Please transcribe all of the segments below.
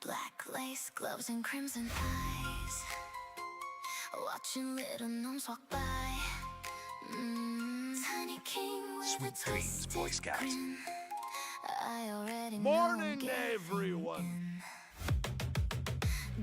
Black lace gloves and crimson eyes, watching little gnomes walk by. Tiny king with Sweet a dreams, Boy twisted Scout. grin. I already Morning, know I'm everyone. giving in.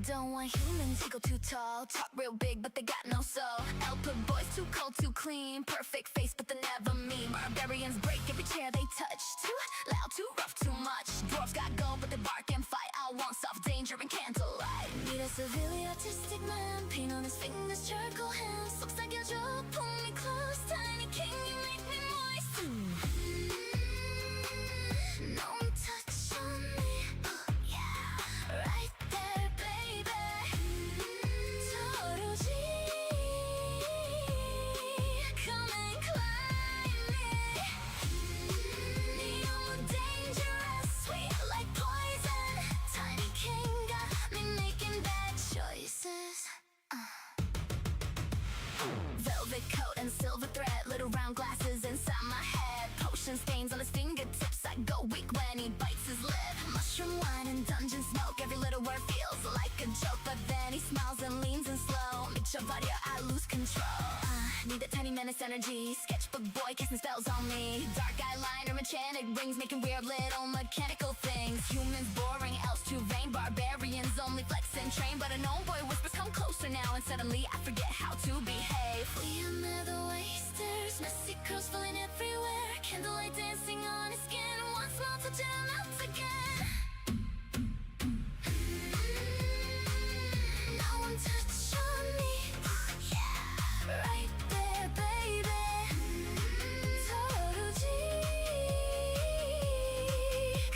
Don't want humans to go too tall, talk real big but they got no soul. Output boys too cold, too clean, perfect face but they never mean. Barbarians break every chair they touch, too loud, too rough, too much. Dwarves got gold but they bark and fight. I want soft danger and candlelight. Need a severely artistic man, paint on his fingers, charcoal hands. Looks like your jaw, pull me close. Tiny king, you make me moist. No touch on me, yeah, right there, baby. Total G, come and climb me. You're dangerous, sweet like poison. Tiny king got me making bad choices. Velvet coat and silver thread, little round glasses inside my head. Potion stains on his fingertips, I go weak when he bites his lip. Mushroom wine and dungeon smoke, every little word feels like a joke. But then he smiles and leans in slow. Mix your body or I lose control. Need that tiny menace energy, sketchbook boy casting spells on me. Dark eyeliner, enchanted rings, making weird little mechanical things. Humans boring, elves too vain, barbarians only flex and train. But a gnome boy whispers come closer now, and suddenly I forget how to behave. We are nether wasters, messy curls falling everywhere. Candlelight dancing on his skin, one small touch and I'm out again. No one touch on me, yeah, right there, baby. Total G,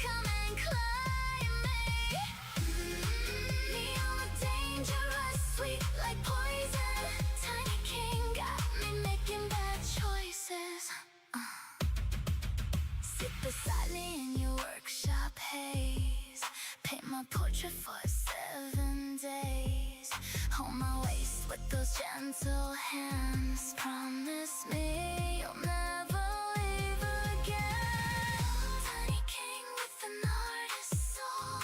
come and climb me. You're dangerous, sweet like poison. Tiny king got me making bad choices. Sit beside me in your workshop haze. Paint my portrait for 7 days. Hold my waist with those gentle hands. Promise me you'll never leave again. Tiny king with an artist's soul.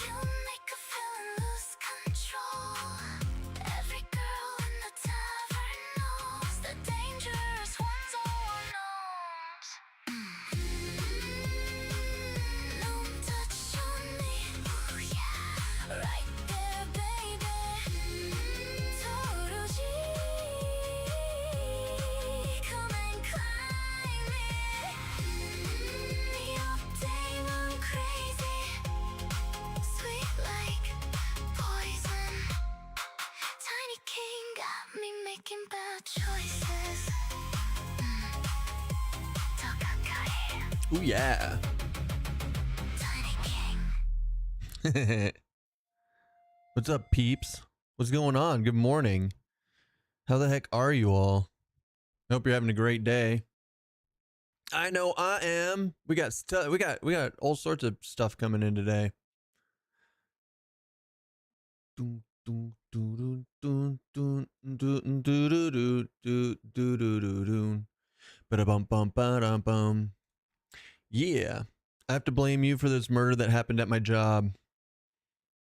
You make a villain lose control. Every girl in the tavern knows the dangerous ones are unknowns. No touch on me, yeah, right there, baby. Total G, come and climb me. You're demon crazy, sweet like poison. Tiny king got me making bad choices. Ooh, yeah. Tiny king. What's up, peeps? What's going on? Good morning. How the heck are you all? I hope you're having a great day. I know I am. We got all sorts of stuff coming in today. Yeah. I have to blame you for this murder that happened at my job.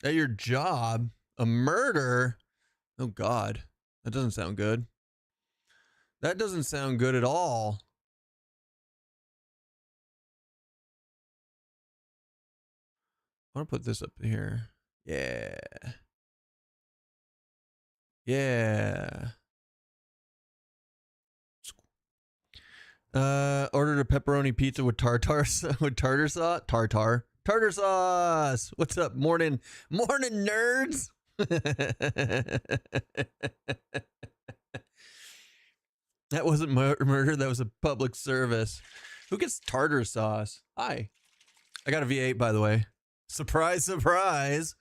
At your job? A murder? Oh God. That doesn't sound good. That doesn't sound good at all. I want to put this up here. Yeah. Yeah. Ordered a pepperoni pizza with tartar sauce. Tartar sauce. What's up? Morning nerds. That wasn't murder. That was a public service. Who gets tartar sauce? Hi. I got a V8, by the way. Surprise, surprise.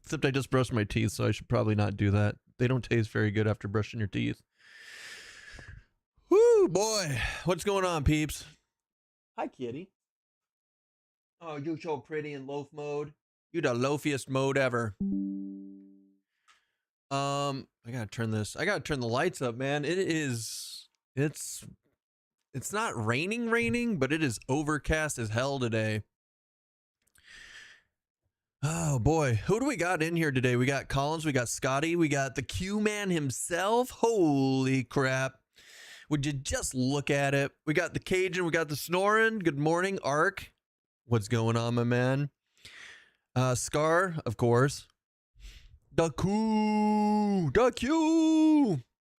Except I just brushed my teeth, so I should probably not do that. They don't taste very good after brushing your teeth. Woo, boy. What's going on, peeps? Hi, kitty. Oh, you so pretty in loaf mode. You the loafiest mode ever. I gotta turn this. I gotta turn the lights up, man. It's not raining, but it is overcast as hell today. Oh boy, who do we got in here today? We got Collins, we got Scotty, we got the Q-Man himself. Holy crap. Would you just look at it? We got the Cajun, we got the Snoring. Good morning, Ark. What's going on, my man? Scar, of course. The Q.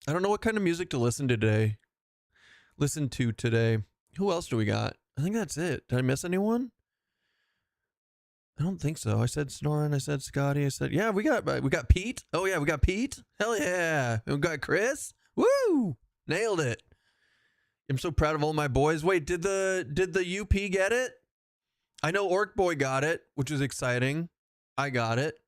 I don't know what kind of music to listen to today. Who else do we got? I think that's it. Did I miss anyone? I don't think so. I said Snoring. I said Scotty. I said, yeah, we got Pete. Oh yeah, we got Pete. Hell yeah. And we got Chris. Woo! Nailed it. I'm so proud of all my boys. Wait, did the UP get it? I know Orc Boy got it, which is exciting. I got it.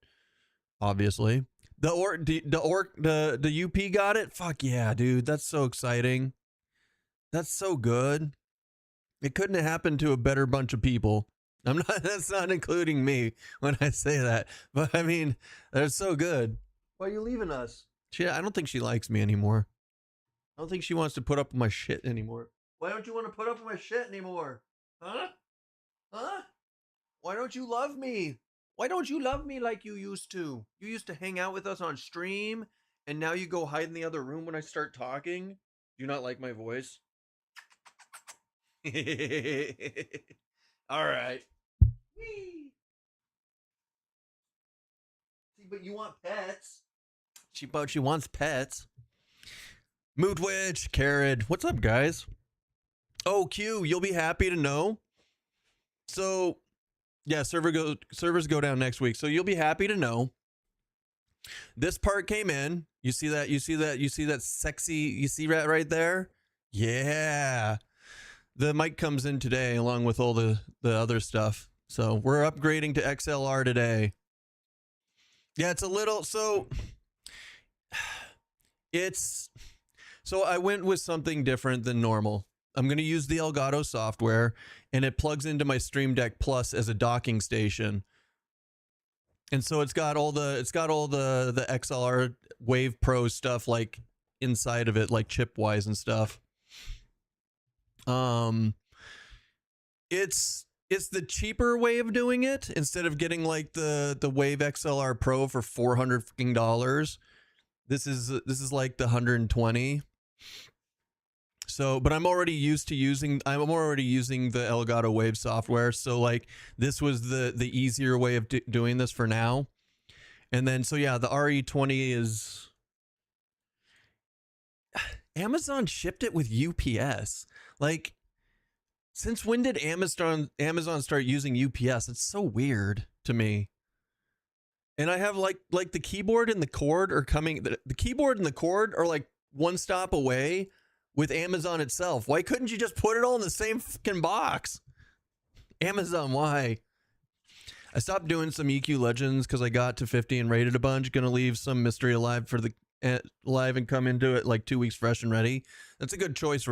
Obviously. The UP got it? Fuck yeah, dude. That's so exciting. That's so good. It couldn't have happened to a better bunch of people. That's not including me when I say that. But I mean, they're so good. Why are you leaving us? I don't think she likes me anymore. I don't think she wants to put up with my shit anymore. Why don't you want to put up with my shit anymore? Huh? Huh? Why don't you love me? Why don't you love me like you used to? You used to hang out with us on stream, and now you go hide in the other room when I start talking? Do you not like my voice? All right. Whee. See, but you want pets. She wants pets. Mood Witch, Carrot. What's up, guys? Oh, Q, you'll be happy to know. So, yeah, servers go down next week. So you'll be happy to know. This part came in. You see that? You see that sexy? You see that right there? Yeah. The mic comes in today along with all the other stuff. So we're upgrading to XLR today. Yeah, it's a little, so I went with something different than normal. I'm going to use the Elgato software, and it plugs into my Stream Deck Plus as a docking station. And so it's got all the XLR Wave Pro stuff like inside of it, like chip wise and stuff. It's the cheaper way of doing it. Instead of getting like the Wave XLR Pro for $400. This is like the 120. So, but I'm already used to using the Elgato Wave software. So like this was the easier way of doing this for now. And then, so yeah, the RE20 is, Amazon shipped it with UPS. Like, since when did Amazon start using UPS? It's so weird to me. And I have like the keyboard and the cord are coming. The keyboard and the cord are like one stop away with Amazon itself. Why couldn't you just put it all in the same fucking box? Amazon, why? I stopped doing some EQ Legends because I got to 50 and rated a bunch. Gonna leave some Mystery Alive for the live and come into it like 2 weeks fresh and ready. That's a good choice,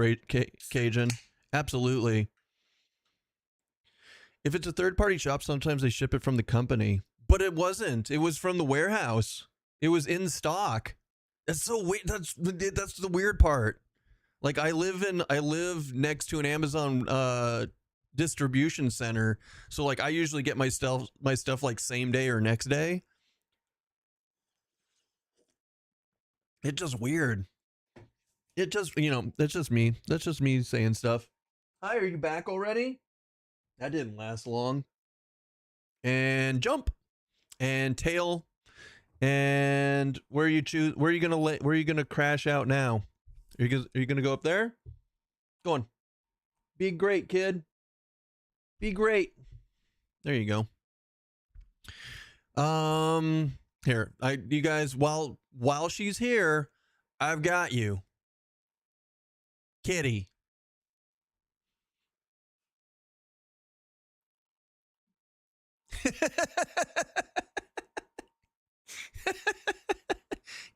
Cajun. Absolutely. If it's a third-party shop, sometimes they ship it from the company. But it wasn't. It was from the warehouse. It was in stock. That's so weird. That's the weird part. Like I live next to an Amazon distribution center. So like I usually get my stuff like same day or next day. It's just weird. It just, that's just me. That's just me saying stuff. Hi, are you back already? That didn't last long. And jump and tail. And where are you gonna crash out now? Are you gonna go up there? Go on. Be great, kid. Be great. There you go. Here, you guys, while she's here, I've got you. Kitty.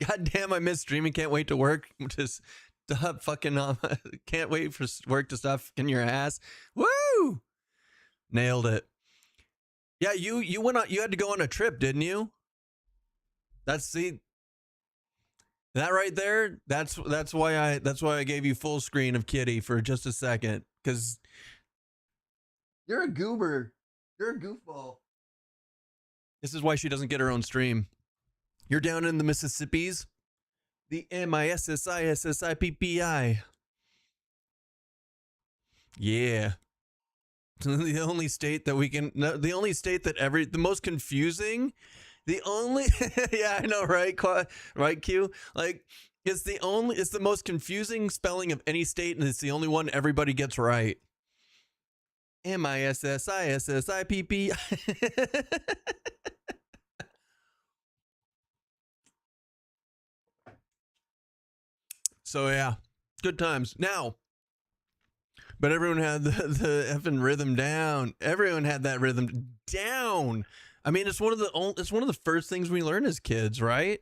God damn, I miss streaming. Can't wait to work. Just stop fucking can't wait for work to stop in your ass. Woo! Nailed it. Yeah, you went on, you had to go on a trip, didn't you? That right there, that's why I gave you full screen of Kitty for just a second, because you're a goober. You're a goofball. This is why she doesn't get her own stream. You're down in the Mississippis. The MISSISSIPPI. Yeah. The only state that we can, the only state that the most confusing, the only, yeah, I know, right? Right, Q? Like, it's the most confusing spelling of any state, and it's the only one everybody gets right. MISSISSIPPI. So yeah, good times. Now, but everyone had the effing rhythm down. Everyone had that rhythm down. I mean, it's one of the first things we learn as kids, right?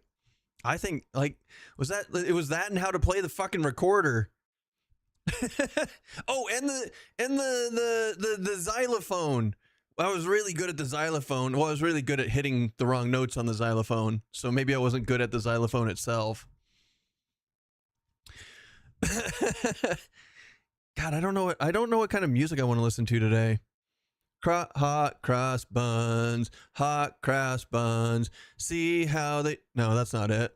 I think it was that and how to play the fucking recorder. Oh, and the xylophone. I was really good at the xylophone. Well, I was really good at hitting the wrong notes on the xylophone. So maybe I wasn't good at the xylophone itself. God, I don't know what kind of music I want to listen to today. Hot cross buns, see how they, no, that's not it.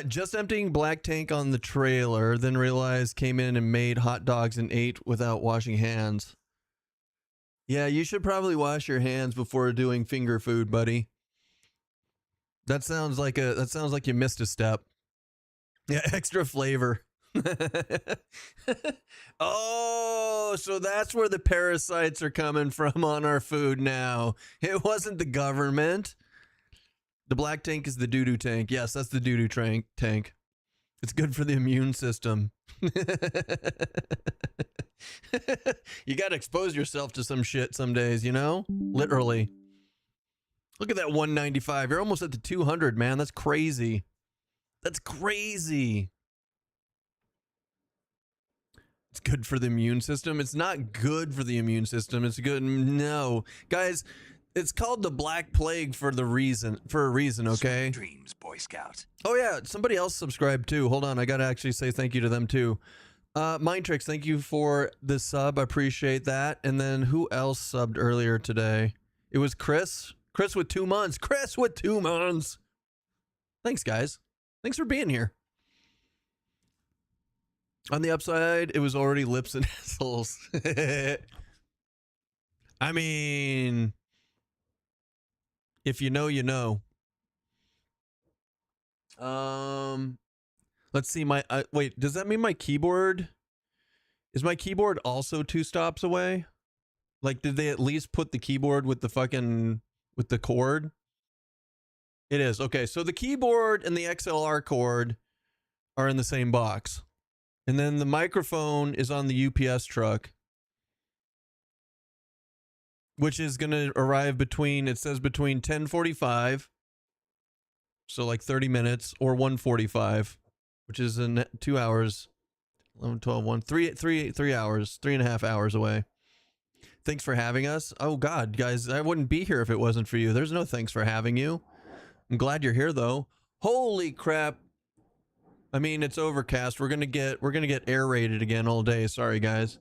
Just emptying black tank on the trailer, then realized came in and made hot dogs and ate without washing hands. Yeah, you should probably wash your hands before doing finger food, buddy. That sounds like you missed a step. Yeah, extra flavor. Oh, so that's where the parasites are coming from on our food now. It wasn't the government. The black tank is the doo-doo tank. Yes, that's the doo-doo tank. It's good for the immune system. You got to expose yourself to some shit some days, you know? Literally. Look at that 195. You're almost at the 200, man. That's crazy. That's crazy. It's good for the immune system. It's not good for the immune system. It's good. No. Guys, it's called the Black Plague for a reason, okay? Sweet dreams, Boy Scout. Oh yeah, somebody else subscribed too. Hold on, I gotta actually say thank you to them too. Mind Tricks, thank you for the sub. I appreciate that. And then who else subbed earlier today? It was Chris. Chris with 2 months. Chris with 2 months. Thanks, guys. Thanks for being here. On the upside, it was already lips and assholes. I mean, if you know, you know. Let's see my wait, does that mean my keyboard? Is my keyboard also 2 stops away? Like, did they at least put the keyboard with the fucking with the cord? It is. Okay, so the keyboard and the XLR cord are in the same box. And then the microphone is on the UPS truck, which is going to arrive between, it says between 10:45, so like 30 minutes, or 1:45, which is in 2 hours, 11, 12, 1, 3 hours, 3.5 hours away. Thanks for having us. Oh God, guys, I wouldn't be here if it wasn't for you. There's no thanks for having you. I'm glad you're here though. Holy crap. I mean, it's overcast. We're gonna get air rated again all day. Sorry guys.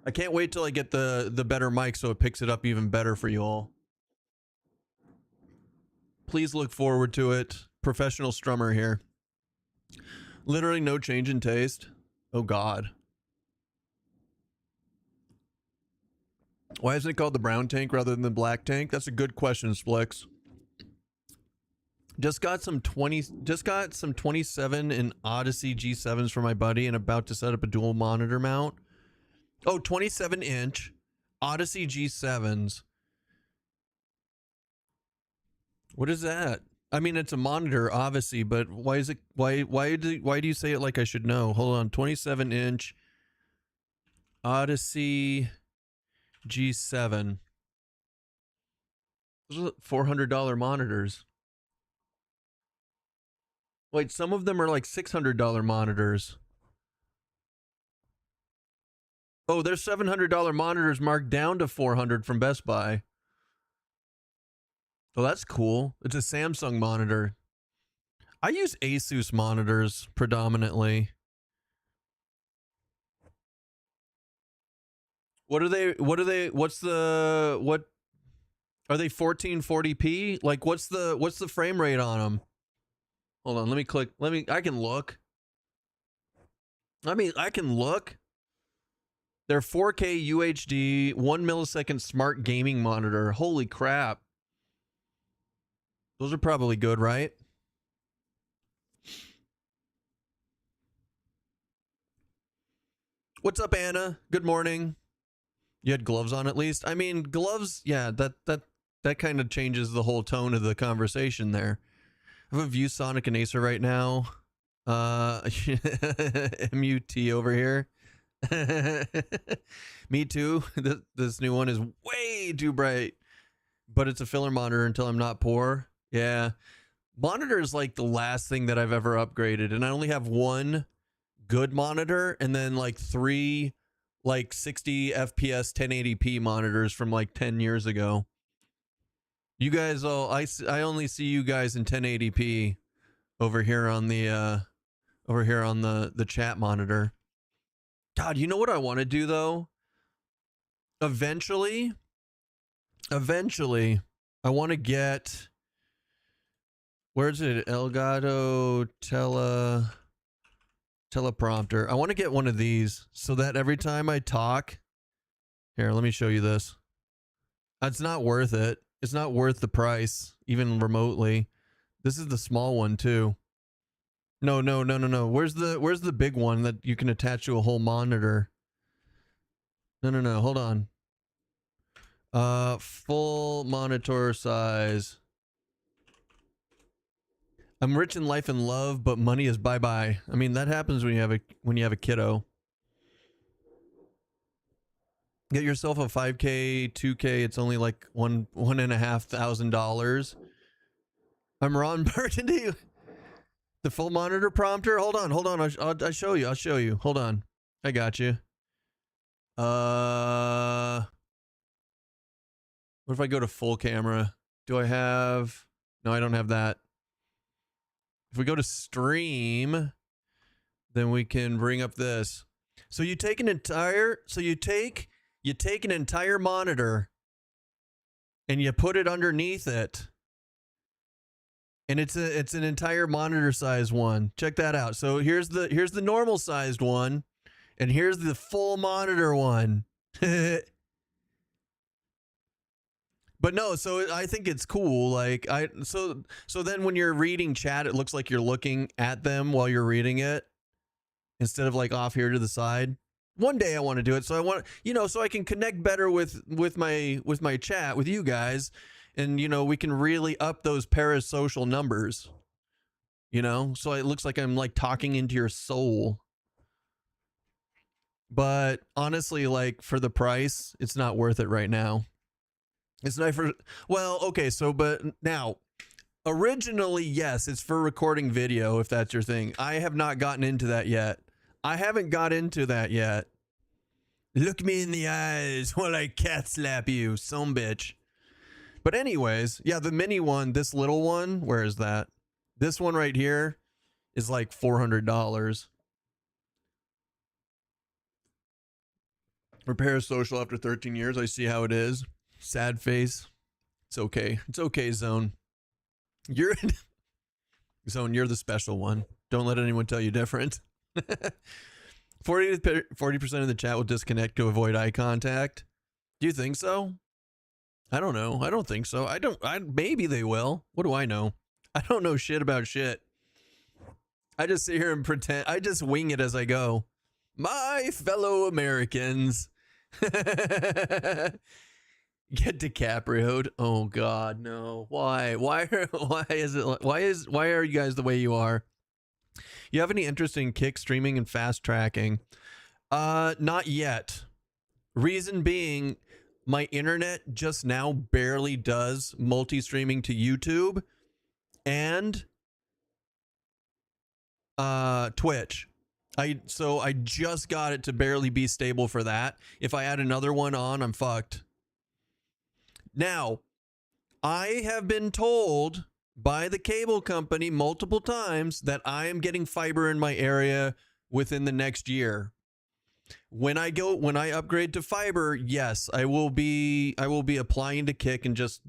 I can't wait till I get the better mic so it picks it up even better for you all. Please look forward to it. Professional strummer here. Literally no change in taste. Oh God. Why isn't it called the brown tank rather than the black tank? That's a good question, Splix. Just got some 27 in Odyssey G7s for my buddy and about to set up a dual monitor mount. Oh, 27 inch Odyssey G7s. What is that? I mean, it's a monitor, obviously, but why is it? Why do you say it like I should know? Hold on, 27 inch Odyssey G7. Those are $400 monitors. Wait, some of them are like $600 monitors. Oh, there's $700 monitors marked down to $400 from Best Buy. Oh, that's cool. It's a Samsung monitor. I use Asus monitors predominantly. What are they? What's are they 1440p? Like what's the frame rate on them? Hold on, let me click. I can look. I can look. They're 4K UHD, 1 millisecond smart gaming monitor. Holy crap. Those are probably good, right? What's up, Anna? Good morning. You had gloves on at least? I mean, gloves, yeah, that kind of changes the whole tone of the conversation there. I have a ViewSonic and Acer right now. MUT over here. Me too. This new one is way too bright, but it's a filler monitor until I'm not poor. Yeah. Monitor is like the last thing that I've ever upgraded, and I only have one good monitor and then like 3 like 60 FPS 1080p monitors from like 10 years ago. You guys all I only see you guys in 1080p over here on the chat monitor. God, you know what I want to do though? Eventually I want to get, where's it? Elgato teleprompter. I want to get one of these so that every time I talk, here, let me show you this. It's not worth it. It's not worth the price, even remotely. This is the small one too. No. Where's the big one that you can attach to a whole monitor? No. Hold on. Full monitor size. I'm rich in life and love, but money is bye-bye. I mean, that happens when you have a kiddo. Get yourself a 5K, 2K. It's only like $1,500. I'm Ron Burgundy. The full monitor prompter. Hold on. I'll show you. Hold on. I got you. What if I go to full camera? Do I have? No, I don't have that. If we go to stream, then we can bring up this. So you take an entire. You take an entire monitor and you put it underneath it. And it's an entire monitor size one. Check that out. So here's the normal sized one, and here's the full monitor one. But no, so I think it's cool. Like so then when you're reading chat, it looks like you're looking at them while you're reading it instead of like off here to the side. One day I want to do it, so I want, so I can connect better with my chat with you guys, and we can really up those parasocial numbers. So it looks like I'm like talking into your soul. But honestly, like for the price, it's not worth it right now. It's not for, well, okay, so but now Originally, yes, it's for recording video if that's your thing. I have not gotten into that yet. I haven't got into that yet. Look me in the eyes while I cat slap you, some bitch. But anyways, yeah, the mini one, this little one, where is that? This one right here is like $400. Repair social after 13 years. I see how it is. Sad face. It's okay. It's okay, Zone. You're Zone, you're the special one. Don't let anyone tell you different. 40% of the chat will disconnect to avoid eye contact. Do you think so? I don't know. I don't think so. Maybe they will. What do I know? I don't know shit about shit. I just sit here and pretend. I just wing it as I go. My fellow Americans. Get DiCaprio'd. Oh God, no. Why? Why are you guys the way you are? You have any interest in kick streaming and fast tracking? Not yet. Reason being, my internet just now barely does multi-streaming to YouTube and Twitch. So I just got it to barely be stable for that. If I add another one on, I'm fucked. Now, I have been told by the cable company multiple times that I am getting fiber in my area within the next year. When I upgrade to fiber, yes, I will be applying to Kick and just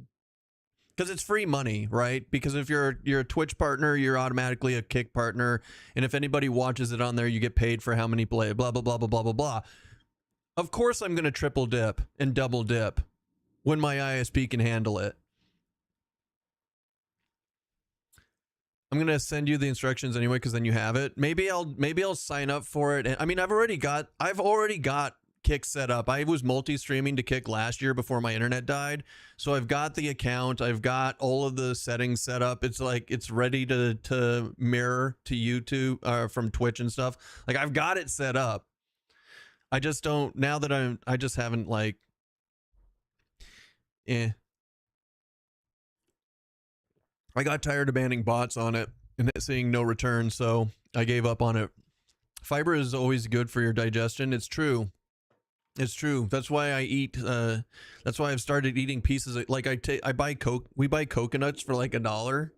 because it's free money, right? Because if you're a Twitch partner, you're automatically a Kick partner, and if anybody watches it on there, you get paid for how many play, blah blah blah blah blah blah blah. Of course, I'm gonna triple dip and double dip when my ISP can handle it. I'm gonna send you the instructions anyway, because then you have it. Maybe I'll sign up for it. And I mean, I've already got Kick set up. I was multi-streaming to Kick last year before my internet died, so I've got the account. I've got all of the settings set up. It's like it's ready to mirror to YouTube from Twitch and stuff. Like I've got it set up. I just don't now that I just haven't like. I got tired of banning bots on it and seeing no return, so I gave up on it. Fiber is always good for your digestion. It's true. It's true. That's why I eat. That's why I've started eating pieces of, like we buy coconuts for like $1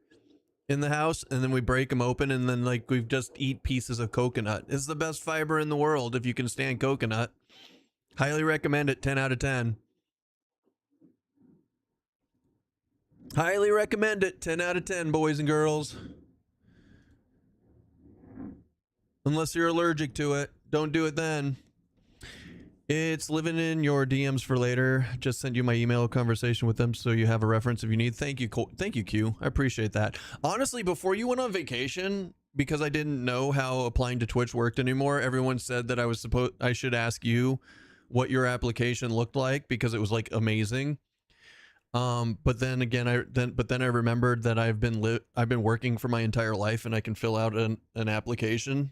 in the house, and then we break them open, and then like we just eat pieces of coconut. It's the best fiber in the world if you can stand coconut. Highly recommend it. 10 out of 10. Highly recommend it. 10 out of 10, boys and girls. Unless you're allergic to it. Don't do it then. It's living in your DMs for later. Just send you my email conversation with them so you have a reference if you need. Thank you, thank you, Q. I appreciate that. Honestly, before you went on vacation, because I didn't know how applying to Twitch worked anymore, everyone said that I should ask you what your application looked like because it was like amazing. But then again, I remembered that I've been working for my entire life and I can fill out an application.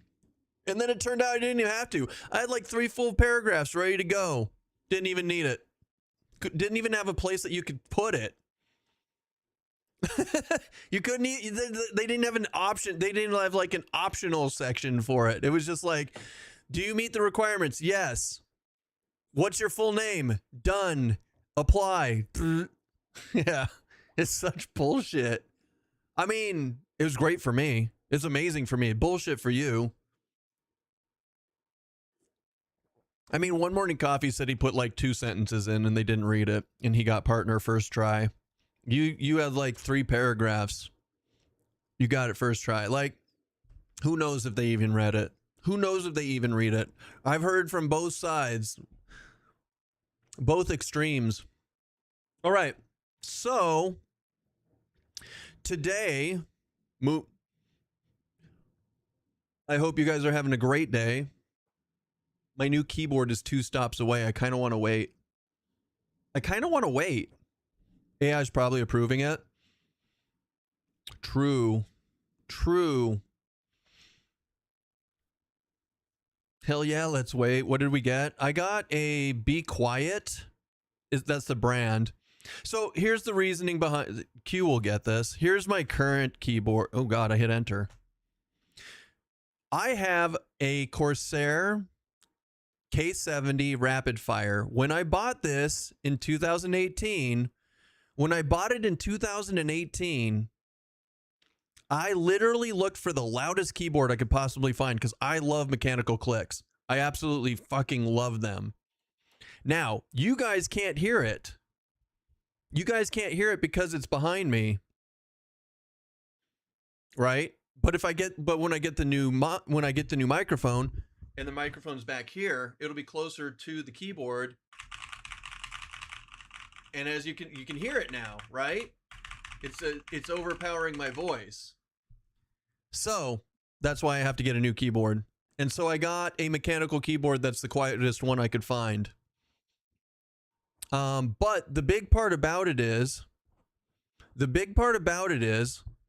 And then it turned out I didn't even have to. I had like 3 full paragraphs ready to go. Didn't even need it. Didn't even have a place that you could put it. You couldn't. They didn't have an option. They didn't have like an optional section for it. It was just like, do you meet the requirements? Yes. What's your full name? Done. Apply. Yeah, it's such bullshit. I mean, it was great for me. It's amazing for me. Bullshit for you. I mean, One Morning Coffee said he put like 2 sentences in and they didn't read it, and he got partner first try. You had like 3 paragraphs. You got it first try. Like, who knows if they even read it? Who knows if they even read it? I've heard from both sides, both extremes. All right. So today, I hope you guys are having a great day. My new keyboard is 2 stops away. I kind of want to wait. AI is probably approving it. True. Hell yeah, let's wait. What did we get? I got a Be Quiet. That's the brand. So here's the reasoning behind. Q will get this. Here's my current keyboard. Oh God, I hit enter. I have a Corsair K70 Rapid Fire. When I bought this in 2018, I literally looked for the loudest keyboard I could possibly find because I love mechanical clicks. I absolutely fucking love them. Now, you guys can't hear it. You guys can't hear it because it's behind me. Right? But when I get the new microphone and the microphone's back here, it'll be closer to the keyboard. And as you can hear it now, right? It's overpowering my voice. So, that's why I have to get a new keyboard. And so I got a mechanical keyboard that's the quietest one I could find. But the big part about it is,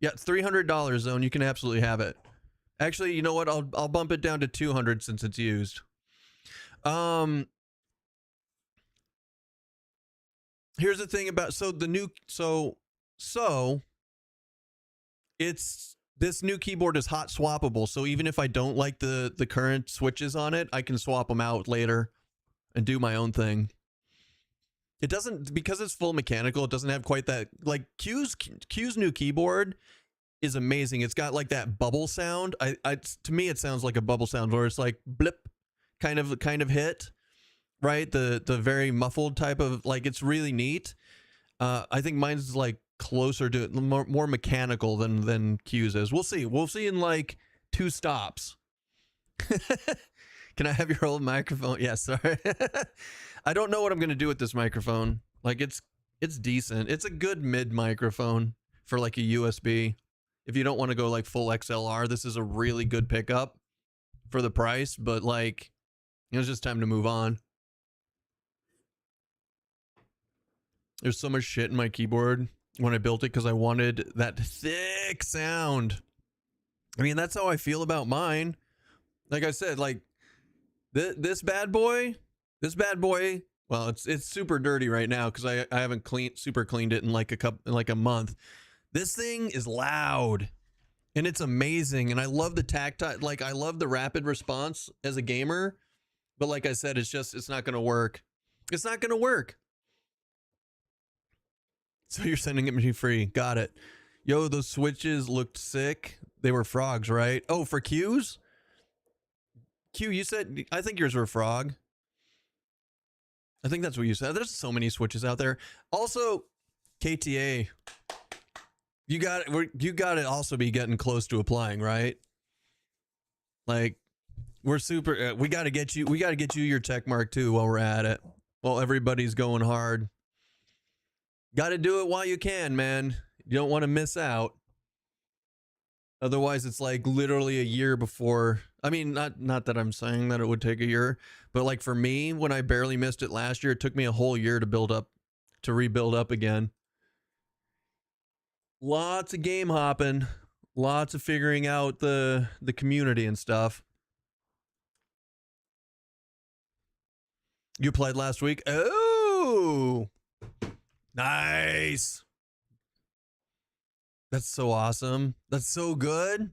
yeah, $300 zone. You can absolutely have it. Actually, you know what? I'll bump it down to $200 since it's used. Here's the thing about this new keyboard is hot swappable. So even if I don't like the current switches on it, I can swap them out later and do my own thing. It doesn't, because it's full mechanical, it doesn't have quite that, like Q's new keyboard is amazing. It's got like that bubble sound. To me, it sounds like a bubble sound where it's like blip kind of hit, right? The very muffled type of, like, it's really neat. I think mine's like closer to more mechanical than Q's is. We'll see. We'll see in like 2 stops. Can I have your old microphone? Yes, sorry. I don't know what I'm going to do with this microphone. Like, it's decent. It's a good mid microphone for like a USB. If you don't want to go like full XLR, this is a really good pickup for the price, but like, it's just time to move on. There's so much shit in my keyboard when I built it because I wanted that thick sound. I mean, that's how I feel about mine. Like I said, like this bad boy, well, it's super dirty right now because I haven't super cleaned it in like a month. This thing is loud and it's amazing, and I love the tactile, like I love the rapid response as a gamer, but like I said, it's not gonna work. It's not gonna work. So you're sending it me free. Got it. Yo, those switches looked sick. They were frogs, right? Oh, for Q's? Q, you said, I think yours were frog. I think that's what you said. There's so many switches out there. Also, KTA, you got to also be getting close to applying, right? Like, we're super, we got to get you your tech mark too while we're at it. While everybody's going hard. Got to do it while you can, man. You don't want to miss out. Otherwise, it's like literally a year before. I mean, not that I'm saying that it would take a year, but like for me, when I barely missed it last year, it took me a whole year to rebuild up again. Lots of game hopping, lots of figuring out the community and stuff. You played last week? Oh, nice. That's so awesome. That's so good.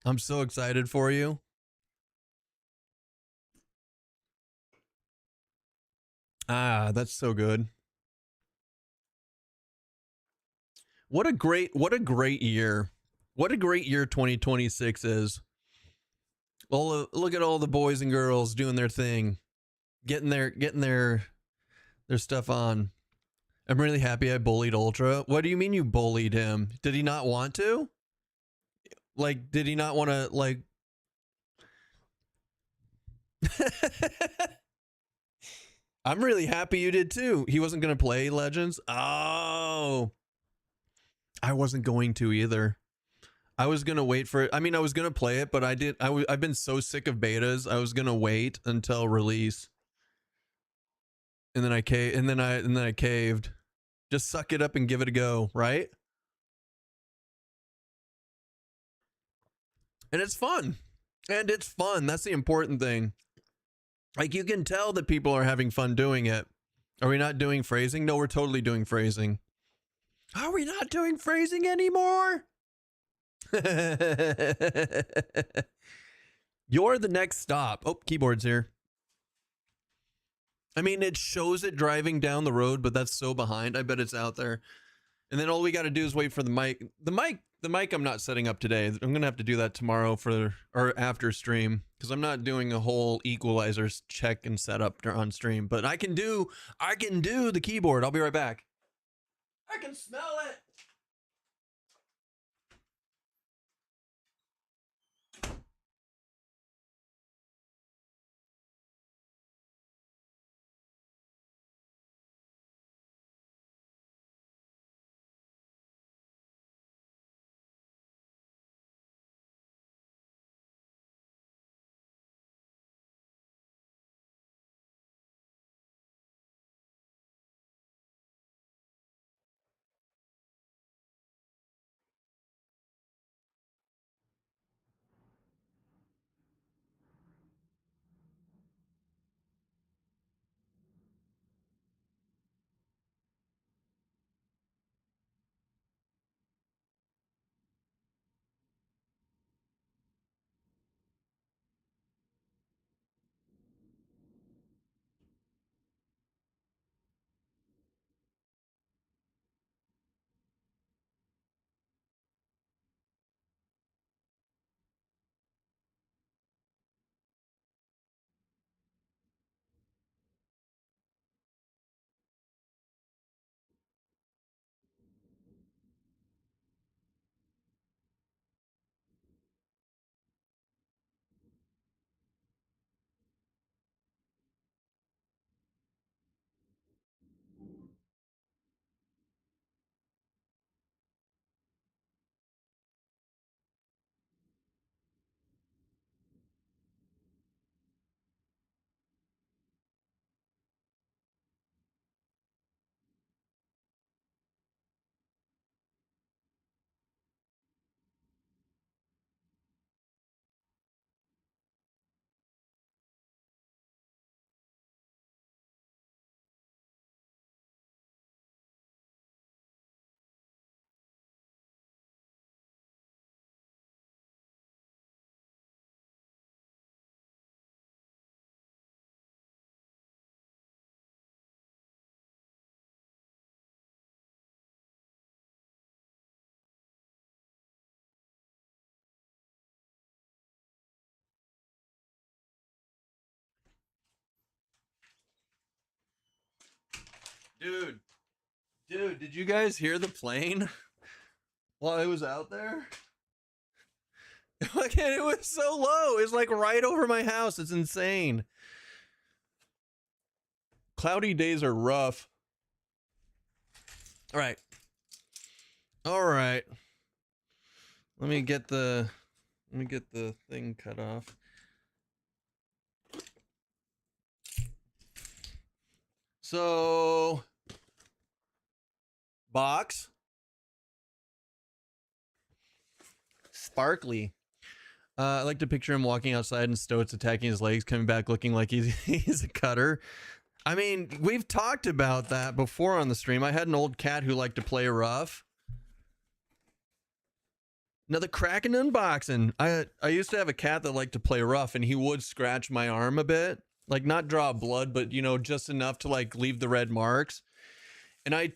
I'm so excited for you. Ah, that's so good. What a great year. What a great year 2026 is. Look at all the boys and girls doing their thing. Getting their stuff on. I'm really happy I bullied Ultra. What do you mean you bullied him? Did he not want to? Like, did he not want to, like... I'm really happy you did too. He wasn't going to play Legends? Oh. I wasn't going to either. I was going to wait for it. I mean, I was going to play it, but I've been so sick of betas. I was going to wait until release. And then I caved. Just suck it up and give it a go, right? And it's fun. That's the important thing. Like, you can tell that people are having fun doing it. Are we not doing phrasing? No, we're totally doing phrasing. Are we not doing phrasing anymore? You're the next stop. Oh, keyboard's here. I mean, it shows it driving down the road, but that's so behind. I bet it's out there. And then all we got to do is wait for the mic. The mic I'm not setting up today. I'm going to have to do that tomorrow or after stream, because I'm not doing a whole equalizer check and setup on stream. But I can do the keyboard. I'll be right back. I can smell it. Dude, did you guys hear the plane while I was out there? Like, it was so low. It's like right over my house. It's insane. Cloudy days are rough. All right. Let me get the thing cut off. So, box. Sparkly. I like to picture him walking outside and Stoat's attacking his legs, coming back looking like he's a cutter. I mean, we've talked about that before on the stream. I had an old cat who liked to play rough. Another Kraken unboxing. I used to have a cat that liked to play rough, and he would scratch my arm a bit. Like, not draw blood, but, you know, just enough to, like, leave the red marks. And I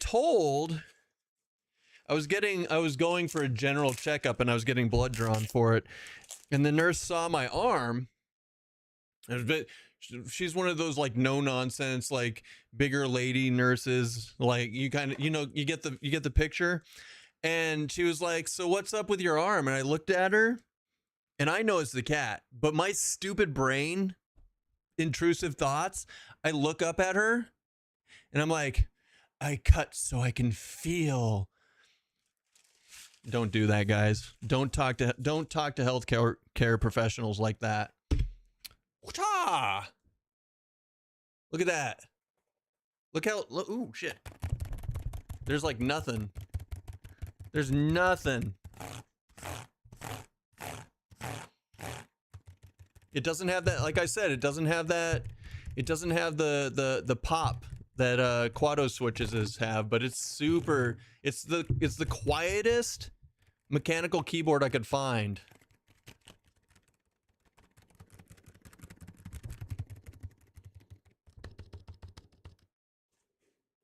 was going for a general checkup, and I was getting blood drawn for it. And the nurse saw my arm. She's one of those, like, no nonsense, like, bigger lady nurses. Like, you kind of, you know, you get the picture. And she was like, "So what's up with your arm?" And I looked at her, and I know it's the cat, but my stupid brain, intrusive thoughts, I look up at her, and I'm like, "I cut so I can feel." Don't do that, guys. Don't talk to healthcare professionals like that. Look at that. Ooh, shit. There's like nothing. There's nothing. It doesn't have that, like I said, it doesn't have that, it doesn't have the pop that Quado switches have, but it's super. It's the quietest mechanical keyboard I could find.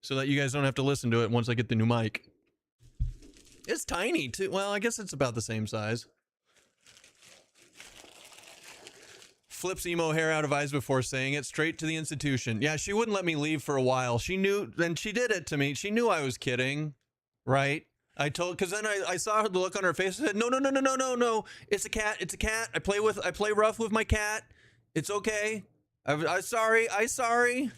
So that you guys don't have to listen to it once I get the new mic. It's tiny too. Well, I guess it's about the same size. Flips emo hair out of eyes before saying it. Straight to the institution. Yeah, she wouldn't let me leave for a while. She knew, and she did it to me. She knew I was kidding, right? I told, because then I saw the look on her face. I said, no, no, no, no, no, no, no. It's a cat. It's a cat. I play rough with my cat. It's okay. I'm sorry. I'm sorry.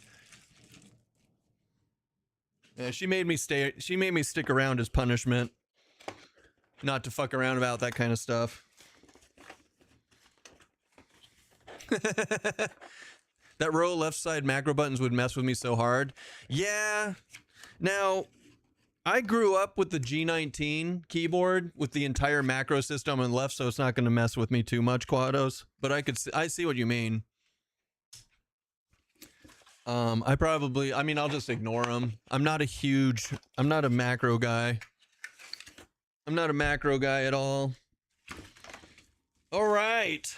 Yeah, she made me stay. She made me stick around as punishment, not to fuck around about that kind of stuff. That row of left side macro buttons would mess with me so hard. Yeah. Now, I grew up with the G19 keyboard with the entire macro system on the left, so it's not going to mess with me too much, Quados. But I see what you mean. I mean, I'll just ignore them. I'm not a macro guy. I'm not a macro guy at all. All right.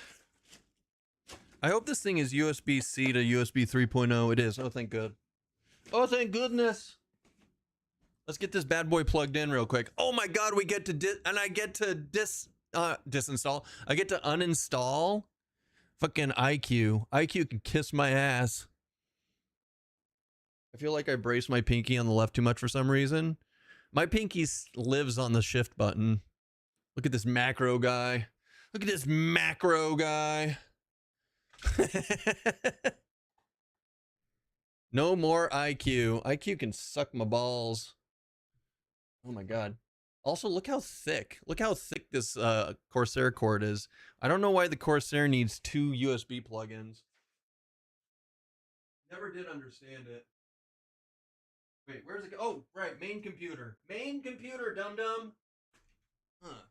I hope this thing is USB-C to USB 3.0. It is. Oh, thank God. Oh, thank goodness. Let's get this bad boy plugged in real quick. Oh my God, we get to disinstall. I get to uninstall fucking IQ. IQ can kiss my ass. I feel like I brace my pinky on the left too much for some reason. My pinky lives on the shift button. Look at this macro guy. Look at this macro guy. No more IQ. IQ can suck my balls. Oh my God. Also, look how thick this Corsair cord is. I don't know why the Corsair needs 2 USB plugins. Never did understand it. Wait, where's it go? Oh, right, main computer. Main computer, dum-dum. Huh.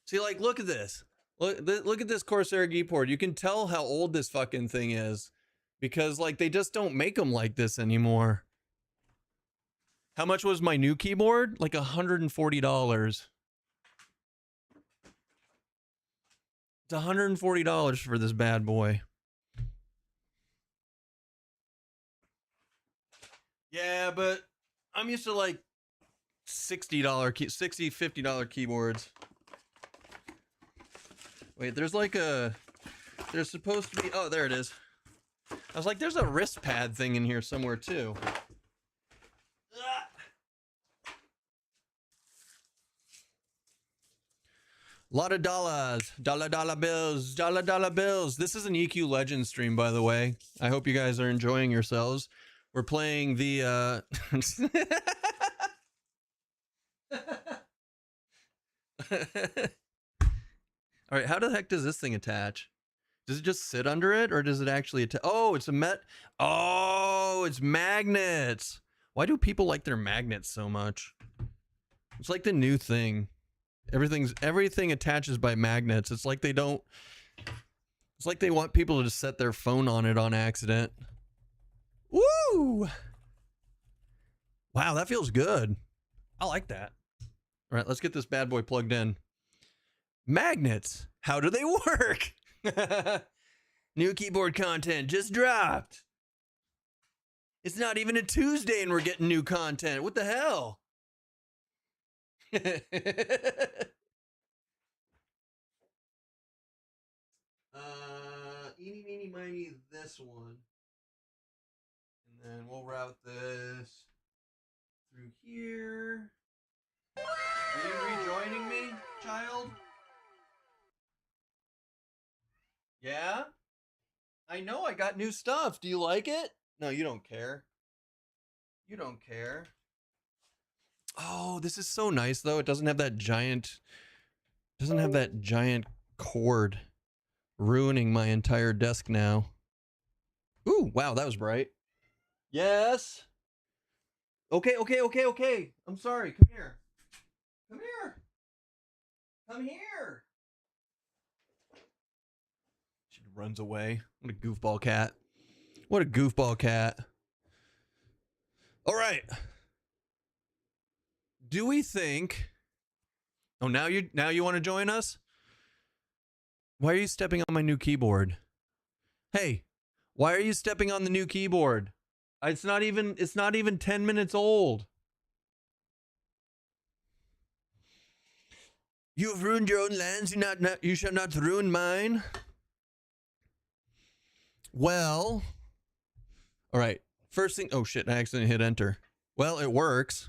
See, like, look at this. Look at this Corsair keyboard. You can tell how old this fucking thing is. Because, like, they just don't make them like this anymore. How much was my new keyboard? Like $140. It's $140 for this bad boy. Yeah, but I'm used to like $60, $50 keyboards. Wait, there's supposed to be, oh, there it is. I was like, there's a wrist pad thing in here somewhere too. Lot of dollars, dollar bills. This is an EQ Legends stream, by the way. I hope you guys are enjoying yourselves. We're playing the all right, how the heck does this thing attach? Does it just sit under it, or does it actually attach? Oh, it's it's magnets. Why do people like their magnets so much? It's like the new thing. Everything attaches by magnets. It's like they want people to just set their phone on it on accident. Woo! Wow, that feels good. I like that. All right, let's get this bad boy plugged in. Magnets. How do they work? New keyboard content just dropped. It's not even a Tuesday and we're getting new content. What the hell? Eeny, meeny, miny, this one. And then we'll route this through here. Are you rejoining me, child? Yeah? I know I got new stuff. Do you like it? No, you don't care. You don't care. Oh, this is so nice though. It doesn't have that giant cord ruining my entire desk now. Ooh, wow, that was bright. Yes. Okay. I'm sorry. Come here. Come here. Come here. Runs away. What a goofball cat. What a goofball cat. All right. Do we think... Oh, now you want to join us? Why are you stepping on my new keyboard? Hey, why are you stepping on the new keyboard? It's not even 10 minutes old. You have ruined your own lands, you shall not ruin mine. Well, all right. First thing, oh shit, I accidentally hit enter. Well, it works.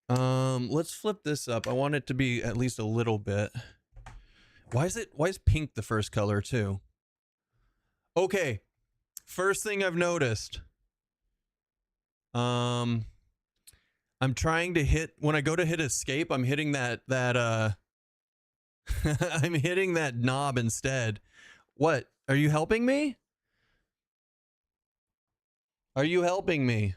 Let's flip this up. I want it to be at least a little bit. Why is pink the first color too? Okay. First thing I've noticed. I'm trying to hit, when I go to hit escape, I'm hitting that I'm hitting that knob instead. What? Are you helping me? Are you helping me?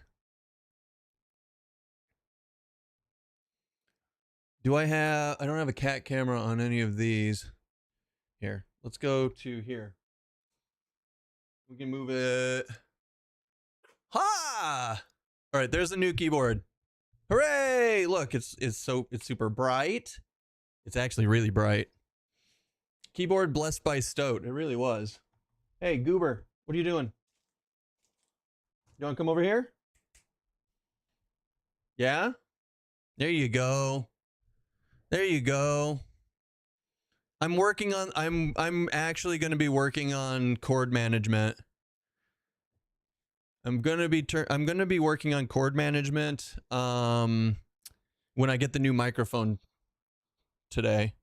I don't have a cat camera on any of these. Here, let's go to here. We can move it. Ha! All right, there's a new keyboard. Hooray! Look, it's super bright. It's actually really bright. Keyboard blessed by Stoat. It really was. Hey, Goober, what are you doing? You want to come over here? Yeah? There you go. There you go. I'm actually going to be working on chord management. I'm going to be working on chord management when I get the new microphone today.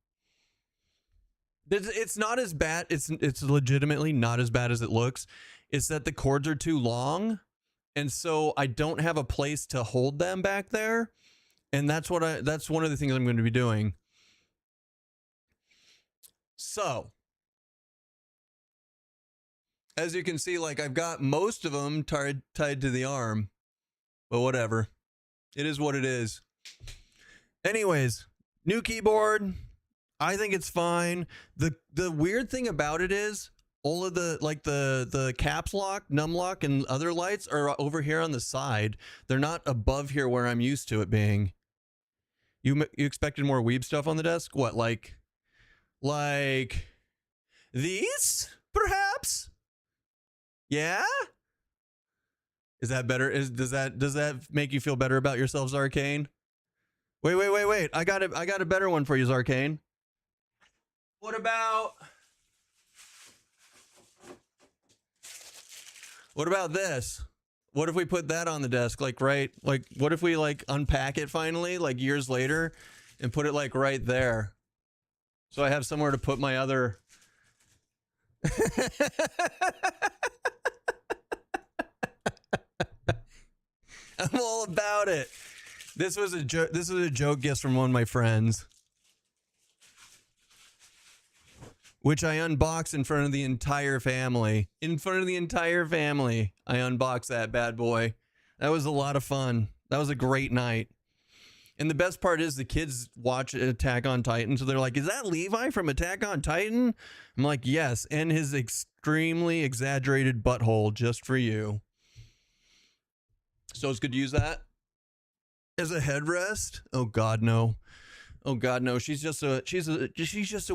It's not as bad. It's legitimately not as bad as it looks. It's that the chords are too long, and so I don't have a place to hold them back there. And that's one of the things I'm going to be doing. So, as you can see, like, I've got most of them tied to the arm, but whatever. It is what it is. Anyways, new keyboard. I think it's fine. The weird thing about it is all of the caps lock, num lock, and other lights are over here on the side. They're not above here where I'm used to it being. You expected more weeb stuff on the desk? What, like these, perhaps? Yeah? Is that better? Does that make you feel better about yourselves, Arcane? Wait. I got a better one for you, Arcane. What about this? What if we put that on the desk, like what if we like unpack it finally, like years later, and put it like right there? So I have somewhere to put my other. I'm all about it. This was a joke gift from one of my friends, which I unboxed in front of the entire family. In front of the entire family, I unboxed that bad boy. That was a lot of fun. That was a great night. And the best part is the kids watch Attack on Titan, so they're like, is that Levi from Attack on Titan? I'm like, yes, and his extremely exaggerated butthole just for you. So it's good to use that as a headrest? Oh God, no. Oh God, no. She's just a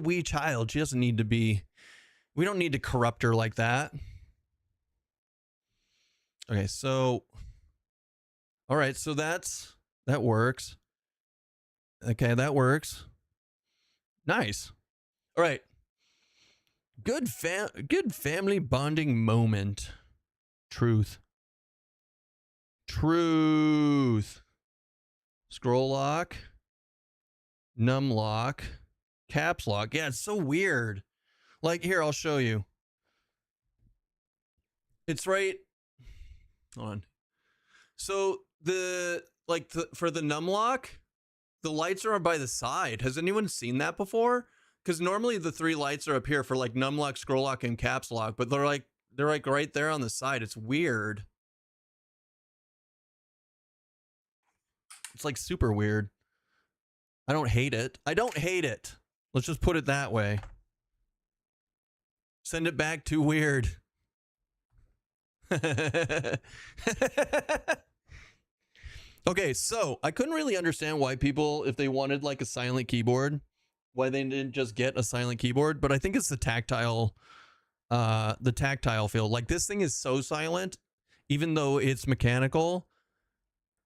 wee child. She doesn't need to be. We don't need to corrupt her like that. Okay, so. All right, so that works. Okay, that works. Nice. All right. Good family bonding moment. Truth. Scroll lock. Num lock. Caps lock. Yeah, it's so weird. Like, here, I'll show you. It's right. Hold on. So for the num lock, the lights are by the side. Has anyone seen that before? Because normally the three lights are up here for like num lock, scroll lock, and caps lock, but they're like right there on the side. It's weird. It's like super weird. I don't hate it. Let's just put it that way. Send it back. Too weird. Okay, so I couldn't really understand why people, if they wanted like a silent keyboard, why they didn't just get a silent keyboard. But I think it's the tactile feel. Like this thing is so silent, even though it's mechanical,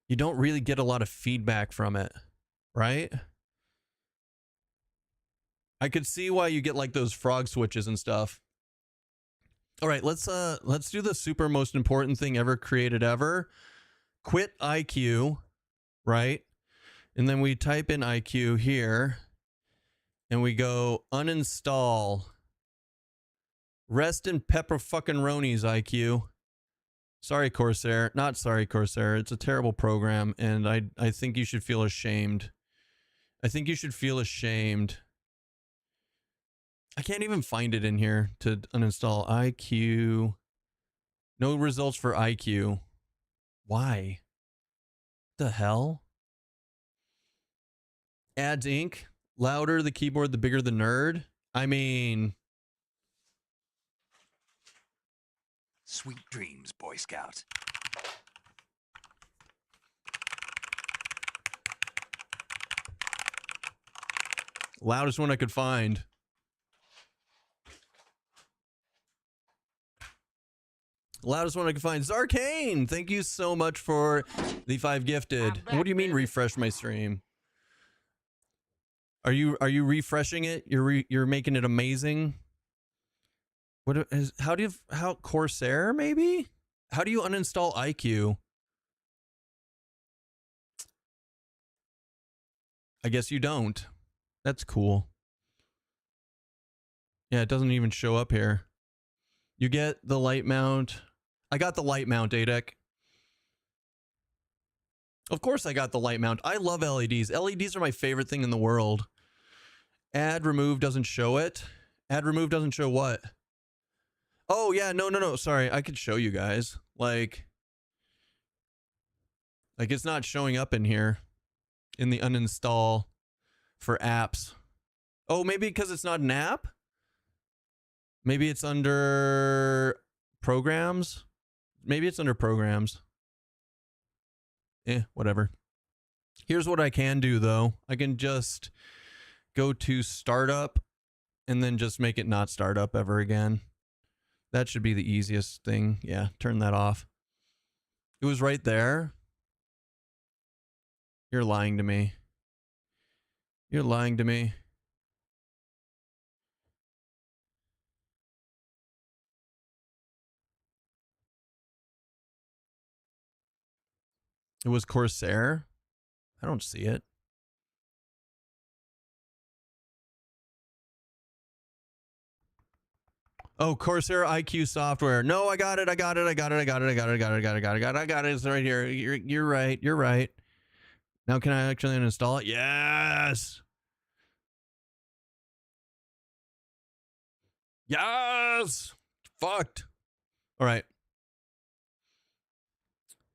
you don't really get a lot of feedback from it, right? I could see why you get like those frog switches and stuff. All right, let's do the super most important thing ever created ever. Quit IQ, right? And then we type in IQ here and we go uninstall. Rest in pepper fucking Ronies, IQ. Sorry, Corsair. Not sorry, Corsair. It's a terrible program and I think you should feel ashamed. I think you should feel ashamed. I can't even find it in here to uninstall IQ. No results for IQ. Why? The hell? Adds ink. Louder the keyboard, the bigger the nerd. I mean, Sweet dreams, Boy Scout. loudest one I could find. Loudest one I could find is Arcane. Thank you so much for the 5 gifted. What do you mean refresh my stream? Are you refreshing it? You're making it amazing? What is how Corsair maybe? How do you uninstall IQ? I guess you don't. That's cool. Yeah, it doesn't even show up here. You get the light mount. I got the light mount, Adek. Of course I got the light mount. I love LEDs. LEDs are my favorite thing in the world. Add remove doesn't show it. Add remove doesn't show what? Oh, yeah. No. Sorry. I could show you guys. Like it's not showing up in here in the uninstall for apps. Oh, maybe because it's not an app? Maybe it's under programs? Maybe it's under programs. Whatever. Here's what I can do, though. I can just go to startup and then just make it not startup ever again. That should be the easiest thing. Yeah, turn that off. It was right there. You're lying to me. You're lying to me. It was Corsair. I don't see it. Oh, Corsair IQ software. No, I got it. I got it. It's right here. You're right. You're right. Now can I actually install it? Yes. Yes. Fucked. All right.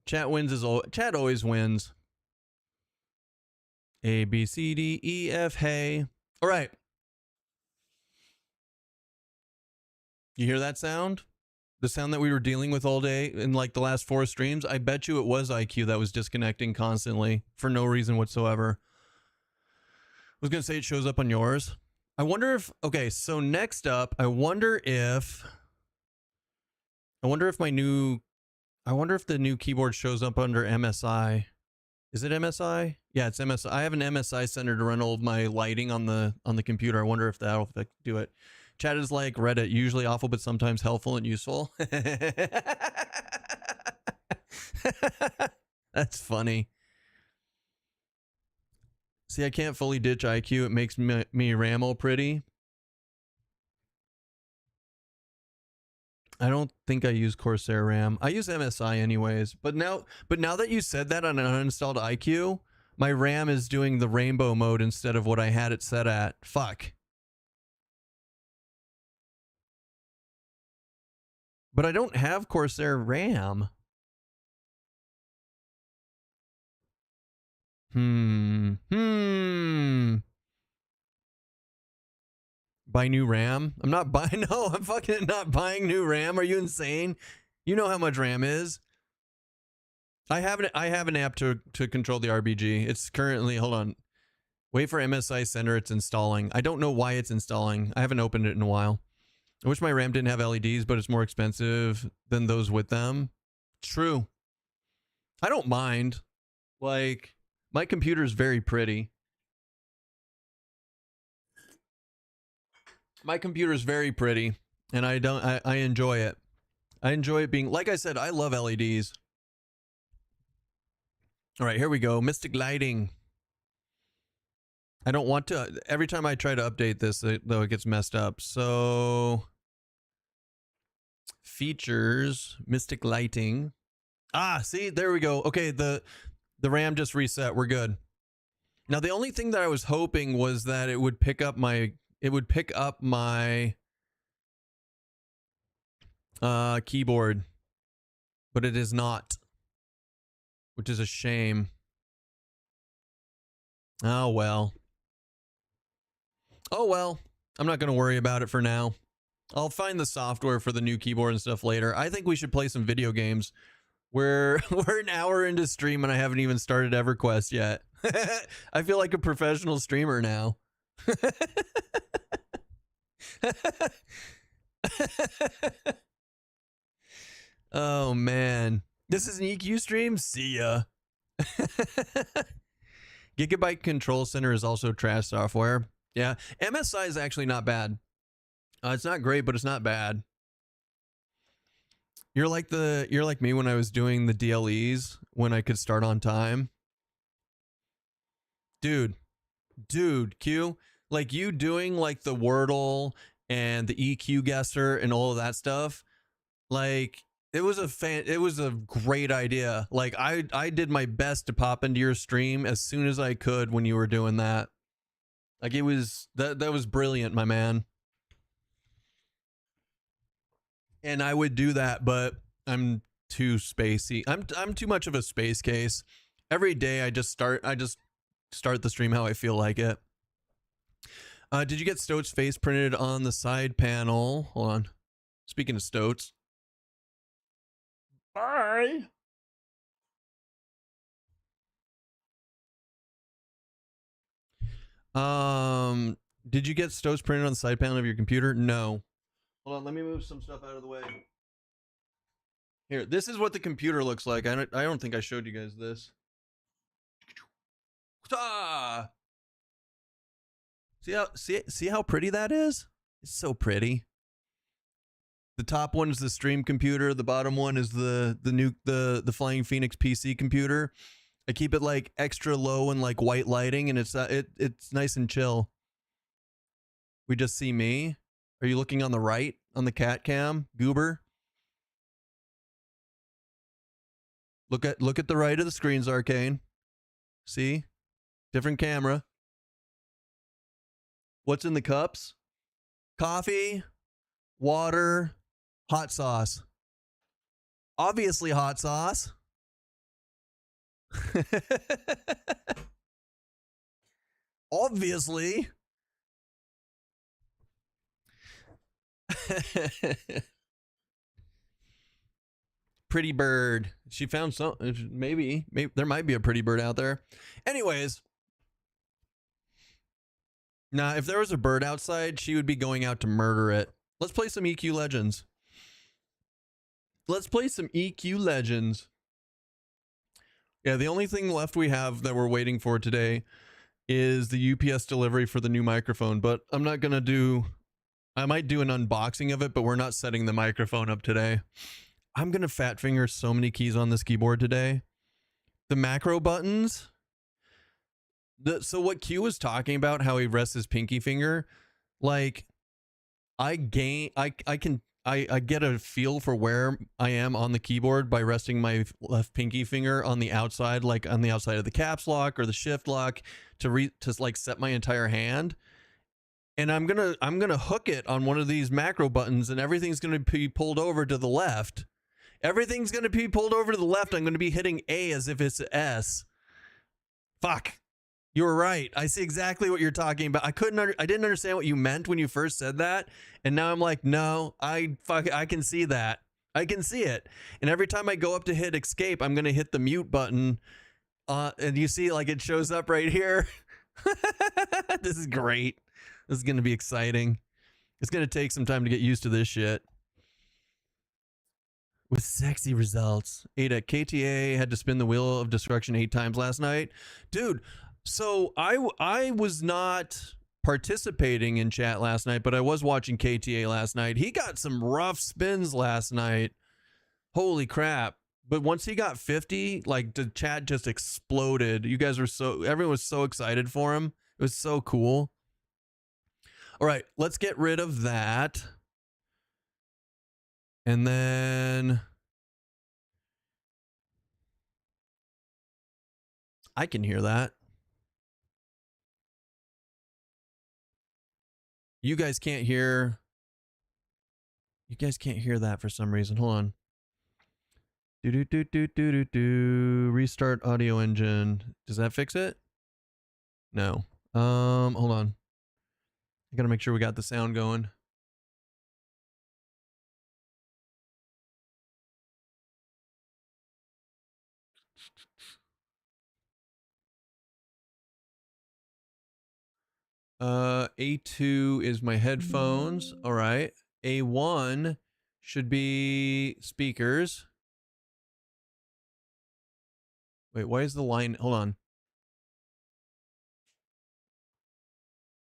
Chat wins chat always wins. A, B, C, D, E, F, hey. All right. You hear that sound? The sound that we were dealing with all day in like the last 4 streams? I bet you it was IQ that was disconnecting constantly for no reason whatsoever. I was going to say it shows up on yours. I wonder if, okay, so next up, I wonder if the new keyboard shows up under MSI. Is it MSI? Yeah, it's MSI. I have an MSI center to run all of my lighting on the computer. I wonder if that'll do it. Chat is like Reddit, usually awful, but sometimes helpful and useful. That's funny. See, I can't fully ditch IQ. It makes me ramble pretty. I don't think I use Corsair RAM. I use MSI anyways. But now that you said that on an uninstalled IQ, my RAM is doing the rainbow mode instead of what I had it set at. Fuck. But I don't have Corsair RAM. Buy new RAM? I'm not buying. No, I'm fucking not buying new RAM. Are you insane? You know how much RAM is. I have an app to control the RBG. It's currently, hold on. Wait for MSI Center. It's installing. I don't know why it's installing. I haven't opened it in a while. I wish my RAM didn't have LEDs, but it's more expensive than those with them. True. I don't mind. Like, my computer is very pretty. My computer is very pretty, and I enjoy it. I enjoy it being, like I said, I love LEDs. All right, here we go. Mystic lighting. I don't want to, every time I try to update this, though, it gets messed up. So, features, mystic lighting. Ah, see, there we go. Okay, the RAM just reset. We're good. Now, the only thing that I was hoping was that it would pick up my keyboard, but it is not, which is a shame. Oh well. Oh well. I'm not going to worry about it for now. I'll find the software for the new keyboard and stuff later. I think we should play some video games. We're an hour into stream and I haven't even started EverQuest yet. I feel like a professional streamer now. Oh man, this is an EQ stream. See ya. Gigabyte Control Center is also trash software. Yeah, MSI is actually not bad. It's not great, but it's not bad. You're like me when I was doing the DLEs when I could start on time. Dude, Q, like you doing like the Wordle and the EQ guesser and all of that stuff. Like it was a great idea. Like I did my best to pop into your stream as soon as I could when you were doing that. Like it was that was brilliant, my man. And I would do that, but I'm too spacey. I'm too much of a space case. Every day I just start the stream how I feel like it. Did you get Stoat's face printed on the side panel? Hold on. Speaking of Stoats. Bye. Did you get Stoat's printed on the side panel of your computer? No. Hold on, let me move some stuff out of the way. Here, this is what the computer looks like. I don't think I showed you guys this. Ah! See how pretty that is? It's so pretty. The top one is the stream computer. The bottom one is the Flying Phoenix PC computer. I keep it like extra low and like white lighting, and it's nice and chill. We just see me. Are you looking on the right on the cat cam, Goober? Look at the right of the screens, Arcane. See? Different camera. What's in the cups? Coffee, water, hot sauce. Obviously hot sauce. Obviously. Pretty bird. She found some. Maybe there might be a pretty bird out there. Anyways. Nah, if there was a bird outside, she would be going out to murder it. Let's play some EQ Legends. Let's play some EQ Legends. Yeah, the only thing left we have that we're waiting for today is the UPS delivery for the new microphone, but I'm not going to do... I might do an unboxing of it, but we're not setting the microphone up today. I'm going to fat finger so many keys on this keyboard today. The macro buttons... So what Q was talking about, how he rests his pinky finger, like I get a feel for where I am on the keyboard by resting my left pinky finger on the outside, like on the outside of the caps lock or the shift lock to like set my entire hand. And I'm gonna hook it on one of these macro buttons, and everything's gonna be pulled over to the left. Everything's gonna be pulled over to the left. I'm gonna be hitting A as if it's S. Fuck. You were right. I see exactly what you're talking about. I didn't understand what you meant when you first said that, and now I'm like, no, I can see that. I can see it. And every time I go up to hit escape, I'm gonna hit the mute button, and you see like it shows up right here. This is great. This is gonna be exciting. It's gonna take some time to get used to this shit. With sexy results. Ada, KTA had to spin the wheel of destruction 8 times last night. Dude, so I was not participating in chat last night, but I was watching KTA last night. He got some rough spins last night. Holy crap. But once he got 50, like the chat just exploded. You guys were everyone was so excited for him. It was so cool. All right, let's get rid of that. And then I can hear that. You guys can't hear. You guys can't hear that for some reason. Hold on. Restart audio engine. Does that fix it? No. Hold on. I gotta make sure we got the sound going. A2 is my headphones. All right. A1 should be speakers. Wait, why is the line? Hold on.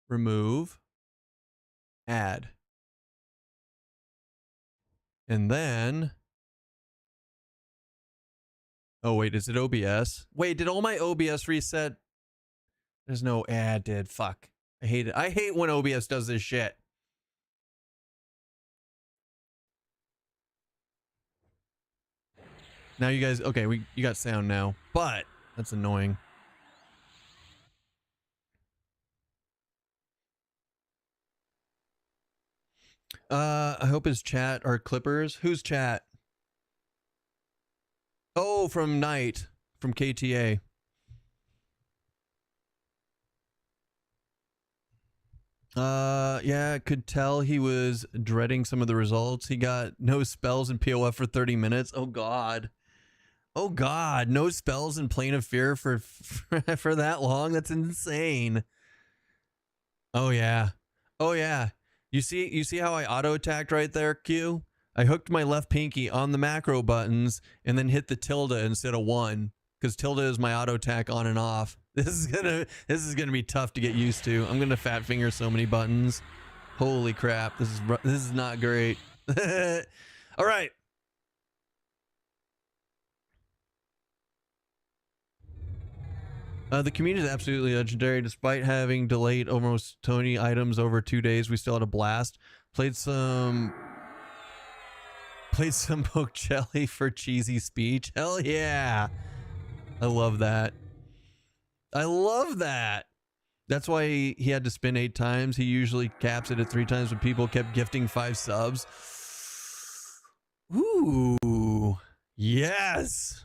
Remove. Add. And then. Oh, wait, is it OBS? Wait, did all my OBS reset? There's no ad, did. Fuck. I hate it. I hate when OBS does this shit. Now you guys, okay, you got sound now, but that's annoying. I hope his chat are clippers. Who's chat? Oh, from Knight, from KTA. Yeah, I could tell he was dreading some of the results. He got no spells in POF for 30 minutes. Oh God. Oh God, no spells in Plane of Fear for that long. That's insane. Oh yeah. Oh yeah. You see how I auto attacked right there, Q? I hooked my left pinky on the macro buttons and then hit the tilde instead of 1, because tilde is my auto attack on and off. This is gonna be tough to get used to. I'm gonna fat finger so many buttons. Holy crap! This is not great. All right. The community is absolutely legendary. Despite having delayed almost 20 items over 2 days, we still had a blast. Played some poke jelly for cheesy speech. Hell yeah! I love that. I love that. That's why he had to spin 8 times. He usually caps it at 3 times when people kept gifting 5 subs. Ooh, yes.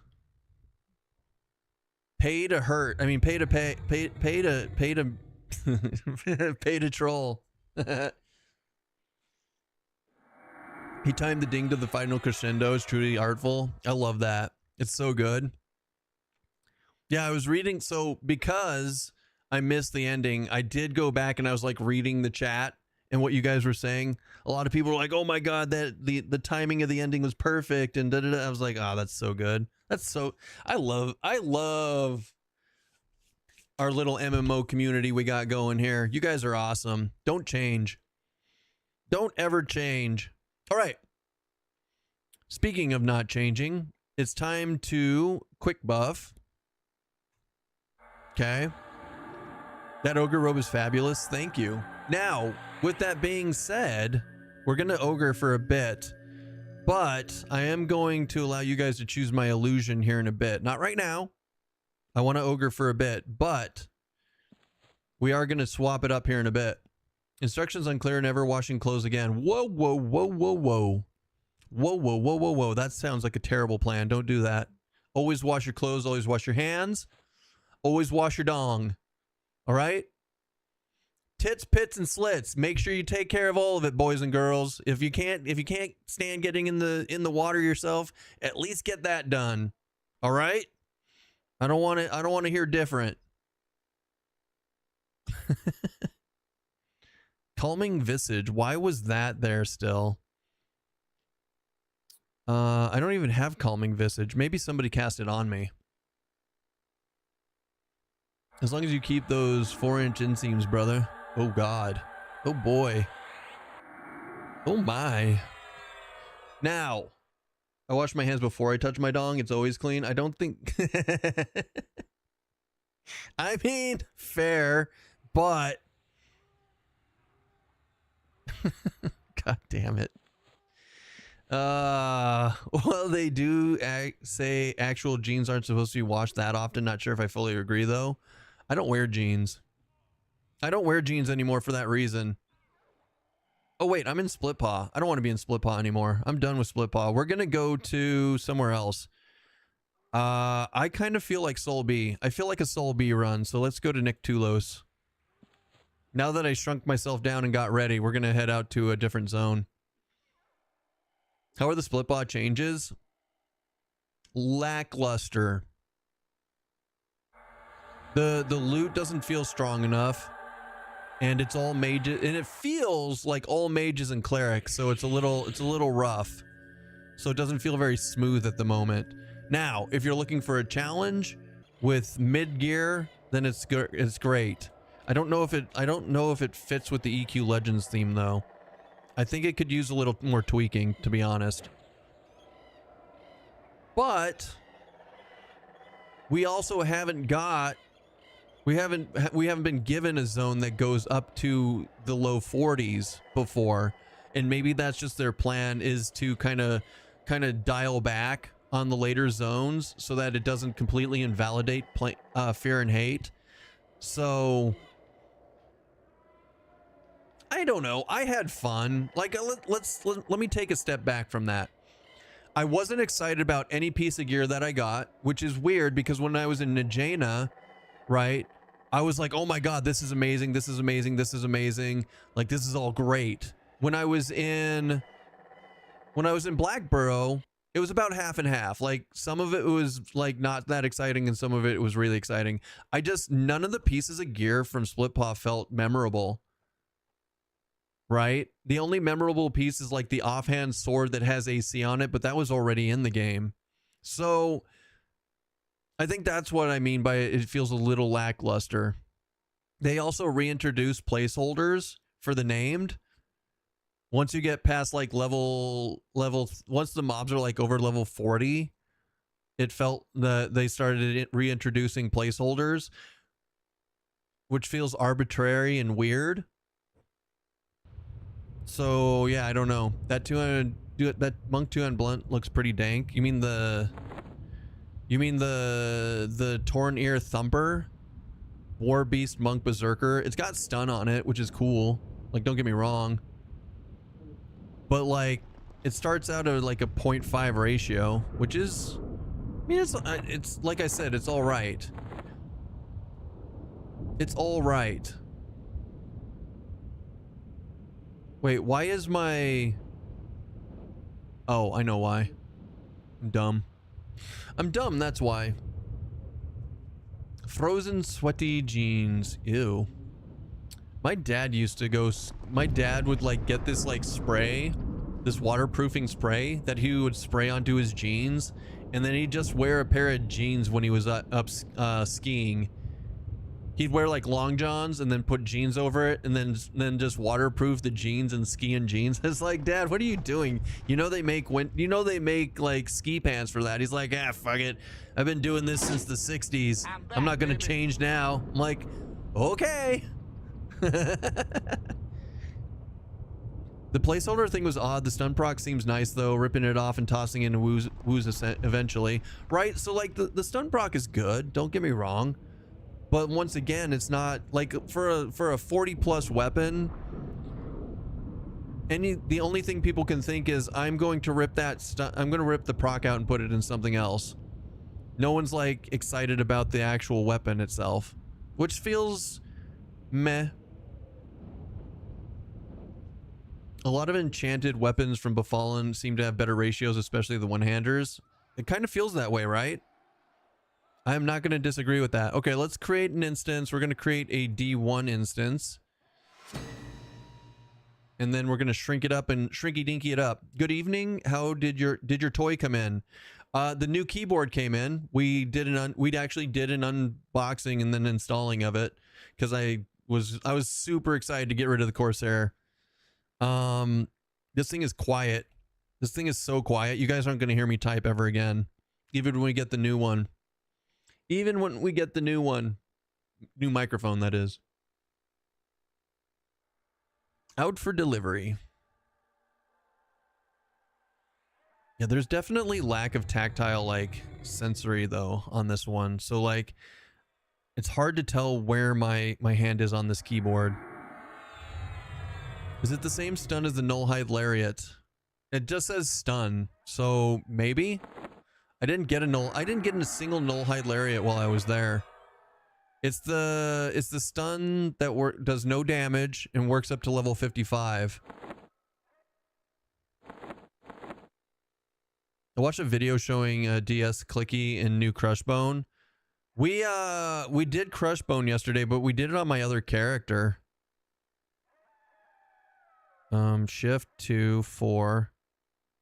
Pay to hurt. I mean, pay to pay to troll. He timed the ding to the final crescendo. It's truly artful. I love that. It's so good. Yeah, I was reading. So because I missed the ending, I did go back and I was like reading the chat and what you guys were saying. A lot of people were like, "Oh my God, that the timing of the ending was perfect." And da, da, da. I was like, "Oh, that's so good." That's so. I love our little MMO community we got going here. You guys are awesome. Don't change. Don't ever change. All right. Speaking of not changing, it's time to quick buff. Okay. That ogre robe is fabulous. Thank you. Now, with that being said, we're going to ogre for a bit, but I am going to allow you guys to choose my illusion here in a bit. Not right now. I want to ogre for a bit, but we are going to swap it up here in a bit. Instructions unclear, never washing clothes again. Whoa, whoa, whoa, whoa, whoa. Whoa, whoa, whoa, whoa, whoa. That sounds like a terrible plan. Don't do that. Always wash your clothes. Always wash your hands. Always wash your dong. All right? Tits, pits, and slits. Make sure you take care of all of it, boys and girls. If you can't stand getting in the water yourself, at least get that done. All right? I don't want to hear different. Calming visage. Why was that there still? I don't even have calming visage. Maybe somebody cast it on me. As long as you keep those 4-inch inseams, brother. Oh God. Oh boy. Oh my. Now, I wash my hands before I touch my dong. It's always clean. I don't think. I mean, fair, but. God damn it. Well, they do say actual jeans aren't supposed to be washed that often. Not sure if I fully agree though. I don't wear jeans. I don't wear jeans anymore for that reason. Oh wait, I'm in Split Paw. I don't want to be in Split Paw anymore. I'm done with Split Paw. We're gonna go to somewhere else. I kind of feel like Soul B. I feel like a Soul B run, so let's go to Nick Tulos. Now that I shrunk myself down and got ready, we're gonna head out to a different zone. How are the Split Paw changes? Lackluster. The loot doesn't feel strong enough. And it's all mages, and it feels like all mages and clerics, so it's a little rough. So it doesn't feel very smooth at the moment. Now, if you're looking for a challenge with mid gear, then it's great. I don't know if it fits with the EQ Legends theme though. I think it could use a little more tweaking, to be honest. But we also haven't been given a zone that goes up to the low 40s before, and maybe that's just their plan, is to kind of dial back on the later zones so that it doesn't completely invalidate Fear and Hate. So I don't know. I had fun. Like, let me take a step back from that. I wasn't excited about any piece of gear that I got, which is weird because when I was in Najena, right, I was like, oh my God, this is amazing. This is amazing. This is amazing. Like, this is all great. When I was in Blackborough, it was about half and half. Like, some of it was like not that exciting and some of it was really exciting. None of the pieces of gear from Split Paw felt memorable. Right? The only memorable piece is like the offhand sword that has AC on it, but that was already in the game. So I think that's what I mean by it feels a little lackluster. They also reintroduced placeholders for the named. Once you get past like level, once the mobs are like over level 40, it felt that they started reintroducing placeholders, which feels arbitrary and weird. So yeah, I don't know. That Monk 200 Blunt looks pretty dank. You mean the Torn Ear Thumper? War Beast Monk Berserker. It's got stun on it, which is cool. Like, don't get me wrong. But like, it starts out at like a 0.5 ratio, which is, I mean, it's like I said, it's all right. It's all right. Wait, why is my... Oh, I know why. I'm dumb. I'm dumb, that's why. Frozen sweaty jeans. Ew. My dad used to go... My dad would like get this like spray, this waterproofing spray that he would spray onto his jeans, and then he'd just wear a pair of jeans when he was up skiing. He'd wear like long johns and then put jeans over it and then just waterproof the jeans and skiing jeans. It's like, Dad, what are you doing? You know they make like ski pants for that. He's like, ah, fuck it. I've been doing this since the 60s. I'm not gonna change now. I'm like, okay. The placeholder thing was odd. The stun proc seems nice though, ripping it off and tossing in woos eventually. Right? So like the stun proc is good, don't get me wrong. But once again, it's not like for a 40 plus weapon. The only thing people can think is I'm going to rip the proc out and put it in something else. No one's like excited about the actual weapon itself, which feels Meh. A lot of enchanted weapons from Befallen seem to have better ratios, especially the one-handers. It kind of feels that way, right? I'm not going to disagree with that. Okay, let's create an instance. We're going to create a D1 instance. And then we're going to shrink it up and shrinky-dinky it up. Good evening. How did your toy come in? The new keyboard came in. We actually did an unboxing and then installing of it because I was super excited to get rid of the Corsair. This thing is quiet. This thing is so quiet. You guys aren't going to hear me type ever again. Even when we get the new one. Even when we get the new one. New microphone, that is. Out for delivery. Yeah, there's definitely lack of tactile, like, sensory, though, on this one. So, like, it's hard to tell where my hand is on this keyboard. Is it the same stun as the Nullhide Lariat? It just says stun, so maybe? I didn't get a single Nullhide Lariat while I was there. It's the stun that does no damage and works up to level 55. I watched a video showing DS Clicky and new Crushbone. We did Crushbone yesterday, but we did it on my other character. Shift 2 4.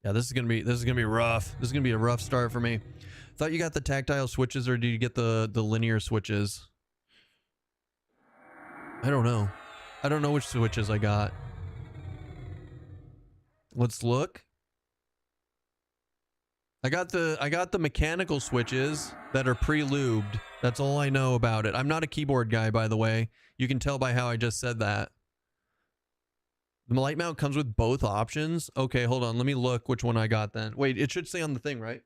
Yeah, this is gonna be rough. This is gonna be a rough start for me. Thought you got the tactile switches, or did you get the linear switches? I don't know. I don't know which switches I got. Let's look. I got the mechanical switches that are pre-lubed. That's all I know about it. I'm not a keyboard guy, by the way. You can tell by how I just said that. The light mount comes with both options. Okay, hold on. Let me look which one I got then. Wait, it should say on the thing, right?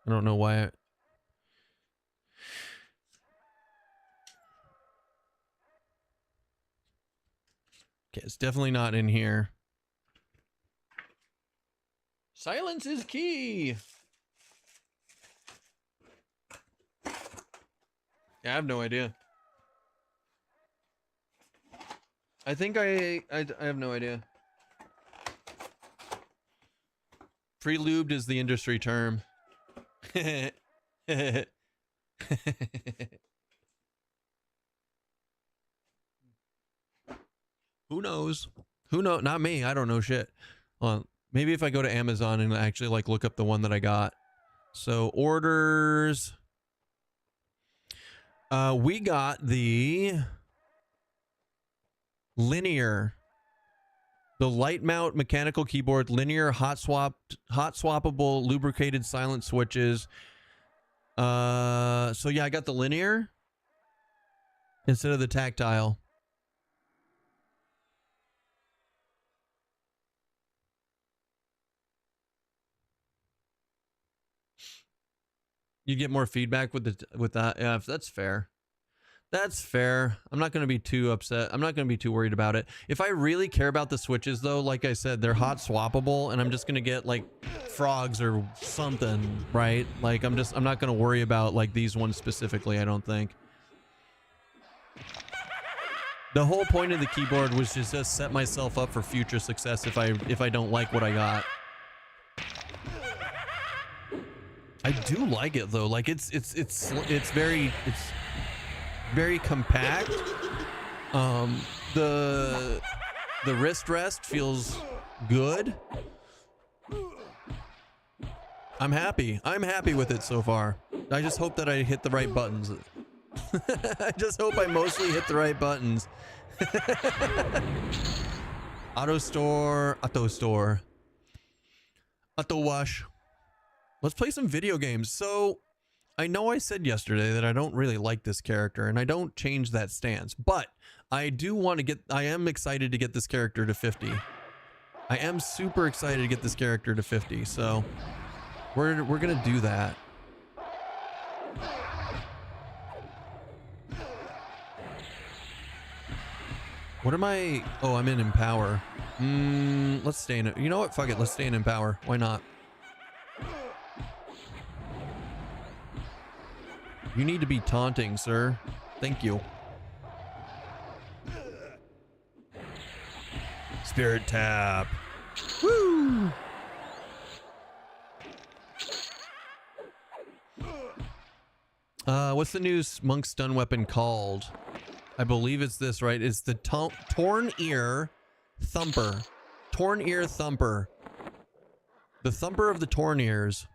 I don't know why. Okay, it's definitely not in here. Silence is key. Yeah, I have no idea. I think I have no idea. Pre-lubed is the industry term. Who knows? Who know? Not me. I don't know shit. Maybe if I go to Amazon and actually like look up the one that I got. So orders. We got the linear, the light mount mechanical keyboard, linear hot swappable lubricated silent switches. So yeah, I got the linear instead of the tactile. You get more feedback with that. Yeah, if that's fair. That's fair. I'm not going to be too upset. I'm not going to be too worried about it. If I really care about the switches though, like I said, they're hot swappable and I'm just going to get like frogs or something, right? Like I'm not going to worry about like these ones specifically, I don't think. The whole point of the keyboard was just to set myself up for future success if I don't like what I got. I do like it though. Like it's very compact. The wrist rest feels good. I'm happy. I'm happy with it so far. I just hope that I hit the right buttons. I just hope I mostly hit the right buttons. Auto store, auto wash. Let's play some video games. So I know I said yesterday that I don't really like this character and I don't change that stance, but I do want to get, I am excited to get this character to 50. I am super excited to get this character to 50. So we're going to do that. What am I? Oh, I'm in Empower. Let's stay in it. You know what? Fuck it. Let's stay in Empower. Why not? You need to be taunting, sir. Thank you. Spirit tap. Woo! What's the new monk stun weapon called? I believe it's this, right? It's the Torn Ear Thumper. Torn Ear Thumper. The Thumper of the Torn Ears.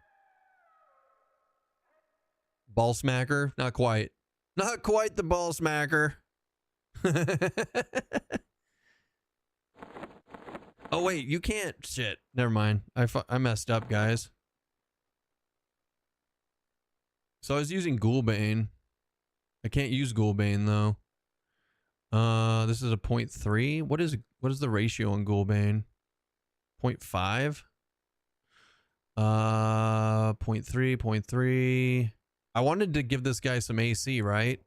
Ball Smacker? Not quite. Not quite the Ball Smacker. Oh, wait. You can't. Shit. Never mind. I messed up, guys. So I was using Ghoulbane. I can't use Ghoulbane, though. This is a 0.3. What is the ratio on Ghoulbane? 0.5? 0.3, 0.3. I wanted to give this guy some AC, right?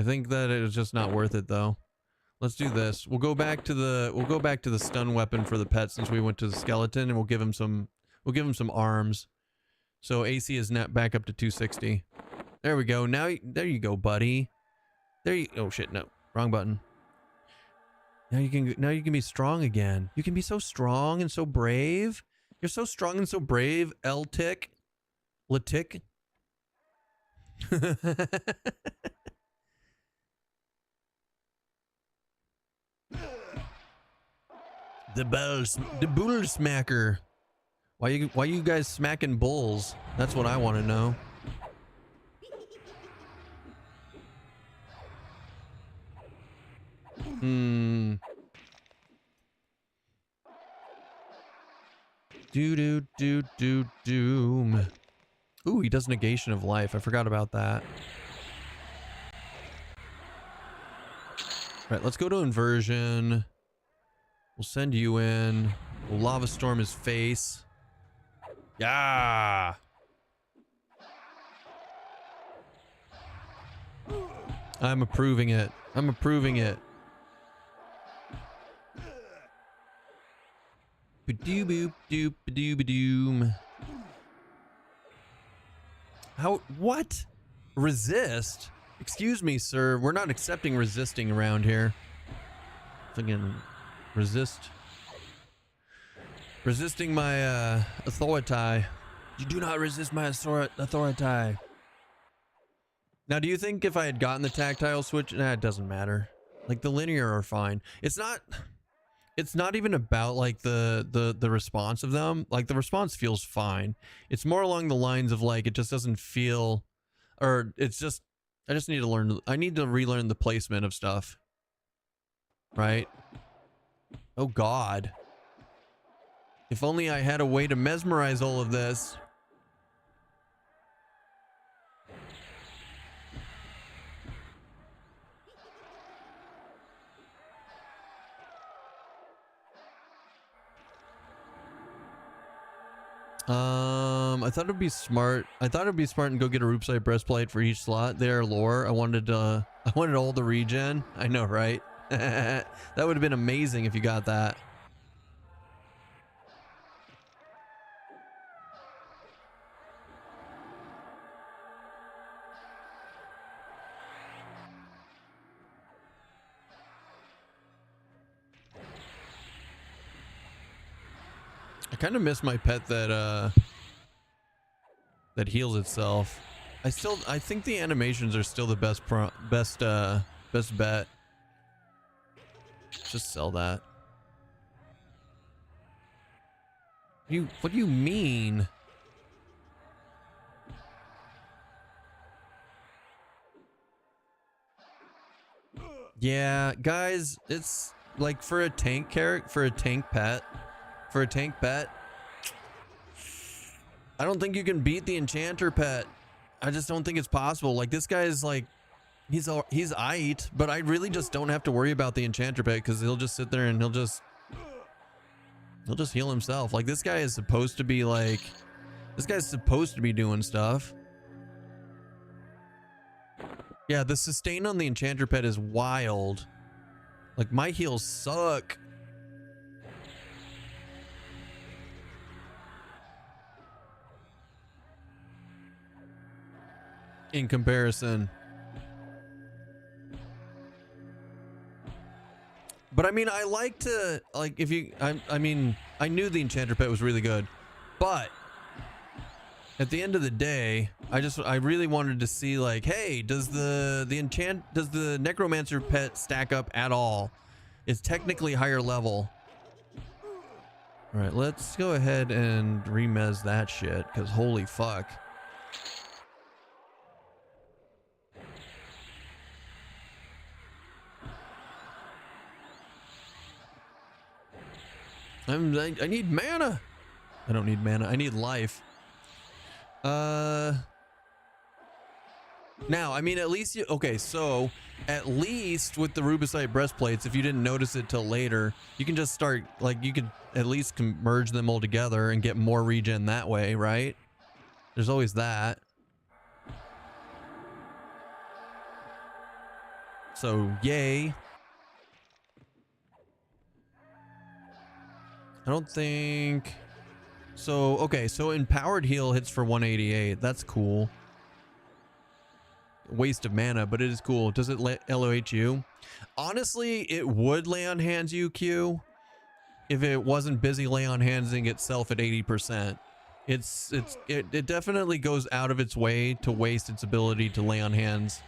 I think that it was just not worth it, though. Let's do this. We'll go back to the stun weapon for the pet since we went to the skeleton, and we'll give him some arms. So AC is net back up to 260. There we go. Now there you go, buddy. Oh shit, no. Wrong button. Now you can be strong again. You can be so strong and so brave. You're so strong and so brave, L-Tick. Latic. The bull smacker. Why you guys smacking bulls? That's what I want to know. Doom. Ooh, he does negation of life. I forgot about that. Right, let's go to inversion. We'll send you in. We'll lava storm his face. Yeah. I'm approving it. I'm approving it. Ba-doo-boop, doop, ba-doo-ba-doom. How? What? Resist? Excuse me, sir. We're not accepting resisting around here. Again, resist. Resisting my authority. You do not resist my authority. Now, do you think if I had gotten the tactile switch, nah, it doesn't matter. Like the linear are fine. It's not even about like the response of them. Like the response feels fine. It's more along the lines of like it just doesn't feel, or it's just I just need to learn. I need to relearn the placement of stuff. Right? Oh God. If only I had a way to mesmerize all of this. I thought it'd be smart. I thought it'd be smart and go get a Roopsite breastplate for each slot. There, lore. I wanted all the regen. I know, right? That would have been amazing if you got that. I kind of miss my pet that heals itself. I think the animations are still the best bet. Just sell that. What do you mean? Yeah, guys, it's like for a tank pet. I don't think you can beat the Enchanter pet. I just don't think it's possible. Like this guy is like, he's aight, but I really just don't have to worry about the Enchanter pet because he'll just sit there and he'll just heal himself. Like this guy is supposed to be like, this guy's supposed to be doing stuff. Yeah, the sustain on the Enchanter pet is wild. Like, my heals suck. In comparison. But I mean, I like to, like, if you, I mean, I knew the Enchanter pet was really good, but at the end of the day, I really wanted to see, like, hey, does the Necromancer pet stack up at all? It's technically higher level. All right, let's go ahead and remez that shit, because holy fuck. I need mana. I don't need mana. I need life. Now, I mean, at least okay, so at least with the Rubicite breastplates, if you didn't notice it till later, you can just start, like, you could at least merge them all together and get more regen that way, right? There's always that. So, yay. I don't think so. Okay, so empowered heal hits for 188. That's cool. Waste of mana, but it is cool. Does it LOH you? Honestly, it would lay on hands you, Q, if it wasn't busy lay on handsing itself at 80%. It definitely goes out of its way to waste its ability to lay on hands.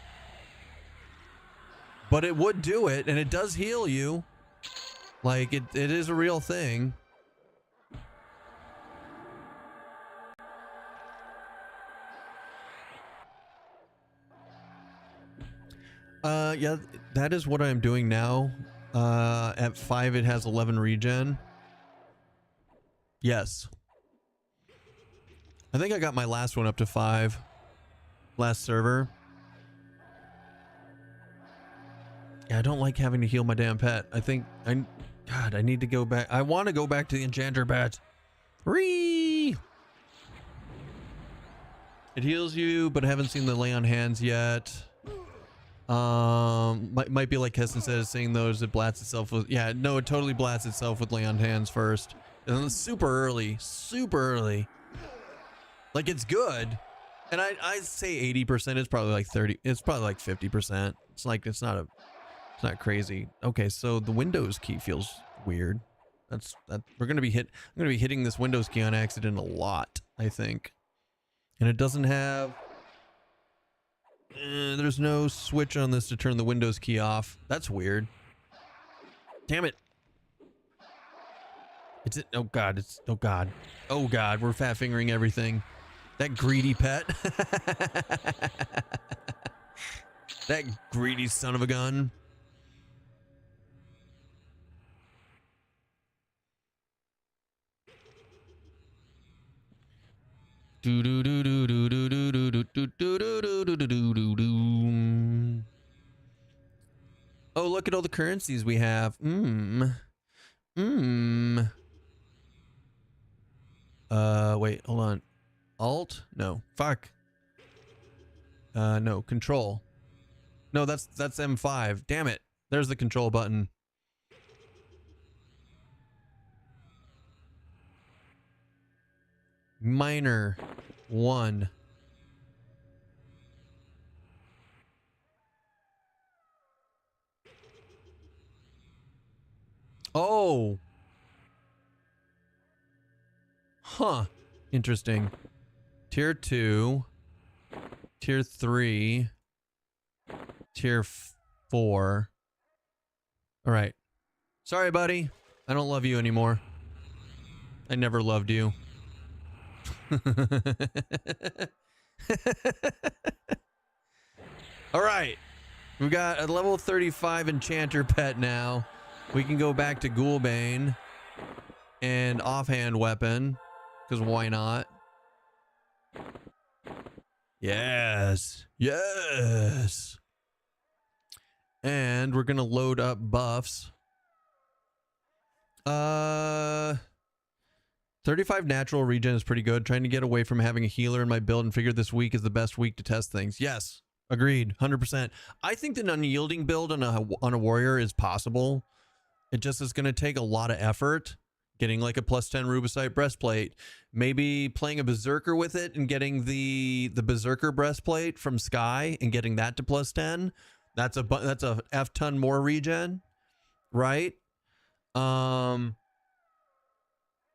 But it would do it, and it does heal you. Like, it is a real thing. Yeah, that is what I'm doing now. At 5, it has 11 regen. Yes. I think I got my last one up to 5. Last server. Yeah, I don't like having to heal my damn pet. God, I need to go back. I want to go back to the Enchanter pet. Ree! It heals you, but I haven't seen the lay on hands yet. Might be like Keston says, saying those, it blats itself with, yeah, no, it totally blats itself with lay on hands first. And then super early. Like, it's good. And I say 80%, it's probably like 30, it's probably like 50%. It's like, it's not crazy. Okay, so the Windows key feels weird. We're gonna be hitting this Windows key on accident a lot, I think. And it doesn't have, there's no switch on this to turn the Windows key off. That's weird. Damn it. Oh god, oh god, we're fat fingering everything. That greedy pet. That greedy son of a gun. Oh, look at all the currencies we have. Wait, hold on. Alt? No. Fuck. No. Control. No, that's M5. Damn it. There's the control button. Minor 1. Oh. Huh. Interesting. Tier 2. Tier 3. Tier 4. All right. Sorry, buddy. I don't love you anymore. I never loved you. All right, we got a level 35 Enchanter pet now. We can go back to Ghoulbane and offhand weapon, because why not? Yes, and we're gonna load up buffs. 35 natural regen is pretty good. Trying to get away from having a healer in my build and figured this week is the best week to test things. Yes, Agreed, 100%. I think an unyielding build on a warrior is possible. It just is going to take a lot of effort. Getting like a +10 rubicite breastplate, maybe playing a berserker with it and getting the berserker breastplate from Sky and getting that to +10. That's a F ton more regen, right?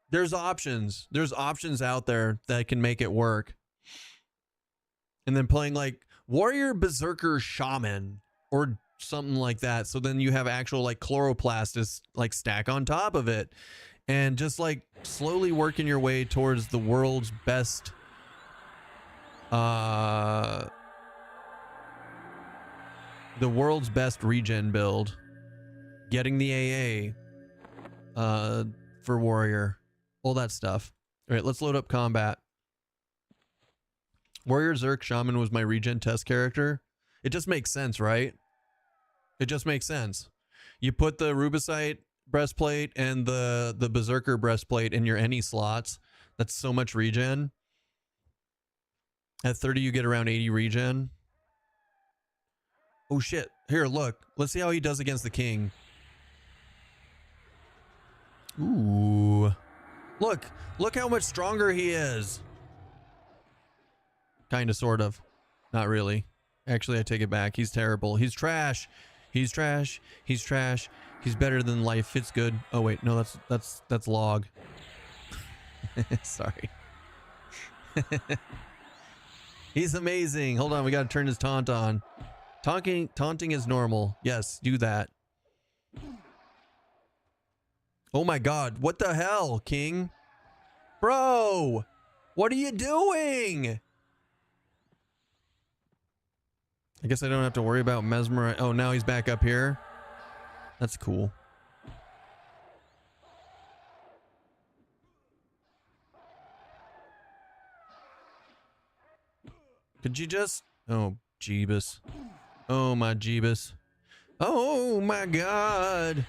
There's options. There's options out there that can make it work. And then playing like warrior berserker shaman or something like that. So then you have actual like chloroplast to like stack on top of it. And just like slowly working your way towards the world's best regen build. Getting the AA for warrior. All that stuff. All right, let's load up combat. Warrior Zerk Shaman was my regen test character. It just makes sense, right? It just makes sense. You put the rubicite breastplate and the berserker breastplate in your any slots. That's so much regen. At 30 you get around 80 regen. Oh shit. Here, look. Let's see how he does against the king. Ooh. Look how much stronger he is. Kind of, sort of. Not really. Actually, I take it back. He's terrible. He's trash. He's trash. He's trash. He's better than life. It's good. Oh wait, no, that's log. Sorry. He's amazing. Hold on, we gotta turn his taunt on. Taunting is normal. Yes, do that. Oh my god, what the hell, King? Bro, what are you doing? I guess I don't have to worry about mesmerize. Oh, now he's back up here. That's cool. Could you just... Oh, Jeebus. Oh, my Jeebus. Oh, my God.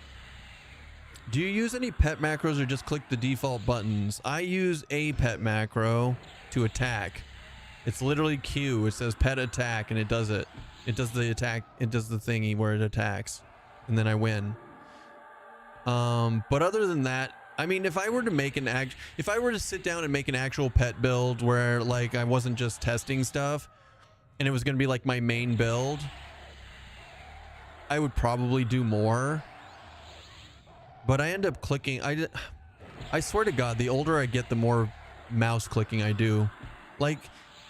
Do you use any pet macros or just click the default buttons? I use a pet macro to attack. It's literally Q. It says pet attack, and it does it. It does the attack. It does the thingy where it attacks. And then I win. But other than that, I mean, if I were to sit down and make an actual pet build where like I wasn't just testing stuff and it was going to be like my main build, I would probably do more. But I end up clicking. I swear to God, the older I get, the more mouse clicking I do. Like,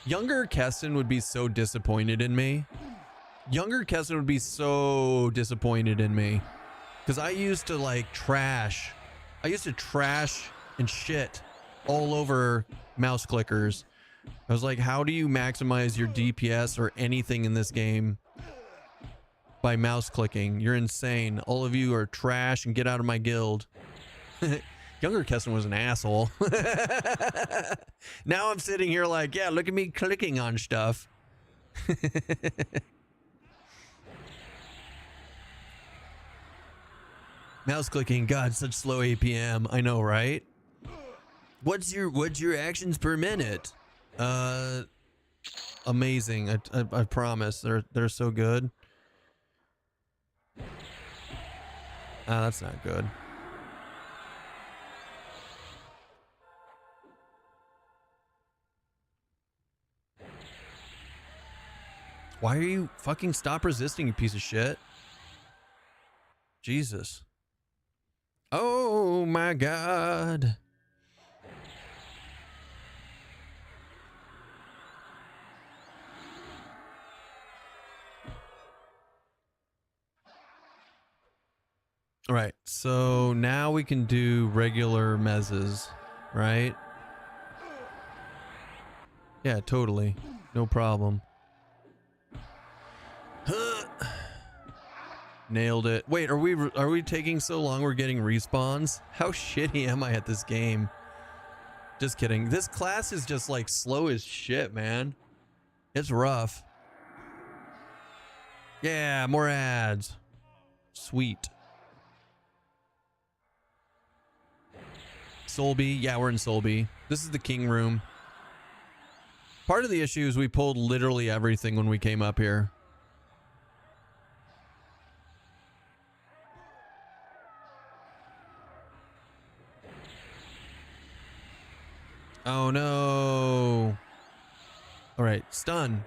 younger Keston would be so disappointed in me. Younger Keston would be so disappointed in me. Because I used to like trash. I used to trash and shit all over mouse clickers. I was like, how do you maximize your DPS or anything in this game by mouse clicking? You're insane. All of you are trash and get out of my guild. Younger Keston was an asshole. Now I'm sitting here like, yeah, look at me clicking on stuff. Mouse clicking, God, such slow APM. I know, right? What's your actions per minute? Amazing. I promise. They're so good. That's not good. Why are you fucking stop resisting, you piece of shit? Jesus. Oh my God. All right, so now we can do regular mezzes, right? Yeah, totally. No problem. Nailed it. Wait, are we taking so long we're getting respawns? How shitty am I at this game? Just kidding. This class is just like slow as shit, man. It's rough. Yeah, more ads. Sweet. Solby. Yeah, we're in Solby. This is the king room. Part of the issue is we pulled literally everything when we came up here. Oh no. All right, stun.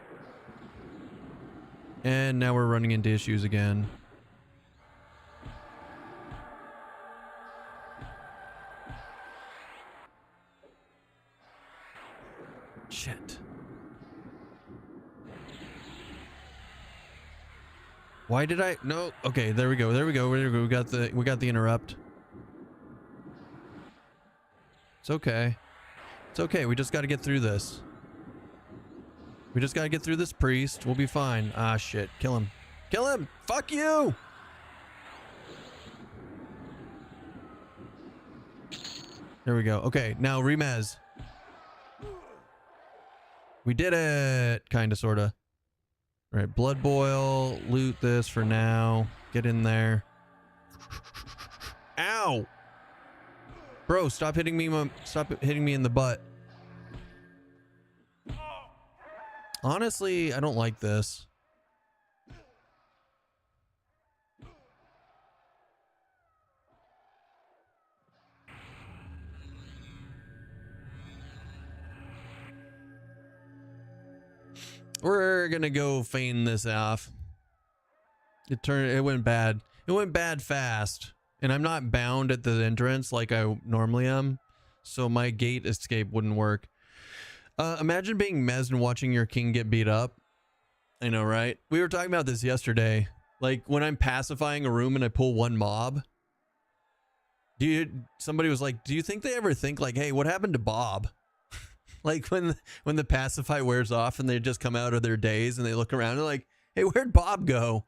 And now we're running into issues again. Shit. Why did I? No. Okay, there we go. There we go. We got the interrupt. It's okay. It's okay. We just got to get through this. We just got to get through this priest. We'll be fine. Ah, shit. Kill him. Kill him. Fuck you. There we go. Okay, now remez. We did it. Kind of, sort of. All right, blood boil. Loot this for now. Get in there. Ow. Bro, stop hitting me. Stop hitting me in the butt. Honestly, I don't like this. We're gonna go feign this off. It went bad. It went bad fast. And I'm not bound at the entrance like I normally am. So my gate escape wouldn't work. Imagine being mezzed and watching your king get beat up. I know, right? We were talking about this yesterday. Like when I'm pacifying a room and I pull one mob. Somebody was like, do you think they ever think like, hey, what happened to Bob? Like when the pacify wears off and they just come out of their daze and they look around and like, hey, where'd Bob go?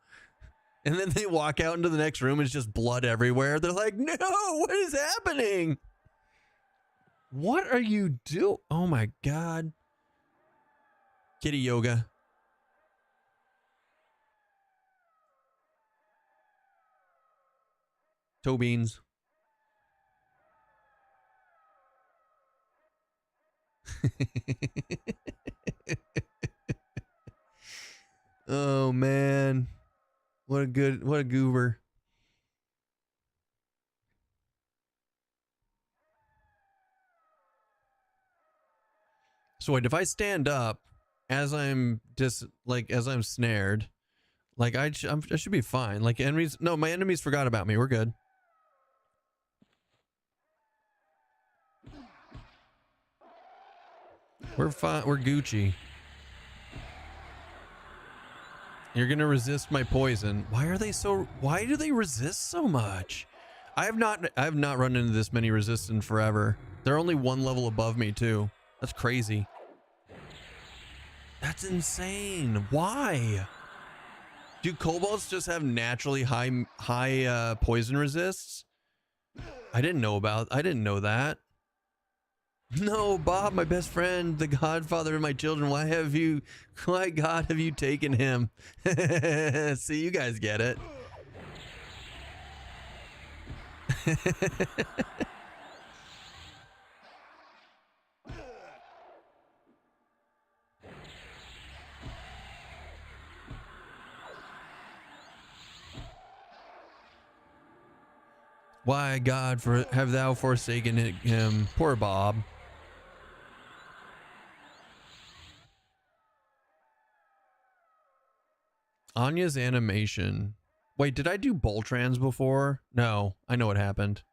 And then they walk out into the next room and it's just blood everywhere. They're like, no, what is happening? What are you doing? Oh my God. Kitty yoga. Toe beans. Oh man. What a goober. So wait, if I stand up as I'm snared, like I should be fine. Like enemies, no, my enemies forgot about me. We're good. We're fine. We're Gucci. You're gonna resist my poison. Why do they resist so much? I have not run into this many resistance forever. They're only one level above me too. That's crazy. That's insane. Why? Do kobolds just have naturally high poison resists? I didn't know that. No, Bob, my best friend, the godfather of my children. Why God have you taken him? See, you guys get it. Why, God, have thou forsaken him? Poor Bob. Anya's animation. Wait, did I do Boltrans before? No, I know what happened.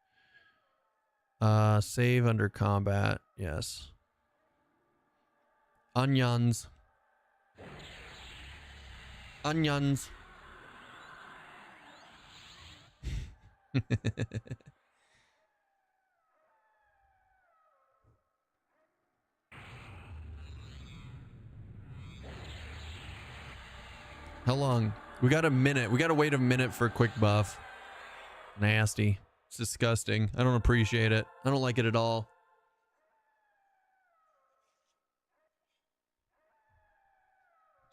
Save under combat. Yes. Onions. Onions. How long? We got a minute. We got to wait a minute for a quick buff. Nasty. It's disgusting. I don't appreciate it. I don't like it at all.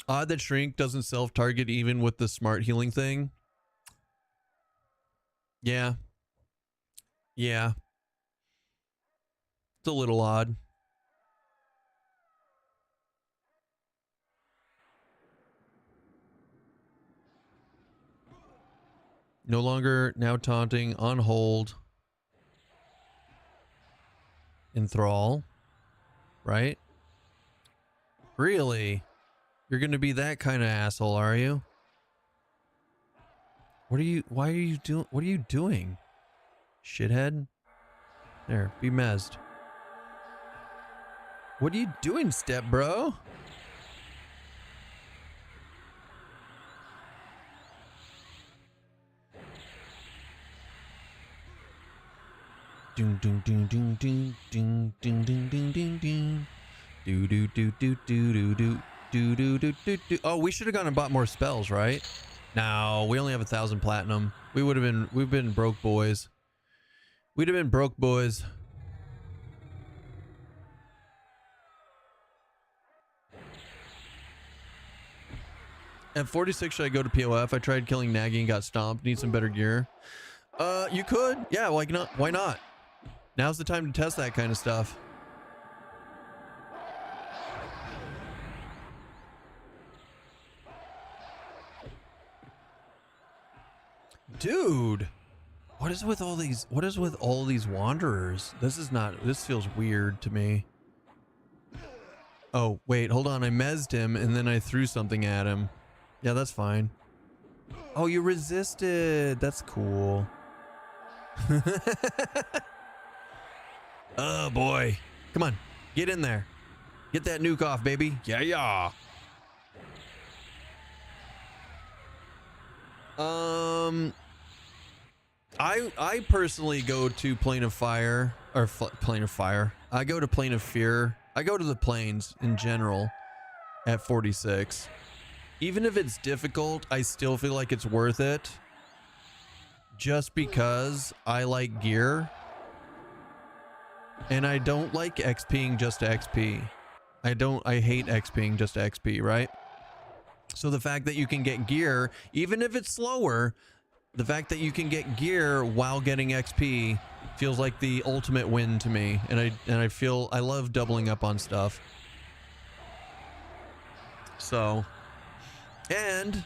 Odd that Shrink doesn't self-target even with the smart healing thing. Yeah. Yeah. It's a little odd. No longer now taunting. On hold. Enthrall. Right? Really? You're gonna be that kind of asshole, are you? What are you, why are you doing, what are you doing? Shithead? There, be mezzed. What are you doing, step bro? Ding ding ding ding ding ding ding ding ding ding ding. Do do do do do do do do do do do do. Oh, we should have gone and bought more spells, right? No, we only have 1,000 platinum. We've been broke boys. We'd have been broke boys. At 46, should I go to POF? I tried killing Naggy and got stomped. Need some better gear. You could. Yeah, why not? Why not? Now's the time to test that kind of stuff. Dude, what is with all these wanderers? This feels weird to me. Oh, wait, hold on. I mezzed him and then I threw something at him. Yeah, that's fine. Oh, you resisted. That's cool. Oh boy. Come on. Get in there. Get that nuke off, baby. Yeah, yeah. I personally go to Plane of Fire, or Plane of Fire. I go to Plane of Fear. I go to the planes in general at 46. Even if it's difficult, I still feel like it's worth it. Just because I like gear. And I don't like XPing just to XP. I hate XPing just to XP, right? So the fact that you can get gear, even if it's slower, the fact that you can get gear while getting XP feels like the ultimate win to me. And I love doubling up on stuff. So, and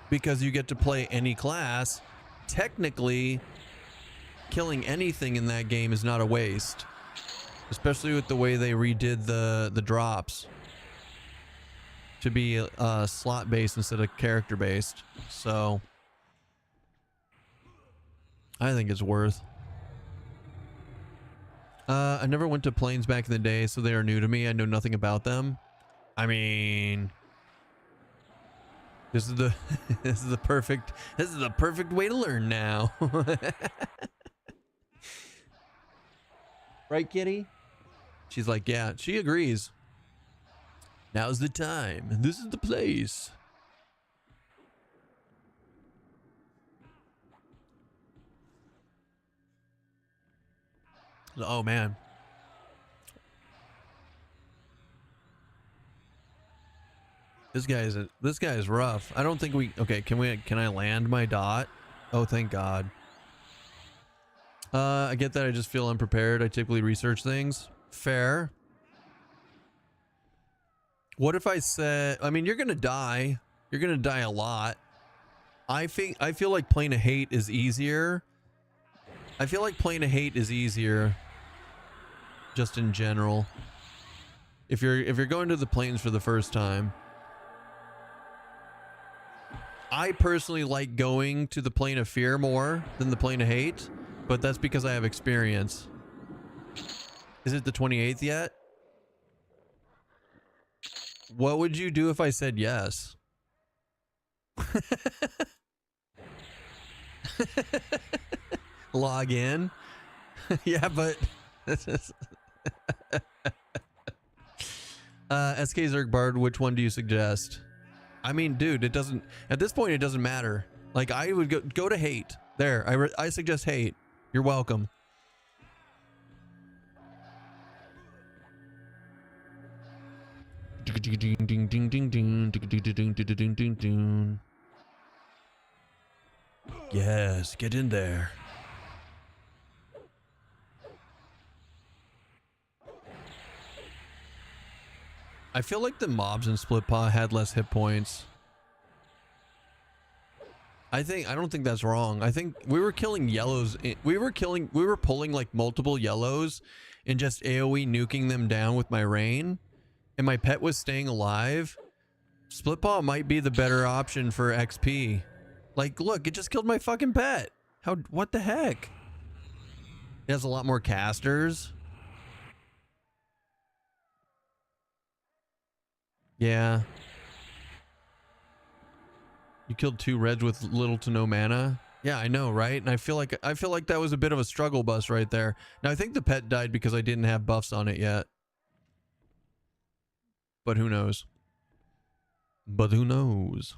because you get to play any class, technically killing anything in that game is not a waste, especially with the way they redid the drops to be slot based instead of character based. So I think it's worth. I never went to planes back in the day, so they are new to me. I know nothing about them. I mean, this is the this is the perfect way to learn now. Right, kitty? She's like, yeah, she agrees. Now's the time. This is the place. Oh man. This guy is rough. I don't think okay, can I land my dot? Oh, thank God. I get that. I just feel unprepared. I typically research things. Fair. What if I said, I mean, you're going to die. You're going to die a lot. I feel like Plane of Hate is easier. I feel like Plane of Hate is easier just in general. If you're going to the planes for the first time. I personally like going to the Plane of Fear more than the Plane of Hate, but that's because I have experience. Is it the 28th yet? What would you do if I said yes? Log in? Yeah, but SK Zergbard, which one do you suggest? I mean, dude, it doesn't, at this point, it doesn't matter. Like, I would go to Hate. There, I suggest Hate. You're welcome. Yes, get in there. I feel like the mobs in Split Paw had less hit points. I don't think that's wrong. I think we were killing yellows. We were pulling like multiple yellows and just AoE nuking them down with my rain. And my pet was staying alive. Split paw might be the better option for XP. Like, look, it just killed my fucking pet. What the heck? It has a lot more casters. Yeah. You killed 2 reds with little to no mana. Yeah, I know, right? And I feel like that was a bit of a struggle bus right there. Now I think the pet died because I didn't have buffs on it yet. But who knows? But who knows?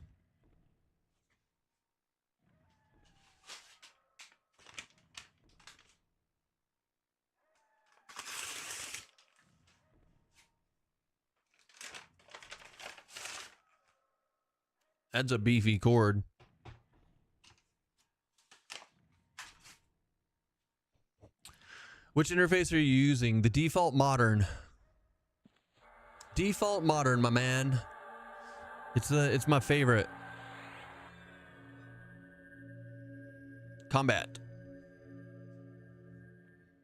That's a beefy cord. Which interface are you using? The default modern. Default modern, my man. It's my favorite. Combat.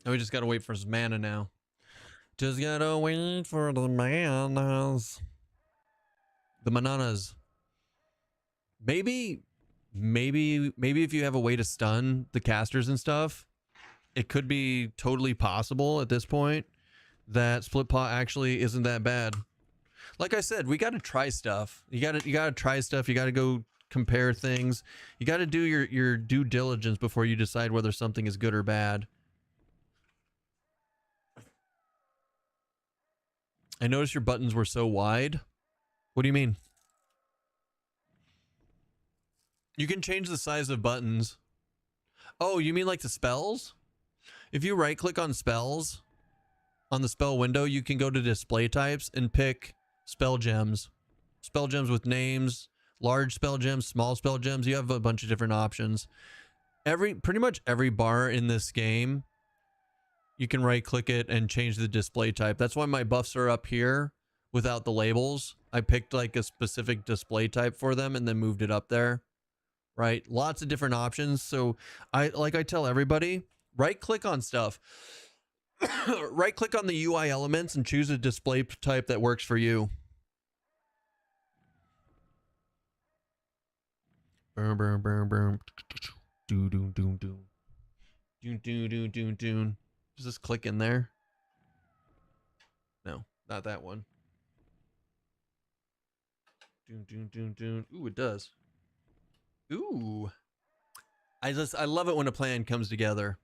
And we just gotta wait for his mana now. Just gotta wait for the manas. The bananas. Maybe if you have a way to stun the casters and stuff, it could be totally possible at this point that split paw actually isn't that bad. Like I said, we got to try stuff. You got to try stuff. You got to go compare things. You got to do your due diligence before you decide whether something is good or bad. I noticed your buttons were so wide. What do you mean? You can change the size of buttons. Oh, you mean like the spells? If you right click on spells on the spell window, you can go to display types and pick spell gems. Spell gems with names, large spell gems, small spell gems. You have a bunch of different options. Pretty much every bar in this game, you can right click it and change the display type. That's why my buffs are up here without the labels. I picked like a specific display type for them and then moved it up there. Right? Lots of different options. So I tell everybody, right click on stuff. Right click on the UI elements and choose a display type that works for you. Boom, boom, boom, boom. Doom, doom, doom, doom. Doom, doom, doom, doom, doom. Does this click in there? No, not that one. Doom, doom, doom, doom. Ooh, it does. Ooh. I love it when a plan comes together.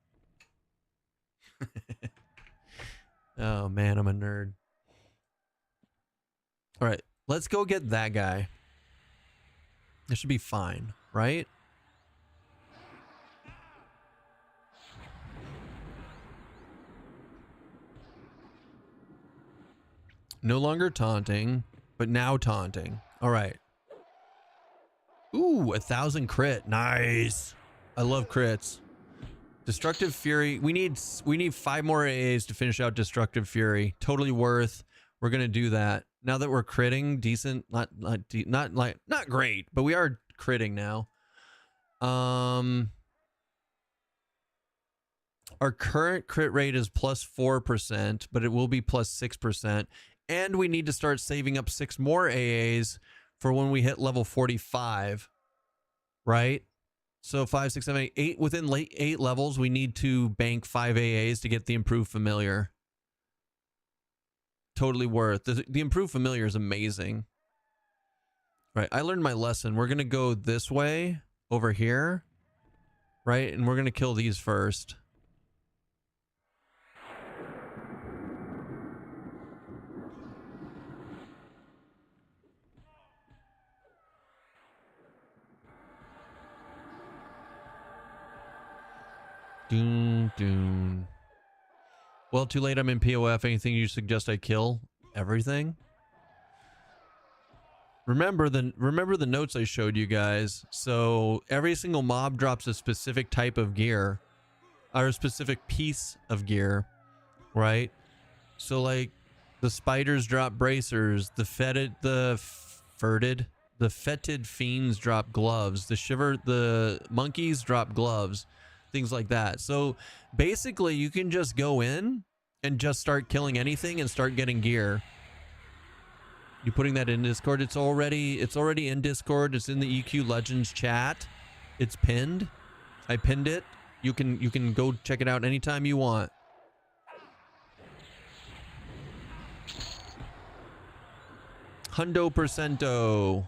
Oh man, I'm a nerd. All right, let's go get that guy. It should be fine, right? No longer taunting, but now taunting. All right. Ooh, 1,000 crit. Nice. I love crits. Destructive Fury. We need 5 more AAs to finish out Destructive Fury. Totally worth. We're gonna do that now that we're critting. Decent. Not great, but we are critting now. Our current crit rate is plus 4%, but it will be plus 6%. And we need to start saving up 6 more AAs for when we hit level 45, right? So 5, 6, 7, 8 within 8 levels, we need to bank 5 AAs to get the improved familiar. Totally worth. The improved familiar is amazing. Right, I learned my lesson. We're gonna go this way over here, right? And we're gonna kill these first. Doom, doom. Well, too late. I'm in POF. Anything you suggest I kill? Everything? Remember the notes I showed you guys. So every single mob drops a specific type of gear, or a specific piece of gear, right? So like the spiders drop bracers, the furted The fetid fiends drop gloves. The monkeys drop gloves. Things like that. So basically you can just go in and just start killing anything and start getting gear. You putting that in Discord? It's already in Discord. It's in the EQ Legends chat. It's pinned. I pinned it. You can go check it out anytime you want. Hundo percento.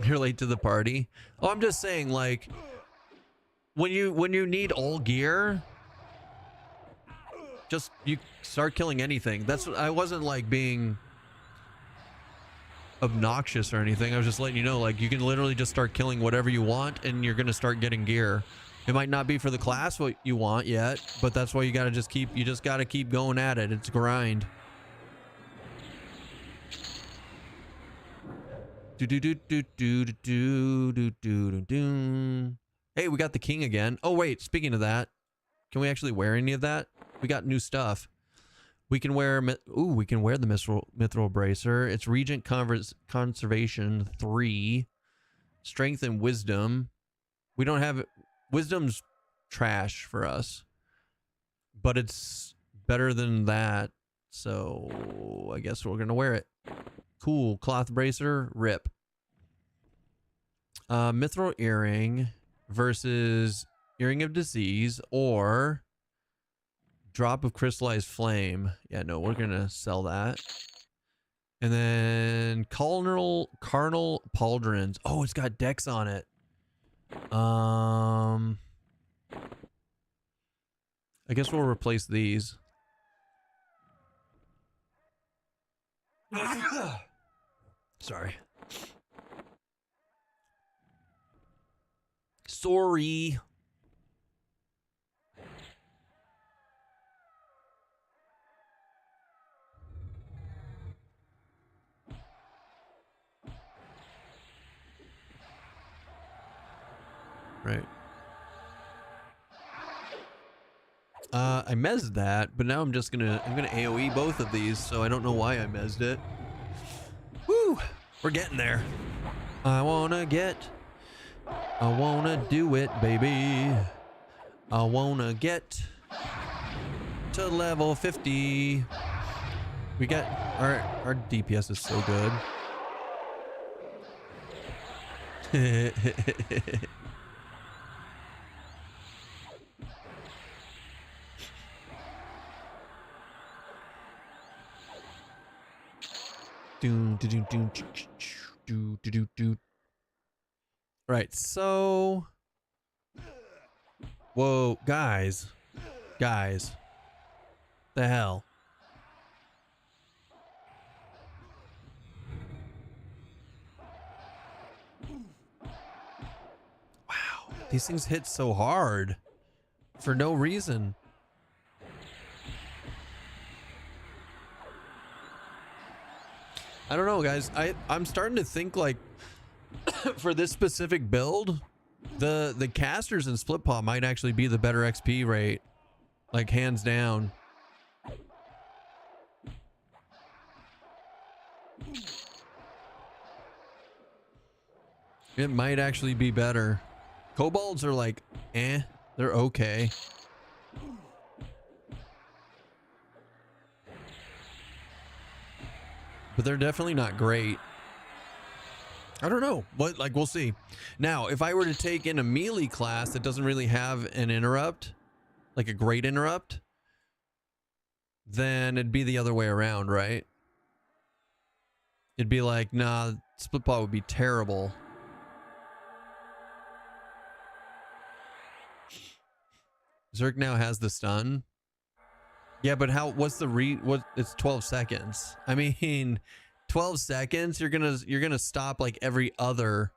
You're late to the party. Oh, I'm just saying, like, when you need all gear, just you start killing anything. That's what I wasn't like being obnoxious or anything. I was just letting you know, like, you can literally just start killing whatever you want and you're gonna start getting gear. It might not be for the class what you want yet, but that's why you gotta just gotta keep going at it. It's grind. Hey, we got the king again. Oh wait, speaking of that, can we actually wear any of that? We got new stuff. We can wear the mithril bracer. It's Regent Conservation 3. Strength and Wisdom. We don't have it. Wisdom's trash for us, but it's better than that. So I guess we're gonna wear it. Cool. Cloth bracer, rip. Mithril earring versus earring of disease or drop of crystallized flame. Yeah, no, we're gonna sell that. And then carnal pauldrons. Oh, it's got dex on it. I guess we'll replace these. Sorry. Sorry. Right. I mezzed that, but now I'm gonna AoE both of these, so I don't know why I mezzed it. Woo! We're getting there. I wanna do it, baby. I wanna get to level 50. We got our DPS is so good. Right, so whoa, guys, the hell. Wow, these things hit so hard for no reason. I don't know, guys. I'm starting to think like for this specific build, the casters and split paw might actually be the better XP rate, like hands down. It might actually be better. Kobolds are like, they're okay. But they're definitely not great. I don't know, but like we'll see. Now, if I were to take in a melee class that doesn't really have an interrupt, like a great interrupt, then it'd be the other way around, right? It'd be like, nah, split paw would be terrible. Zerk now has the stun. Yeah, but what's the it's 12 seconds. I mean, 12 seconds, you're gonna stop like every other.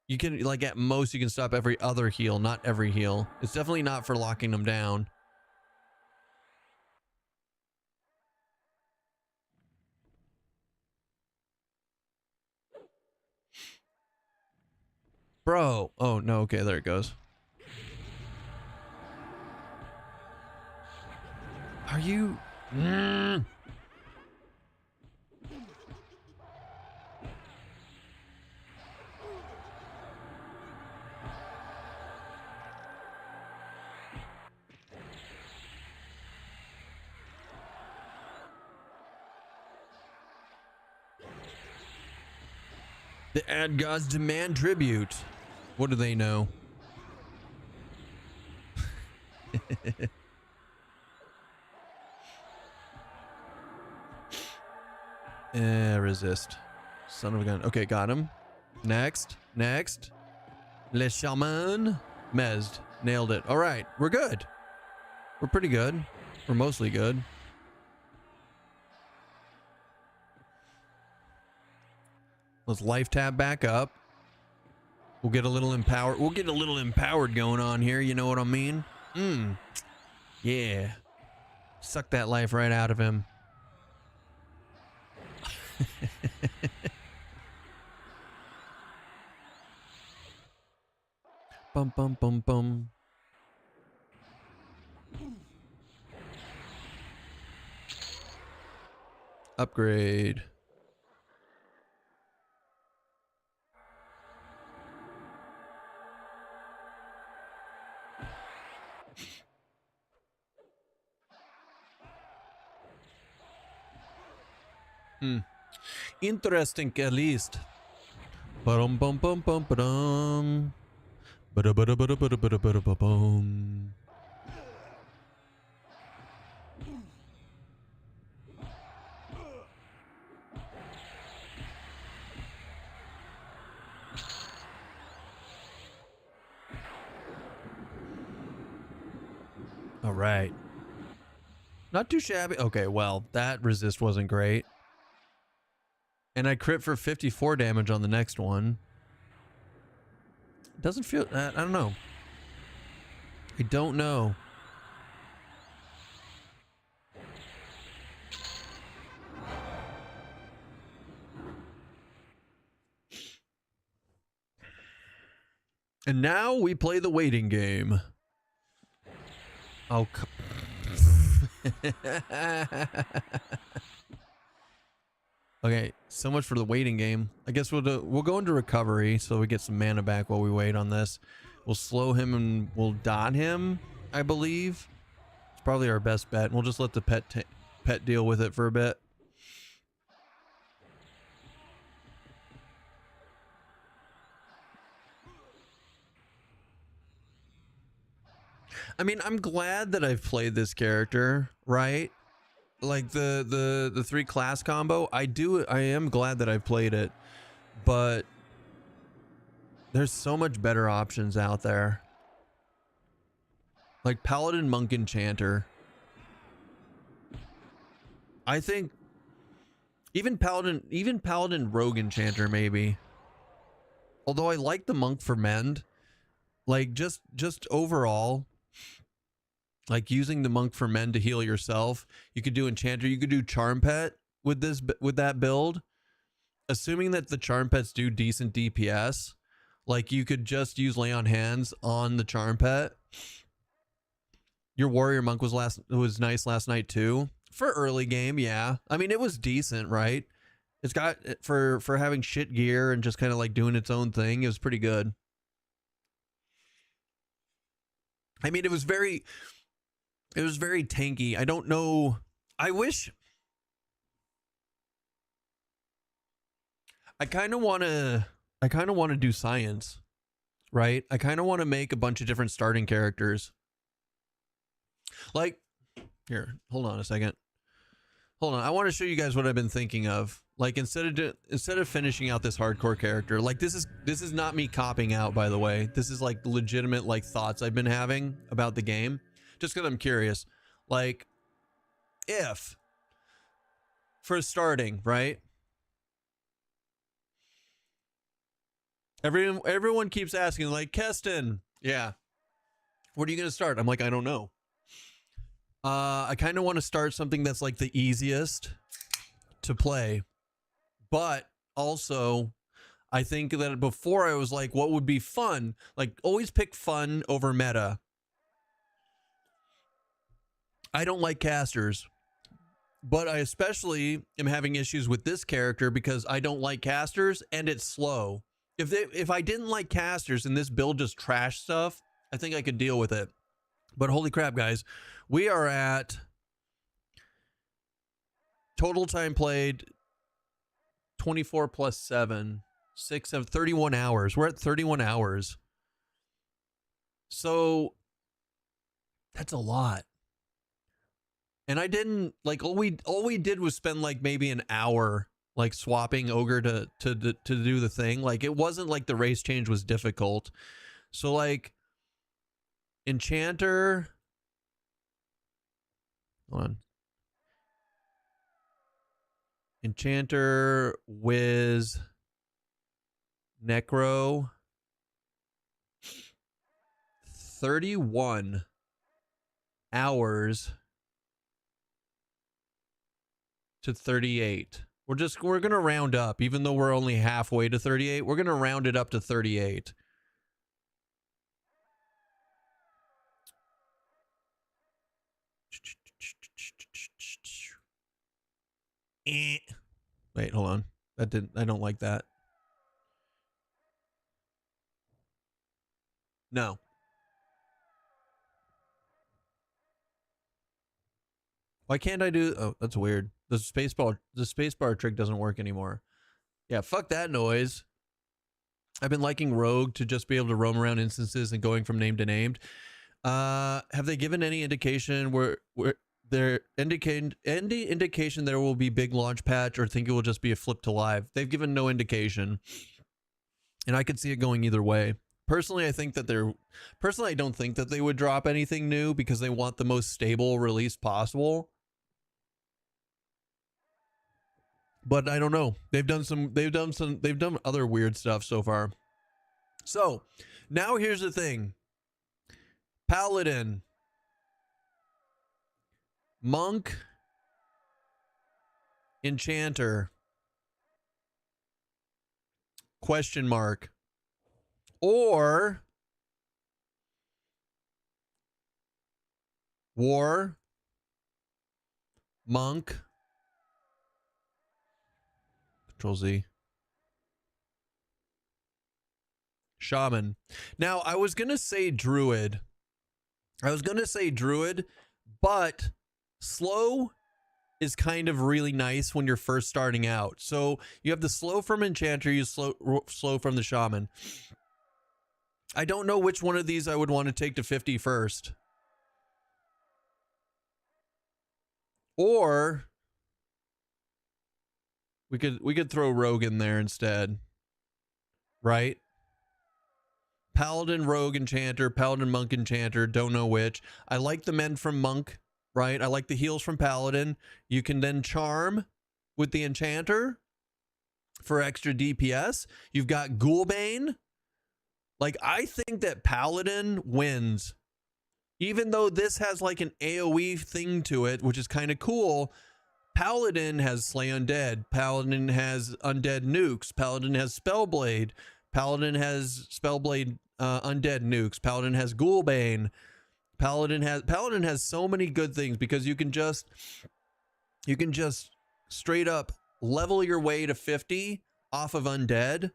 You can, like, at most you can stop every other heal, not every heal. It's definitely not for locking them down. Bro. Oh no, okay, there it goes. Are you Mm. The ad gods demand tribute. What do they know? Resist. Son of a gun. Okay, got him. Next. Next. Le Shaman. Mezzed. Nailed it. All right, we're good. We're pretty good. We're mostly good. Let's life tab back up. We'll get a little empowered. We'll get a little empowered going on here. You know what I mean? Yeah. Suck that life right out of him. Bum bum bum bum. Upgrade. Interesting, at least. Bum bum bum bum bum. Bada bada bada bada bada bada bum. All right. Not too shabby. Okay, well, that resist wasn't great. And I crit for 54 damage on the next one. Doesn't feel... I don't know. I don't know. And now we play the waiting game. Oh, okay, so much for the waiting game. I guess we'll go into recovery so we get some mana back while we wait on this. We'll slow him and we'll dot him, I believe. It's probably our best bet. We'll just let the pet deal with it for a bit. I mean, I'm glad that I've played this character, right? Like the 3 class combo. I am glad that I've played it, but there's so much better options out there. Like Paladin, Monk, Enchanter. I think even Paladin Rogue Enchanter maybe. Although I like the Monk for Mend. Like just overall, like using the Monk for Mend to heal yourself. You could do Enchanter, you could do Charm Pet with that build. Assuming that the Charm Pets do decent DPS, like you could just use Lay on Hands on the Charm Pet. Your Warrior Monk was nice last night too. For early game, yeah. I mean, it was decent, right? It's got for having shit gear and just kind of like doing its own thing, it was pretty good. I mean, it was very tanky. I don't know. I kind of want to do science, right? I kind of want to make a bunch of different starting characters. Like, here, hold on a second. Hold on. I want to show you guys what I've been thinking of. Like, instead of finishing out this hardcore character, like this is not me copping out, by the way. This is like legitimate like thoughts I've been having about the game, just because I'm curious. Like, if for starting, right? Everyone keeps asking, like, Keston, yeah, what are you gonna start? I'm like, I don't know. I kind of want to start something that's like the easiest to play, but also I think that before I was like, what would be fun? Like, always pick fun over meta. I don't like casters. But I especially am having issues with this character because I don't like casters and it's slow. If I didn't like casters and this build just trash stuff, I think I could deal with it. But holy crap, guys, we are at total time played 24 plus 7, 6, 7, 31 hours. We're at 31 hours. So that's a lot. And I didn't like all we did was spend like maybe an hour like swapping ogre to do the thing. Like it wasn't like the race change was difficult. So like Enchanter, hold on. Enchanter, WIZ, Necro, 31 hours to 38. We're gonna round up, even though we're only halfway to 38. We're gonna round it up to 38. Wait, hold on. I don't like that. No. Why can't I do? Oh, that's weird. The spacebar trick doesn't work anymore. Yeah, fuck that noise. I've been liking Rogue to just be able to roam around instances and going from name to named. Have they given any indication where they're indicating any indication there will be big launch patch, or think it will just be a flip to live? They've given no indication, and I could see it going either way. Personally, I think that I don't think that they would drop anything new because they want the most stable release possible. But I don't know. They've done other weird stuff so far. So now here's the thing. Paladin, Monk, Enchanter, question mark, or War, Monk, Control Z, Shaman. Now, I was going to say Druid. But slow is kind of really nice when you're first starting out. So you have the slow from Enchanter, you slow from the Shaman. I don't know which one of these I would want to take to 50 first. Or we could throw Rogue in there instead. Right? Paladin, Rogue, Enchanter, Paladin, Monk, Enchanter, don't know which. I like the men from Monk, right? I like the heals from Paladin. You can then charm with the Enchanter for extra DPS. You've got Ghoulbane. Like, I think that Paladin wins. Even though this has like an AoE thing to it, which is kind of cool, Paladin has Slay Undead. Paladin has Undead Nukes. Paladin has Spellblade. Paladin has Spellblade Undead Nukes. Paladin has Ghoulbane. Paladin has so many good things because you can just straight up level your way to 50 off of Undead.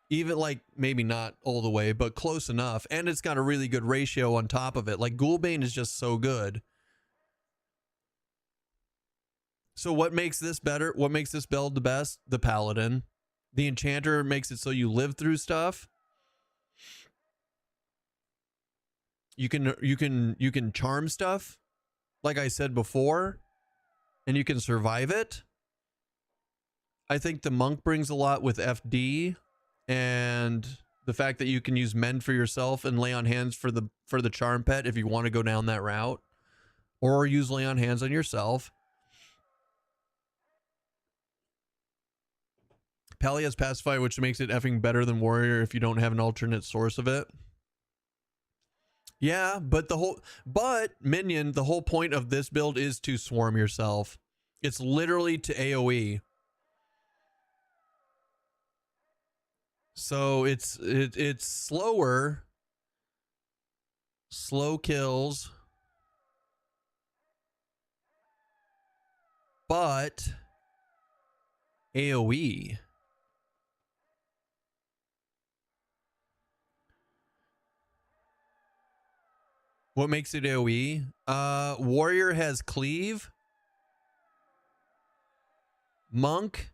Even like maybe not all the way, but close enough. And it's got a really good ratio on top of it. Like Ghoulbane is just so good. So what makes this better? What makes this build the best? The Paladin. The Enchanter makes it so you live through stuff. You can charm stuff, like I said before, and you can survive it. I think the Monk brings a lot with FD and the fact that you can use Mend for yourself and Lay on Hands for the charm pet if you want to go down that route, or use Lay on Hands on yourself. Pally has Pacify, which makes it effing better than Warrior if you don't have an alternate source of it. Yeah, but Minion, the whole point of this build is to swarm yourself. It's literally to AoE. So it's slower. Slow kills. but AoE. What makes it AoE? Warrior has cleave. Monk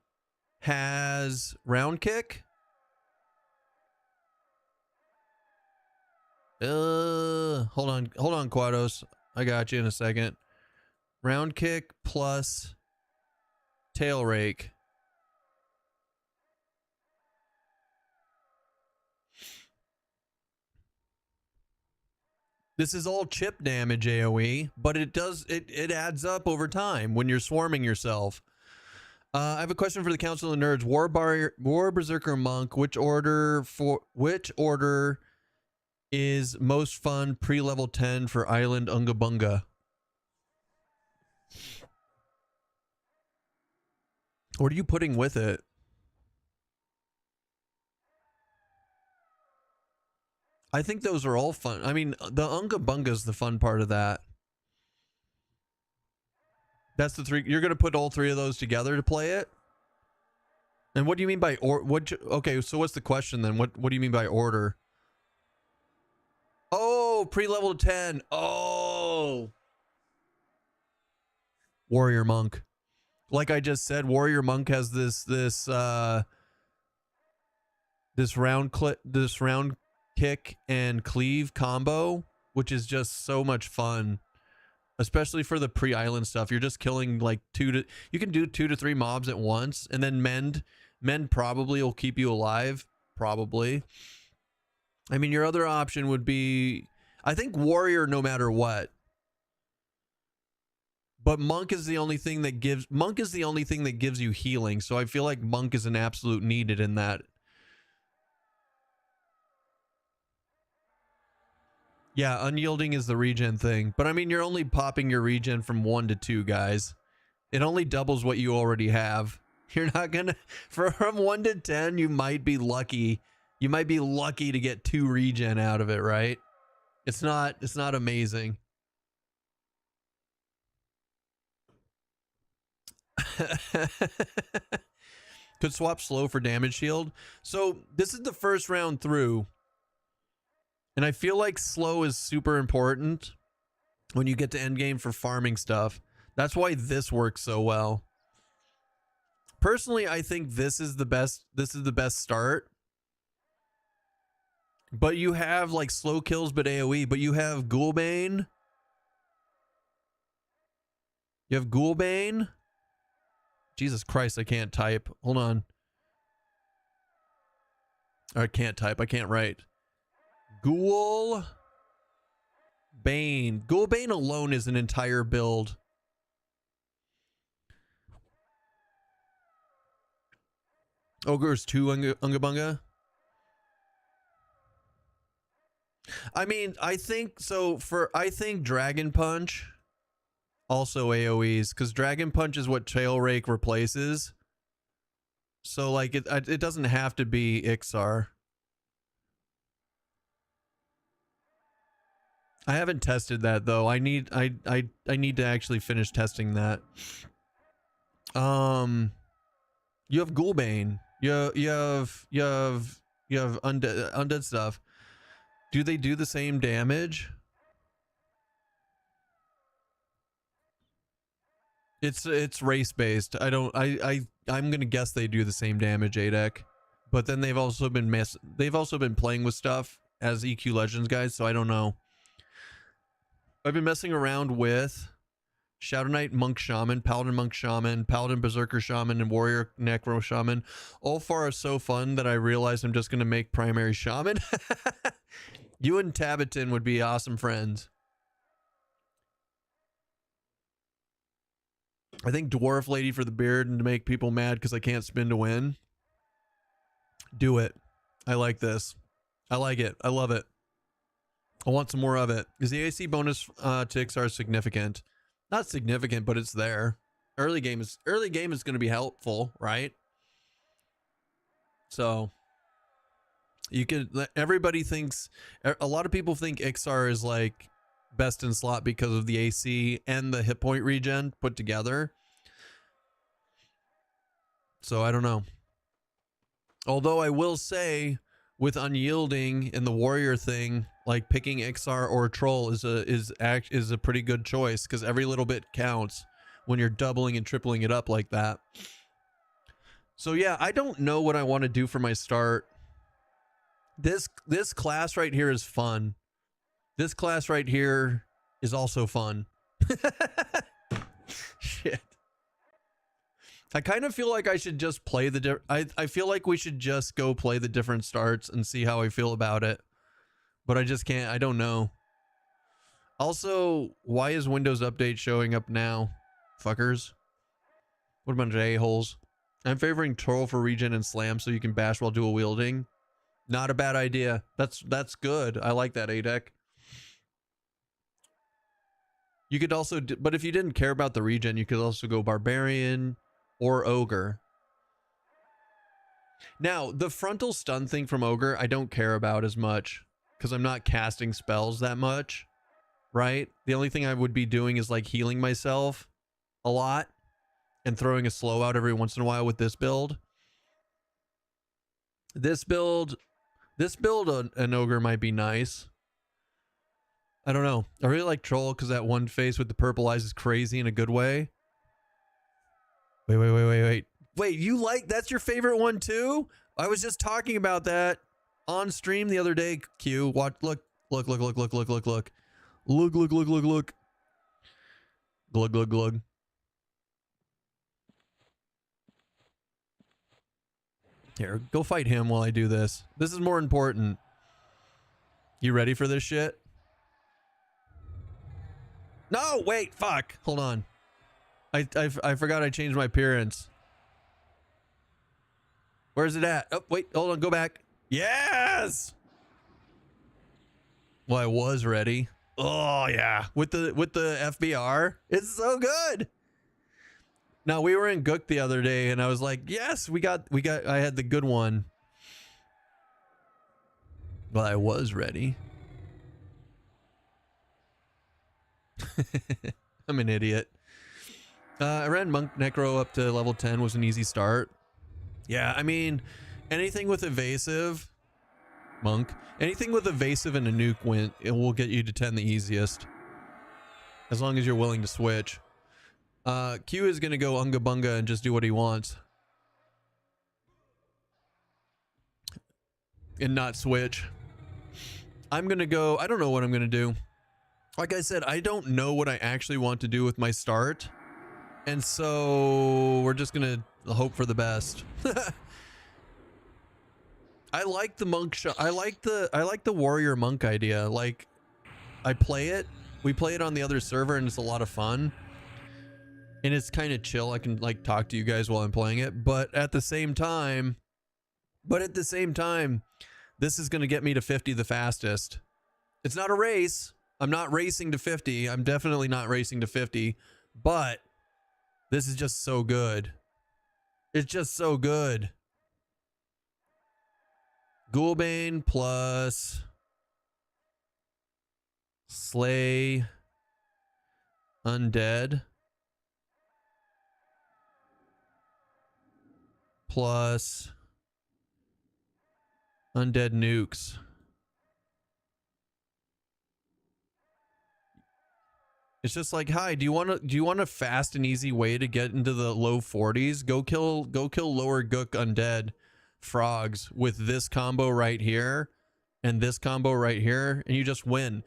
has round kick. Hold on, Quados. I got you in a second. Round kick plus tail rake. This is all chip damage AoE, but it adds up over time when you're swarming yourself. I have a question for the Council of Nerds. War Berserker Monk, which order is most fun pre-level 10 for Island Unga Bunga? What are you putting with it? I think those are all fun. I mean, the Unga Bunga is the fun part of that. That's the three. You're going to put all three of those together to play it? And what do you mean by okay, so what's the question then? What do you mean by order? Oh, pre-level 10. Oh. Warrior Monk. Like I just said, Warrior Monk has this round kick and cleave combo, which is just so much fun. Especially for the pre-island stuff. You're just killing like you can do 2 to 3 mobs at once, and then mend probably will keep you alive. Probably. I mean, your other option would be, I think warrior no matter what. But monk is the only thing that gives you healing. So I feel like monk is an absolute needed in that. Yeah, unyielding is the regen thing. But I mean, you're only popping your regen from 1 to 2, guys. It only doubles what you already have. You're not gonna, from 1 to 10, you might be lucky. You might be lucky to get 2 regen out of it, right? It's not amazing. Could swap slow for damage shield. So this is the first round through. And I feel like slow is super important when you get to endgame for farming stuff. That's why this works so well. Personally, I think this is the best start. But you have like slow kills but AoE, but you have Ghoulbane. You have Ghoulbane. Jesus Christ, I can't type. Hold on. I can't type. I can't write. Ghoulbane. Ghoulbane alone is an entire build. Ogre's 2 Unga Bunga. I mean, I think Dragon Punch also AoEs, because Dragon Punch is what Tail Rake replaces. So like it doesn't have to be Ixar. I haven't tested that though. I need to actually finish testing that. You have Ghoulbane. You have undead stuff. Do they do the same damage? It's race based. I'm gonna guess they do the same damage, Adek. But then they've also been playing with stuff as EQ Legends guys, so I don't know. I've been messing around with Shadow Knight Monk Shaman, Paladin Monk Shaman, Paladin Berserker Shaman, and Warrior Necro Shaman. All four are so fun that I realized I'm just going to make primary Shaman. You and Tabatin would be awesome friends. I think Dwarf Lady for the beard and to make people mad because I can't spin to win. Do it. I like this. I like it. I love it. I want some more of it. Is the AC bonus ticks are significant? Not significant, but it's there. Early game is going to be helpful, right? So you could. Everybody thinks. A lot of people think Ixar is like best in slot because of the AC and the hit point regen put together. So I don't know. Although I will say, with unyielding and the warrior thing, like picking Ixar or Troll is a pretty good choice, because every little bit counts when you're doubling and tripling it up like that. So yeah, I don't know what I want to do for my start. This class right here is fun. This class right here is also fun. Shit. I kind of feel like I should just play the I feel like we should just go play the different starts and see how I feel about it. But I just can't. I don't know. Also, why is Windows Update showing up now? Fuckers. What a bunch of a-holes. I'm favoring Troll for regen and slam so you can bash while dual wielding. Not a bad idea. That's good. I like that, ADEC. You could also, but if you didn't care about the regen, you could also go Barbarian or Ogre. Now, the frontal stun thing from Ogre, I don't care about as much because I'm not casting spells that much, right? The only thing I would be doing is like healing myself a lot and throwing a slow out every once in a while with this build. This build, an Ogre might be nice. I don't know. I really like Troll because that one face with the purple eyes is crazy in a good way. Wait, you like, that's your favorite one too? I was just talking about that on stream the other day, Q. Watch, look. Glug. Here, go fight him while I do this. This is more important. You ready for this shit? No, wait, fuck. Hold on. I forgot I changed my appearance. Where's it at? Oh, wait, hold on, go back. Yes! Well, I was ready. Oh yeah, with the FBR, it's so good. Now we were in Gook the other day, and I was like, yes, we got. I had the good one. Well, I was ready. I'm an idiot. I ran Monk Necro up to level 10 was an easy start. Yeah, I mean, anything with evasive, Monk, anything with evasive and a nuke it will get you to 10 the easiest. As long as you're willing to switch. Q is going to go Unga Bunga and just do what he wants. And not switch. I'm going to go, I don't know what I'm going to do. Like I said, I don't know what I actually want to do with my start. And so we're just going to hope for the best. I like the monk I like the warrior monk idea. Like, I play it. We play it on the other server and it's a lot of fun. And it's kind of chill. I can like talk to you guys while I'm playing it, but at the same time, this is going to get me to 50 the fastest. It's not a race. I'm not racing to 50. I'm definitely not racing to 50, but this is just so good. It's just so good. Ghoulbane plus Slay Undead plus Undead Nukes. It's just like, hi, do you want a fast and easy way to get into the low 40s? Go kill lower Gook undead frogs with this combo right here and this combo right here, and you just win.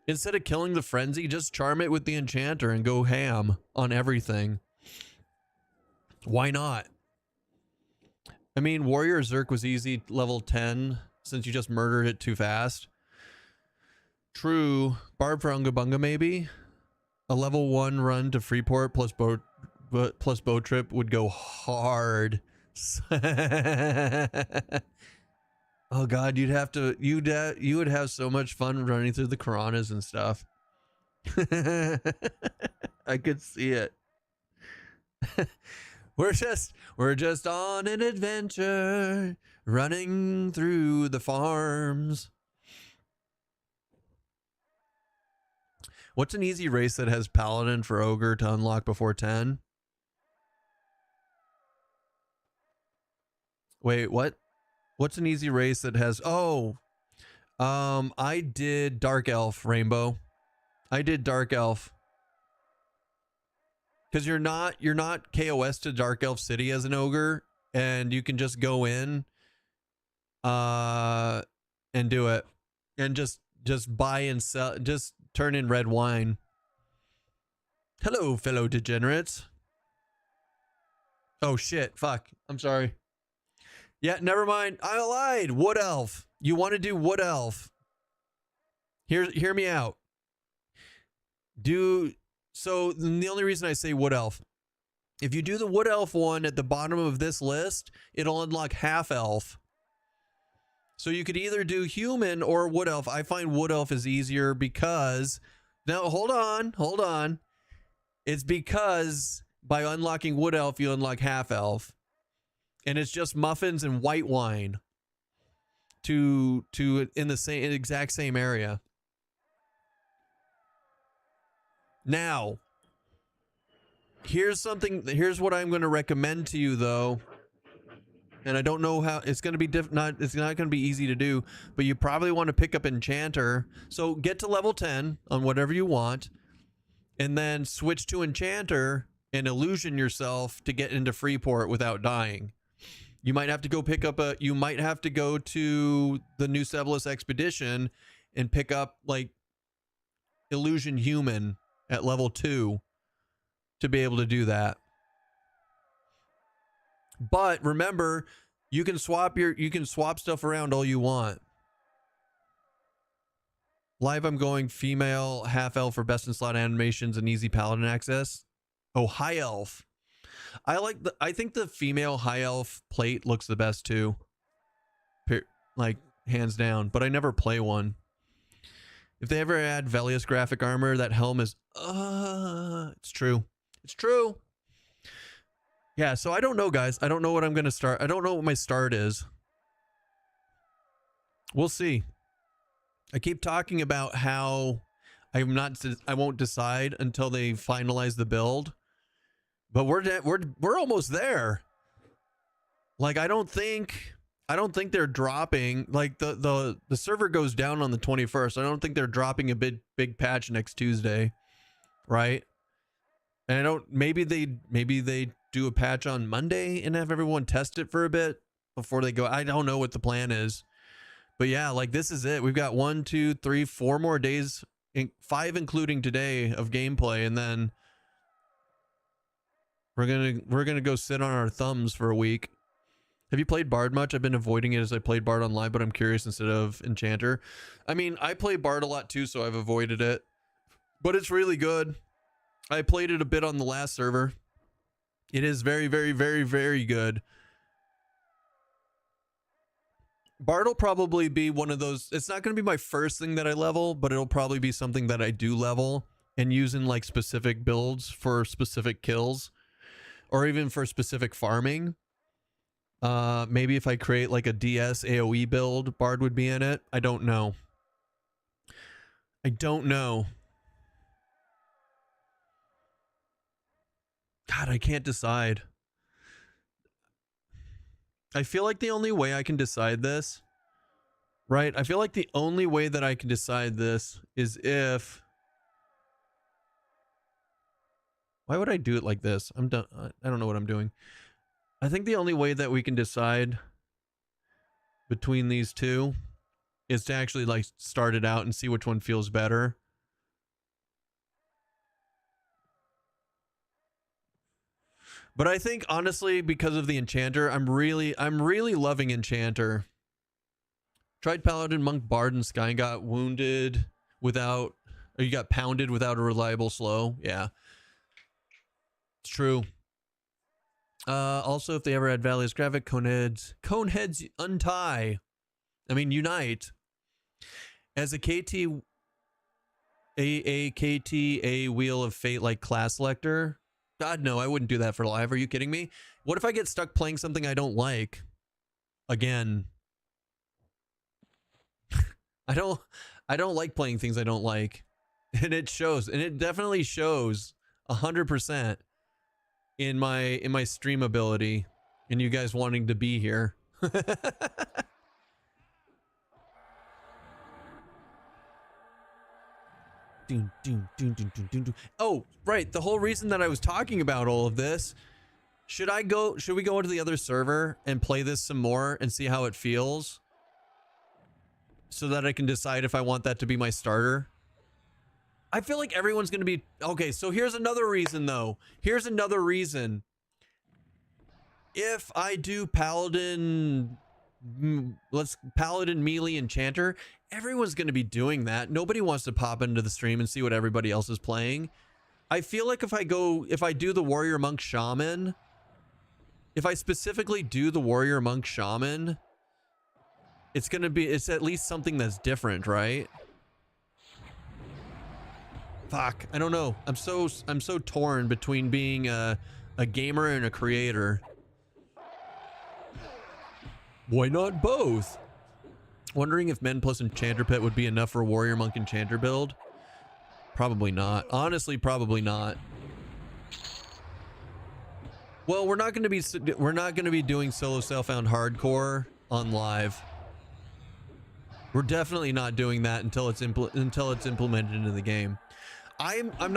Instead of killing the frenzy, just charm it with the Enchanter and go ham on everything. Why not? I mean, Warrior Zerk was easy level 10 since you just murdered it too fast. True. Barb for Unga Bunga maybe? A level 1 run to Freeport plus boat trip would go hard. Oh god, you would have so much fun running through the Karanas and stuff. I could see it. We're just on an adventure running through the farms. What's an easy race that has Paladin for Ogre to unlock before 10? Wait, what? What's an easy race that has... Oh, I did Dark Elf, Rainbow. I did Dark Elf. Because you're not KOS to Dark Elf City as an ogre, and you can just go in and do it. And just buy and sell, just turn in red wine. Hello, fellow degenerates. Oh shit, fuck. I'm sorry. Yeah, never mind. I lied. Wood Elf. You want to do Wood Elf. Hear me out. So the only reason I say Wood Elf, if you do the Wood Elf one at the bottom of this list, it'll unlock Half Elf. So you could either do human or Wood Elf. I find Wood Elf is easier because... Now, hold on. It's because by unlocking Wood Elf, you unlock Half Elf. And it's just muffins and white wine to in the exact same area. Now, here's what I'm going to recommend to you, though. And I don't know how it's going to be it's not going to be easy to do, but you probably want to pick up Enchanter. So get to level 10 on whatever you want, and then switch to Enchanter and illusion yourself to get into Freeport without dying. You might have to go pick up you might have to go to the New Sebelis Expedition and pick up like Illusion Human at level 2 to be able to do that. But remember, you can swap stuff around all you want. Live, I'm going female half elf for best in slot animations and easy paladin access. Oh, high elf. I think the female high elf plate looks the best too. Like hands down, but I never play one. If they ever add Velius graphic armor, that helm is it's true. It's true. Yeah, so I don't know, guys. I don't know what I'm going to start. I don't know what my start is. We'll see. I keep talking about how I won't decide until they finalize the build. But we're almost there. Like I don't think they're dropping, like the server goes down on the 21st. I don't think they're dropping a big patch next Tuesday, right? And maybe they do a patch on Monday and have everyone test it for a bit before they go. I don't know what the plan is. But yeah, like this is it. We've got 1, 2, 3, 4 more days, 5 including today of gameplay, and then we're gonna go sit on our thumbs for a week. Have you played Bard much? I've been avoiding it as I played Bard on live, but I'm curious instead of Enchanter. I mean, I play Bard a lot too, so I've avoided it. But it's really good. I played it a bit on the last server. It is very, very, very, very good. Bard will probably be one of those. It's not going to be my first thing that I level, but it'll probably be something that I do level and use in like specific builds for specific kills or even for specific farming. Maybe if I create like a DS AoE build, Bard would be in it. I don't know. I don't know. God, I can't decide. I feel like the only way I can decide this, right? I feel like the only way that I can decide this is if... Why would I do it like this? I'm done. I don't know what I'm doing. I think the only way that we can decide between these two is to actually like start it out and see which one feels better. But I think honestly, because of the Enchanter, I'm really loving Enchanter. Tried Paladin, Monk, Bard, and Sky and got wounded without, or you got pounded without a reliable slow. Yeah, it's true. Also, if they ever add Valious graphic, Coneheads untie. I mean, unite. As a KT, a Wheel of Fate like class selector. God, no, I wouldn't do that for live. Are you kidding me? What if I get stuck playing something I don't like? Again. I don't like playing things I don't like. And it shows. And it definitely shows 100% in my stream ability and you guys wanting to be here. Oh, right. The whole reason that I was talking about all of this, should we go into the other server and play this some more and see how it feels? So that I can decide if I want that to be my starter. I feel like everyone's going to be... Okay, so here's another reason, though. Here's another reason. If I do Paladin... Paladin, Melee, Enchanter, everyone's going to be doing that. Nobody wants to pop into the stream and see what everybody else is playing. I feel like if I do the Warrior, Monk, Shaman... If I specifically do the Warrior, Monk, Shaman... It's at least something that's different, right? Fuck, I don't know. I'm so torn between being a gamer and a creator. Why not both? Wondering if Men plus Enchanter Pet would be enough for a Warrior, Monk, Enchanter build. Probably not. Honestly, probably not. Well, we're not going to be doing solo self-found hardcore on live. We're definitely not doing that until it's implemented into the game. I don't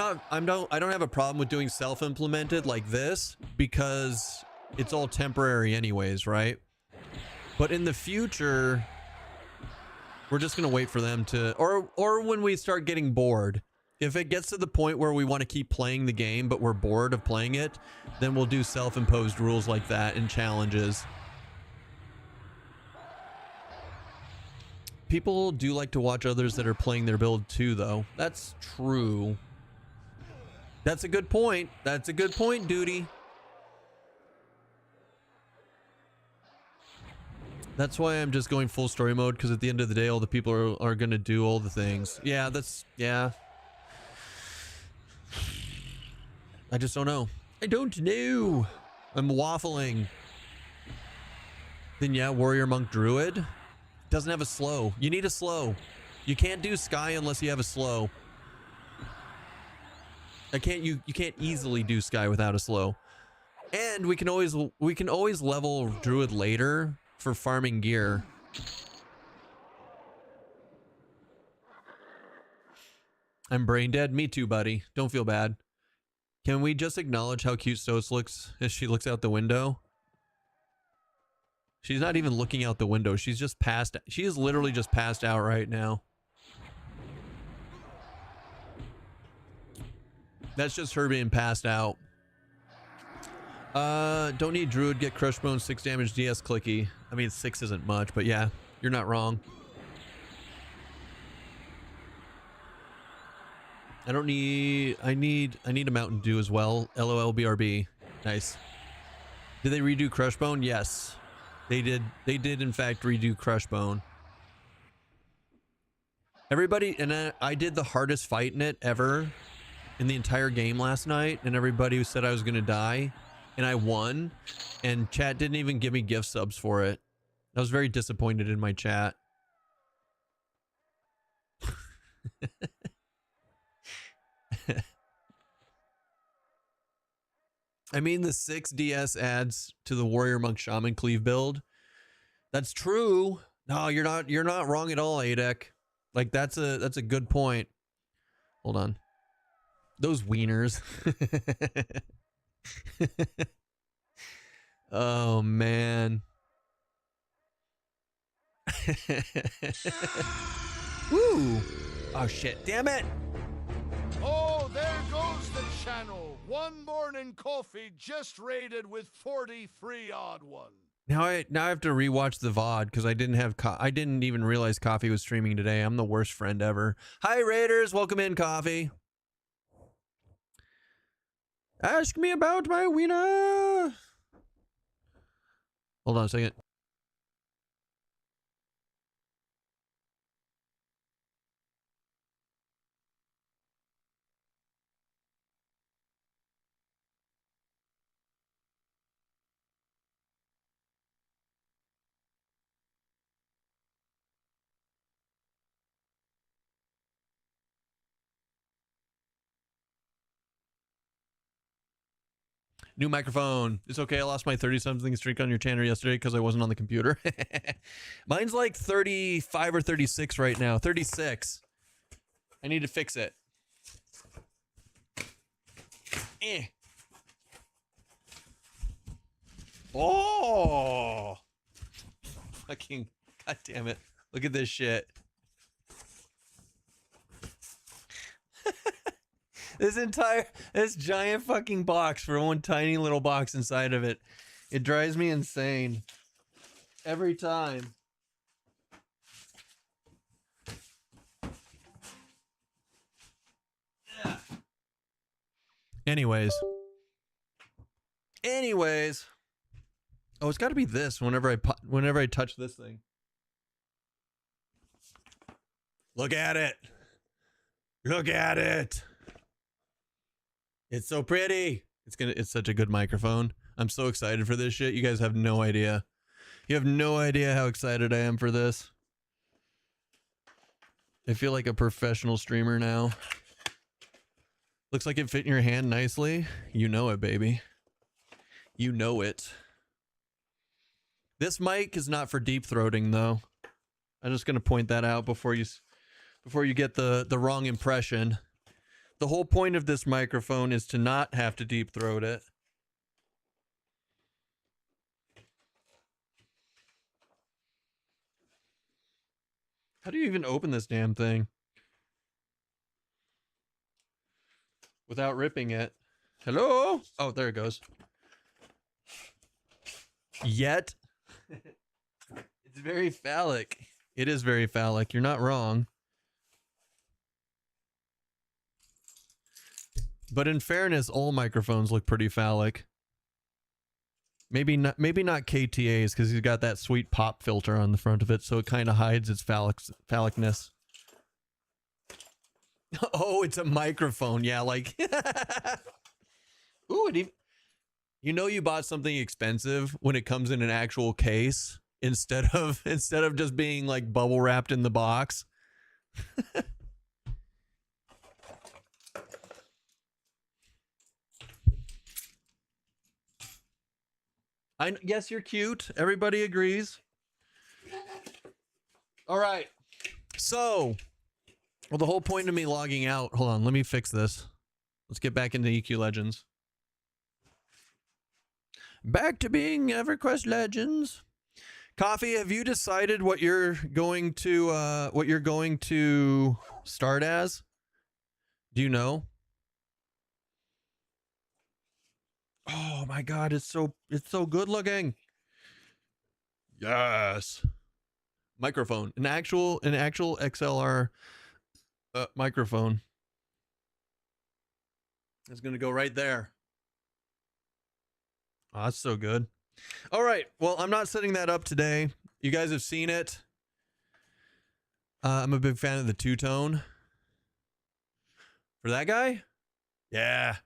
have a problem with doing self-implemented like this because it's all temporary anyways, right? But in the future, we're just gonna wait for them to, or when we start getting bored. If it gets to the point where we want to keep playing the game but we're bored of playing it, then we'll do self-imposed rules like that and challenges. People do like to watch others that are playing their build too, though. That's true. That's a good point. That's a good point, Duty. That's why I'm just going full story mode, because at the end of the day, all the people are going to do all the things. Yeah, yeah. I just don't know. I don't know. I'm waffling. Then yeah, Warrior, Monk, Druid. Doesn't have a slow. You need a slow. You can't do Sky unless you have a slow. You can't easily do Sky without a slow. And we can always level Druid later for farming gear. I'm brain dead. Me too, buddy. Don't feel bad. Can we just acknowledge how cute Stos looks as she looks out the window? She's not even looking out the window. She's just passed. She is literally just passed out right now. That's just her being passed out. Don't need Druid, get Crush Bone, 6 damage, DS clicky. I mean, 6 isn't much, but yeah, you're not wrong. I need a Mountain Dew as well. LOL BRB. Nice. Did they redo Crush Bone? Yes. They did in fact redo Crush Bone. Everybody, and I did the hardest fight in it ever in the entire game last night, and everybody said I was gonna die, and I won, and chat didn't even give me gift subs for it. I was very disappointed in my chat. I mean, the 6 DS adds to the Warrior, Monk, Shaman cleave build. That's true. No, you're not wrong at all, Adek. Like that's a good point. Hold on. Those wieners. Oh man. Woo! Oh shit! Damn it! Oh, there goes the channel. One morning coffee just raided with 43 odd one. Now I have to rewatch the VOD because I didn't even realize Coffee was streaming today. I'm the worst friend ever. Hi Raiders, welcome in, Coffee. Ask me about my wiener. Hold on a second. New microphone. It's okay. I lost my 30-something streak on your channel yesterday because I wasn't on the computer. Mine's like 35 or 36 right now. 36. I need to fix it. Eh. Oh. Fucking. God damn it. Look at this shit. This giant fucking box for one tiny little box inside of it. It drives me insane. Every time. Yeah. Anyways. Oh, it's got to be this whenever I touch this thing. Look at it. Look at it. It's so pretty. It's such a good microphone. I'm so excited for this shit. You guys have no idea. You have no idea how excited I am for this. I feel like a professional streamer now. Looks like it fit in your hand nicely. You know it, baby. You know it. This mic is not for deep throating though. I'm just going to point that out before you get the wrong impression. The whole point of this microphone is to not have to deep throat it. How do you even open this damn thing? Without ripping it. Hello? Oh, there it goes. Yet. It's very phallic. It is very phallic. You're not wrong. But in fairness, all microphones look pretty phallic. Maybe not KTA's because he's got that sweet pop filter on the front of it, so it kind of hides its phallicness. Oh, it's a microphone. Yeah, like ooh, you know you bought something expensive when it comes in an actual case instead of just being like bubble wrapped in the box. Yes, you're cute. Everybody agrees. All right. So, well, the whole point of me logging out. Hold on, let me fix this. Let's get back into EQ Legends. Back to being EverQuest Legends. Coffee, have you decided what you're going to start as? Do you know? Oh my god, it's so good looking. Yes. Microphone. An actual XLR microphone. It's going to go right there. Oh, that's so good. All right. Well, I'm not setting that up today. You guys have seen it. I'm a big fan of the two-tone. For that guy? Yeah.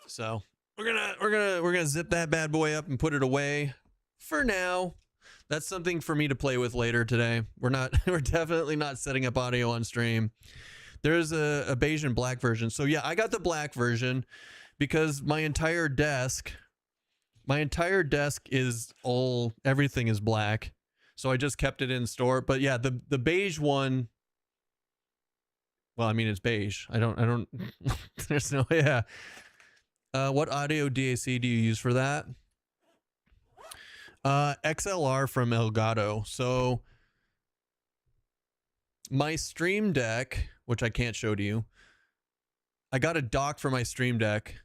So we're gonna zip that bad boy up and put it away for now. That's something for me to play with later today. We're definitely not setting up audio on stream. There's a beige and black version. So yeah, I got the black version because my entire desk is everything is black. So I just kept it in store. But yeah, the beige one, well, I mean, it's beige. I don't there's no, yeah. What audio DAC do you use for that? XLR from Elgato. So my Stream Deck, which I can't show to you, I got a dock for my Stream Deck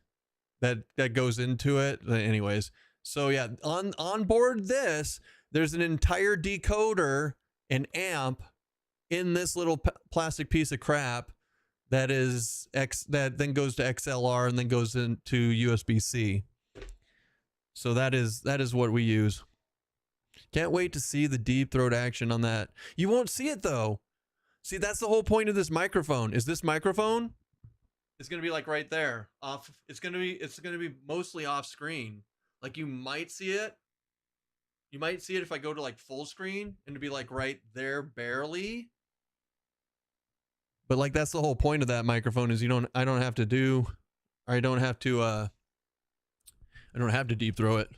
that goes into it. Anyways, so yeah, on board this, there's an entire decoder and amp in this little plastic piece of crap that then goes to XLR and then goes into USB-C. So that is what we use. Can't wait to see the deep throat action on that. You won't see it though. See, that's the whole point of this microphone. Is this microphone? It's gonna be like right there. Off. It's gonna be mostly off screen. Like you might see it. You might see it if I go to like full screen and it'd be like right there barely. But like that's the whole point of that microphone is I don't have to deep throw it.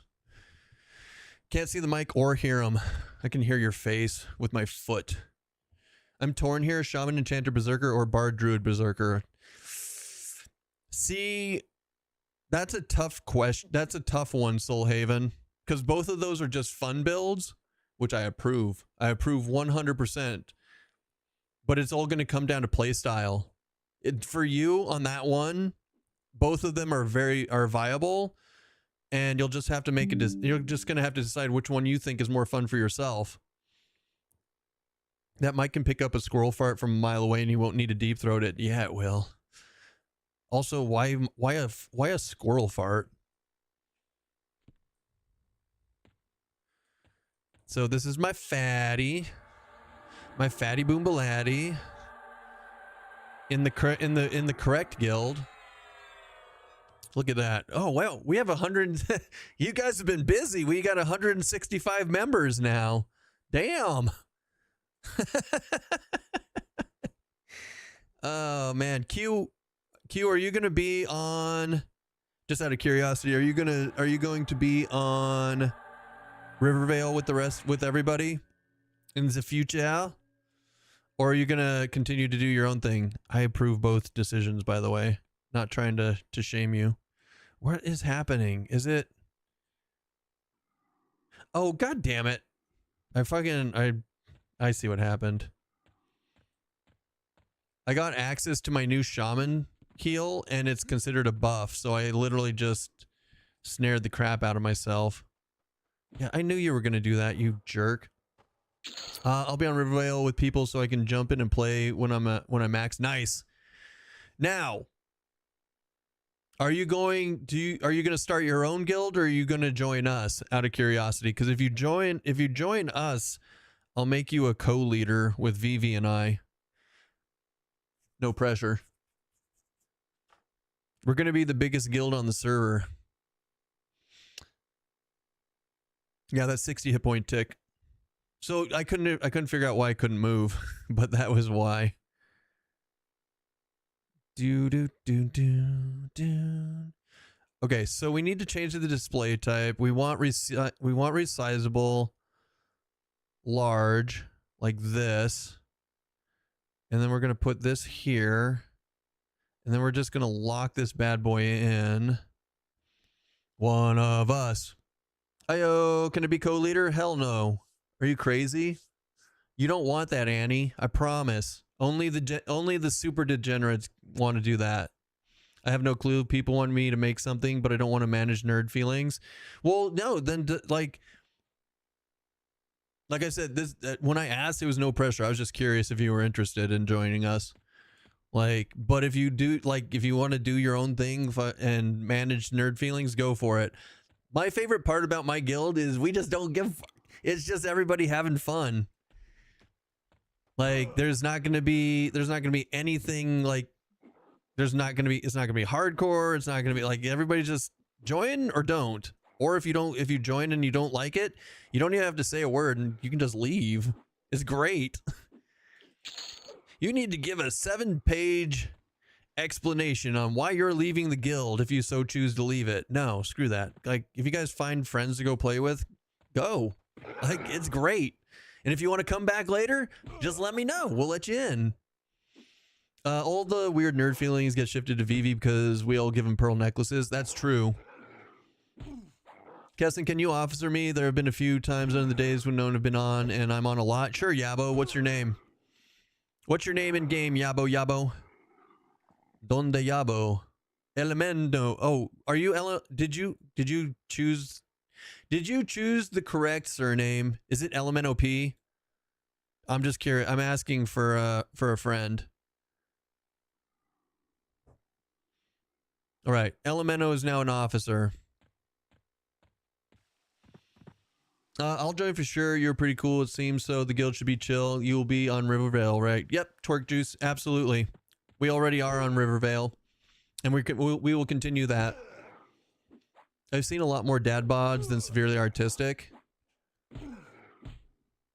Can't see the mic or hear him. I can hear your face with my foot. I'm torn here, Shaman, Enchanter, Berserker, or Bard, Druid, Berserker. See, that's a tough question. That's a tough one, Soulhaven. Because both of those are just fun builds, which I approve. I approve 100%. But it's all going to come down to play style. For you on that one, both of them are viable. And you'll just have to make you're just going to have to decide which one you think is more fun for yourself. That mic can pick up a squirrel fart from a mile away and you won't need to deep throat it. Yeah, it will. Also, why a squirrel fart? So this is my fatty boombalatti in the correct guild. Look at that. Oh, wow. We have 100. You guys have been busy. We got 165 members now. Damn. Oh, man. Q, are you going to be on, just out of curiosity, are you going to be on Rivervale with everybody in the future? Or are you going to continue to do your own thing? I approve both decisions, by the way. Not trying to shame you. What is happening? Is it? Oh, God damn it. I see what happened. I got access to my new shaman heal and it's considered a buff. So I literally just snared the crap out of myself. Yeah, I knew you were going to do that, you jerk. I'll be on Rivervale with people so I can jump in and play when I'm max. Nice. Now, are you going to start your own guild or are you going to join us out of curiosity? Because if you join us, I'll make you a co-leader with Vivi and I. No pressure. We're going to be the biggest guild on the server. Yeah, that's 60 hit point tick. So I couldn't figure out why I couldn't move, but that was why. Okay, so we need to change the display type. We want resizable large like this. And then we're going to put this here. And then we're just going to lock this bad boy in. One of us. Ayo, can it be co-leader? Hell no. Are you crazy? You don't want that, Annie. I promise. Only the super degenerates want to do that. I have no clue. People want me to make something, but I don't want to manage nerd feelings. Well, no, then like I said, when I asked, it was no pressure. I was just curious if you were interested in joining us. Like, but if you do, like, if you want to do your own thing and manage nerd feelings, go for it. My favorite part about my guild is we just don't give. It's just everybody having fun. Like, it's not going to be anything like, it's not going to be hardcore. It's not going to be like, everybody just join or don't. Or if you join and you don't like it, you don't even have to say a word and you can just leave. It's great. You need to give a 7-page explanation on why you're leaving the guild if you so choose to leave it. No, screw that. Like, if you guys find friends to go play with, go. Like, it's great. And if you want to come back later, just let me know. We'll let you in. All the weird nerd feelings get shifted to Vivi because we all give him pearl necklaces. That's true. Keston, can you officer me? There have been a few times on the days when no one have been on, and I'm on a lot. Sure, Yabo. What's your name? What's your name in game, Yabo? Donde Yabo? Elemento. Oh, are you did you choose the correct surname? Is it Elemento P? I'm just curious. I'm asking for a friend. All right. Elemento is now an officer. I'll join for sure. You're pretty cool, it seems. So the guild should be chill. You'll be on Rivervale, right? Yep. Twerk Juice. Absolutely. We already are on Rivervale. And we will continue that. I've seen a lot more dad bods than severely artistic.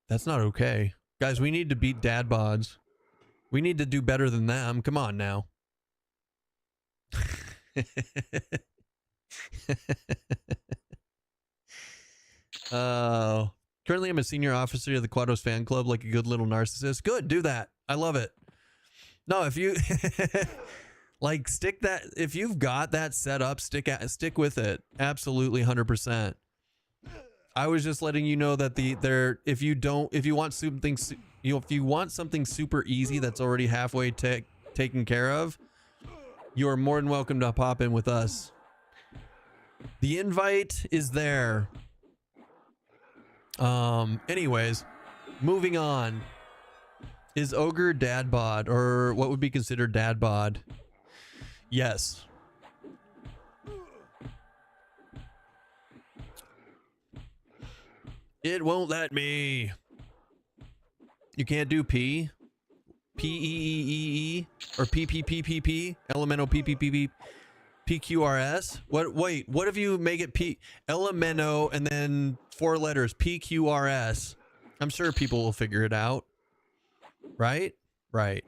That's not okay. Guys, we need to beat dad bods. We need to do better than them. Come on now. Currently I'm a senior officer of the Quados fan club, like a good little narcissist. Good, do that. I love it. No, if you like stick that, if you've got that set up, stick with it. Absolutely 100%. I was just letting you know that if you want something super easy that's already halfway taken care of, you are more than welcome to pop in with us. The invite is there. Anyways, moving on. Is Ogre dad bod, or what would be considered dad bod? Yes. It won't let me. You can't do P? P-E-E-E-E? Or P-P-P-P-P? Elemental P-P-P-P? P-Q-R-S? What? Wait, what if you make it P? Elemento and then 4 letters. P-Q-R-S. I'm sure people will figure it out. Right? Right.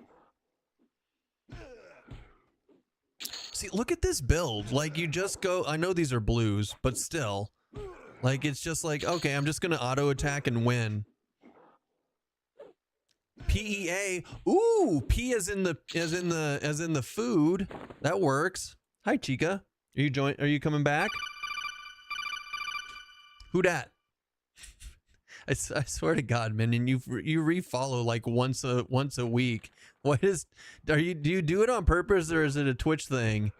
See, look at this build. Like, you just go... I know these are blues, but still... Like, it's just like, okay, I'm just gonna auto attack and win. PEA. Ooh, P as in the food. That works. Hi, Chica. Are you coming back? Who dat? I swear to God, Minion, you refollow like once a week. What is? Do you do it on purpose, or is it a Twitch thing?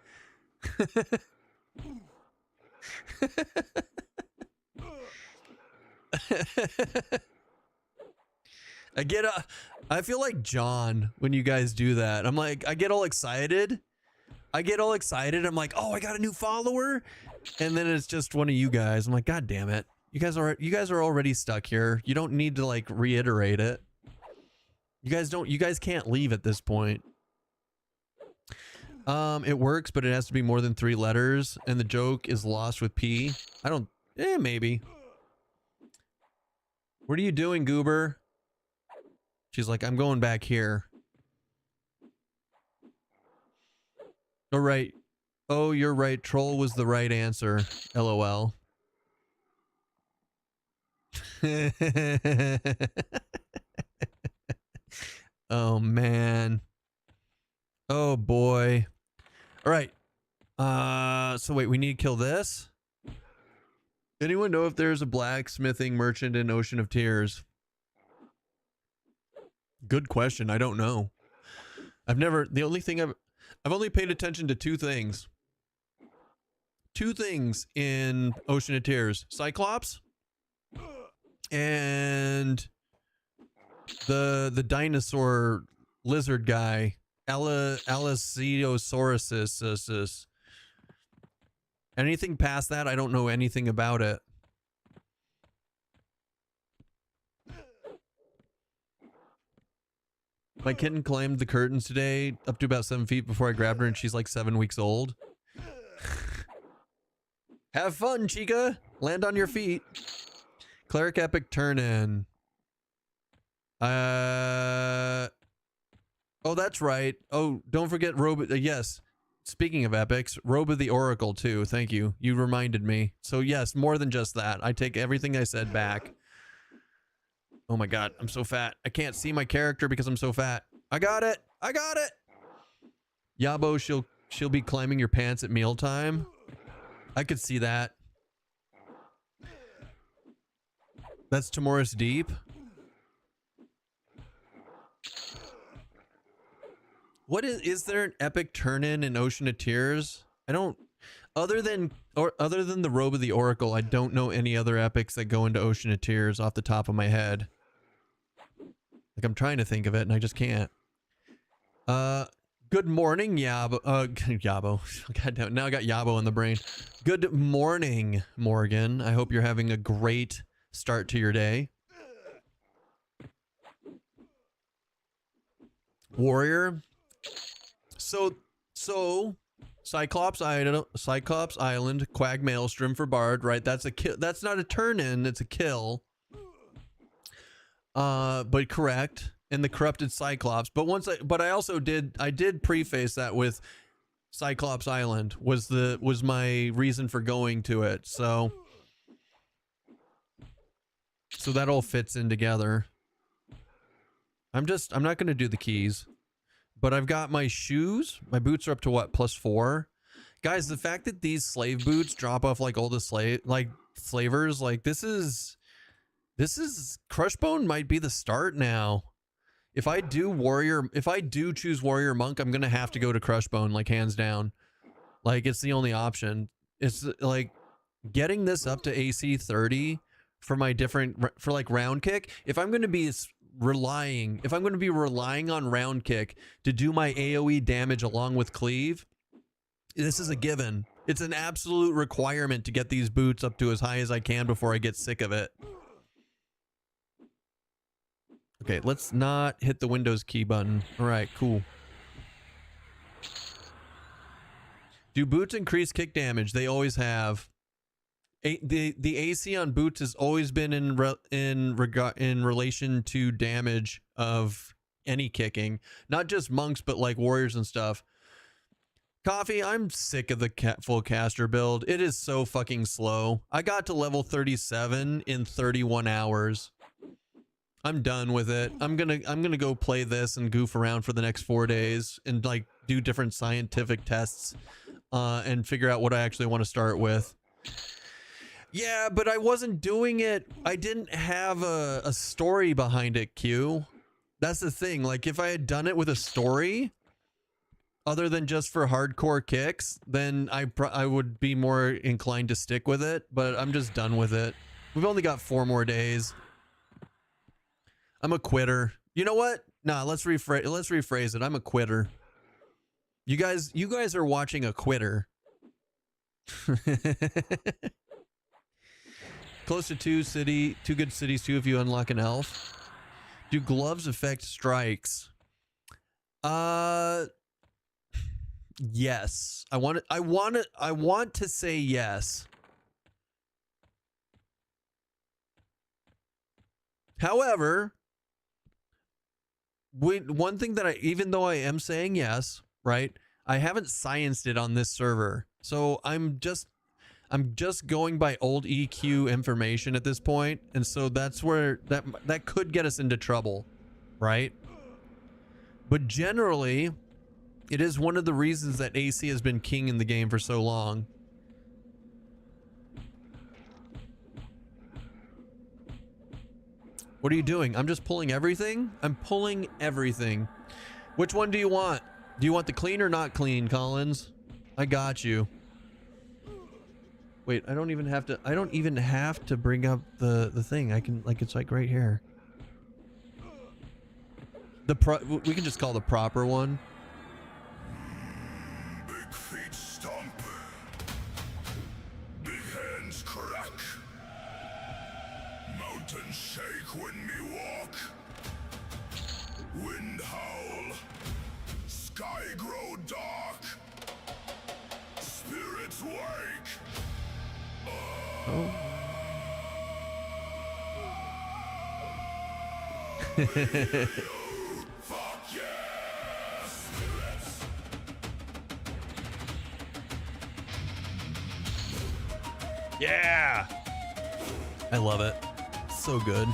I feel like John when you guys do that. I'm like, I get all excited. I'm like, oh, I got a new follower, and then it's just one of you guys. I'm like, God damn it. You guys are already stuck here. You don't need to like reiterate it. You guys can't leave at this point. It works, but it has to be more than 3 letters, and the joke is lost with P. Maybe. What are you doing, Goober? She's like, I'm going back here. All right. Oh, you're right. Troll was the right answer. LOL. Oh, man. Oh, boy. All right. So wait, we need to kill this? Anyone know if there's a blacksmithing merchant in Ocean of Tears? Good question. I don't know. I've only paid attention to 2 things. 2 things in Ocean of Tears. Cyclops and the dinosaur lizard guy. Allosaurus. Anything past that, I don't know anything about it. My kitten climbed the curtains today up to about 7 feet before I grabbed her, and she's like 7 weeks old. Have fun, Chica. Land on your feet. Cleric Epic turn in. Oh, that's right. Oh, don't forget yes. Speaking of epics, Robe of the Oracle too. Thank you. You reminded me. So yes, more than just that. I take everything I said back. Oh my God, I'm so fat. I can't see my character because I'm so fat. I got it. Yabo, she'll be climbing your pants at mealtime. I could see that. That's Timoris Deep. What is there an epic turn-in in Ocean of Tears? I don't, other than the Robe of the Oracle, I don't know any other epics that go into Ocean of Tears off the top of my head. Like, I'm trying to think of it and I just can't. Good morning, Yabo. Yabo. God damn, now I got Yabo in the brain. Good morning, Morgan. I hope you're having a great start to your day. Warrior. So Cyclops Island, Quag Maelstrom for Bard, right? That's a kill. That's not a turn in, it's a kill. But correct. and the corrupted Cyclops. But I also did preface that with Cyclops Island was my reason for going to it. So that all fits in together. I'm not going to do the keys, but I've got my shoes. My boots are up to what, +4? Guys, the fact that these slave boots drop off like all the slavers, like this is Crushbone might be the start now. If I do choose warrior monk, I'm going to have to go to Crushbone, like hands down. Like it's the only option. It's like getting this up to AC 30 for my for like round kick. If I'm going to be relying on round kick to do my AoE damage along with cleave, this is a given. It's an absolute requirement to get these boots up to as high as I can before I get sick of it. Okay, let's not hit the Windows key button. All right, cool. Do boots increase kick damage? They always have. The AC on boots has always been in relation to damage of any kicking, not just monks, but like warriors and stuff. Coffee, I'm sick of the full caster build. It is so fucking slow. I got to level 37 in 31 hours. I'm done with it. I'm gonna go play this and goof around for the next 4 days and like do different scientific tests and figure out what I actually want to start with. Yeah, but I wasn't doing it. I didn't have a story behind it, Q. That's the thing. Like, if I had done it with a story, other than just for hardcore kicks, then I would be more inclined to stick with it. But I'm just done with it. We've only got 4 more days. I'm a quitter. You know what? Nah, let's rephrase it. I'm a quitter. You guys are watching a quitter. Close to 2 good cities too if you unlock an elf. Do gloves affect strikes? Yes. I want to say yes. However, one thing that even though I am saying yes, right? I haven't scienced it on this server. So I'm just going by old EQ information at this point, and so that's where that could get us into trouble, right? But generally, it is one of the reasons that AC has been king in the game for so long. What are you doing? I'm just pulling everything? I'm pulling everything. Which one do you want? Do you want the clean or not clean, Collins? I got you. Wait, I don't even have to bring up the thing. I can, like, it's like right here. We can just call the proper one. Big feet stomp. Big hands crack. Mountains shake when me walk. Wind howl. Sky grow dark. Spirits wake. Oh. Fuck yeah, spirits. Yeah. I love it. So good.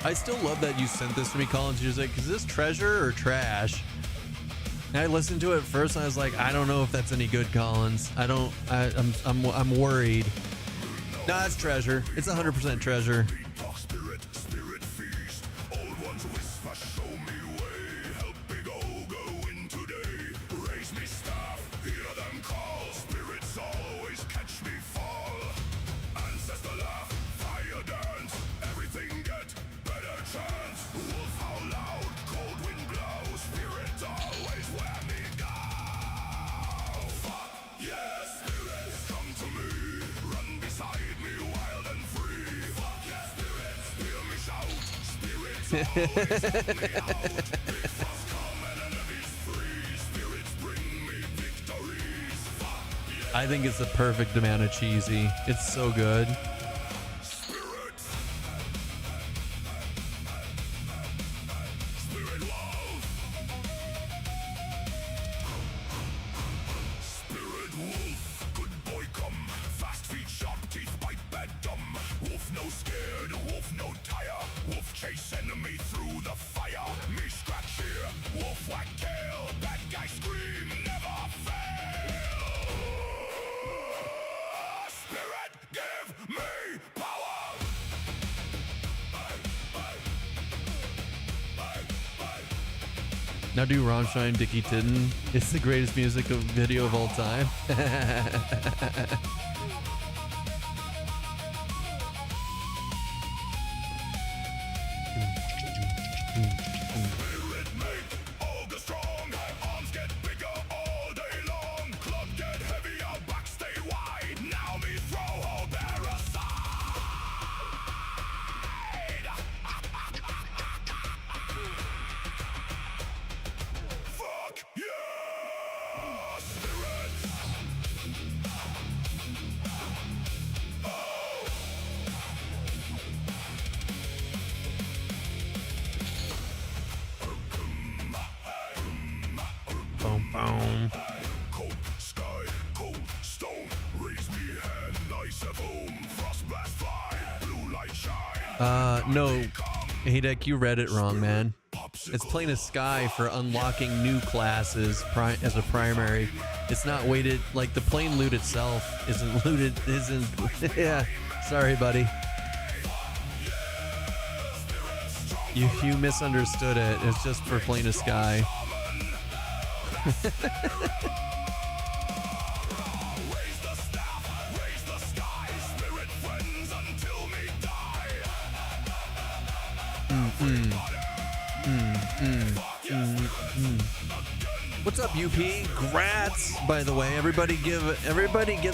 I still love that you sent this to me, Collins. You're like, is this treasure or trash? And I listened to it first and I was like, I don't know if that's any good, Collins. I'm worried. Nah, it's treasure. It's 100% treasure. Spirit feast. Old ones whisper, show me way. Help me go in today. Raise me staff, hear them call. Spirits always catch me fall. Ancestor laugh, fire dance. Everything get better chance. Wolf howl loud, cold wind blows. Spirit always where me go. Fuck yeah, spirits come to me. Run beside me wild and free. Fuck yeah, spirits, hear me shout. Spirits always help me out. Big frost come and enemies free. Spirits bring me victories. Fuck yeah. I think it's the perfect amount of cheesy. It's so good. Spirits. no scared, wolf no tire. Wolf chase enemy through the fire. Me scratch here, wolf whack tail. Bad guy scream, never fail. Spirit, give me power. Now do Rammstein, Dickie Tidden. It's the greatest music video of all time. Spirit make Olga strong. Arms get bigger all day long. Club get heavier, back stay wide. Now me throw all bear aside. Fuck yeah, spirits. Boom, boom. Cold sky, cold stone. Raise me hand, ice a boom. Frost blast fly, blue light shine. No. Hey, Deck, you read it wrong, man. It's plain as sky for unlocking new classes as a primary. It's not weighted, like the plain loot itself isn't looted, yeah. Sorry, buddy. You misunderstood it. It's just for plain as sky. Raise the staff, raise the sky. Spirit friends until me die. What's up, UP? Grats, by the way. Everybody give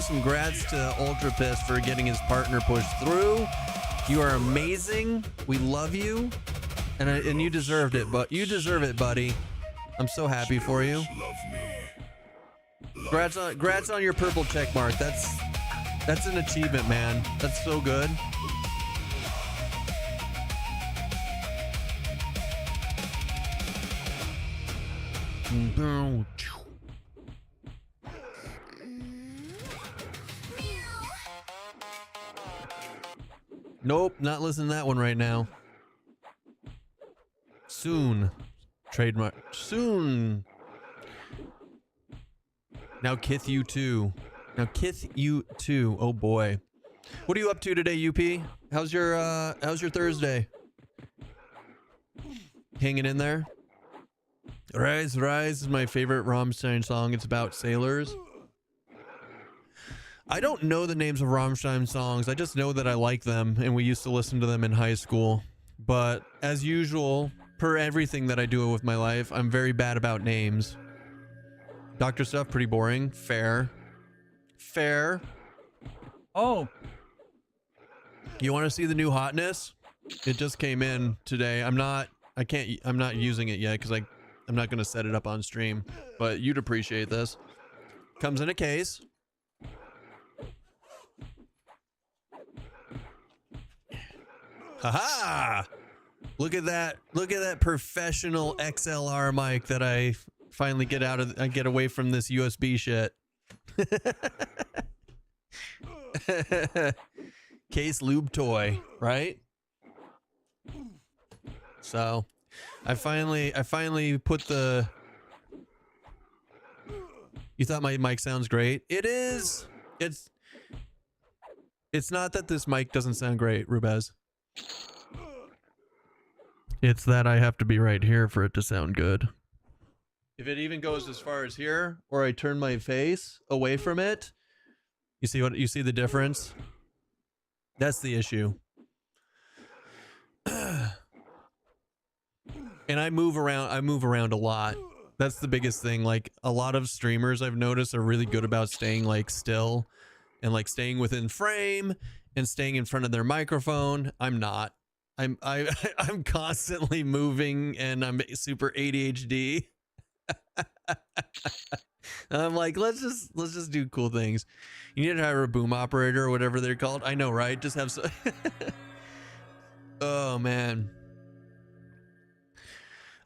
some grats to Ultra Piss for getting his partner pushed through. You are amazing. We love you, and you deserved it. But you deserve it, buddy. I'm so happy for you. Love me. Grats on your purple check mark. That's an achievement, man. That's so good. Nope, not listening to that one right now. Soon. Trademark. Soon. Now Kith you too. Oh boy. What are you up to today, UP? How's your Thursday? Hanging in there? Rise, Rise is my favorite Rammstein song. It's about sailors. I don't know the names of Rammstein songs. I just know that I like them, and we used to listen to them in high school. But as usual, per everything that I do with my life, I'm very bad about names. Doctor stuff, pretty boring. Fair. Fair. Oh, You want to see the new hotness? It just came in today. I'm not using it yet because I'm not going to set it up on stream, but you'd appreciate this. Comes in a case. Haha! Look at that. Look at that professional XLR mic that I finally get away from this USB shit. Case lube toy, right? So, I finally put the. You thought my mic sounds great? It is. It's not that this mic doesn't sound great, Rubez. It's that I have to be right here for it to sound good. If it even goes as far as here, or I turn my face away from it, you see the difference? That's the issue. And I move around a lot. That's the biggest thing. Like, a lot of streamers I've noticed are really good about staying like still and like staying within frame and staying in front of their microphone. I'm not. I'm constantly moving, and I'm super ADHD. I'm like, let's just do cool things. You need to hire a boom operator or whatever they're called. I know, right? Just have so Oh man.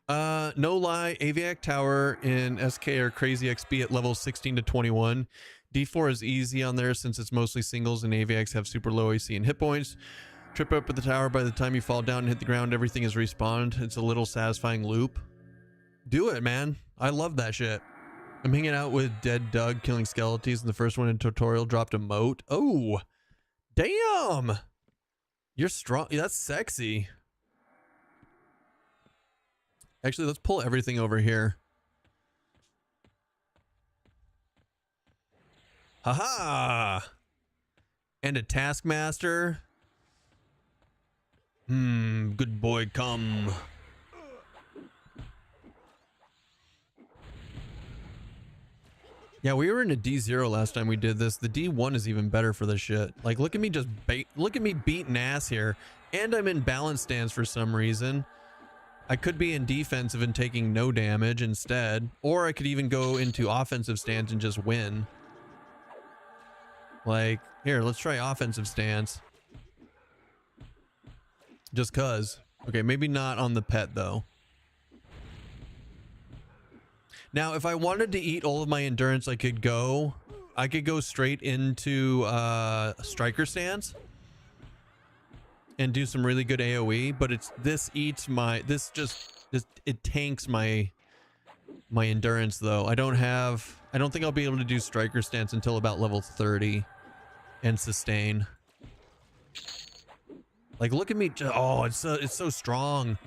No lie, Aviac Tower in SK are crazy XP at levels 16 to 21. D4 is easy on there since it's mostly singles and Aviacs have super low AC and hit points. Trip up at the tower. By the time you fall down and hit the ground, everything is respawned. It's a little satisfying loop. Do it, man. I love that shit. I'm hanging out with Dead Doug killing skeletons, and the first one in tutorial dropped a moat. Oh, damn. You're strong. That's sexy. Actually, let's pull everything over here. Haha. And a taskmaster. Good boy, come. Yeah, we were in a D0 last time we did this. The D1 is even better for this shit. Like, look at me just look at me beating ass here. And I'm in balance stance for some reason. I could be in defensive and taking no damage instead. Or I could even go into offensive stance and just win. Like, here, let's try offensive stance. Just cuz. Okay, maybe not on the pet though. Now, if I wanted to eat all of my endurance, I could go straight into striker stance and do some really good AoE, but it tanks my endurance though. I don't think I'll be able to do striker stance until about level 30 and sustain. Like, look at me. Oh, it's so strong.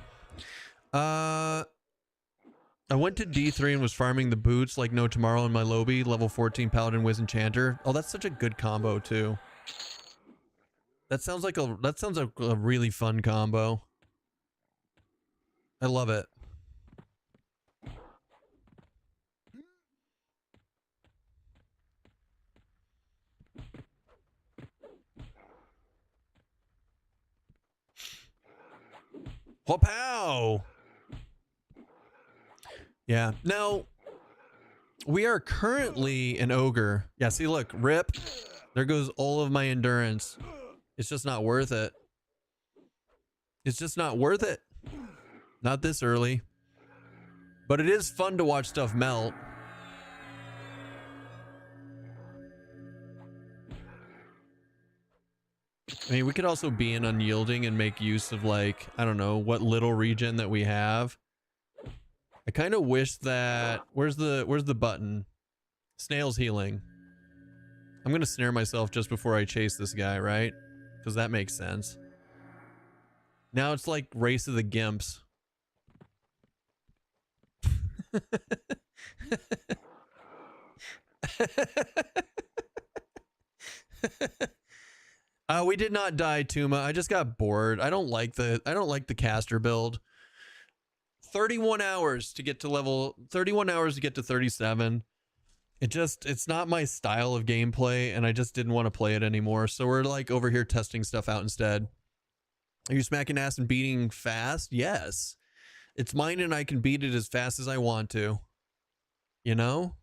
I went to D3 and was farming the boots like no tomorrow in my lobby, level 14 Paladin WIZ Enchanter. Oh, that's such a good combo too. That sounds like a really fun combo. I love it. Whoa-pow! Yeah. Now, we are currently an ogre. Yeah, see, look. Rip. There goes all of my endurance. It's just not worth it. It's just not worth it. Not this early. But it is fun to watch stuff melt. I mean, we could also be in unyielding and make use of, like, I don't know, what little regen that we have. I kind of wish that... Where's the button? Snail's healing. I'm going to snare myself just before I chase this guy, right? Because that makes sense. Now it's like Race of the Gimps. We did not die, Tuma. I just got bored. I don't like the caster build. 31 hours to get to 37. It's not my style of gameplay, and I just didn't want to play it anymore. So we're like over here testing stuff out instead. Are you smacking ass and beating fast? Yes. It's mine and I can beat it as fast as I want to. You know?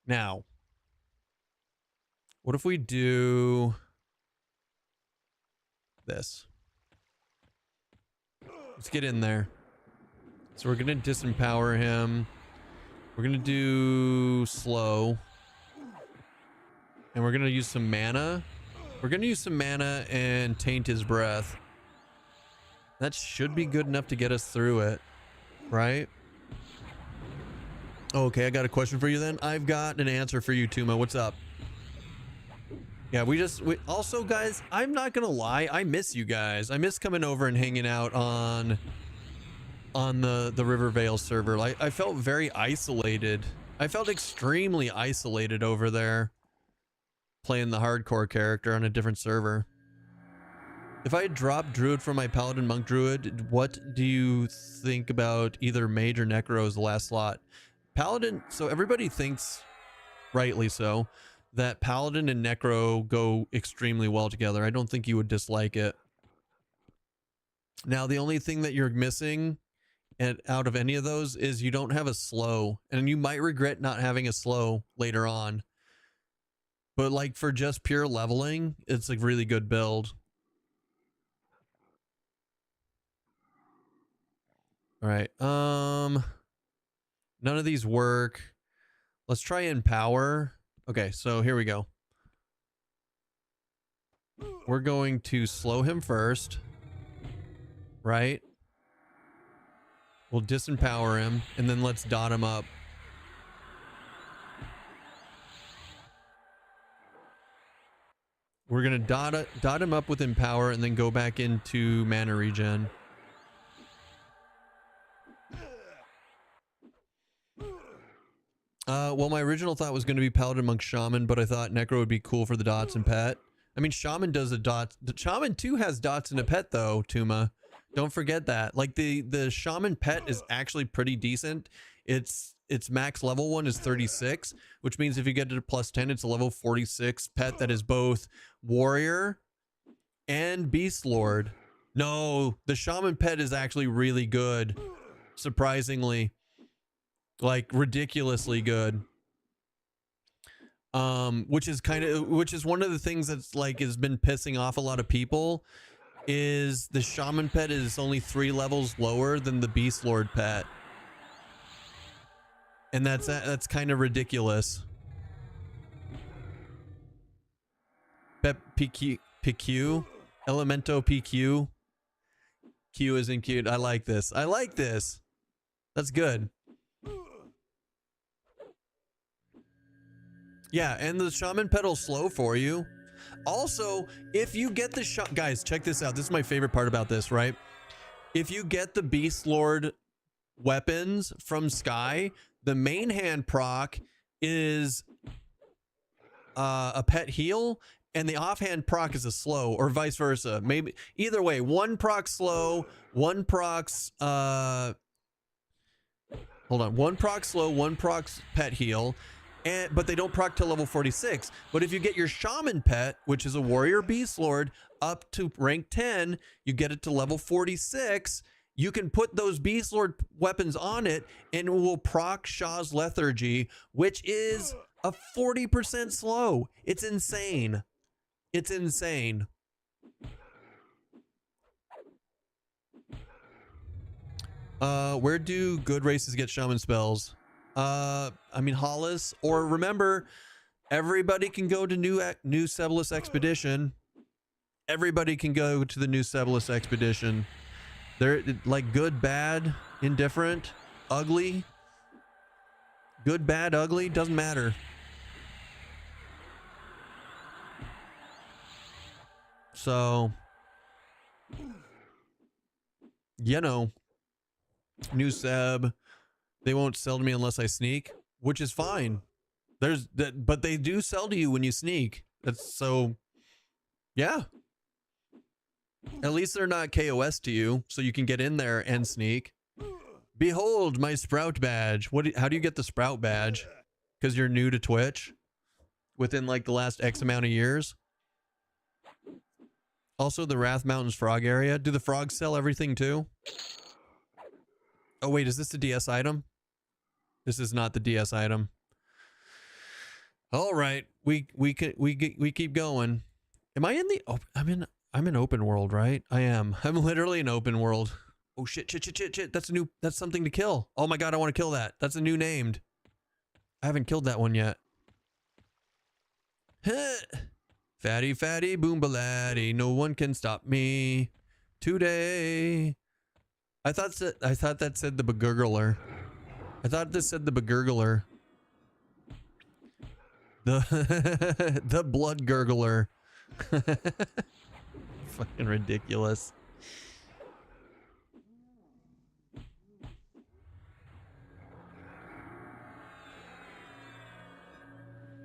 Now, what if we do this? Let's get in there. So we're going to disempower him. We're going to do slow. And we're going to use some mana. We're going to use some mana and taint his breath. That should be good enough to get us through it. Right? Okay, I got a question for you then. I've got an answer for you, Tuma. What's up? Yeah, also, guys, I'm not gonna lie, I miss you guys. I miss coming over and hanging out on the Rivervale server. Like, I felt very isolated. I felt extremely isolated over there, playing the hardcore character on a different server. If I had dropped Druid from my Paladin Monk Druid, what do you think about either Mage or Necro as the last slot? Paladin, so everybody thinks, rightly so, that Paladin and Necro go extremely well together. I don't think you would dislike it. Now, the only thing that you're missing out of any of those is you don't have a slow, and you might regret not having a slow later on. But like for just pure leveling, it's a really good build. All right. None of these work. Let's try Empower. Okay, so here we go. we're going to slow him first, right? We'll disempower him, and then let's dot him up. We're gonna dot him up with empower, and then go back into mana regen. Well, my original thought was going to be Paladin Monk Shaman, but I thought Necro would be cool for the dots and pet. I mean, Shaman does a dot. The Shaman too has dots and a pet though, Tuma. Don't forget that. Like the Shaman pet is actually pretty decent. Its max level one is 36, which means if you get it to plus 10, it's a level 46 pet that is both warrior and beast lord. No, the Shaman pet is actually really good, surprisingly. Like ridiculously good. Which is one of the things that's like has been pissing off a lot of people, is the Shaman pet is only 3 levels lower than the Beast Lord pet. And that's kind of ridiculous. Pep PQ, Elemento PQ. Q isn't cute. I like this. I like this. That's good. Yeah, and the Shaman pedal slow for you. Also, if you get the guys, check this out. This is my favorite part about this, right? If you get the Beast Lord weapons from Sky, the main hand proc is a pet heal, and the offhand proc is a slow, or vice versa. Maybe either way, one proc slow, one procs one proc slow, one proc pet heal. But they don't proc to level 46. But if you get your Shaman pet, which is a warrior beast lord, up to rank 10, you get it to level 46. You can put those beast lord weapons on it, and it will proc Shaw's lethargy, which is a 40% slow. It's insane. It's insane. Where do good races get Shaman spells? I mean Hollis, or remember, everybody can go to New Sebelis Expedition. Everybody can go to the New Sebelis Expedition. They're like good, bad, indifferent, ugly. Good, bad, ugly, doesn't matter. So, you know, New Seb. They won't sell to me unless I sneak, which is fine. There's that, but they do sell to you when you sneak. That's so, yeah. At least they're not KOS to you, so you can get in there and sneak. Behold my Sprout badge. How do you get the Sprout badge? Because you're new to Twitch within like the last X amount of years. Also, the Wrath Mountains frog area. Do the frogs sell everything too? Oh wait, is this the DS item? This is not the DS item. All right, we keep going. Am I in the? Oh, I'm in open world, right? I am. I'm literally in open world. Oh shit! That's something to kill. Oh my god, I want to kill that. That's a new named. I haven't killed that one yet. Fatty, boombaladdy, no one can stop me today. I thought that said the begurgler. I thought this said the begurgler. The blood gurgler. Fucking ridiculous.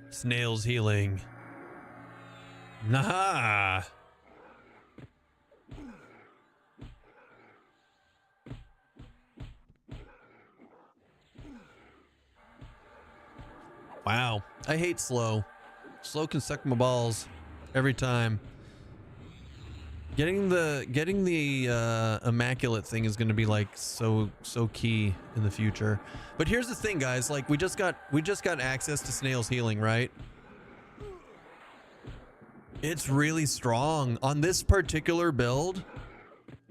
Snail's healing. Nah. Wow, I hate slow. Slow can suck my balls every time. Getting the immaculate thing is going to be like so key in the future. But here's the thing, guys. Like we just got access to Snail's healing, right? It's really strong on this particular build.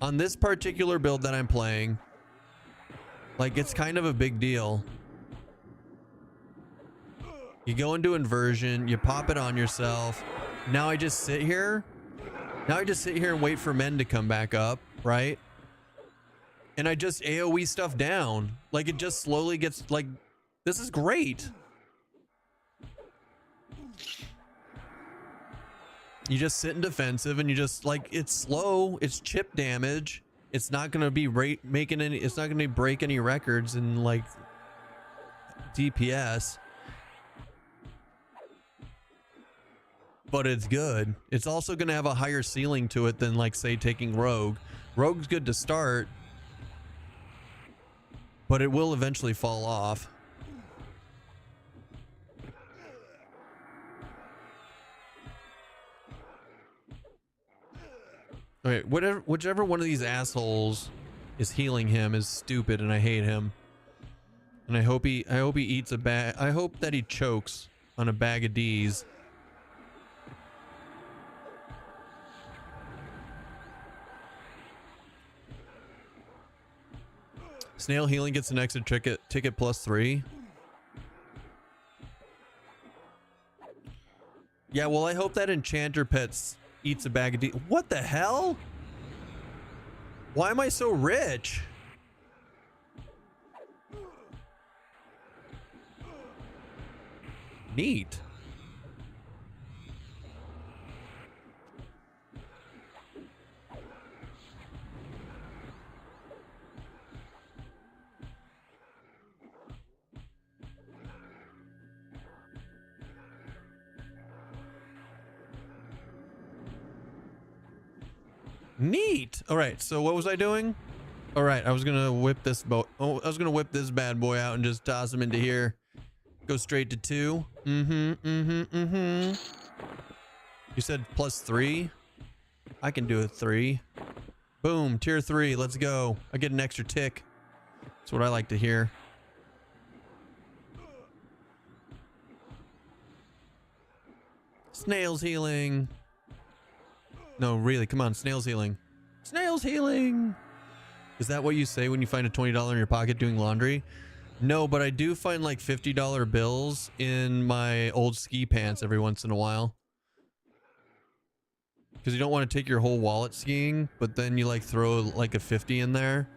On this particular build that I'm playing, like it's kind of a big deal. You go into inversion, you pop it on yourself. Now I just sit here Now I just sit here and wait for men to come back up, right? And I just AoE stuff down. Like, it just slowly gets, like, this is great. You just sit in defensive and you just, like, it's slow. It's chip damage. It's not going to be making any, it's not going to break any records in, like, DPS. But it's good. It's also going to have a higher ceiling to it than, like, say, taking Rogue. Rogue's good to start, but it will eventually fall off. Okay, whichever one of these assholes is healing him is stupid, and I hate him. And I hope he eats a bag. I hope that he chokes on a bag of D's. Snail healing gets an extra ticket +3. Yeah, well, I hope that Enchanter pets eats a bag of D. What the hell? Why am I so rich? Neat. Neat. All right. So what was I doing? All right. I was gonna whip this boat. Oh, I was gonna whip this bad boy out and just toss him into here. Go straight to 2. You said +3. I can do a 3. Boom. Tier 3. Let's go. I get an extra tick. That's what I like to hear. Snails healing. No, really, come on, snails healing. Snails healing! Is that what you say when you find a $20 in your pocket doing laundry? No, but I do find like $50 bills in my old ski pants every once in a while. Because you don't want to take your whole wallet skiing, but then you like throw like a 50 in there.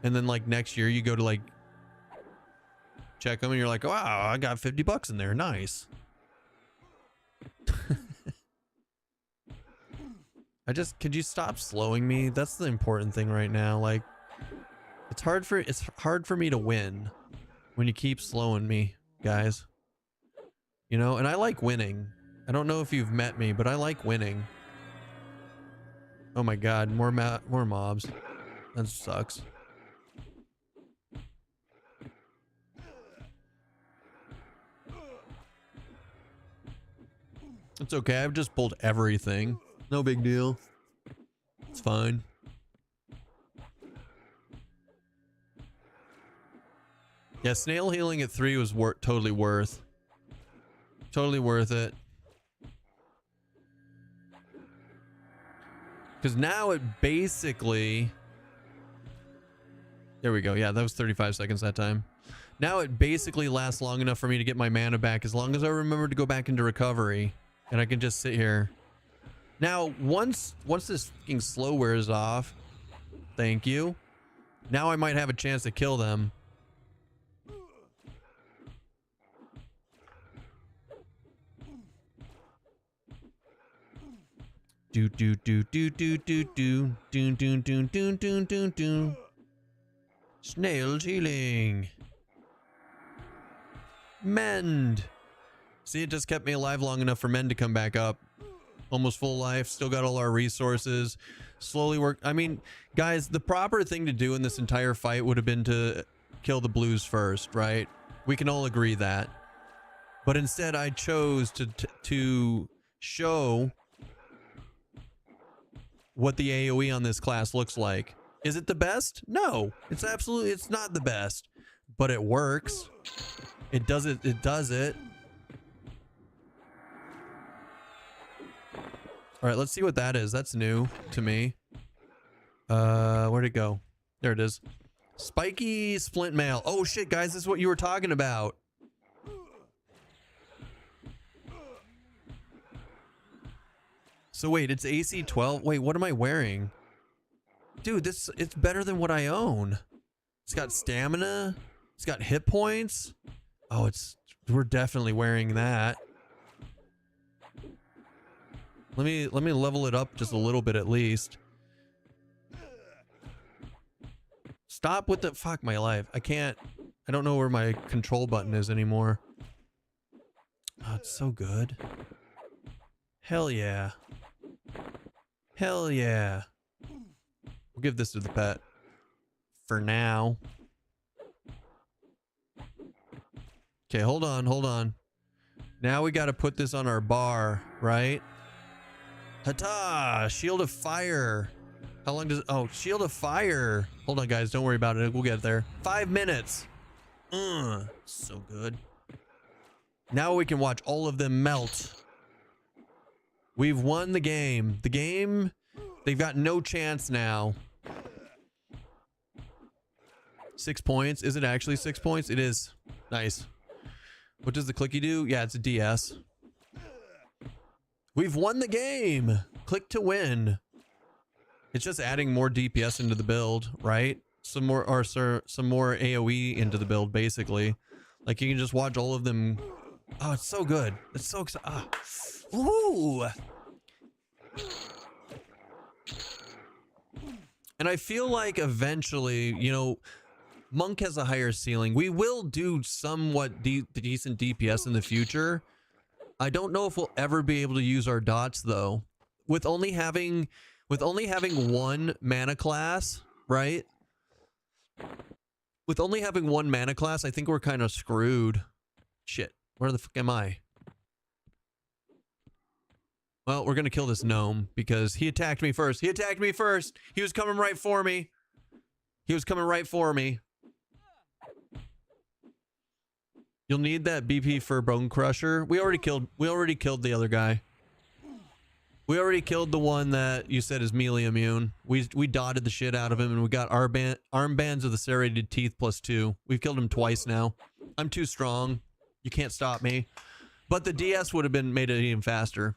And then like next year you go to like check them and you're like, wow, I got 50 bucks in there, nice. Could you stop slowing me? That's the important thing right now. Like, it's hard for me to win when you keep slowing me, guys. You know, and I like winning. I don't know if you've met me, but I like winning. Oh my god, more mobs. That sucks. It's okay, I've just pulled everything. No big deal. It's fine. Yeah, snail healing at 3 was totally worth it. Because now it basically... There we go. Yeah, that was 35 seconds that time. Now it basically lasts long enough for me to get my mana back as long as I remember to go back into recovery. And I can just sit here. Now, once this fucking slow wears off, thank you. Now I might have a chance to kill them. Do do do do do do do do do do do do do do. Snails healing. Mend. See, it just kept me alive long enough for men to come back up. Almost full life, still got all our resources. Slowly work. I mean, guys, the proper thing to do in this entire fight would have been to kill the blues first, right? We can all agree that. But instead, I chose to show what the AoE on this class looks like. Is it the best? No, it's not the best, but it works. It does it. All right, let's see what that is. That's new to me. Where'd it go? There it is. Spiky splint mail. Oh shit, guys, this is what you were talking about. So wait, it's AC 12. Wait, what am I wearing? Dude, it's better than what I own. It's got stamina. It's got hit points. Oh, we're definitely wearing that. Let me level it up just a little bit at least. Stop with the fuck my life. I don't know where my control button is anymore. Oh, it's so good. Hell yeah. Hell yeah. We'll give this to the pet. For now. Okay, hold on. Now we got to put this on our bar, right? Ta-ta! Shield of Fire. How long does... Oh, Shield of Fire. Hold on, guys. Don't worry about it. We'll get there. 5 minutes. So good. Now we can watch all of them melt. We've won the game. The game, they've got no chance now. 6 points. Is it actually 6 points? It is. Nice. What does the clicky do? Yeah, it's a DS. We've won the game. Click to win. It's just adding more DPS into the build, right? Some more AoE into the build, basically. Like you can just watch all of them. Oh, it's so good. It's so exciting. Ah. Ooh. And I feel like eventually, you know, Monk has a higher ceiling. We will do somewhat decent DPS in the future. I don't know if we'll ever be able to use our dots though. With only having one mana class, right? With only having one mana class, I think we're kind of screwed. Shit. Where the fuck am I? Well, we're gonna kill this gnome because he attacked me first. He attacked me first. He was coming right for me. He was coming right for me. You'll need that BP for Bone Crusher. We already killed the other guy. We already killed the one that you said is melee immune. We dotted the shit out of him and we got armbands of the serrated teeth +2. We've killed him twice now. I'm too strong. You can't stop me. But the DS would have made it even faster.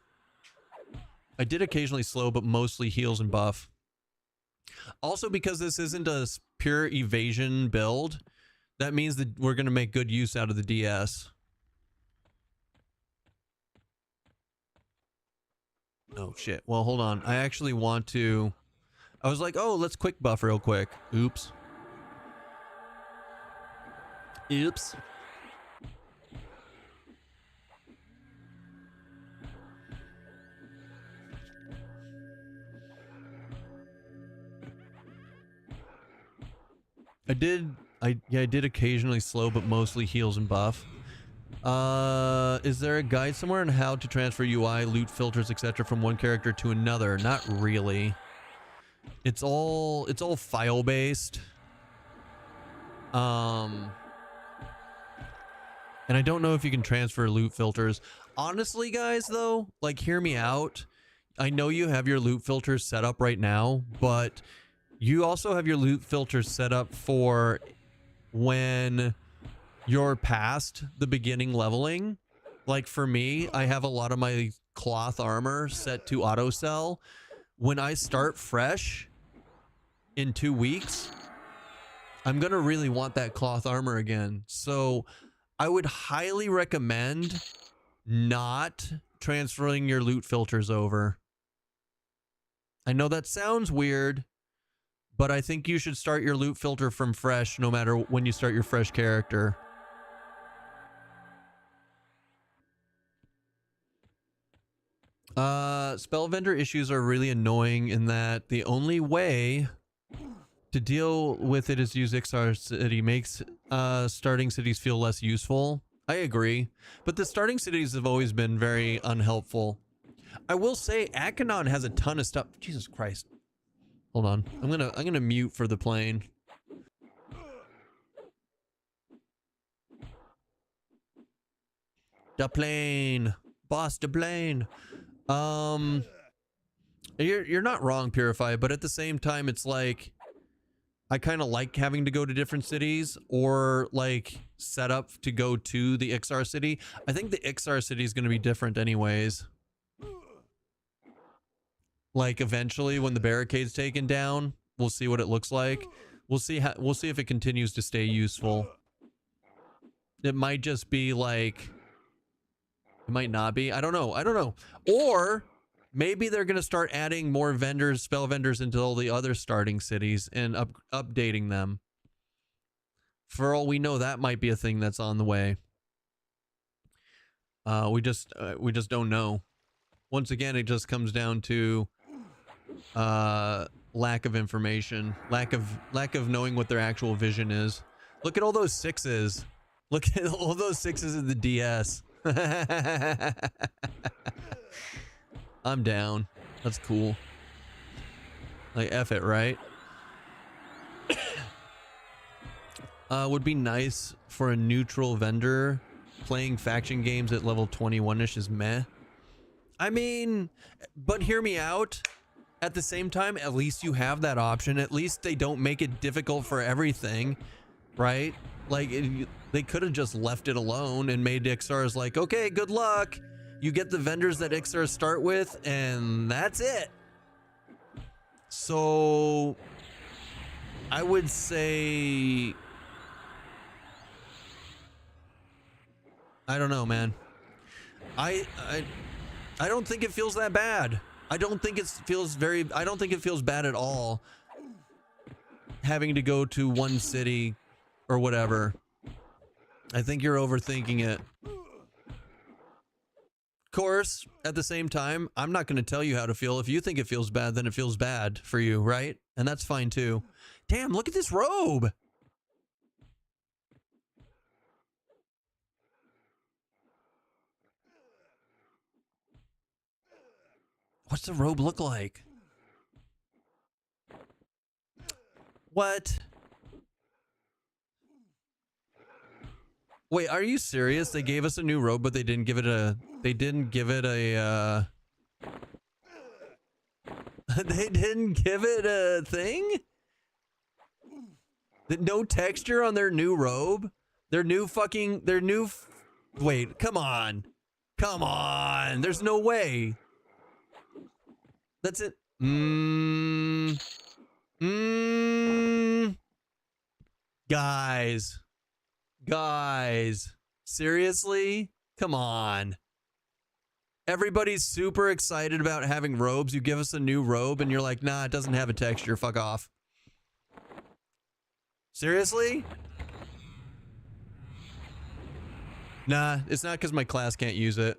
I did occasionally slow, but mostly heals and buff. Also, because this isn't a pure evasion build, that means that we're going to make good use out of the DS. Oh, shit. Well, hold on. I actually want to... I was like, oh, let's quick buff real quick. Oops. Oops. I did occasionally slow, but mostly heals and buff. Is there a guide somewhere on how to transfer UI, loot filters, etc. from one character to another? Not really. It's all file based. And I don't know if you can transfer loot filters. Honestly, guys, though, like, hear me out. I know you have your loot filters set up right now, but you also have your loot filters set up for when you're past the beginning leveling. Like for me, I have a lot of my cloth armor set to auto sell. When I start fresh in 2 weeks, I'm gonna really want that cloth armor again. So I would highly recommend not transferring your loot filters over. I know that sounds weird, but I think you should start your loot filter from fresh no matter when you start your fresh character. Spell vendor issues are really annoying in that the only way to deal with it is use XR City. Makes starting cities feel less useful. I agree, but the starting cities have always been very unhelpful. I will say Akanon has a ton of stuff. Jesus Christ. Hold on. I'm gonna mute for the plane. The plane. Boss the plane. You're not wrong, Purify, but at the same time it's like I kind of like having to go to different cities or like set up to go to the XR city. I think the XR city is going to be different anyways. Like eventually when the barricade's taken down, we'll see what it looks like. We'll see if it continues to stay useful. It might just be like, it might not be. I don't know. Or maybe they're going to start adding more vendors, spell vendors into all the other starting cities and updating them. For all we know, that might be a thing that's on the way. We just don't know. Once again, it just comes down to lack of information, lack of knowing what their actual vision is. Look at all those 6s. Look at all those 6s in the DS. I'm down. That's cool. Like, F it, right? Would be nice for a neutral vendor. Playing faction games at level 21-ish is meh. I mean, but hear me out. At the same time, at least you have that option. At least they don't make it difficult for everything, right? Like, they could have just left it alone and made Ixars like, okay, good luck. You get the vendors that Ixars start with, and that's it. So, I would say, I don't know, man. I don't think it feels that bad. I don't think it feels bad at all having to go to one city or whatever. I think you're overthinking it. Of course, at the same time, I'm not going to tell you how to feel. If you think it feels bad, then it feels bad for you, right? And that's fine too. Damn, look at this robe. What's the robe look like? What? Wait, are you serious? They gave us a new robe, but they didn't give it a... They didn't give it a thing? No texture on their new robe? Wait, come on. Come on. There's no way. That's it. Guys, seriously? Come on. Everybody's super excited about having robes. You give us a new robe and you're like, nah, it doesn't have a texture. Fuck off. Seriously? Nah, it's not because my class can't use it.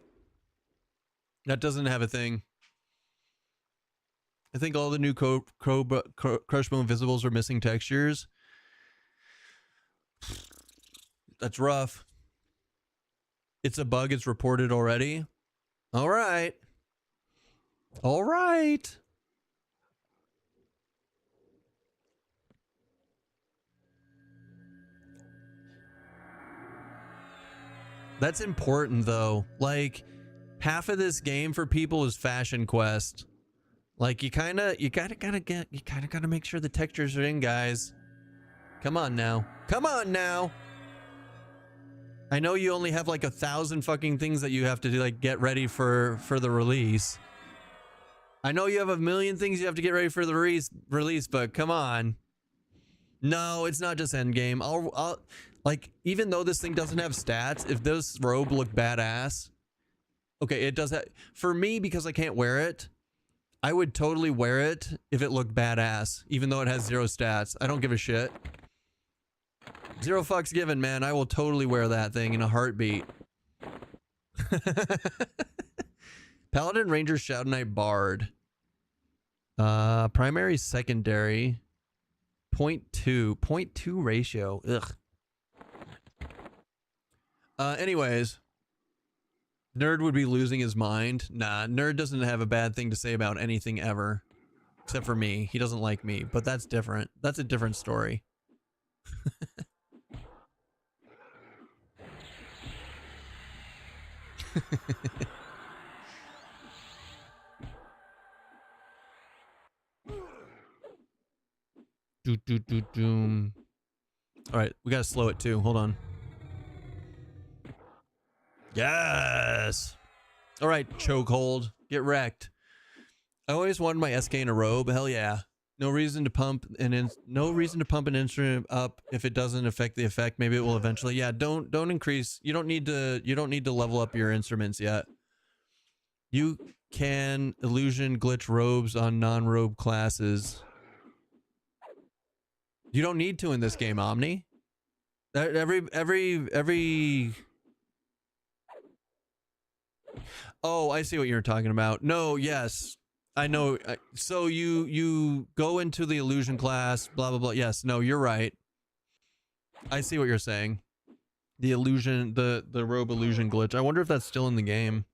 That doesn't have a thing. I think all the new Crushbone Visibles are missing textures. That's rough. It's a bug. It's reported already. All right. All right. That's important though. Like, half of this game for people is Fashion Quest. Like, you gotta make sure the textures are in, guys. Come on now. Come on now. I know you only have like 1,000 fucking things that you have to do, like, get ready for the release. I know you have 1,000,000 things you have to get ready for the release, but come on. No, it's not just endgame. I'll like, even though this thing doesn't have stats, if this robe looked badass, okay, it does have, for me, because I can't wear it, I would totally wear it if it looked badass, even though it has 0 stats. I don't give a shit. 0 fucks given, man. I will totally wear that thing in a heartbeat. Paladin, Ranger, Shadow Knight, Bard. Primary, secondary. 0.2. 0.2 ratio. Ugh. Anyways. Nerd would be losing his mind. Nah, Nerd doesn't have a bad thing to say about anything ever. Except for me. He doesn't like me, but that's different. That's a different story. All right, we gotta slow it too. Hold on. Yes. All right, chokehold. Get wrecked. I always wanted my SK in a robe. Hell yeah. No reason to pump no reason to pump an instrument up if it doesn't affect the effect. Maybe it will eventually. Yeah, don't increase. You don't need to level up your instruments yet. You can illusion glitch robes on non-robe classes. You don't need to in this game, Omni. Every Oh, I see what you're talking about. No, yes. I know. So you go into the illusion class, blah blah blah. Yes, no, you're right. I see what you're saying. The illusion, the robe illusion glitch. I wonder if that's still in the game.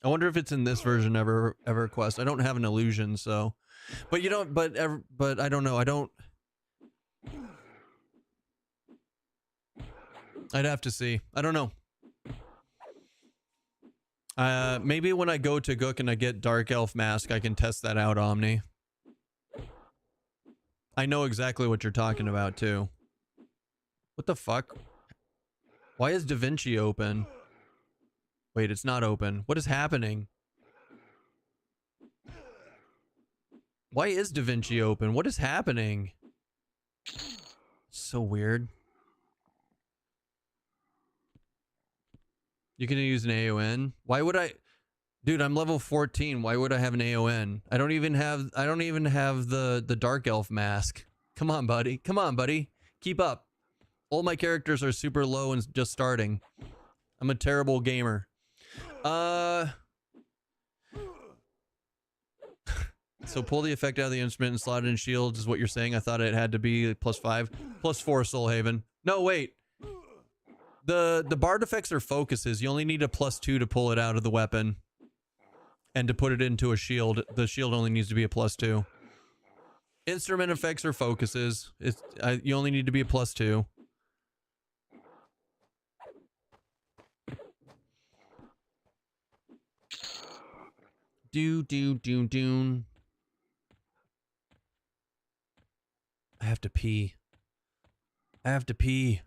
I wonder if it's in this version of EverQuest. I don't have an illusion, so. But you don't. But I don't know. I don't. I'd have to see. I don't know. Maybe when I go to Gook and I get Dark Elf Mask, I can test that out, Omni. I know exactly what you're talking about, too. What the fuck? Why is Da Vinci open? Wait, it's not open. What is happening? Why is Da Vinci open? What is happening? So weird. You can use an AON. Why would I? Dude, I'm level 14. Why would I have an AON? I don't even have the Dark Elf mask. Come on, buddy. Come on, buddy. Keep up. All my characters are super low and just starting. I'm a terrible gamer. So pull the effect out of the instrument and slot it in shields is what you're saying. I thought it had to be +5. +4 Soul Haven. No, wait. The bard effects are focuses. You only need a +2 to pull it out of the weapon. And to put it into a shield, the shield only needs to be a +2. Instrument effects are focuses. You only need to be a +2. Do. I have to pee. I have to pee.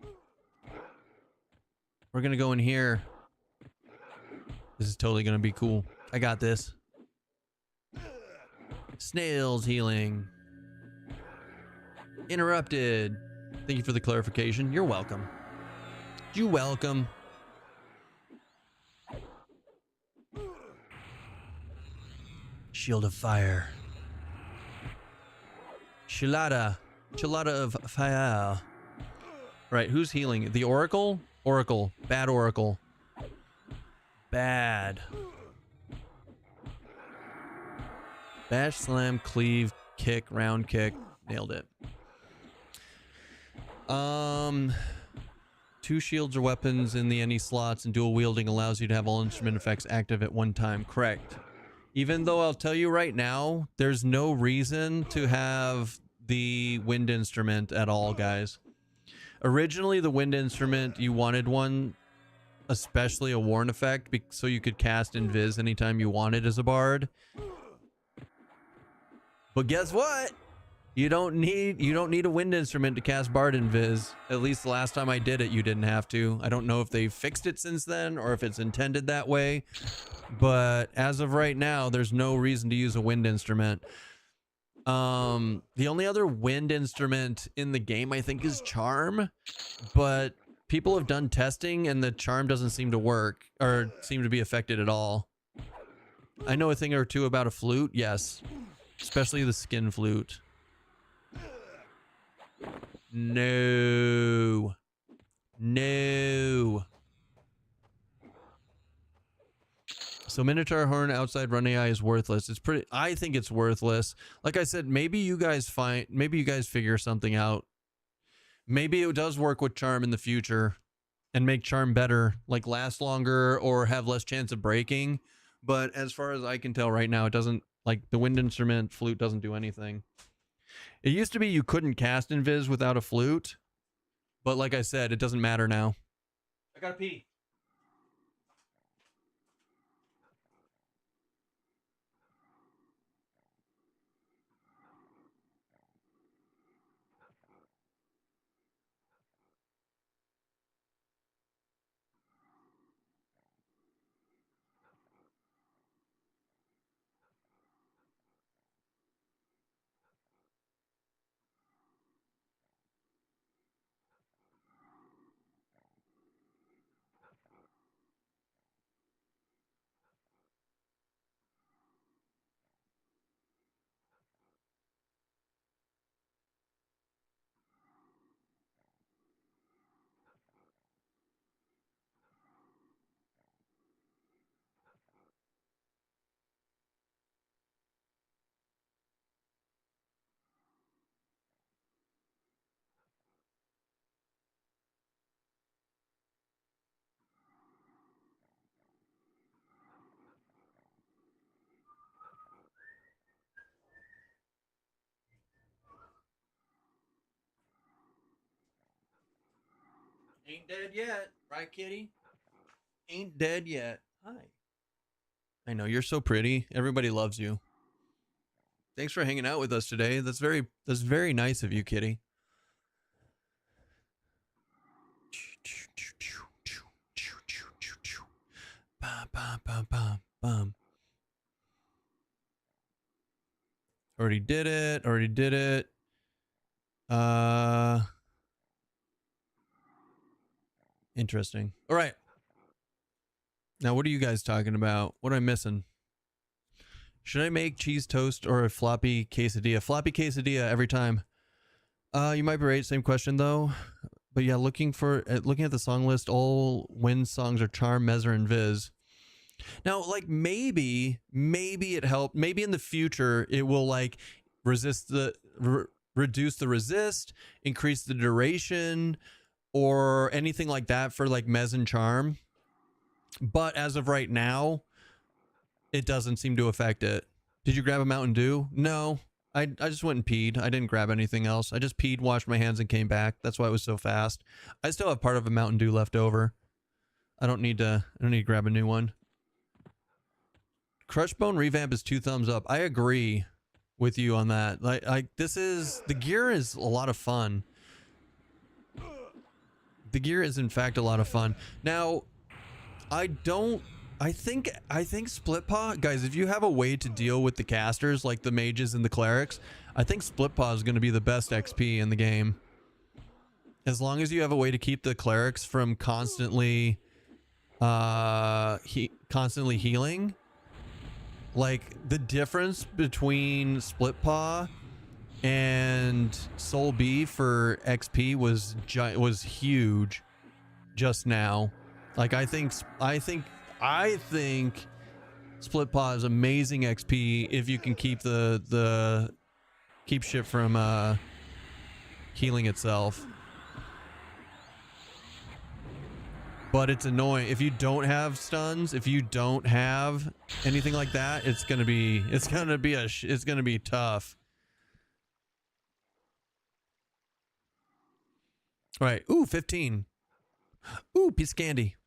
We're gonna go in here. This is totally gonna be cool. I got this. Snails healing. Interrupted. Thank you for the clarification. You're welcome. You're welcome. Shield of fire. Chilada of fire. Right, who's healing? The Oracle? Oracle. Bad Oracle. Bad. Bash, slam, cleave, kick, round kick. Nailed it. 2 shields or weapons in the NE slots, and dual wielding allows you to have all instrument effects active at one time. Correct. Even though I'll tell you right now, there's no reason to have the wind instrument at all, guys. Originally, the wind instrument, you wanted one, especially a warn effect, so you could cast Invis anytime you wanted as a bard. But guess what? You don't need a wind instrument to cast Bard Invis. At least the last time I did it, you didn't have to. I don't know if they fixed it since then or if it's intended that way. But as of right now, there's no reason to use a wind instrument. The only other wind instrument in the game, I think, is Charm. But people have done testing and the Charm doesn't seem to work or seem to be affected at all. I know a thing or two about a flute, yes. Especially the skin flute. No. No. So Minotaur Horn outside run AI is worthless. It's pretty, I think it's worthless. Like I said, maybe you guys figure something out. Maybe it does work with Charm in the future and make Charm better, like last longer or have less chance of breaking. But as far as I can tell right now, it doesn't, like the wind instrument flute doesn't do anything. It used to be you couldn't cast Invis without a flute, but like I said, it doesn't matter now. I gotta pee. Ain't dead yet, right, kitty? Ain't dead yet. Hi. I know you're so pretty. Everybody loves you. Thanks for hanging out with us today. That's very nice of you, kitty. Bum, bum, bum, bum, bum. Already did it. Already did it. Interesting. All right. Now, what are you guys talking about? What am I missing? Should I make cheese toast or a floppy quesadilla? Floppy quesadilla every time. You might be right. Same question though. But yeah, looking at the song list, all WIZ songs are Charm, Mezzer, and Viz. Now, like maybe it helped. Maybe in the future it will like reduce the resist, increase the duration, or anything like that for like Mez and Charm. But as of right now, it doesn't seem to affect it. Did you grab a Mountain Dew? No. I just went and peed. I didn't grab anything else. I just peed, washed my hands, and came back. That's why it was so fast. I still have part of a Mountain Dew left over. I don't need to grab a new one. Crushbone revamp is 2 thumbs up. I agree with you on that. Like the gear is a lot of fun. The gear is in fact a lot of fun. Now, I think Split Paw, guys, if you have a way to deal with the casters like the mages and the clerics, I think Split Paw is going to be the best XP in the game. As long as you have a way to keep the clerics from constantly healing. Like the difference between Split Paw and Soul B for XP was huge just now. Like I think Split Paw is amazing XP if you can keep keep shit from healing itself. But it's annoying if you don't have stuns, if you don't have anything like that, it's gonna be tough. All right, ooh, 15. Ooh, piece of candy.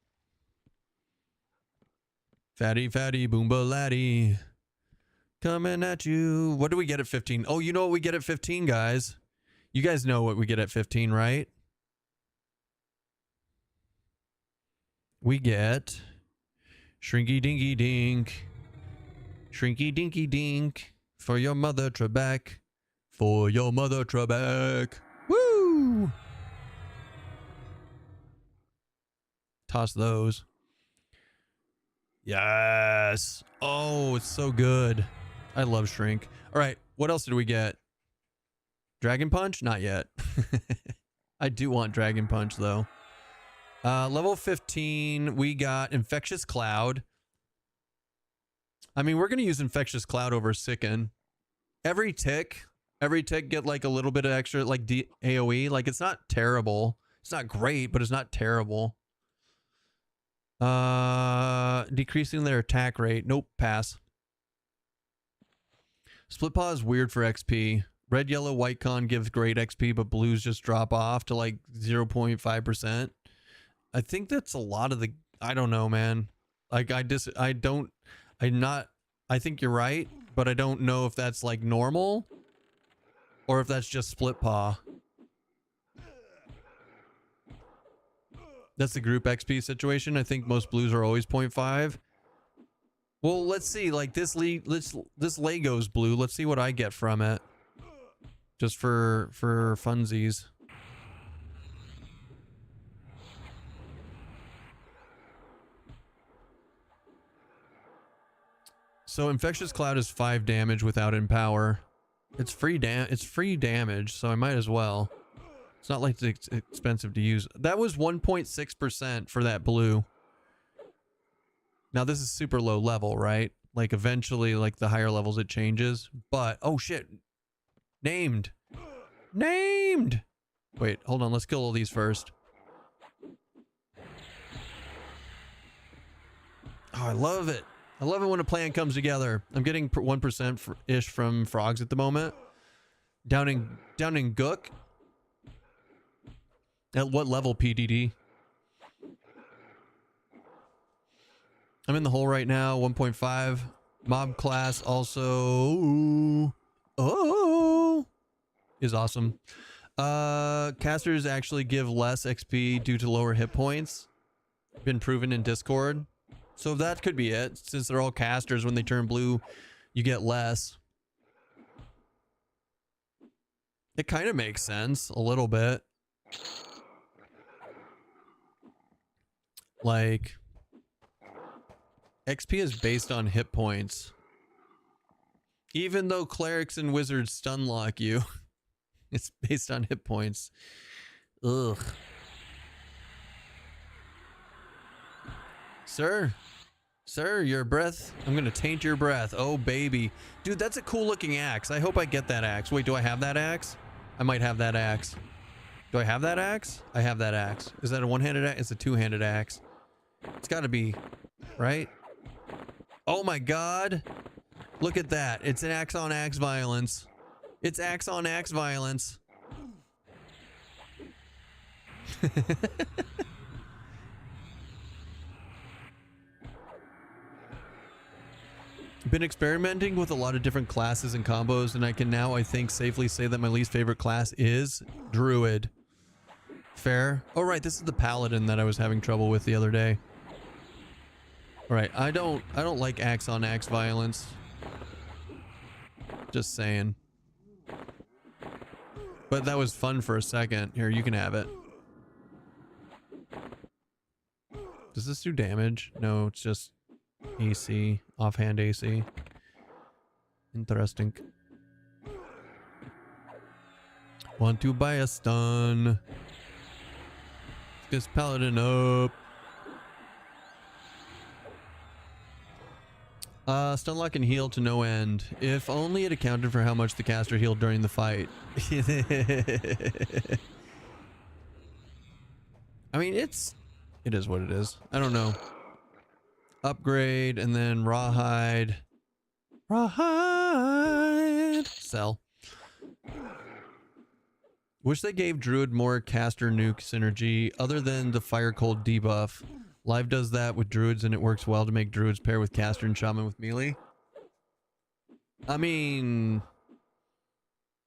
Fatty, fatty, boomba laddie. Coming at you. What do we get at 15? Oh, you know what we get at 15, guys. You guys know what we get at 15, right? We get Shrinky Dinky Dink. Shrinky Dinky Dink. For your mother, Trebek. For your mother, Trebek. Woo! Toss those. Yes. Oh, it's so good. I love Shrink. All right. What else did we get? Dragon Punch? Not yet. I do want Dragon Punch, though. Level 15, we got Infectious Cloud. I mean, we're going to use Infectious Cloud over Sicken. Every tick get like a little bit of extra, like AoE. Like, it's not terrible. It's not great, but it's not terrible. Decreasing their attack rate. Nope, pass. Split Paw is weird for XP. Red, yellow, white con gives great XP, but blues just drop off to like 0.5%. I think that's a lot of the, I don't know, man. Like I think you're right, but I don't know if that's like normal or if that's just Split Paw. That's the group XP situation. I think most blues are always 0.5. Well, let's see. Like this Lego's blue. Let's see what I get from it. Just for funsies. So Infectious Cloud is 5 damage without Empower. It's free damage, so I might as well. It's not like it's expensive to use. That was 1.6% for that blue. Now this is super low level, right? Like eventually, like the higher levels it changes. But, oh shit. Named. Wait, hold on. Let's kill all these first. Oh, I love it. I love it when a plan comes together. I'm getting 1%-ish from frogs at the moment. Down in Gook. At what level, PDD? I'm in the hole right now. 1.5 mob class also. Oh, is awesome. Casters actually give less XP due to lower hit points. Been proven in Discord. So that could be it. Since they're all casters, when they turn blue, you get less. It kind of makes sense a little bit. Like, XP is based on hit points. Even though clerics and wizards stun lock you, it's based on hit points. Ugh. Sir, your breath. I'm gonna taint your breath. Oh, baby. Dude, that's a cool looking axe. I hope I get that axe. Wait, do I have that axe? I might have that axe. Do I have that axe? I have that axe. Is that a one-handed axe? It's a two-handed axe. It's gotta be, right? Oh my god. Look at that. It's an axe on axe violence. It's axe on axe violence. Been experimenting with a lot of different classes and combos, and I can now, I think, safely say that my least favorite class is Druid. Fair? Oh, right, this is the Paladin that I was having trouble with the other day. All right, I don't like axe on axe violence. Just saying. But that was fun for a second. Here, you can have it. Does this do damage? No, it's just AC, offhand AC. Interesting. Want to buy a stun. This paladin up. Stun lock and heal to no end. If only it accounted for how much the caster healed during the fight. I mean, it is what it is. I don't know. Upgrade and then rawhide. Rawhide. Sell. Wish they gave Druid more caster nuke synergy other than the fire cold debuff. Live does that with Druids and it works well to make Druids pair with caster and shaman with melee. I mean,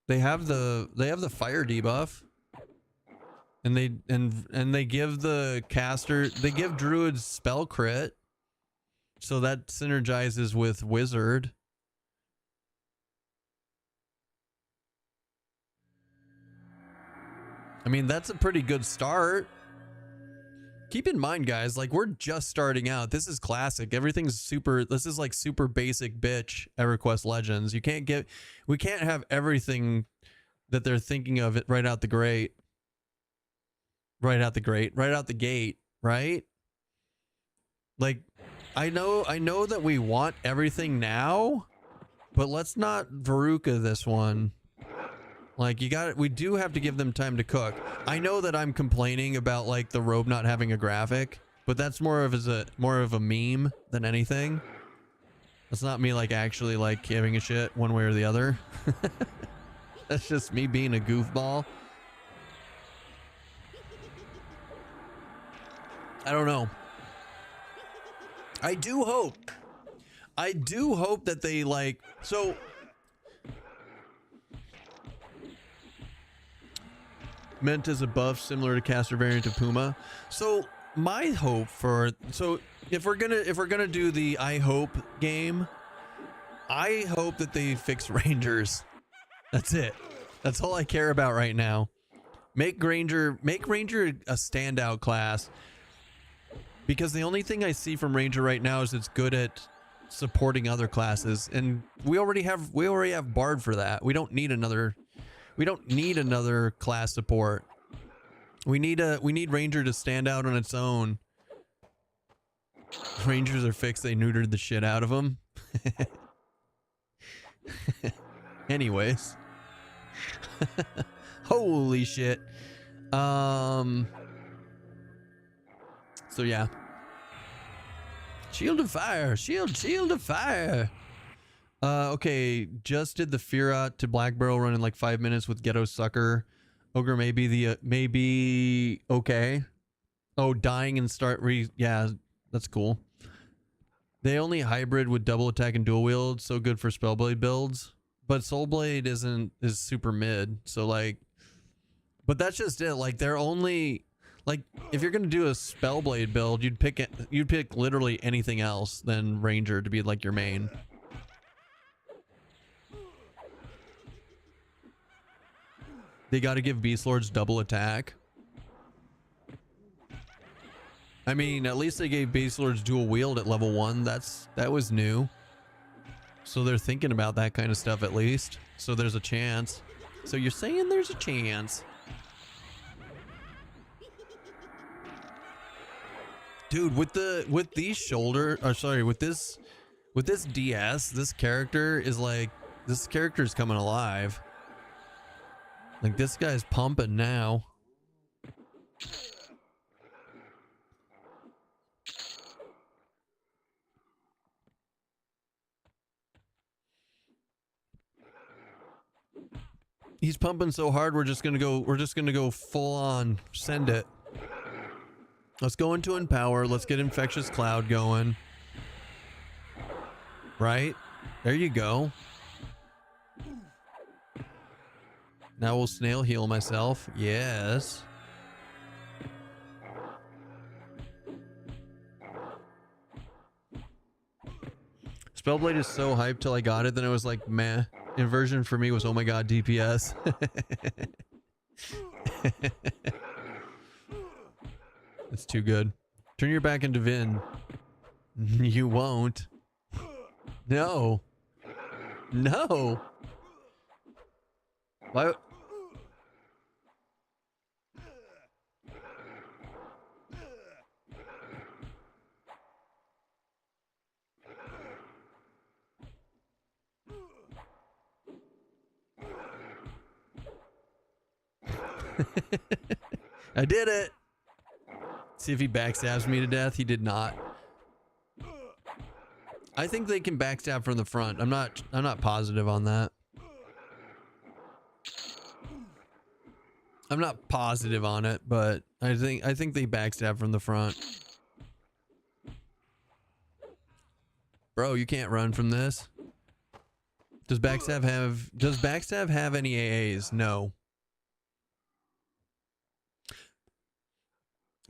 they have the fire debuff. And they give the caster, they give Druids spell crit. So that synergizes with wizard. I mean, that's a pretty good start. Keep in mind, guys, like, we're just starting out. This is classic. Everything's super, this is like super basic bitch EverQuest Legends. We can't have everything that they're thinking of it right out the gate. Right out the gate, right? Like, I know that we want everything now, but let's not Veruca this one. Like, we do have to give them time to cook. I know that I'm complaining about like the robe not having a graphic, but that's more of a meme than anything. That's not me like actually like giving a shit one way or the other. That's just me being a goofball. I don't know. I do hope that they like, so meant as a buff similar to caster variant of Puma. So my hope for, so if we're gonna do the I hope game, I hope that they fix Rangers. That's it. That's all I care about right now. Make Ranger a standout class. Because the only thing I see from Ranger right now is it's good at supporting other classes, and we already have Bard for that. We don't need another class support. We need Ranger to stand out on its own. Rangers are fixed. They neutered the shit out of them. Anyways. Holy shit. So yeah. Shield of fire. Shield of fire. Okay, just did the Firat to Black Barrel run in like 5 minutes with Ghetto Sucker. Ogre may be okay. Oh, dying and start yeah, that's cool. They only hybrid with double attack and dual wield, so good for Spellblade builds. But Soulblade is super mid, so like, but that's just it. Like they're only like if you're gonna do a Spellblade build, you'd pick literally anything else than Ranger to be like your main. They got to give Beast Lords double attack. I mean, at least they gave Beast Lords dual wield at level 1. That was new. So they're thinking about that kind of stuff at least. So there's a chance. So you're saying there's a chance. Dude, with these shoulder, or sorry, with this DS, this character is coming alive. Like this guy's pumping now. He's pumping so hard we're just gonna go full on send it. Let's go into Empower. Let's get Infectious Cloud going. Right? There you go. Now we'll snail heal myself. Yes. Spellblade is so hyped till I got it, then it was like, meh. Inversion for me was, oh my god, DPS. It's too good. Turn your back into Vin. You won't. No. No. Why? I did it. See if he backstabs me to death. He did not. I think they can backstab from the front. I'm not positive on that. I'm not positive on it, but I think they backstab from the front. Bro, you can't run from this. Does backstab have any AAs? No.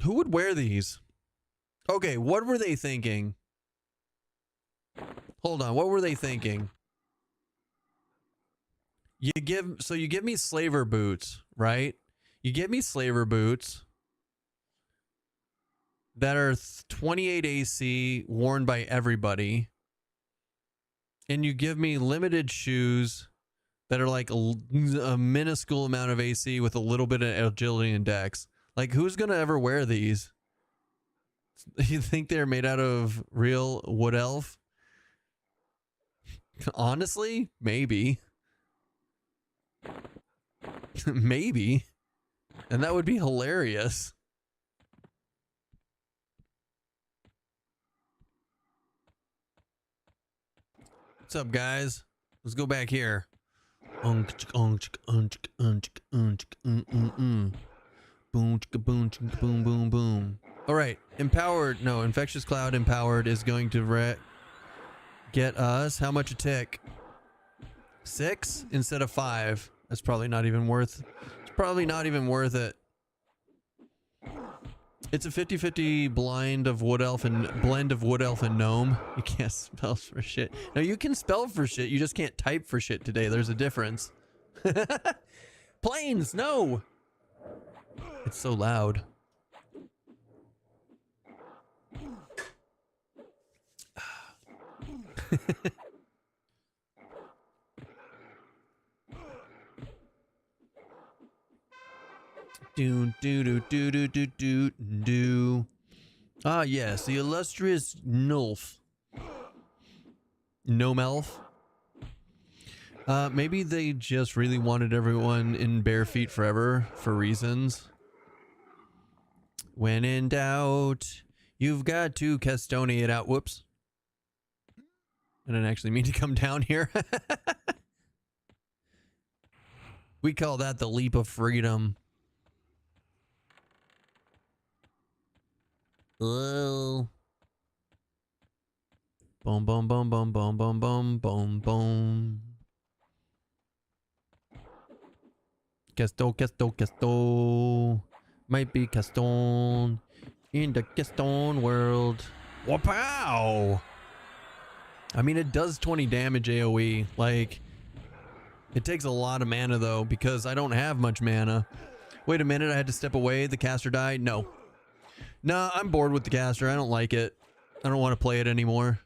Who would wear these? Okay, what were they thinking? Hold on, what were they thinking? You give me slaver boots, right? You give me slaver boots that are 28 AC, worn by everybody. And you give me limited shoes that are like a minuscule amount of AC with a little bit of agility and dex. Like, who's gonna ever wear these? You think they're made out of real wood elf? Honestly, maybe. Maybe. And that would be hilarious. What's up, guys? Let's go back here. Boom, boom, boom, boom. All right, empowered. No, infectious cloud empowered is going to get us how much a tick? 6 instead of 5. That's probably not even worth. It's probably not even worth it. It's a 50-50 blend of wood elf and gnome. You can't spell for shit. No, you can spell for shit. You just can't type for shit today. There's a difference. Planes, no. It's so loud. Do do do do do do do do. Ah yes, the illustrious Nulf. Gnome elf. Maybe they just really wanted everyone in bare feet forever for reasons. When in doubt, you've got to Castoni it out. Whoops. I didn't actually mean to come down here. We call that the leap of freedom. Oh. Boom, boom, boom, boom, boom, boom, boom, boom, boom. Casto. Might be Caston in the Caston world. Wow! I mean, it does 20 damage AoE. Like, it takes a lot of mana though, because I don't have much mana. Wait a minute, I had to step away. The caster died? No. Nah, I'm bored with the caster. I don't like it. I don't want to play it anymore.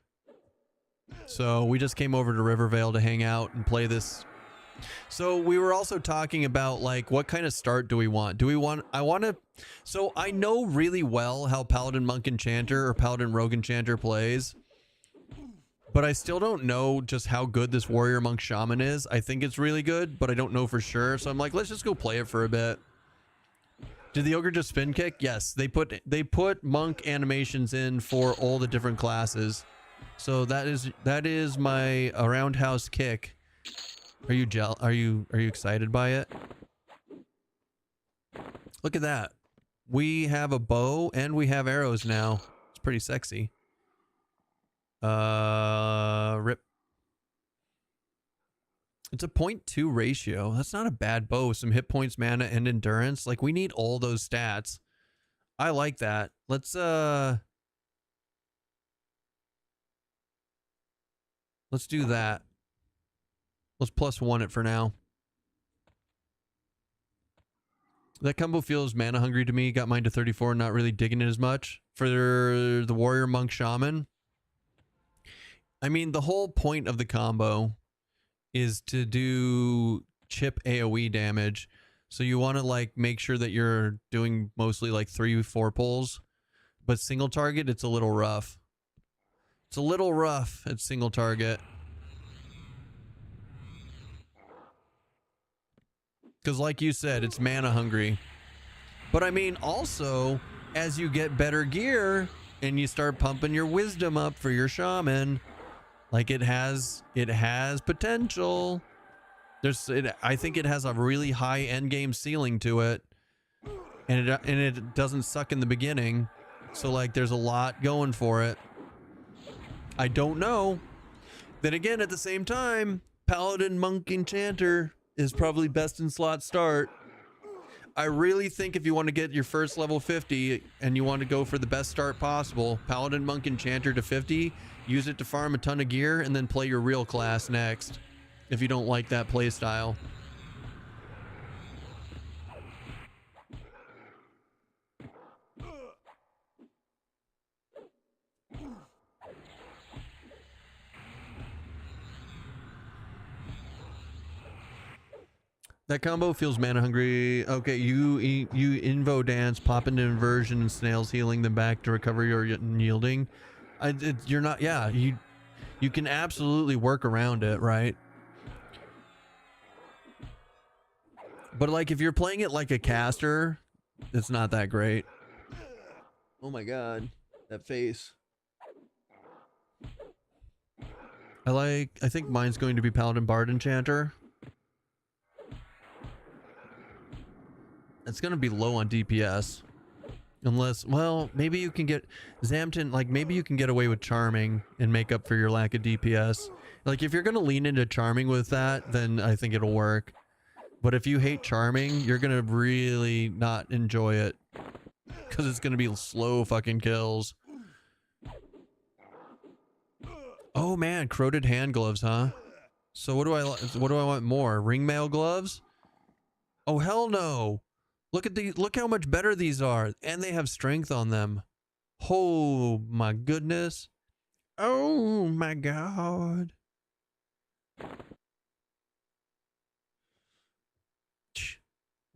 So we just came over to Rivervale to hang out and play this. So we were also talking about like what kind of start do we want? So I know really well how Paladin Monk Enchanter or Paladin Rogue Enchanter plays, but I still don't know just how good this Warrior Monk Shaman is. I think it's really good, but I don't know for sure. So I'm like, let's just go play it for a bit. Did the ogre just spin kick? Yes, they put monk animations in for all the different classes. So that is my roundhouse kick. Are you excited by it? Look at that. We have a bow and we have arrows now. It's pretty sexy. Rip. It's a 0.2 ratio. That's not a bad bow. Some hit points, mana, and endurance. Like, we need all those stats. I like that. Let's do that. Let's +1 it for now. That combo feels mana hungry to me. Got mine to 34, not really digging it as much. For the Warrior Monk Shaman, I mean, the whole point of the combo is to do chip AoE damage. So you want to like make sure that you're doing mostly like 3-4 pulls, but single target, it's a little rough. It's a little rough at single target. Because like you said, it's mana hungry. But I mean, also, as you get better gear and you start pumping your wisdom up for your shaman, like it has potential. I think it has a really high end game ceiling to it, and it doesn't suck in the beginning. So like, there's a lot going for it. I don't know. Then again, at the same time, Paladin Monk Enchanter is probably best in slot start. I really think if you want to get your first level 50 and you want to go for the best start possible, Paladin Monk Enchanter to 50, use it to farm a ton of gear, and then play your real class next if you don't like that play style. That combo feels mana hungry. Okay, you invo dance, pop into inversion and snails healing them back to recover your yielding. You're not, yeah, you can absolutely work around it, right? But like if you're playing it like a caster, it's not that great. Oh my god, that face. I think mine's going to be Paladin Bard Enchanter. It's going to be low on DPS. Unless, well, maybe you can get Zamton, like maybe you can get away with Charming and make up for your lack of DPS. Like if you're going to lean into Charming with that, then I think it'll work. But if you hate Charming, you're going to really not enjoy it. Because it's going to be slow fucking kills. Oh man, corroded hand gloves, huh? So what do I want more? Ringmail gloves? Oh hell no. Look how much better these are, and they have strength on them. Oh my goodness. Oh my god.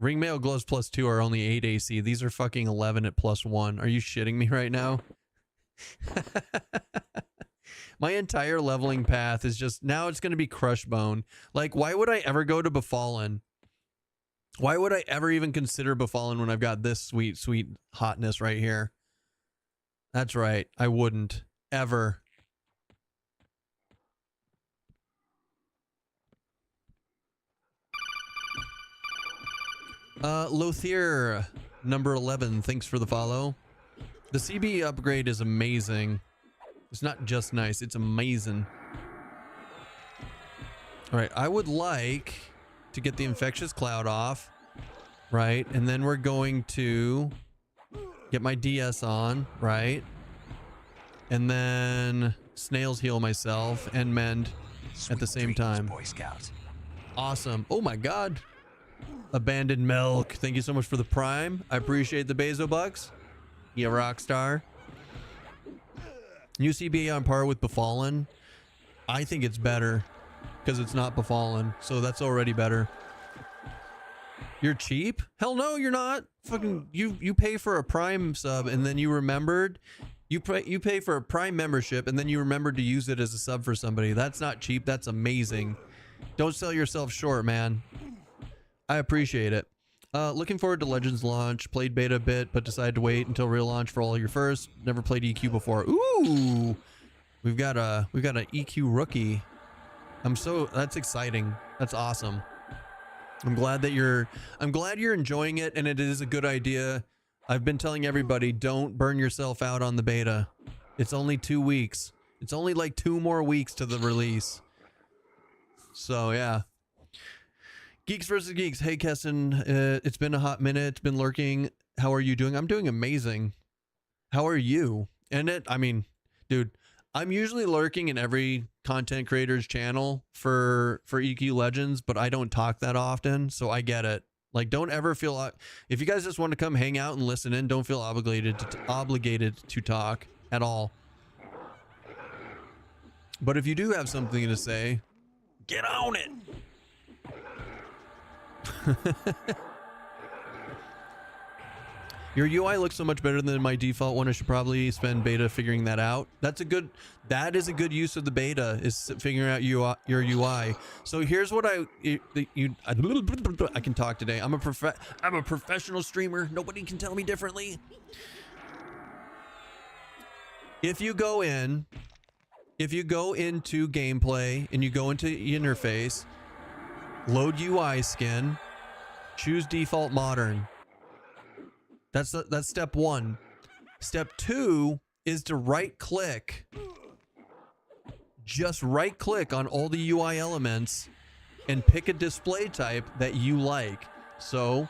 Ringmail gloves +2 are only 8 AC. These are fucking 11 at +1. Are you shitting me right now? My entire leveling path is just, now it's going to be Crushbone. Like, why would I ever go to Befallen? Why would I ever even consider Befallen when I've got this sweet, sweet hotness right here? That's right. I wouldn't. Ever. Lothier, number 11, thanks for the follow. The CB upgrade is amazing. It's not just nice, it's amazing. All right, I would like to get the infectious cloud off, right? And then we're going to get my DS on, right? And then snails heal myself and mend at the same time. Boy Scout. Awesome. Oh my God. Abandoned milk. Thank you so much for the prime. I appreciate the Bezo bucks. You rock star. UCB on par with Befallen. I think it's better because it's not Befallen, so that's already better. You're cheap? Hell no, you're not. Fucking you pay for a prime sub and then you remembered. You pay for a prime membership and then you remembered to use it as a sub for somebody. That's not cheap. That's amazing. Don't sell yourself short, man. I appreciate it. Looking forward to Legends launch. Played beta a bit, but decided to wait until real launch for all your first. Never played EQ before. Ooh, we've got a EQ rookie. That's exciting. That's awesome. I'm glad you're enjoying it, and it is a good idea. I've been telling everybody, don't burn yourself out on the beta. It's only 2 weeks. It's only like 2 more weeks to the release. So yeah. Geeks versus Geeks. Hey, Kesson. It's been a hot minute. It's been lurking. How are you doing? I'm doing amazing. How are you? I mean, dude, I'm usually lurking in every content creator's channel for EQ Legends, but I don't talk that often, so I get it. Like, don't ever feel... If you guys just want to come hang out and listen in, don't feel obligated to talk at all. But if you do have something to say, get on it! Your UI looks so much better than my default one. I should probably spend beta figuring that out. That is a good use of the beta, is figuring out your UI. So here's what I can talk today. I'm a professional streamer. Nobody can tell me differently. If you go into gameplay and you go into interface, load UI skin, choose default modern. That's step 1. Step 2 is to right click. Just right click on all the UI elements and pick a display type that you like. So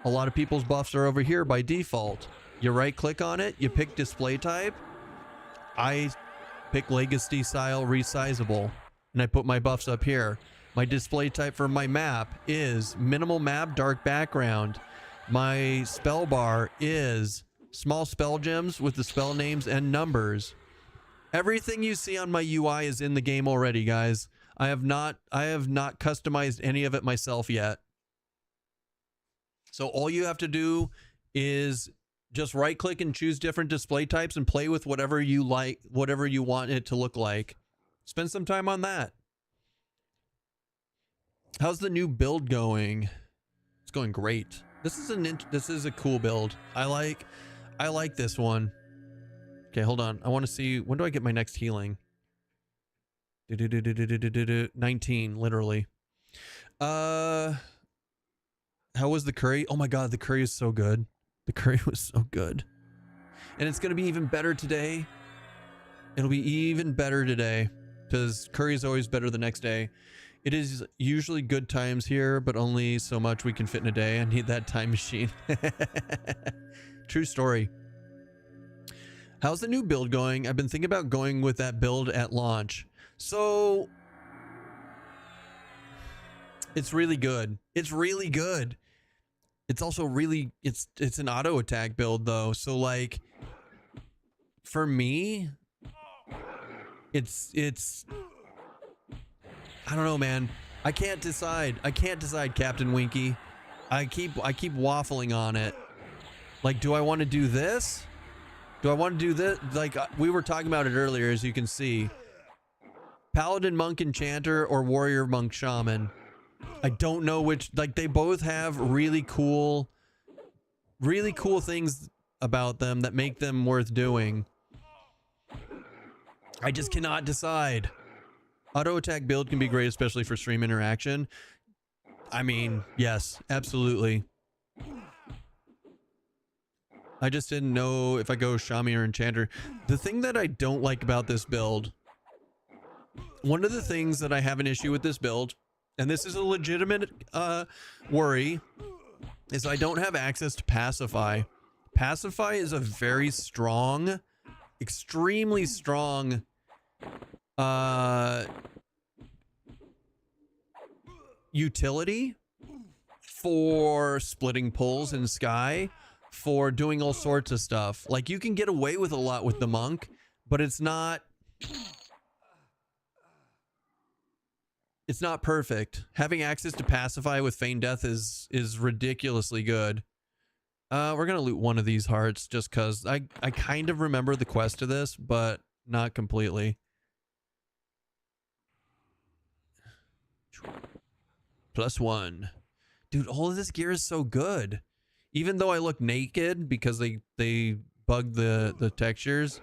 a lot of people's buffs are over here by default. You right click on it, you pick display type. I pick legacy style resizable and I put my buffs up here. My display type for my map is minimal map, dark background. My spell bar is small spell gems with the spell names and numbers. Everything you see on my UI is in the game already, guys. I have not customized any of it myself yet. So all you have to do is just right click and choose different display types and play with whatever you like, whatever you want it to look like. Spend some time on that. How's the new build going? It's going great. This is a cool build. I like this one. Okay, hold on. I want to see, when do I get my next healing? 19, literally. How was the curry? Oh my god, the curry is so good. The curry was so good. And it's gonna be even better today. It'll be even better today, because curry is always better the next day. It is usually good times here, but only so much we can fit in a day. I need that time machine. True story. How's the new build going? I've been thinking about going with that build at launch. So it's really good. It's really good. It's also really, it's an auto attack build though. So like for me, it's I don't know, man. I can't decide. Captain Winky. I keep waffling on it. Like, do I want to do this? Do I want to do this? Like, we were talking about it earlier, as you can see. Paladin, Monk, Enchanter, or Warrior, Monk, Shaman. I don't know which. Like, they both have really cool things about them that make them worth doing. I just cannot decide. Auto attack build can be great, especially for stream interaction. I mean, yes, absolutely. I just didn't know if I go Shami or Enchanter. The thing that I don't like about this build, one of the things that I have an issue with this build, and this is a legitimate worry, is I don't have access to Pacify. Pacify is a very strong, extremely strong utility for splitting pulls in Sky, for doing all sorts of stuff. Like, you can get away with a lot with the monk, but it's not perfect. Having access to Pacify with Feign Death is ridiculously good. We're gonna loot one of these hearts just because I kind of remember the quest to this, but not completely. +1. Dude, all of this gear is so good. Even though I look naked because they bugged the textures,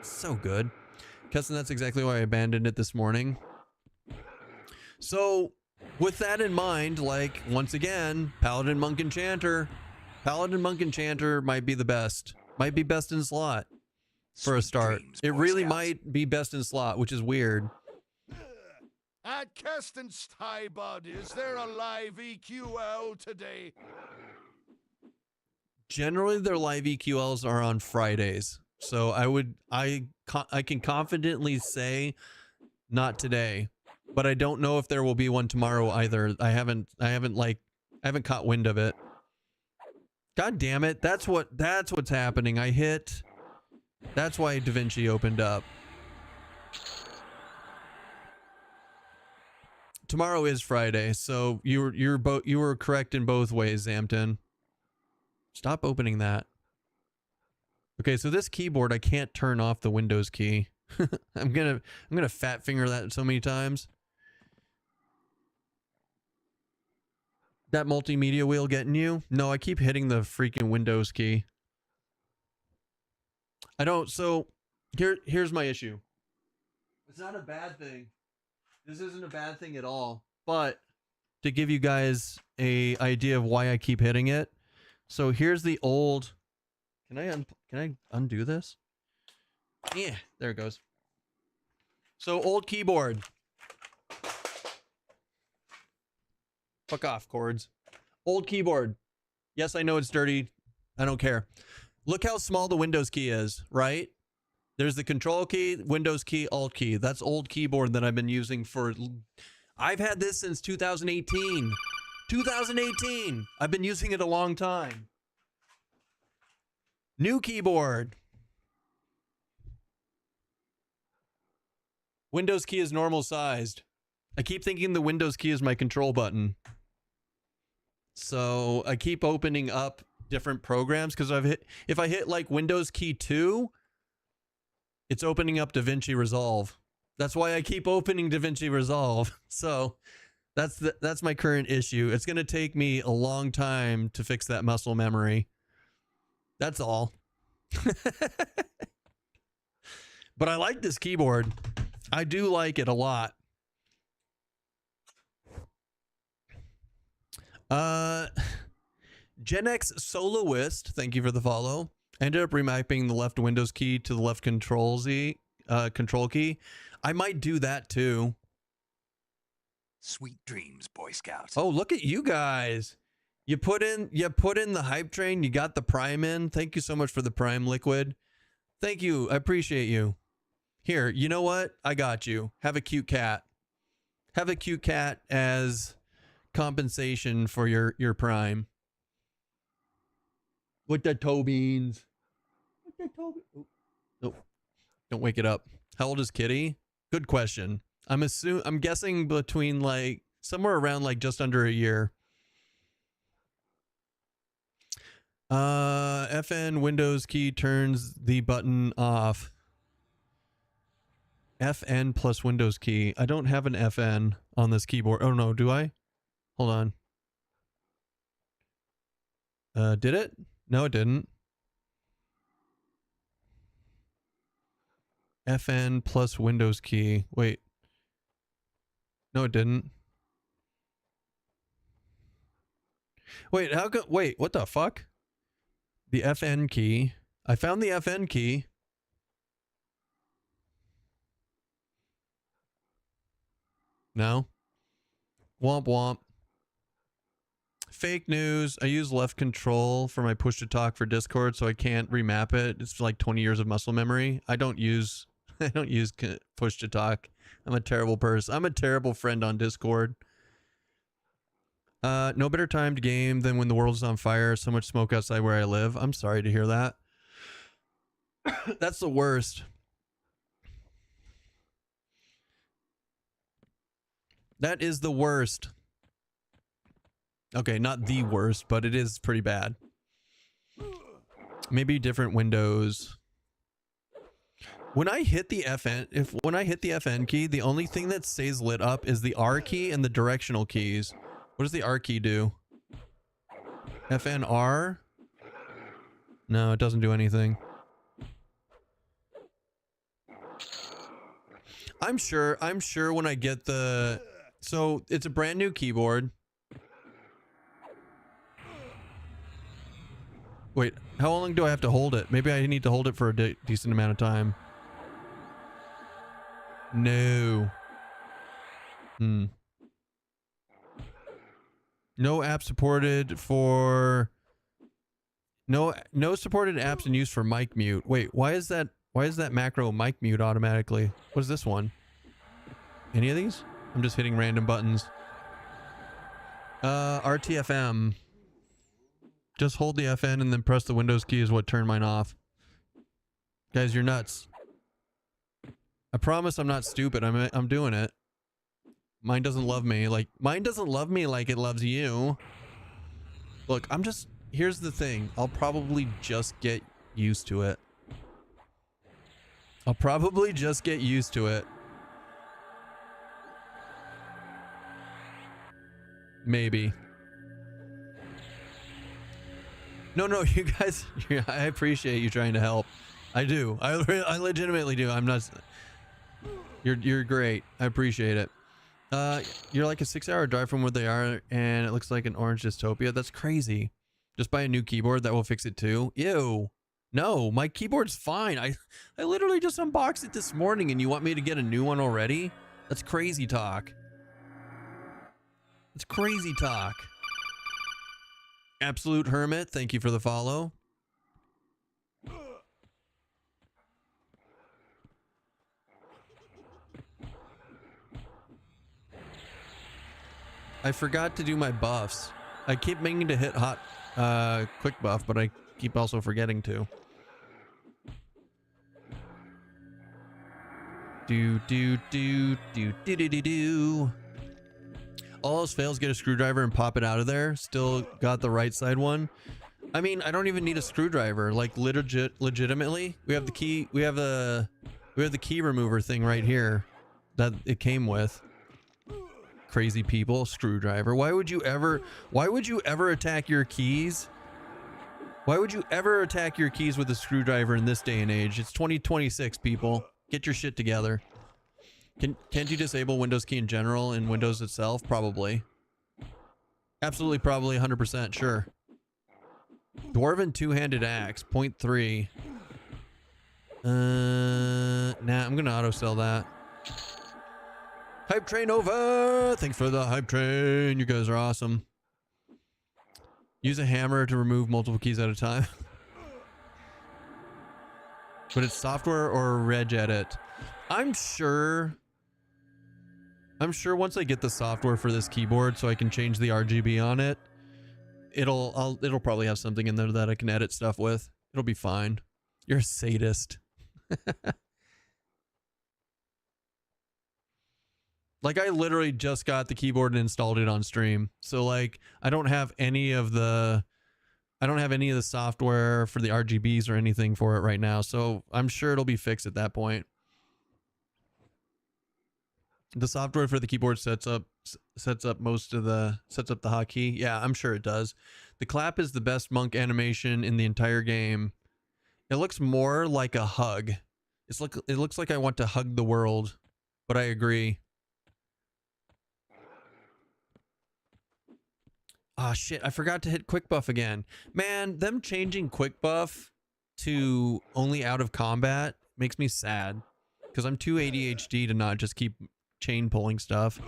so good. Custom, that's exactly why I abandoned it this morning. So with that in mind, like, once again, Paladin Monk Enchanter. Paladin Monk Enchanter might be the best. Might be best in slot for a start. It really might be best in slot, which is weird. At Keston's Thai Bud, is there a live EQL today? Generally, their live EQLs are on Fridays. So I can confidently say not today, but I don't know if there will be one tomorrow either. I haven't caught wind of it. God damn it. That's what's happening. That's why Da Vinci opened up. Tomorrow is Friday, so you were correct in both ways, Zampton. Stop opening that. Okay, so this keyboard, I can't turn off the Windows key. I'm gonna fat finger that so many times. That multimedia wheel getting you? No, I keep hitting the freaking Windows key. I don't. So here's my issue. It's not a bad thing. This isn't a bad thing at all. But to give you guys a idea of why I keep hitting it. So here's the old. Can I undo this? Yeah, there it goes. So old keyboard. Fuck off, cords. Old keyboard. Yes, I know it's dirty. I don't care. Look how small the Windows key is, right? There's the control key, Windows key, Alt key. That's old keyboard that I've been using for... I've had this since 2018. 2018. I've been using it a long time. New keyboard. Windows key is normal sized. I keep thinking the Windows key is my control button. So I keep opening up different programs because if I hit like Windows key 2, it's opening up DaVinci Resolve. That's why I keep opening DaVinci Resolve. So that's my current issue. It's going to take me a long time to fix that muscle memory. That's all. But I like this keyboard. I do like it a lot. Gen X Soloist, thank you for the follow. I ended up remapping the left Windows key to the left control key. I might do that too. Sweet dreams, Boy Scout. Oh, look at you guys. You put in the hype train, you got the prime in. Thank you so much for the prime liquid. Thank you. I appreciate you. Here, you know what? I got you. Have a cute cat. Have a cute cat as compensation for your prime. With the toe beans. With the toe beans. Oh, nope. Don't wake it up. How old is Kitty? Good question. I'm guessing between like somewhere around like just under a year. FN Windows key turns the button off. FN plus Windows key. I don't have an FN on this keyboard. Oh no, do I? Hold on. Did it? No, it didn't. FN plus Windows key. Wait. No, it didn't. Wait, how come? Wait, what the fuck? The FN key. I found the FN key. No. Womp womp. Fake news. I use left control for my push to talk for Discord, so I can't remap it. It's like 20 years of muscle memory. I don't use push to talk. I'm a terrible person. I'm a terrible friend on Discord. No better time to game than when the world is on fire. So much smoke outside where I live. I'm sorry to hear that. That's the worst. That is the worst. Okay, not the worst, but it is pretty bad. Maybe different windows. When I hit the FN key, the only thing that stays lit up is the R key and the directional keys. What does the R key do? FNR? No, it doesn't do anything. I'm sure when I get the... So, it's a brand new keyboard. Wait, how long do I have to hold it? Maybe I need to hold it for a decent amount of time. No. No app supported for... No supported apps in use for mic mute. Wait, why is that macro mic mute automatically? What is this one? Any of these? I'm just hitting random buttons. RTFM. Just hold the FN and then press the Windows key is what turned mine off. Guys, you're nuts. I promise I'm not stupid. I'm doing it. Mine doesn't love me like it loves you. Look, here's the thing. I'll probably just get used to it. Maybe. No, you guys, I appreciate you trying to help. I do. I legitimately do. I'm not... You're great. I appreciate it. You're like a 6-hour drive from where they are, and it looks like an orange dystopia. That's crazy. Just buy a new keyboard. That will fix it too. Ew. No, my keyboard's fine. I literally just unboxed it this morning, and you want me to get a new one already? That's crazy talk. It's crazy talk. Absolute Hermit, thank you for the follow. I forgot to do my buffs. I keep meaning to hit hot quick buff, but I keep also forgetting to. Do. All else fails, get a screwdriver and pop it out of there. Still got the right side one. I mean, I don't even need a screwdriver. Like legitimately, we have the key. We have the key remover thing right here that it came with. Crazy people, screwdriver. Why would you ever attack your keys? Why would you ever attack your keys with a screwdriver in this day and age? It's 2026, people. Get your shit together. Can't you disable Windows key in general in Windows itself? Probably. Absolutely, probably, 100%, sure. Dwarven two-handed axe, 0.3. Nah, I'm gonna auto-sell that. Hype train over! Thanks for the hype train. You guys are awesome. Use a hammer to remove multiple keys at a time. But it's software or regedit. I'm sure once I get the software for this keyboard so I can change the RGB on it, it'll probably have something in there that I can edit stuff with. It'll be fine. You're a sadist. Like, I literally just got the keyboard and installed it on stream. So like, I don't have any of the software for the RGBs or anything for it right now. So I'm sure it'll be fixed at that point. The software for the keyboard sets up the hotkey. Yeah, I'm sure it does. The clap is the best monk animation in the entire game. It looks more like a hug. It looks like I want to hug the world, but I agree. Ah, shit. I forgot to hit quick buff again. Man, them changing quick buff to only out of combat makes me sad. Because I'm too ADHD to not just keep chain pulling stuff.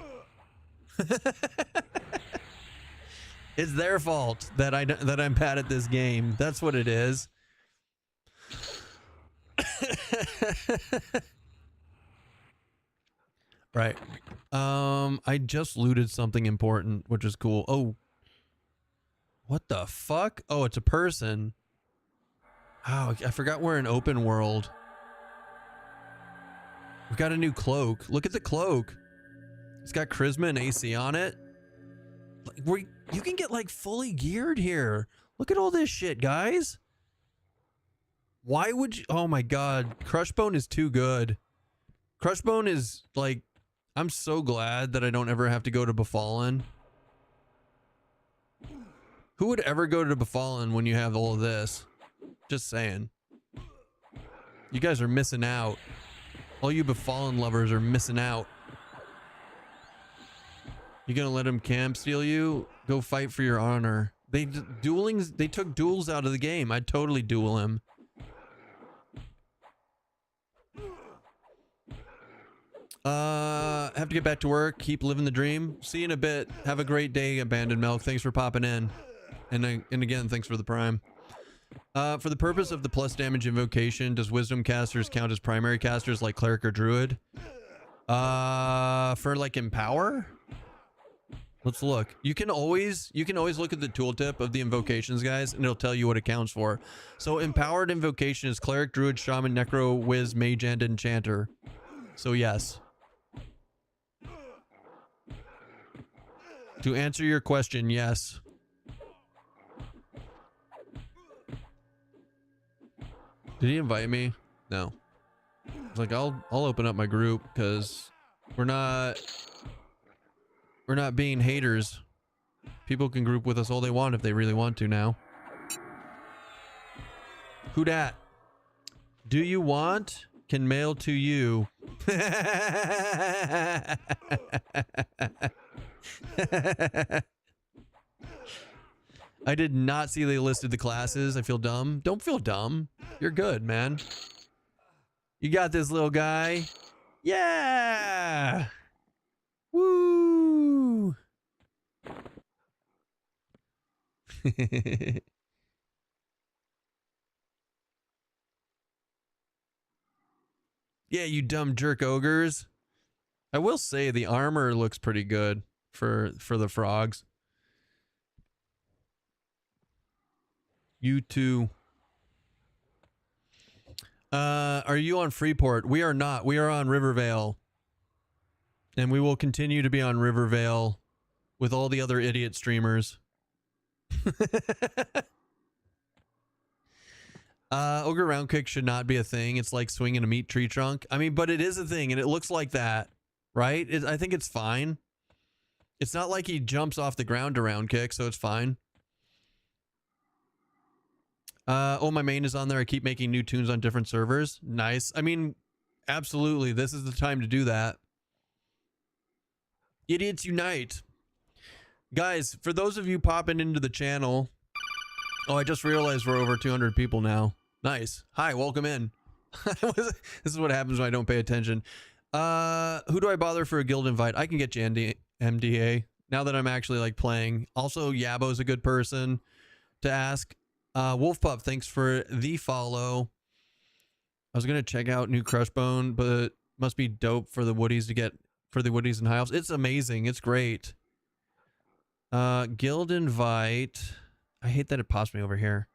It's their fault that I'm bad at this game. That's what it is. Right. I just looted something important, which is cool. Oh. What the fuck? Oh, it's a person. Oh, I forgot we're in open world. We've got a new cloak. Look at the cloak. It's got charisma and AC on it. Like, you can get like fully geared here. Look at all this shit, guys. Why would you? Oh my god. Crushbone is too good. Crushbone is like, I'm so glad that I don't ever have to go to Befallen. Who would ever go to Befallen when you have all of this? Just saying. You guys are missing out. All you Befallen lovers are missing out. You gonna let him camp steal you? Go fight for your honor. They took duels out of the game. I'd totally duel him. Have to get back to work. Keep living the dream. See you in a bit. Have a great day, Abandoned Milk. Thanks for popping in. And again, thanks for the prime. For the purpose of the plus damage invocation, does wisdom casters count as primary casters like cleric or druid? For like empower? Let's look. You can always look at the tooltip of the invocations, guys, and it'll tell you what it counts for. So empowered invocation is cleric, druid, shaman, necro, WIZ, mage, and enchanter. So yes. To answer your question, yes. Did he invite me? No. I was like, I'll open up my group because we're not being haters. People can group with us all they want if they really want to now. Who dat? Do you want? Can mail to you. I did not see they listed the classes. I feel dumb. Don't feel dumb. You're good, man. You got this, little guy. Yeah. Woo. Yeah, you dumb jerk ogres. I will say the armor looks pretty good for the frogs. You too. Are you on Freeport? We are not. We are on Rivervale. And we will continue to be on Rivervale with all the other idiot streamers. Ogre round kick should not be a thing. It's like swinging a meat tree trunk. I mean, but it is a thing and it looks like that, right? I think it's fine. It's not like he jumps off the ground to round kick, so it's fine. Oh, my main is on there. I keep making new tunes on different servers. Nice. I mean, absolutely. This is the time to do that. Idiots unite. Guys, for those of you popping into the channel. Oh, I just realized we're over 200 people now. Nice. Hi, welcome in. This is what happens when I don't pay attention. Who do I bother for a guild invite? I can get you MDA now that I'm actually like playing. Also, Yabo's a good person to ask. Wolfpup, thanks for the follow. I was gonna check out new Crushbone, but must be dope for the Woodies to get for the Woodies and High Elves. It's amazing. It's great. Guild invite. I hate that it pops me over here.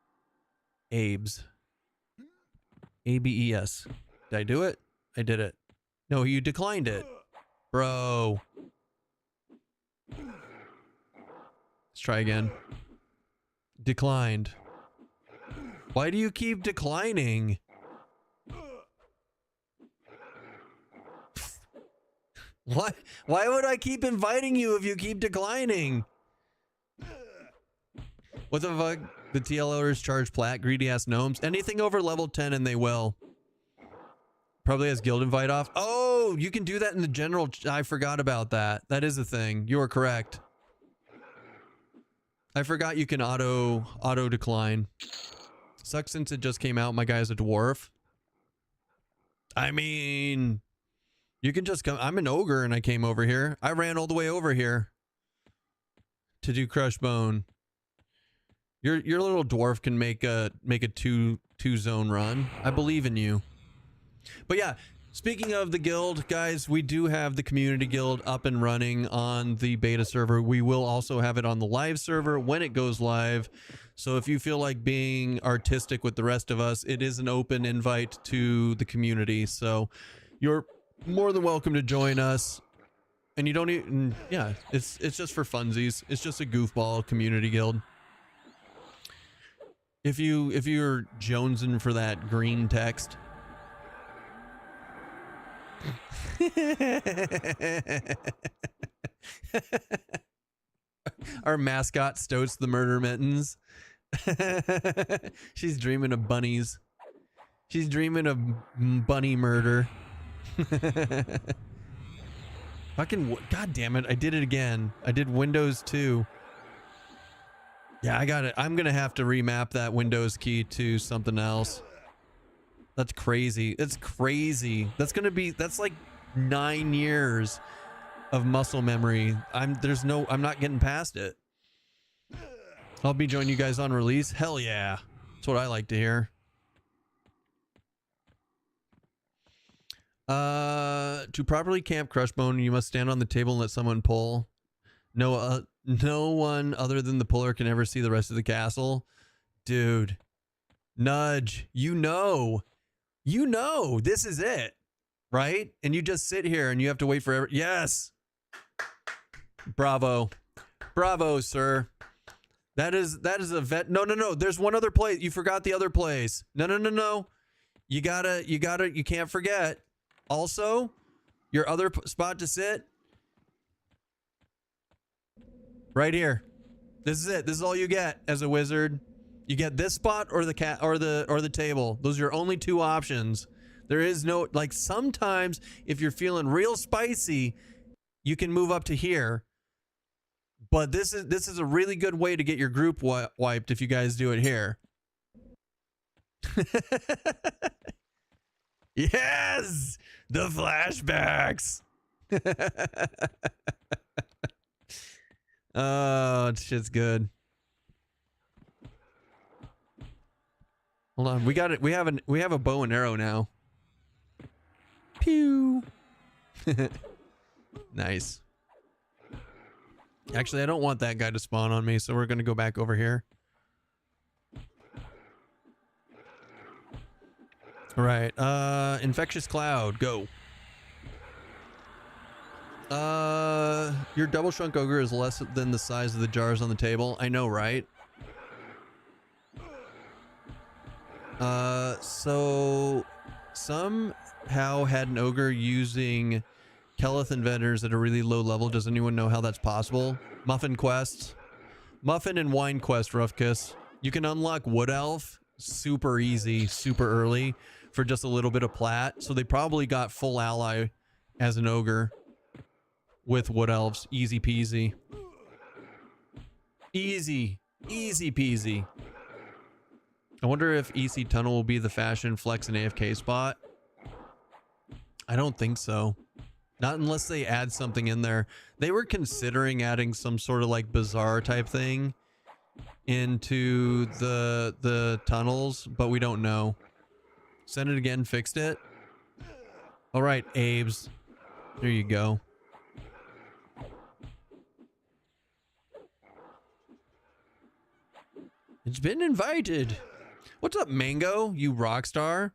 Abes. ABES. Did I do it? I did it. No, you declined it. Bro. Let's try again. Declined. Why do you keep declining? What? Why would I keep inviting you if you keep declining? What the fuck? The TLOers charge plat, greedy ass gnomes. Anything over level 10 and they will. Probably has guild invite off. Oh, you can do that in the general. I forgot about that. That is a thing. You are correct. I forgot you can auto decline. Sucks since it just came out. My guy's a dwarf. I mean, you can just come. I'm an ogre and I came over here. I ran all the way over here to do crush bone. Your little dwarf can make a two zone run. I believe in you. But yeah, speaking of the guild, guys, we do have the community guild up and running on the beta server. We will also have it on the live server when it goes live. So if you feel like being artistic with the rest of us, it is an open invite to the community. So you're more than welcome to join us. And you don't even, yeah, it's just for funsies. It's just a goofball community guild. If you're jonesing for that green text. Our mascot Stoats the Murder Mittens. She's dreaming of bunnies. She's dreaming of bunny murder. Fucking god damn it, I did it again. I did Windows 2. Yeah, I got it. I'm gonna have to remap that Windows key to something else. That's crazy. It's crazy. That's like 9 years of muscle memory. I'm not getting past it. I'll be joining you guys on release. Hell yeah. That's what I like to hear. To properly camp Crushbone, you must stand on the table and let someone pull. No one other than the puller can ever see the rest of the castle. Dude. Nudge. You know, this is it. Right? And you just sit here and you have to wait forever. Yes. Bravo. Bravo, sir. That is a vet. No. There's one other place. You forgot the other place. No. You can't forget. Also, your other spot to sit. Right here. This is it. This is all you get as a wizard. You get this spot or the the table. Those are your only two options. There is no, like, sometimes if you're feeling real spicy, you can move up to here. But this is a really good way to get your group wiped if you guys do it here. Yes! The flashbacks! Oh, shit's good. Hold on, we got it. We have a bow and arrow now. Pew! Nice. Actually, I don't want that guy to spawn on me, so we're gonna go back over here. All right, infectious cloud, go. Your double shrunk ogre is less than the size of the jars on the table. I know, right? So somehow had an ogre using Keleth inventors at a really low level. Does anyone know how that's possible? Muffin quests. Muffin and wine quest, rough kiss. You can unlock wood elf super easy, super early for just a little bit of plat. So they probably got full ally as an ogre with wood elves. Easy peasy. Easy peasy. I wonder if EC Tunnel will be the fashion flex and AFK spot. I don't think so. Not unless they add something in there. They were considering adding some sort of like bizarre type thing into the tunnels, but we don't know. Send it again, fixed it. All right, Abes. There you go. It's been invited. What's up, Mango? You rock star?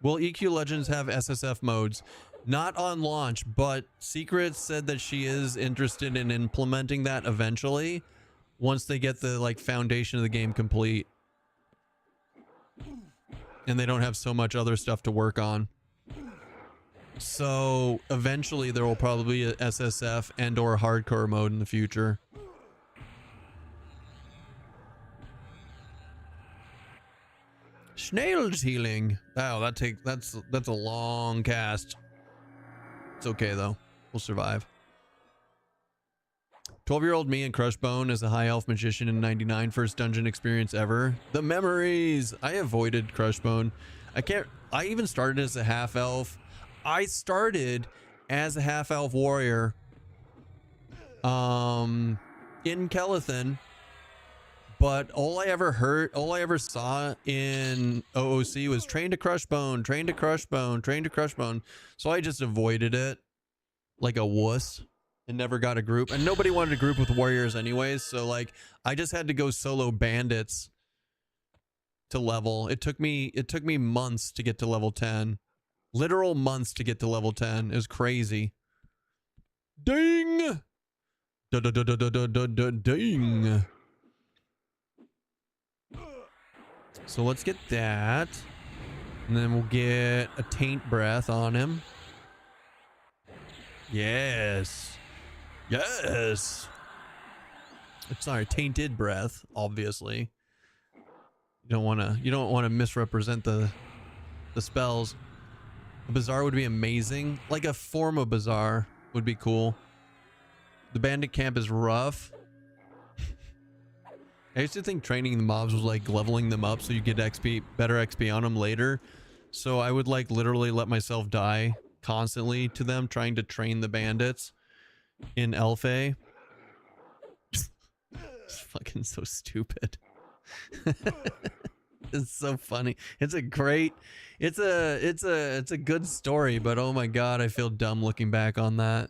Will EQ Legends have SSF modes? Not on launch, but Secret said that she is interested in implementing that eventually once they get the like foundation of the game complete. And they don't have so much other stuff to work on. So eventually there will probably be a SSF and or hardcore mode in the future. Snail's healing. Oh, that's a long cast. It's okay though. We'll survive. 12-year-old me and Crushbone as a high elf magician in 99, first dungeon experience ever. The memories. I avoided Crushbone. I even started as a half elf. I started as a half elf warrior in Kelethan, but all I ever saw in OOC was train to Crushbone, train to Crushbone, train to Crushbone. So I just avoided it like a wuss. And never got a group, and nobody wanted a group with warriors anyways, so like I just had to go solo bandits to level. It took me months to get to level 10. Literal months to get to level 10. It was crazy. Ding! Ding! So let's get that. And then we'll get a taint breath on him. Yes. Yes. Sorry, tainted breath, obviously. You don't want to misrepresent the spells. A bazaar would be amazing. Like a form of bazaar would be cool. The bandit camp is rough. I used to think training the mobs was like leveling them up so you get XP, better XP on them later. So I would like literally let myself die constantly to them trying to train the bandits in Elfe. It's fucking so stupid. It's so funny. It's a great, it's a good story, but oh my god, I feel dumb looking back on that.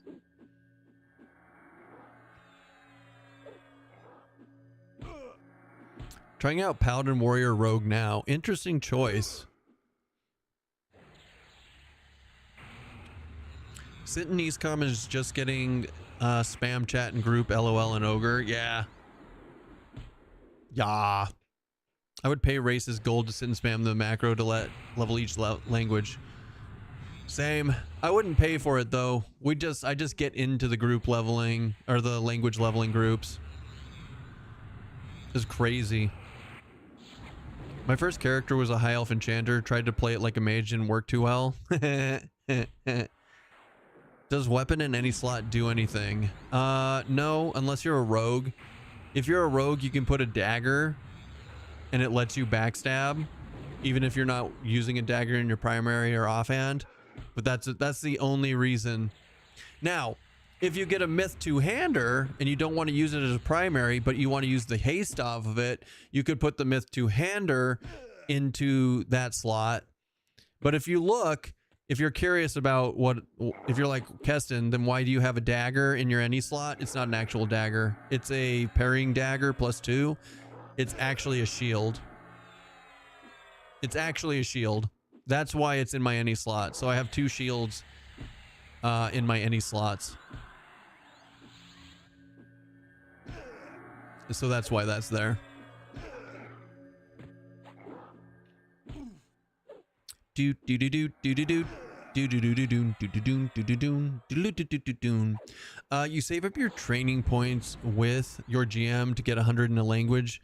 Trying out Paladin Warrior Rogue now. Interesting choice. Sit in Eastcom is just getting spam chat and group LOL and Ogre. Yeah. Yeah. I would pay races gold to sit and spam the macro to level each language. Same. I wouldn't pay for it though. I just get into the group leveling or the language leveling groups. It's crazy. My first character was a high elf enchanter. Tried to play it like a mage, didn't work too well. Does weapon in any slot do anything? No, unless you're a rogue. If you're a rogue, you can put a dagger and it lets you backstab, even if you're not using a dagger in your primary or offhand. But that's the only reason. Now, if you get a myth two-hander and you don't want to use it as a primary, but you want to use the haste off of it, you could put the myth two-hander into that slot. But if you look, if you're curious about if you're like Keston, then why do you have a dagger in your any slot? It's not an actual dagger. It's a parrying dagger +2. It's actually a shield. It's actually a shield. That's why it's in my any slot. So I have 2 shields in my any slots. So that's why that's there. You save up your training points with your GM to get 100 in a language.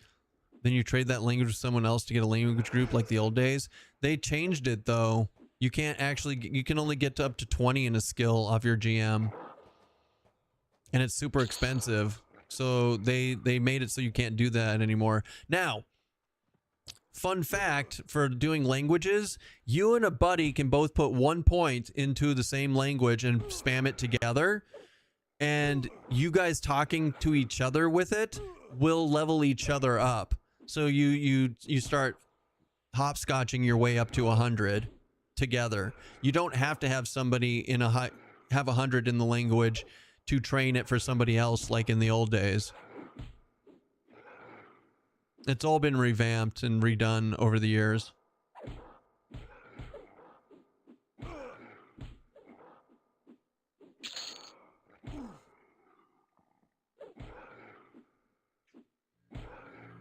Then you trade that language with someone else to get a language group like the old days. They changed it though. You can't actually, you can only get to up to 20 in a skill off your GM. And it's super expensive. So they made it so you can't do that anymore. Now, fun fact for doing languages, you and a buddy can both put 1 point into the same language and spam it together. And you guys talking to each other with it will level each other up. So you start hopscotching your way up to 100 together. You don't have to have somebody in have 100 in the language to train it for somebody else like in the old days. It's all been revamped and redone over the years.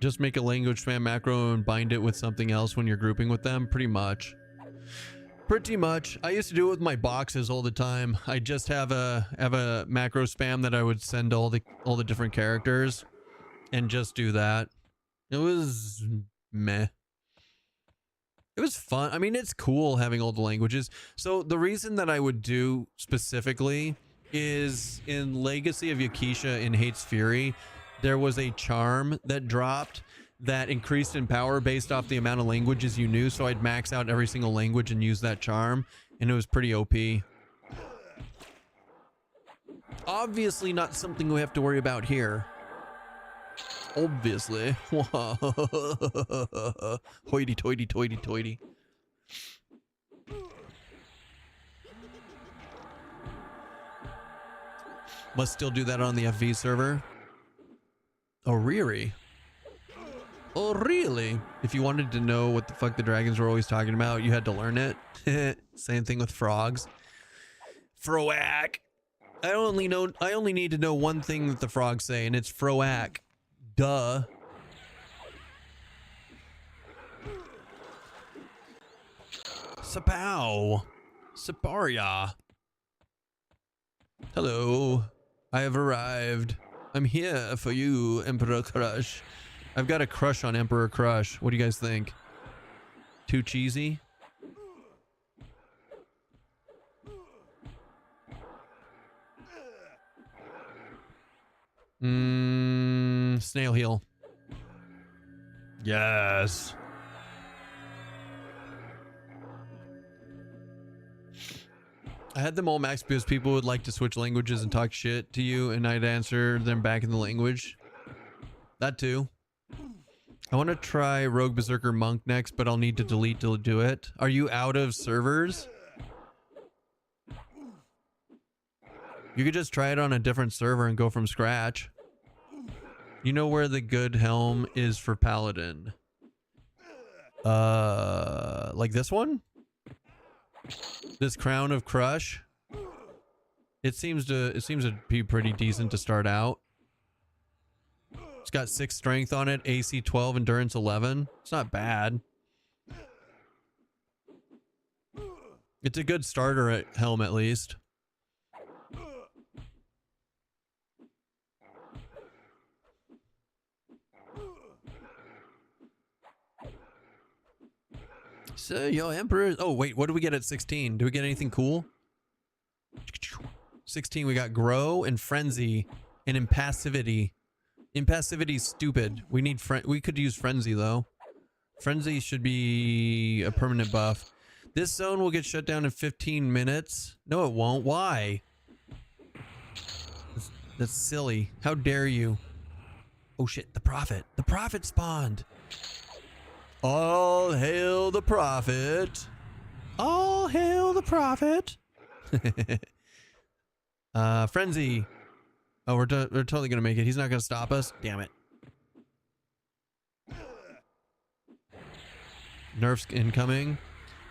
Just make a language spam macro and bind it with something else when you're grouping with them. Pretty much. Pretty much. I used to do it with my boxes all the time. I just have a macro spam that I would send all the different characters and just do that. It was meh. It was fun. I mean, it's cool having all the languages. So the reason that I would do specifically is in Legacy of Yakisha in Hate's Fury, there was a charm that dropped that increased in power based off the amount of languages you knew. So I'd max out every single language and use that charm, and it was pretty OP. Obviously not something we have to worry about here. Obviously. Hoity toity toity toity. Must still do that on the FV server. Oh, really? Oh, really? If you wanted to know what the fuck the dragons were always talking about, you had to learn it. Same thing with frogs. Froack. I only need to know one thing that the frogs say, and it's Froack. Duh. Sapow. Saparia. Hello. I have arrived. I'm here for you, Emperor Crush. I've got a crush on Emperor Crush. What do you guys think? Too cheesy? Snail heel. Yes. I had them all maxed because people would like to switch languages and talk shit to you, and I'd answer them back in the language. That too. I want to try Rogue Berserker Monk next, but I'll need to delete to do it. Are you out of servers? You could just try it on a different server and go from scratch. You know where the good helm is for Paladin? Like this one? This Crown of Crush? It seems to be pretty decent to start out. It's got 6 strength on it, AC 12, endurance 11. It's not bad. It's a good starter at helm at least. So your emperor. Oh wait, what do we get at 16? Do we get anything cool? 16, we got grow and frenzy and impassivity. Impassivity's stupid. We need we could use frenzy though. Frenzy should be a permanent buff. This zone will get shut down in 15 minutes. No, it won't. Why? That's silly. How dare you? Oh shit, the prophet. The prophet spawned. All hail the prophet. All hail the prophet. Frenzy. Oh, we're totally gonna make it. He's not gonna stop us. Damn it. Nerfs incoming.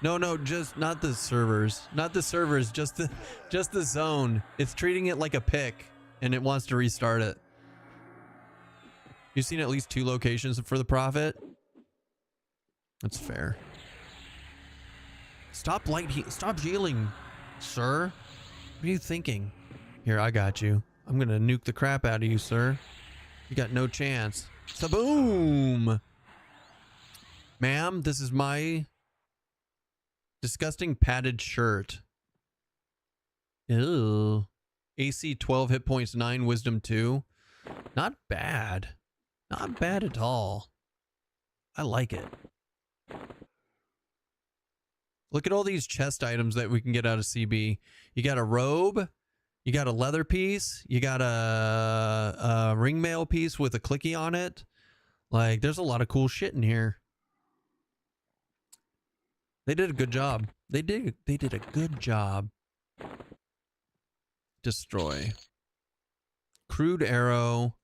No, just not the servers. Not the servers, just the zone. It's treating it like a pick and it wants to restart it. You've seen at least 2 locations for the prophet. That's fair. Stop healing, sir. What are you thinking? Here, I got you. I'm gonna nuke the crap out of you, sir. You got no chance. Saboom! Ma'am, this is my disgusting padded shirt. Ew. AC 12, hit points 9, wisdom 2. Not bad. Not bad at all. I like it. Look at all these chest items that we can get out of CB. You got a robe, you got a leather piece, you got a ring mail piece with a clicky on it. Like, there's a lot of cool shit in here. They did a good job. They did a good job. Destroy. Crude arrow.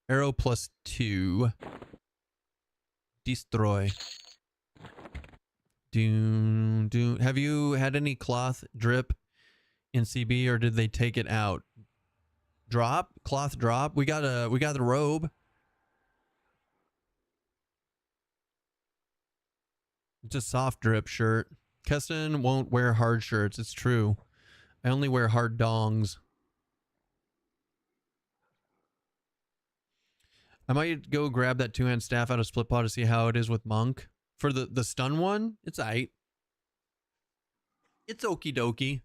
Arrow plus 2. Destroy. Doom. Have you had any cloth drip in CB, or did they take it out? Drop? Cloth drop? We got the robe. It's a soft drip shirt. Keston won't wear hard shirts. It's true. I only wear hard dongs. I might go grab that 2-hand staff out of split pot to see how it is with Monk. For the stun one, it's aight. It's okie dokie.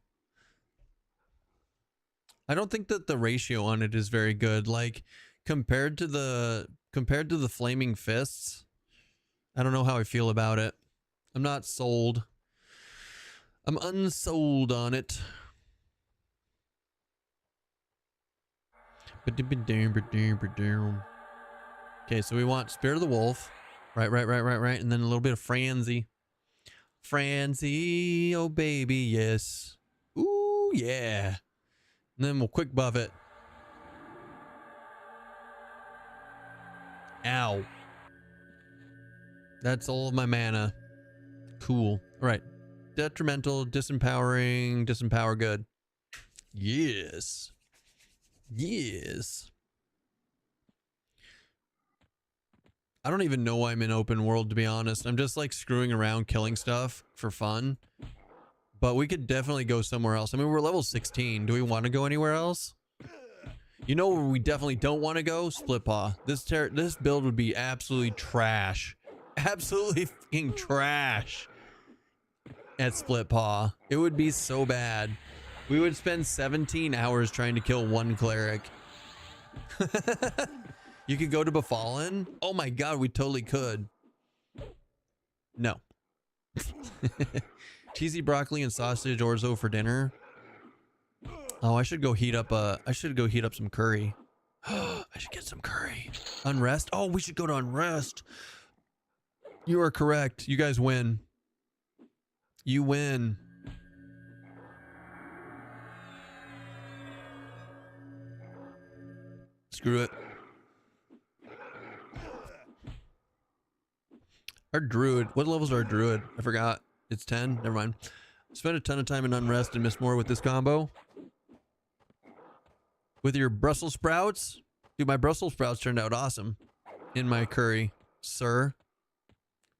I don't think that the ratio on it is very good. Like compared to the flaming fists, I don't know how I feel about it. I'm not sold. I'm unsold on it. Okay, so we want Spirit of the Wolf. Right. And then a little bit of Franzi. Franzi, oh baby, yes. Ooh, yeah. And then we'll quick buff it. Ow. That's all of my mana. Cool. All right. Detrimental, disempowering, disempower good. Yes. Yes. I don't even know why I'm in open world, to be honest. I'm just like screwing around, killing stuff for fun. But we could definitely go somewhere else. I mean, we're level 16. Do we want to go anywhere else? You know where we definitely don't want to go? Split Paw. This build would be absolutely trash. Absolutely fucking trash at Split Paw. It would be so bad. We would spend 17 hours trying to kill one cleric. You could go to Befallen? Oh my god, we totally could. No. Cheesy broccoli and sausage orzo for dinner. Oh, I should go heat up some curry. I should get some curry. Unrest? Oh, we should go to Unrest. You are correct. You guys win. You win. Screw it. Our druid. What levels are our druid? I forgot. It's 10. Never mind. Spent a ton of time in Unrest and missed more with this combo. With your Brussels sprouts. Dude, my Brussels sprouts turned out awesome. In my curry, sir.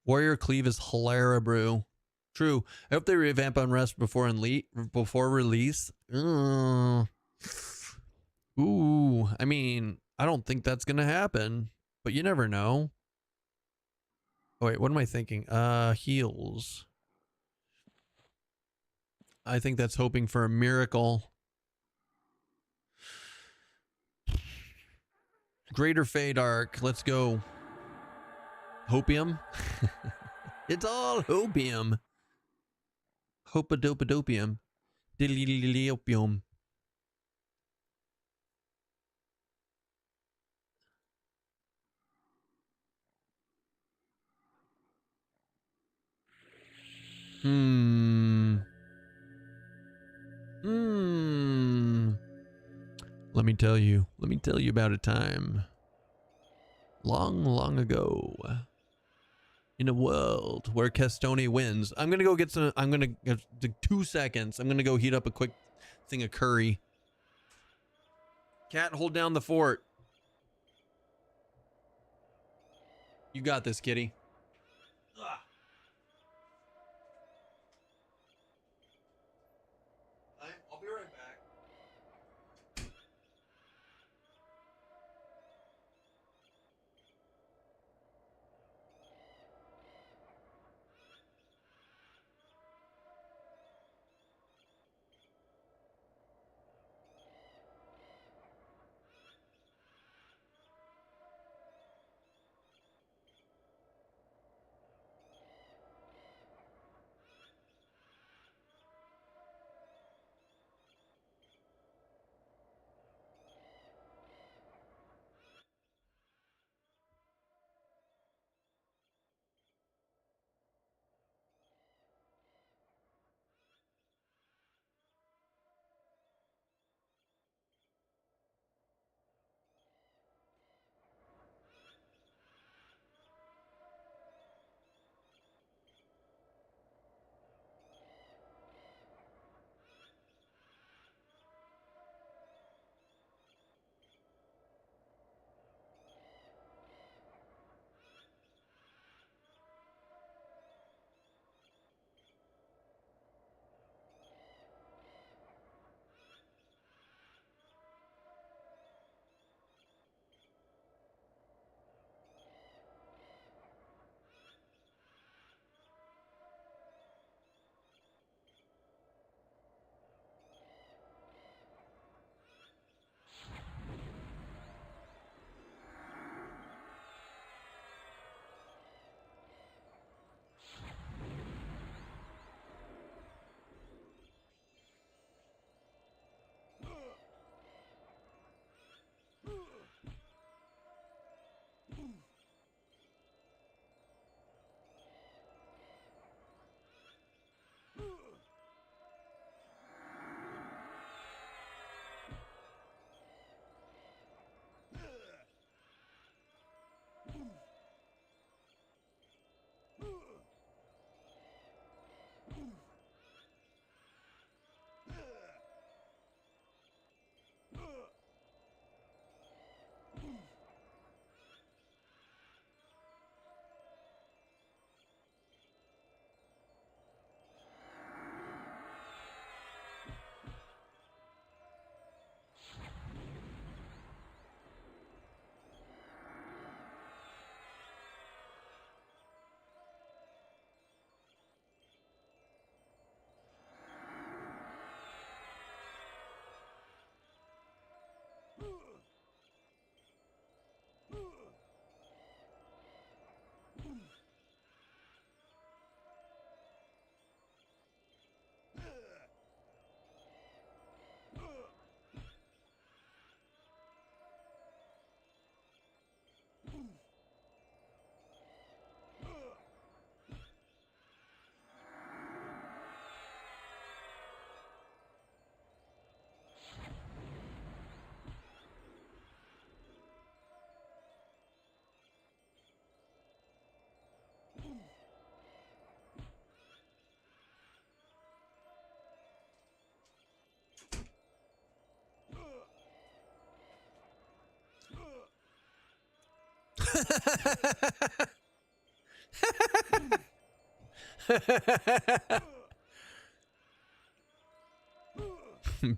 Warrior Cleave is hilarious, brew. True. I hope they revamp Unrest before release. Ooh. I mean, I don't think that's gonna happen, but you never know. Oh wait, what am I thinking? Heals. I think that's hoping for a miracle. Greater Fade Arc. Let's go. Hopium. It's all hopium. Hopadopadopium. Dilililiopium. Let me tell you about a time long, long ago in a world where Castone wins. I'm going to go get some, 2 seconds. I'm going to go heat up a quick thing of curry. Cat, hold down the fort. You got this, kitty. I'll be right back.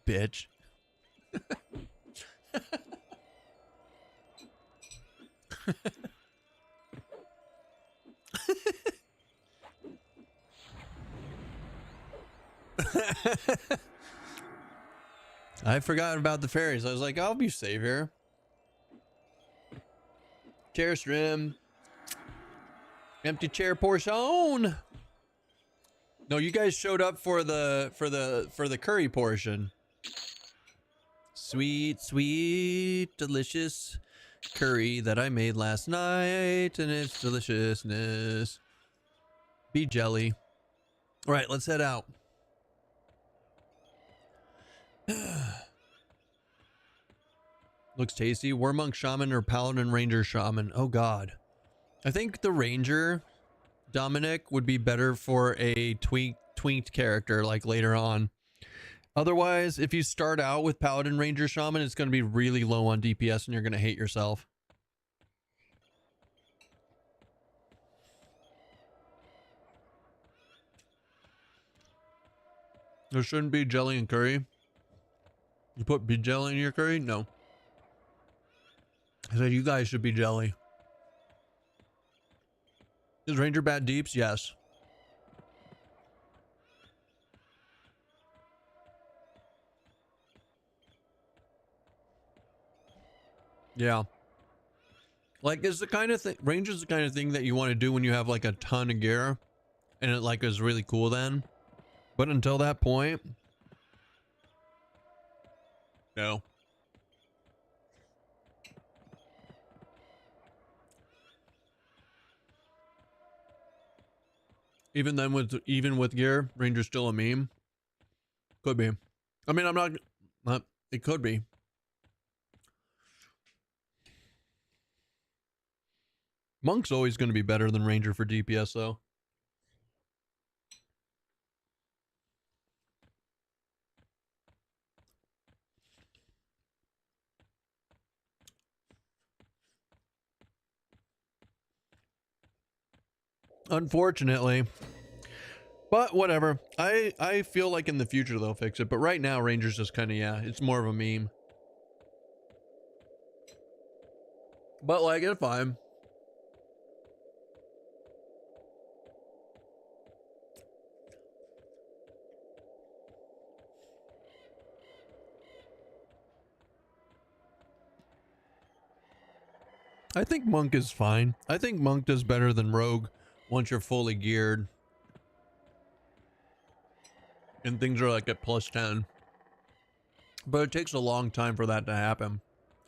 Bitch. I forgot about the fairies. I was like, I'll be safe here. Chair stream. Empty chair portion. No, you guys showed up for the curry portion. Sweet, sweet, delicious curry that I made last night, and its deliciousness. Be jelly. All right, let's head out. Looks tasty. Warmonk Shaman or Paladin Ranger Shaman? Oh God. I think the Ranger, Dominic, would be better for a tweaked character like later on. Otherwise, if you start out with Paladin Ranger Shaman, it's going to be really low on DPS and you're going to hate yourself. There shouldn't be jelly and curry. You put bee jelly in your curry? No. I said you guys should be jelly. Is Ranger bad deeps? Yes. Yeah. Like, it's the kind of thing, Ranger's the kind of thing that you want to do when you have like a ton of gear and it like is really cool then. But until that point, no. Even then, even with gear, Ranger's still a meme. Could be. I mean, I'm not. It could be. Monk's always going to be better than Ranger for DPS, though. Unfortunately. But whatever. I feel like in the future they'll fix it. But right now, Ranger's just kind of, yeah, it's more of a meme. But like, it's fine. I think Monk is fine. I think Monk does better than Rogue once you're fully geared. And things are like at plus 10. But it takes a long time for that to happen.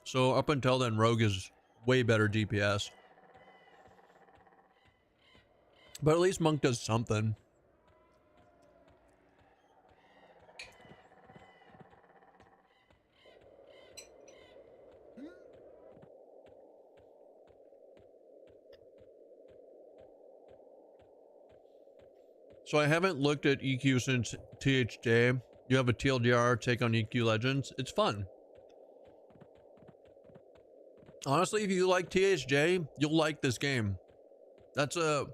So up until then, Rogue is way better DPS. But at least Monk does something. So I haven't looked at EQ since THJ. You have a TLDR take on EQ Legends. It's fun. Honestly, if you like THJ, you'll like this game. That's a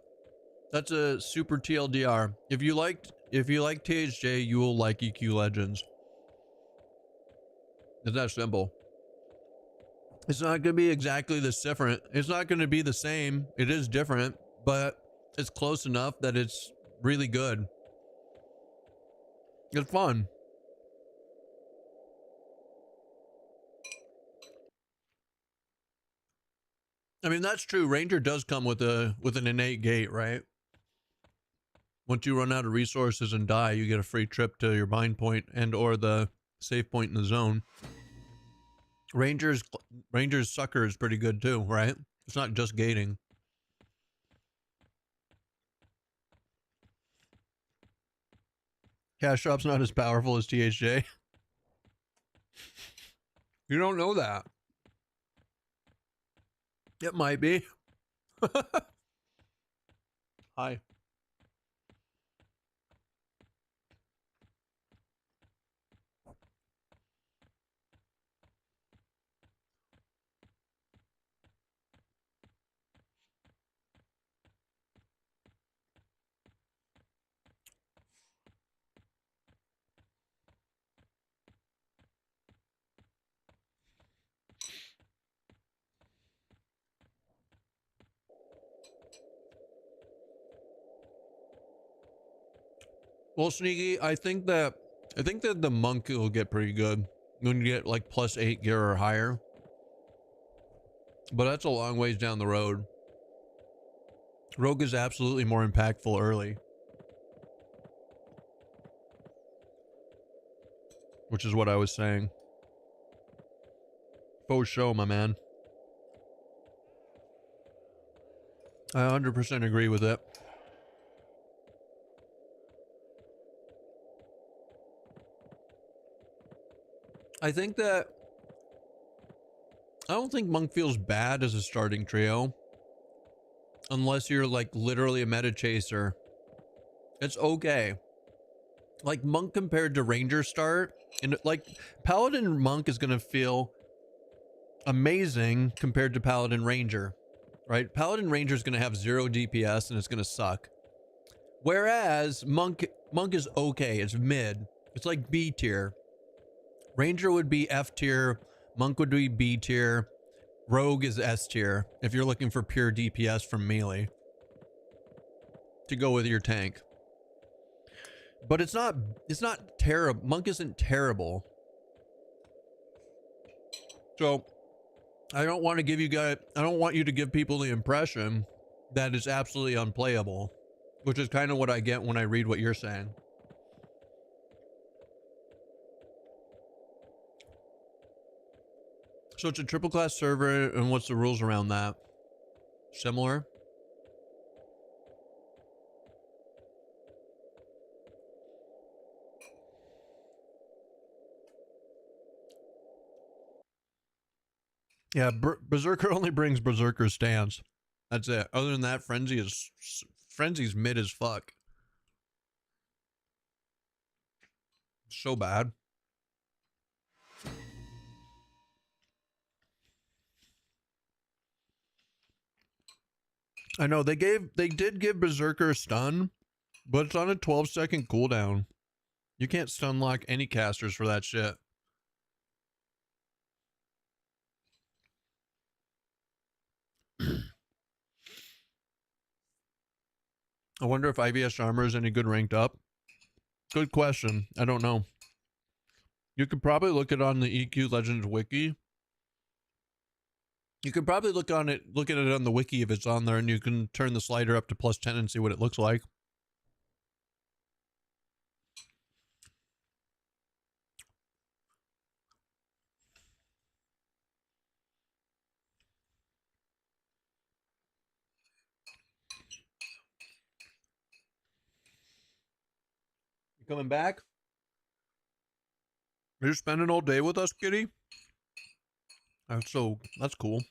super TLDR. If you like THJ, you will like EQ Legends. It's that simple. It's not going to be exactly this different. It's not going to be the same. It is different, but it's close enough that it's really good. It's fun. I mean, that's true. Ranger does come with an innate gate, right? Once you run out of resources and die, you get a free trip to your bind point and or the save point in the zone. Ranger's sucker is pretty good too, right? It's not just gating. Cash Drop's not as powerful as THJ. You don't know that. It might be. Hi. Well, Sneaky, I think that the monk will get pretty good when you get like +8 gear or higher. But that's a long ways down the road. Rogue is absolutely more impactful early. Which is what I was saying. Faux show, my man. I 100% agree with it. I think that I don't think Monk feels bad as a starting trio. Unless you're like literally a meta chaser. It's okay. Like Monk compared to Ranger start, and like Paladin Monk is gonna feel amazing compared to Paladin Ranger. Right? Paladin Ranger is gonna have 0 DPS and it's gonna suck. Whereas Monk is okay, it's mid. It's like B tier. Ranger would be F tier, Monk would be B tier, Rogue is S tier if you're looking for pure DPS from melee to go with your tank. But it's not terrible. Monk isn't terrible. So I don't want you to give people the impression that it's absolutely unplayable, which is kind of what I get when I read what you're saying. So it's a triple class server, and what's the rules around that? Similar? Yeah, Berserker only brings Berserker stance. That's it. Other than that, Frenzy's mid as fuck. So bad. I know they did give Berserker a stun, but it's on a 12-second cooldown. You can't stun lock any casters for that shit. I wonder if IVS armor is any good ranked up. Good question. I don't know. You could probably look it on the EQ Legends wiki. You could probably look at it on the wiki if it's on there, and you can turn the slider up to +10 and see what it looks like. You coming back? You're spending all day with us, kitty? That's cool.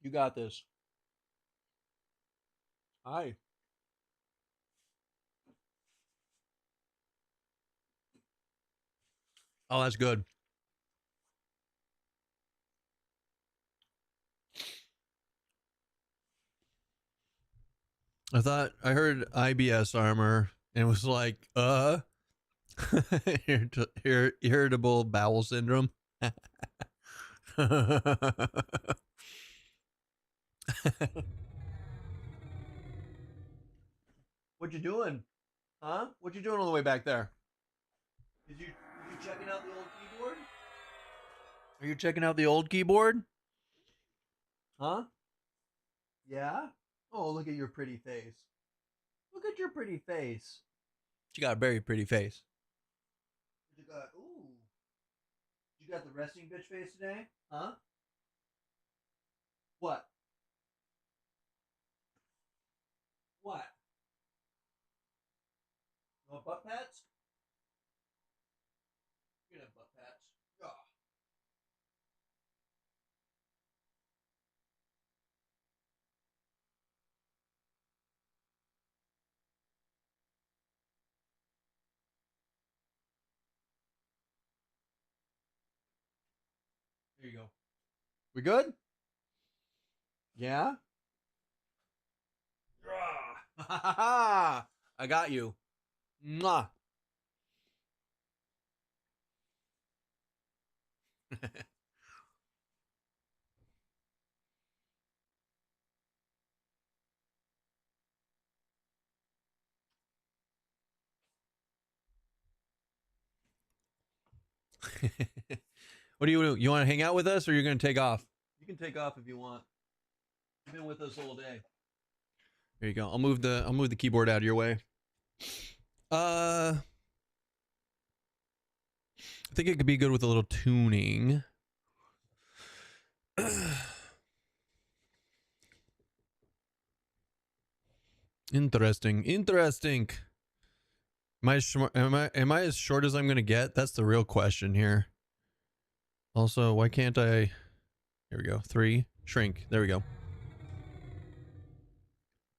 You got this. Hi. Oh, that's good. I heard IBS armor and was like, irritable bowel syndrome. What you doing? Huh? What you doing all the way back there? Did you checking out the old keyboard? Are you checking out the old keyboard? Huh? Yeah? Oh, look at your pretty face. Look at your pretty face. You got a very pretty face. You got You got the resting bitch face today? Huh? What? What? You want butt pats? You can have butt pats. Yeah. There you go. We good? Yeah? I got you. Mwah. What do you do? You want to hang out with us, or you're going to take off? You can take off if you want. You've been with us all day. There you go. I'll move the keyboard out of your way. I think it could be good with a little tuning. Interesting. Am I as short as I'm gonna get? That's the real question here. Also, why can't I? Here we go. 3 shrink. There we go.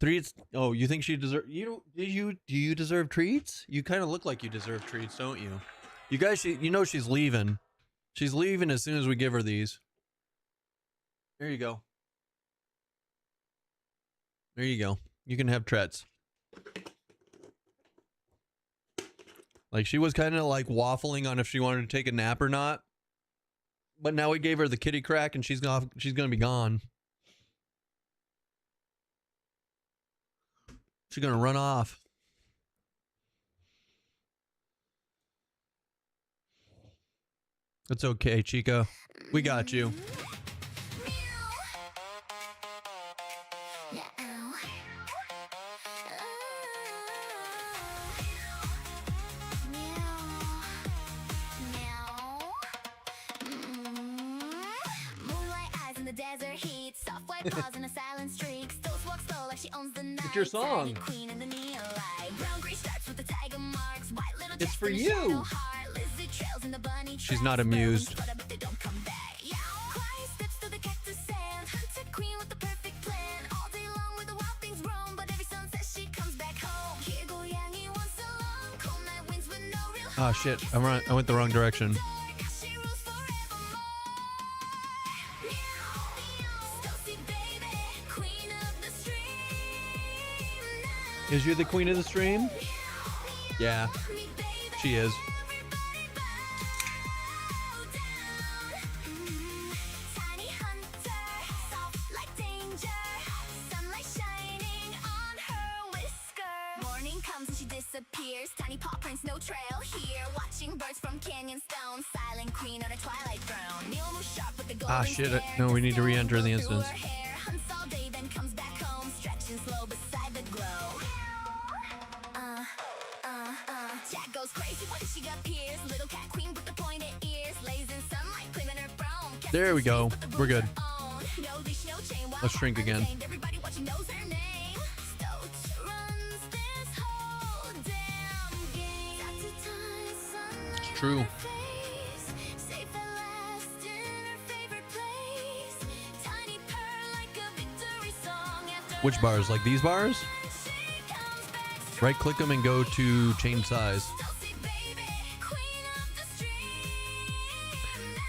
3. Oh, you think she deserve? Do you deserve treats? You kind of look like you deserve treats, don't you? You guys, you know she's leaving. She's leaving as soon as we give her these. There you go. There you go. You can have treats. Like, she was kind of like waffling on if she wanted to take a nap or not. But now we gave her the kitty crack and she's gonna be gone. She's gonna run off. It's okay, Chica. We got you. It's your song. It's for you. She's not amused. Oh shit, I went the wrong direction. Is you the queen of the stream? Yeah, she is. Morning comes and she disappears. Tiny paw prints, no trail here. Watching birds from canyon stones. Silent queen on a twilight throne. Neil moves sharp with the golden Shit. No, we need to re-enter the instance. Hunts all day, then comes back home. Stretching slow beside the glow. Jack goes crazy when she appears. Little cat queen with the pointed ears. Lays in sunlight, claiming her throne. There we go. We're good. Let's shrink again. Everybody watching knows her name. Stoats runs this whole damn game. It's true. Safe at last in her favorite place. Tiny purr like a victory song. Which bars? Like these bars? Right click them and go to change size.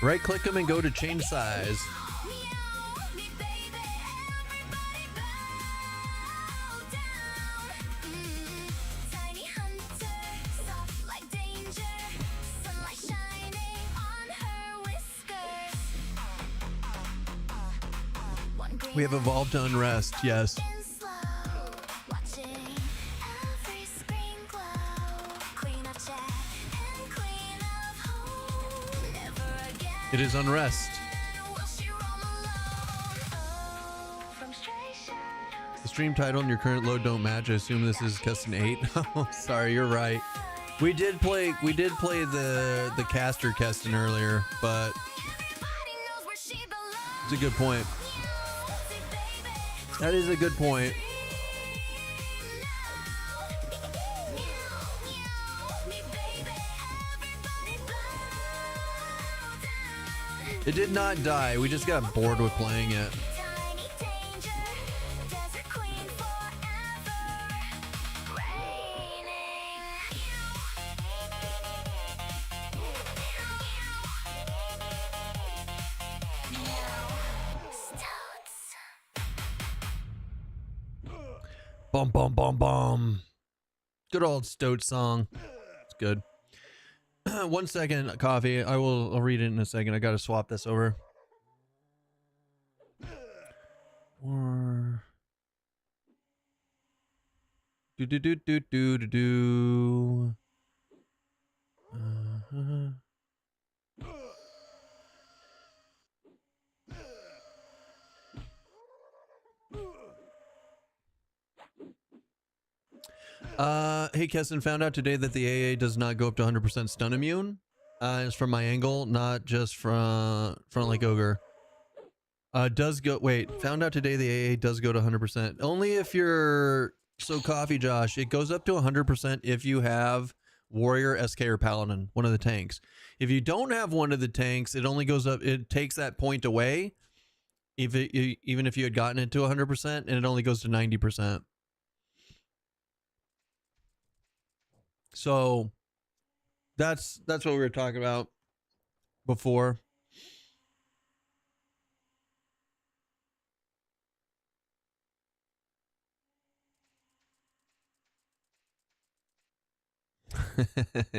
Right click them and go to change size. We have evolved to unrest, yes. It is unrest. The stream title and your current load don't match. I assume this is Custom 8. Oh, sorry, you're right. We did play the caster Keston earlier, but it's a good point. That is a good point. It did not die. We just got bored with playing it. Bum bum bum bum. Good old Stoat song. It's good. 1 second, coffee. I'll read it in a second. I gotta swap this over. Or do. Hey, Keston, found out today that the AA does not go up to 100% stun immune. It's from my angle, not just from like Ogre. Does go, wait, found out today the AA does go to 100%. Only if you're, so Coffee Josh, it goes up to 100% if you have Warrior, SK, or Paladin, one of the tanks. If you don't have one of the tanks, it only goes up, it takes that point away. Even if you had gotten it to 100%, and it only goes to 90%. So that's what we were talking about before.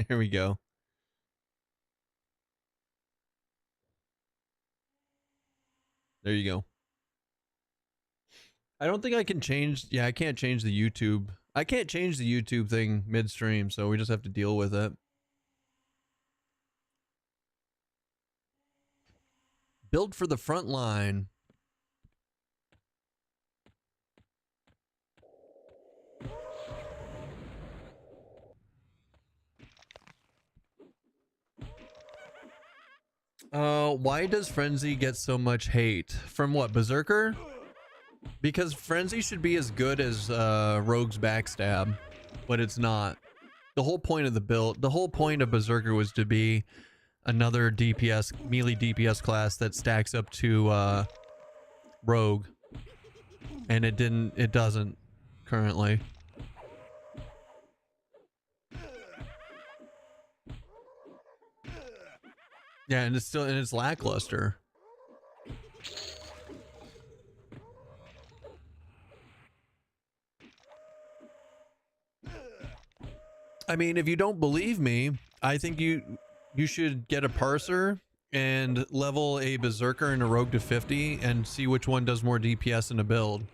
Here we go. There you go. I don't think I can change. Yeah, I can't change the YouTube. I can't change the YouTube thing midstream, so we just have to deal with it. Build for the front line. Why does Frenzy get so much hate? From what, Berserker? Because Frenzy should be as good as Rogue's Backstab, but it's not. The whole point of the build, the whole point of Berserker was to be another DPS, melee DPS class that stacks up to Rogue. And it doesn't currently. Yeah, and it's lackluster. I mean, if you don't believe me, I think you should get a parser and level a Berserker and a Rogue to 50 and see which one does more DPS in a build.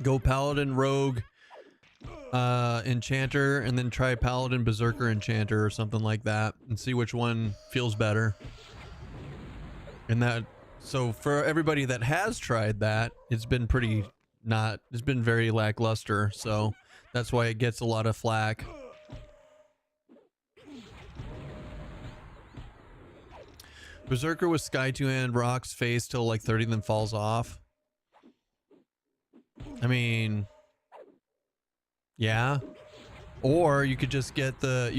Go Paladin, Rogue, Enchanter, and then try Paladin, Berserker, Enchanter or something like that and see which one feels better. And that, so for everybody that has tried that, it's been it's been very lackluster. So that's why it gets a lot of flack. Berserker with Sky 2-hand rocks face till like 30, then falls off. I mean, yeah. Or you could just get the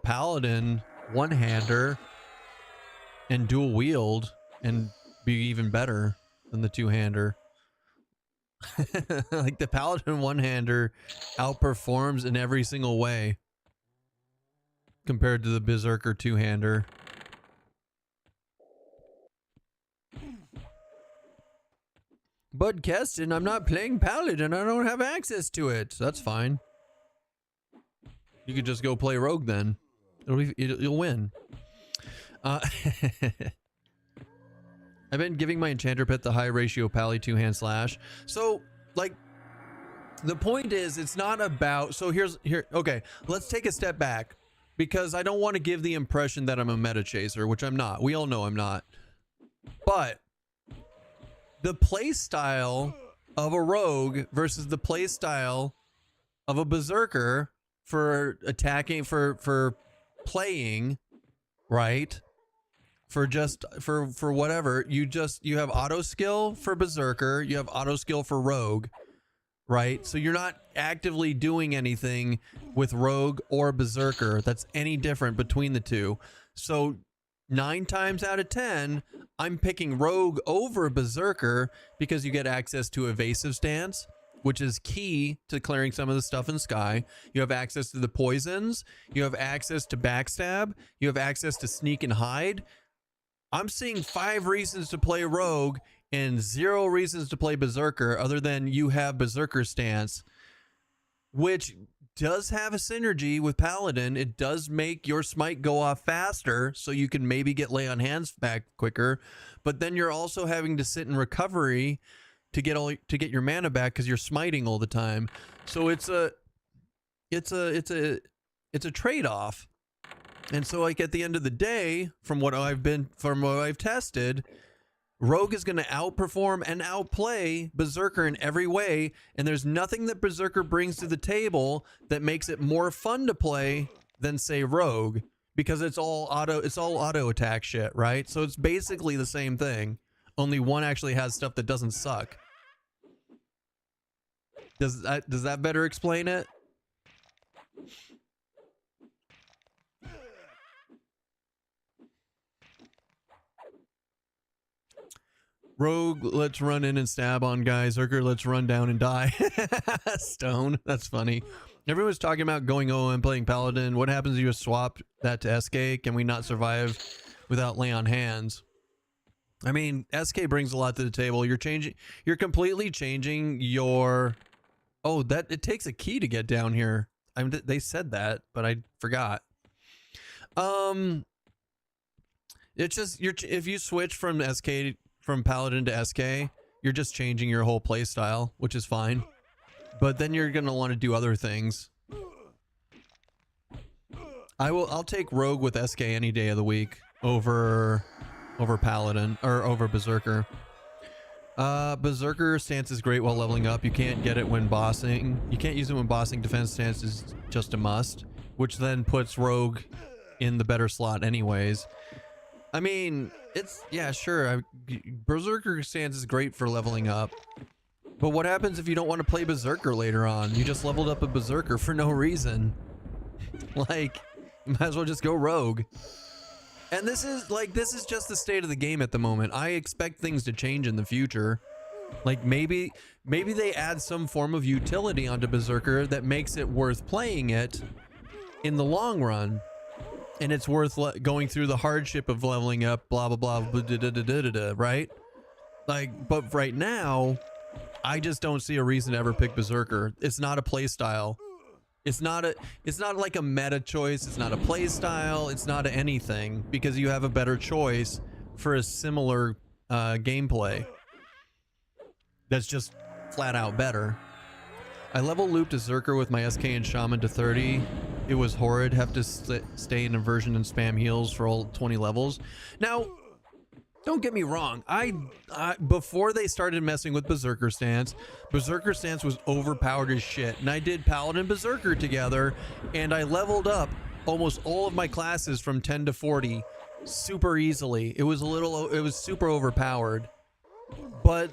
Paladin one-hander and dual wield and be even better than the two-hander. Like the Paladin one-hander outperforms in every single way compared to the Berserker two-hander. But Keston, I'm not playing Paladin. I don't have access to it. That's fine. You could just go play Rogue then. You'll win. I've been giving my Enchanter pet the high ratio Pally two-hand slash. So, like, the point is, it's not about... So okay, let's take a step back. Because I don't want to give the impression that I'm a meta chaser, which I'm not. We all know I'm not. But the play style of a Rogue versus the play style of a Berserker for attacking, for playing, right? For whatever, you have auto skill for Berserker, you have auto skill for Rogue, right? So you're not actively doing anything with Rogue or Berserker that's any different between the two. So 9 times out of 10, I'm picking Rogue over Berserker because you get access to evasive stance, which is key to clearing some of the stuff in Sky. You have access to the poisons. You have access to backstab. You have access to sneak and hide. I'm seeing 5 reasons to play Rogue and 0 reasons to play Berserker other than you have Berserker stance, which does have a synergy with Paladin. It does make your smite go off faster, so you can maybe get lay on hands back quicker. But then you're also having to sit in recovery to get your mana back because you're smiting all the time. So it's a trade-off. And so, like, at the end of the day, from what I've tested, Rogue is going to outperform and outplay Berserker in every way, and there's nothing that Berserker brings to the table that makes it more fun to play than, say, Rogue, because it's all auto attack shit, right? So it's basically the same thing, only one actually has stuff that doesn't suck. Does that better explain it? Rogue, let's run in and stab on guys. Zerker, let's run down and die. Stone, that's funny. Everyone's talking about going OM and playing Paladin. What happens if you swap that to SK? Can we not survive without lay on hands? I mean, SK brings a lot to the table. You're completely changing your... Oh, it takes a key to get down here. They said that, but I forgot. It's just, if you switch from Paladin to SK, you're just changing your whole play style, which is fine. But then you're gonna want to do other things. I'll take Rogue with SK any day of the week over Paladin or over Berserker. Berserker stance is great while leveling up. You can't get it when bossing. You can't use it when bossing. Defense stance is just a must, which then puts Rogue in the better slot anyways. I mean, yeah, sure. Berserker stance is great for leveling up. But what happens if you don't want to play Berserker later on? You just leveled up a Berserker for no reason. Like, you might as well just go Rogue. And this is just the state of the game at the moment. I expect things to change in the future. Like maybe they add some form of utility onto Berserker that makes it worth playing it in the long run. And it's worth going through the hardship of leveling up, blah, blah, blah, blah, da, da, da, da, da, right? Like, but right now, I just don't see a reason to ever pick Berserker. It's not a play style. It's not like a meta choice. It's not a play style. It's not anything, because you have a better choice for a similar gameplay that's just flat out better. I level looped Berserker with my SK and Shaman to 30. It was horrid. Have to stay in inversion and spam heals for all 20 levels. Now, don't get me wrong. I before they started messing with Berserker stance was overpowered as shit. And I did Paladin Berserker together, and I leveled up almost all of my classes from 10 to 40 super easily. It was super overpowered. But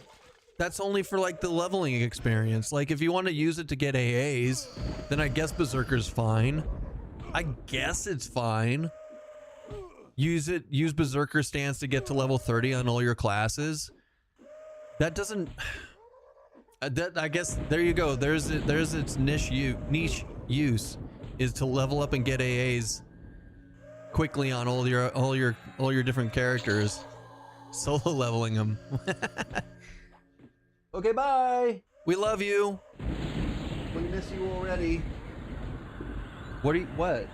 that's only for like the leveling experience. Like if you want to use it to get AAs, then I guess Berserker's fine. I guess it's fine. Use Berserker stance to get to level 30 on all your classes. That doesn't... I guess there you go. There's its niche use is to level up and get AAs quickly on all your different characters. Solo leveling them. Okay, bye. We love you. We miss you already. What?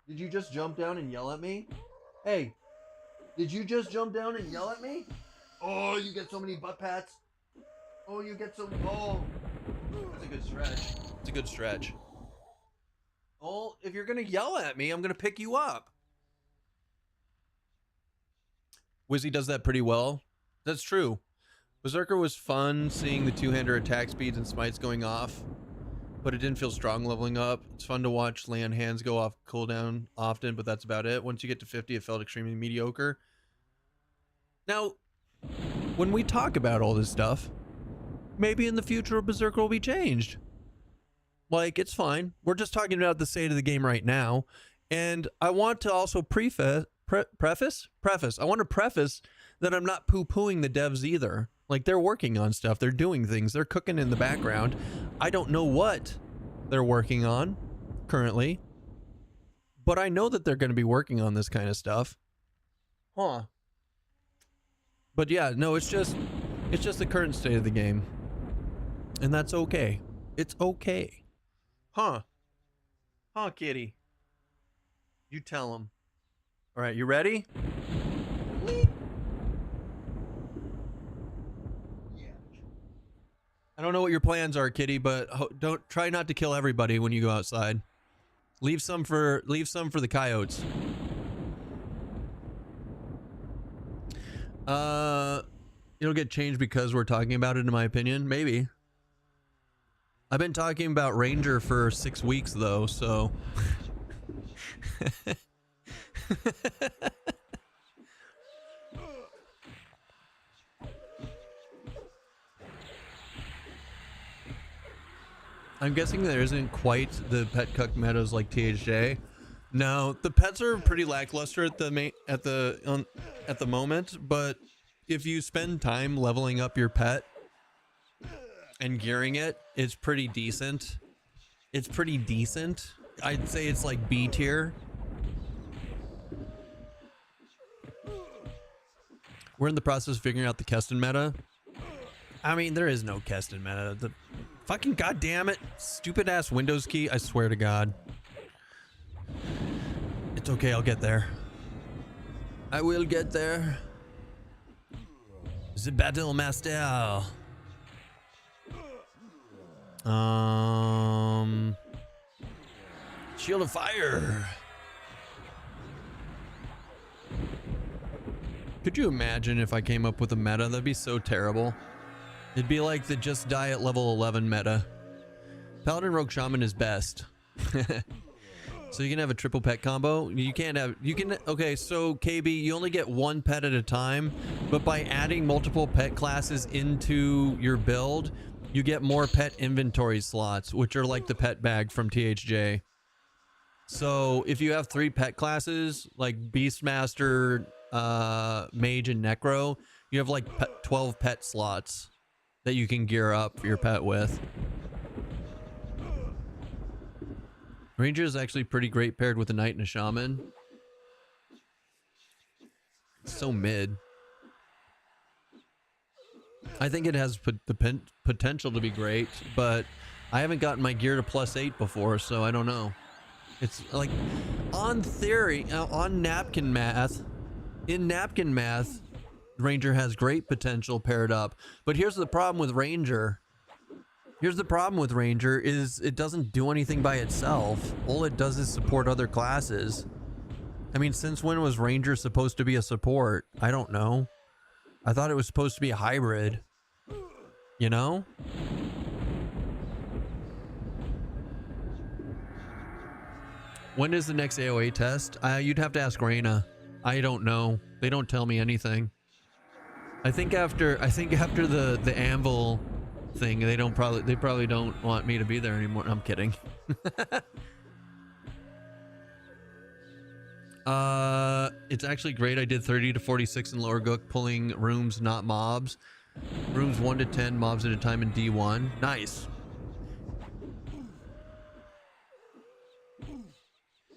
Did you just jump down and yell at me? Hey, did you just jump down and yell at me? Oh, you get so many butt pats. Oh, you get so... Oh. That's a good stretch. It's a good stretch. Oh, if you're going to yell at me, I'm going to pick you up. Wizzy does that pretty well. That's true. Berserker was fun seeing the two-hander attack speeds and smites going off, but it didn't feel strong leveling up. It's fun to watch land hands go off cooldown often, but that's about it. Once you get to 50, it felt extremely mediocre. Now, when we talk about all this stuff, maybe in the future Berserker will be changed. Like, it's fine. We're just talking about the state of the game right now. And I want to also preface. I want to preface that I'm not poo-pooing the devs either. Like, they're working on stuff. They're doing things. They're cooking in the background. I don't know what they're working on currently, but I know that they're going to be working on this kind of stuff. Huh. But yeah, no, it's just the current state of the game. And that's okay. It's okay. Huh. Huh, kitty. You tell him. All right, you ready? I don't know what your plans are, kitty, but don't try not to kill everybody when you go outside. Leave some for the coyotes. It'll get changed because we're talking about it, in my opinion. Maybe. I've been talking about Ranger for 6 weeks though, so I'm guessing there isn't quite the pet cuck metas like THJ. No, the pets are pretty lackluster at the moment, but if you spend time leveling up your pet and gearing it, it's pretty decent. It's pretty decent. I'd say it's like B tier. We're in the process of figuring out the Keston meta. I mean, there is no Keston meta. The fucking goddamn it, stupid ass Windows key. I swear to God. It's okay, I'll get there. I will get there. The battle master. Shield of fire. Could you imagine if I came up with a meta? That'd be so terrible. It'd be like the just die at level 11 meta. Paladin Rogue Shaman is best. So you can have a triple pet combo. You can't have, you can, okay, so KB, you only get one pet at a time, but by adding multiple pet classes into your build, you get more pet inventory slots, which are like the pet bag from THJ. So if you have 3 pet classes, like Beastmaster, Mage, and Necro, you have like 12 pet slots that you can gear up your pet with. Ranger is actually pretty great paired with a Knight and a Shaman. It's so mid. I think it has the potential to be great, but I haven't gotten my gear to +8 before, so I don't know. It's like, on theory, on napkin math, in napkin math, Ranger has great potential paired up. But here's the problem with Ranger. Here's the problem with Ranger is it doesn't do anything by itself. All it does is support other classes. I mean, since when was Ranger supposed to be a support? I don't know. I thought it was supposed to be a hybrid. You know? When is the next AOA test? You'd have to ask Reyna. I don't know. They don't tell me anything. I think after the Anvil thing, they probably don't want me to be there anymore. I'm kidding. It's actually great. I did 30 to 46 in Lower Gook, pulling rooms, not mobs. Rooms 1 to 10, mobs at a time in D1. Nice.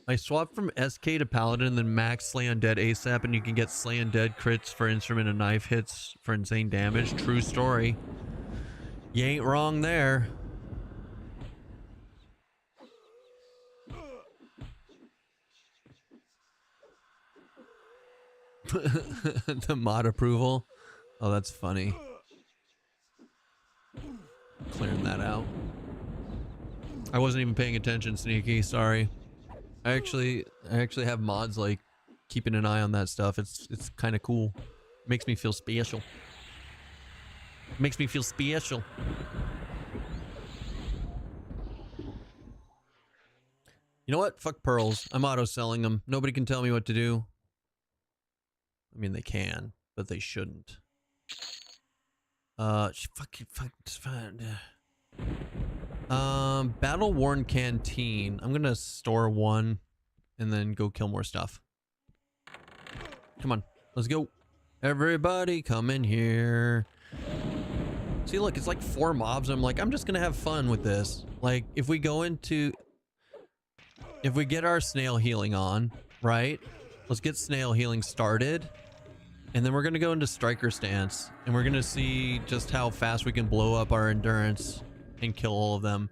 I swapped from SK to Paladin, then max Slay Undead ASAP, and you can get Slay Undead crits for instrument and knife hits for insane damage. True story. You ain't wrong there. The mod approval. Oh, that's funny. Clearing that out. I wasn't even paying attention, Sneaky. Sorry. I actually have mods like keeping an eye on that stuff. It's kind of cool. Makes me feel special. Makes me feel special. You know what? Fuck pearls. I'm auto selling them. Nobody can tell me what to do. I mean, they can, but they shouldn't. Battle Worn Canteen. I'm gonna store one and then go kill more stuff. Come on, let's go. Everybody come in here. See, look, it's like 4 mobs. I'm like, I'm just gonna have fun with this. Like, if we get our snail healing on, right? Let's get snail healing started. And then we're going to go into striker stance. And we're going to see just how fast we can blow up our endurance and kill all of them.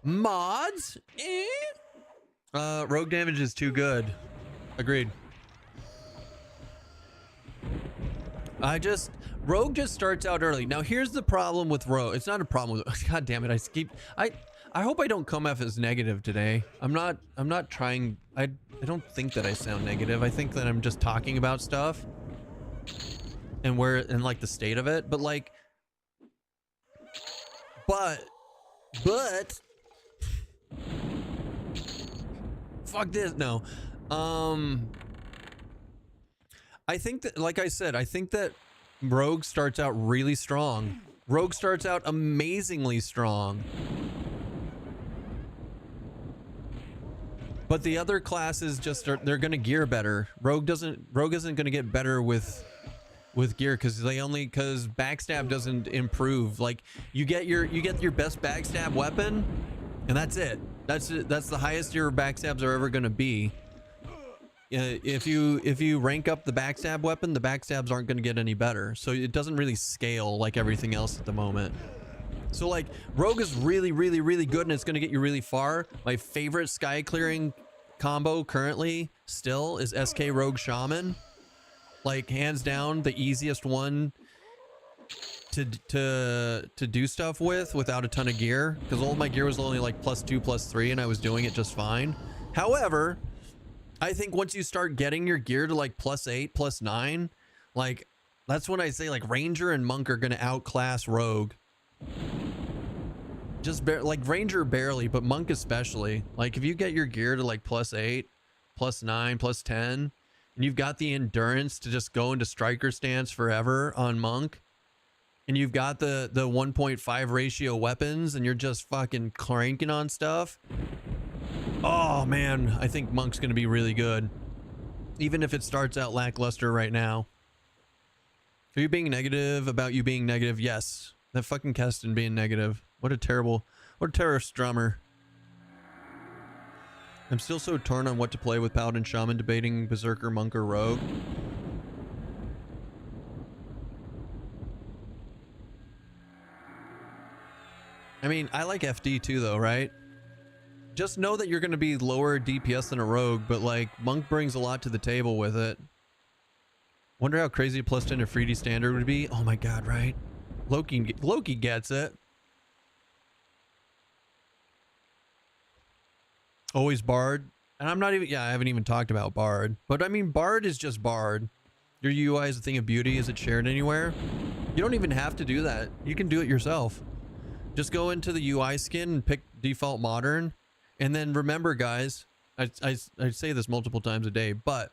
Mods? Rogue damage is too good. Agreed. Rogue just starts out early. Now here's the problem with Rogue. It's not a problem with, god damn it. I hope I don't come off as negative today. I'm not trying. I don't think that I sound negative. I think that I'm just talking about stuff. and where and like the state of it, but like, but fuck this. No. I think that, like I said, I think that Rogue starts out really strong. Rogue starts out amazingly strong. But the other classes just are, they're gonna gear better. Rogue isn't gonna get better with gear because backstab doesn't improve. Like you get your best backstab weapon, and that's it. That's the highest your backstabs are ever gonna be. If you rank up the backstab weapon, the backstabs aren't gonna get any better. So it doesn't really scale like everything else at the moment. So like Rogue is really, really, really good and it's gonna get you really far. My favorite sky clearing combo currently still is SK Rogue Shaman. Like hands down the easiest one to do stuff with without a ton of gear, because all of my gear was only like +2, +3 and I was doing it just fine. However, I think once you start getting your gear to like +8, +9, like that's when I say like Ranger and Monk are gonna outclass Rogue. Just like Ranger barely, but Monk especially. Like if you get your gear to like +8, +9, +10, and you've got the endurance to just go into striker stance forever on Monk, and you've got the 1.5 ratio weapons, and you're just fucking cranking on stuff. Oh man, I think Monk's gonna be really good, even if it starts out lackluster right now. Are you being negative about you being negative? Yes, that fucking Keston being negative. What a terrorist drummer. I'm still so torn on what to play with Paladin Shaman, debating Berserker, Monk, or Rogue. I mean, I like FD too though, right? Just know that you're going to be lower DPS than a Rogue, but like Monk brings a lot to the table with it. Wonder how crazy a +10 or 3D standard would be. Oh my god, right? Loki gets it. Always Bard. And I'm not even, I haven't even talked about Bard. But I mean, Bard is just Bard. Your UI is a thing of beauty. Is it shared anywhere? You don't even have to do that. You can do it yourself. Just go into the UI skin and pick default modern. And then remember, guys, I say this multiple times a day, but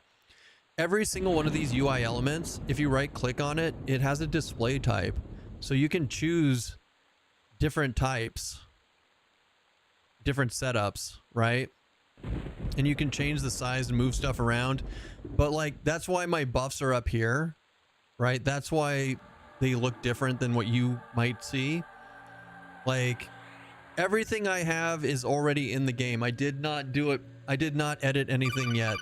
every single one of these UI elements, if you right click on it, it has a display type. So you can choose different types, different setups, right? And you can change the size and move stuff around. But like, that's why my buffs are up here, right? That's why they look different than what you might see. Like, everything I have is already in the game. I did not do it. I did not edit anything yet.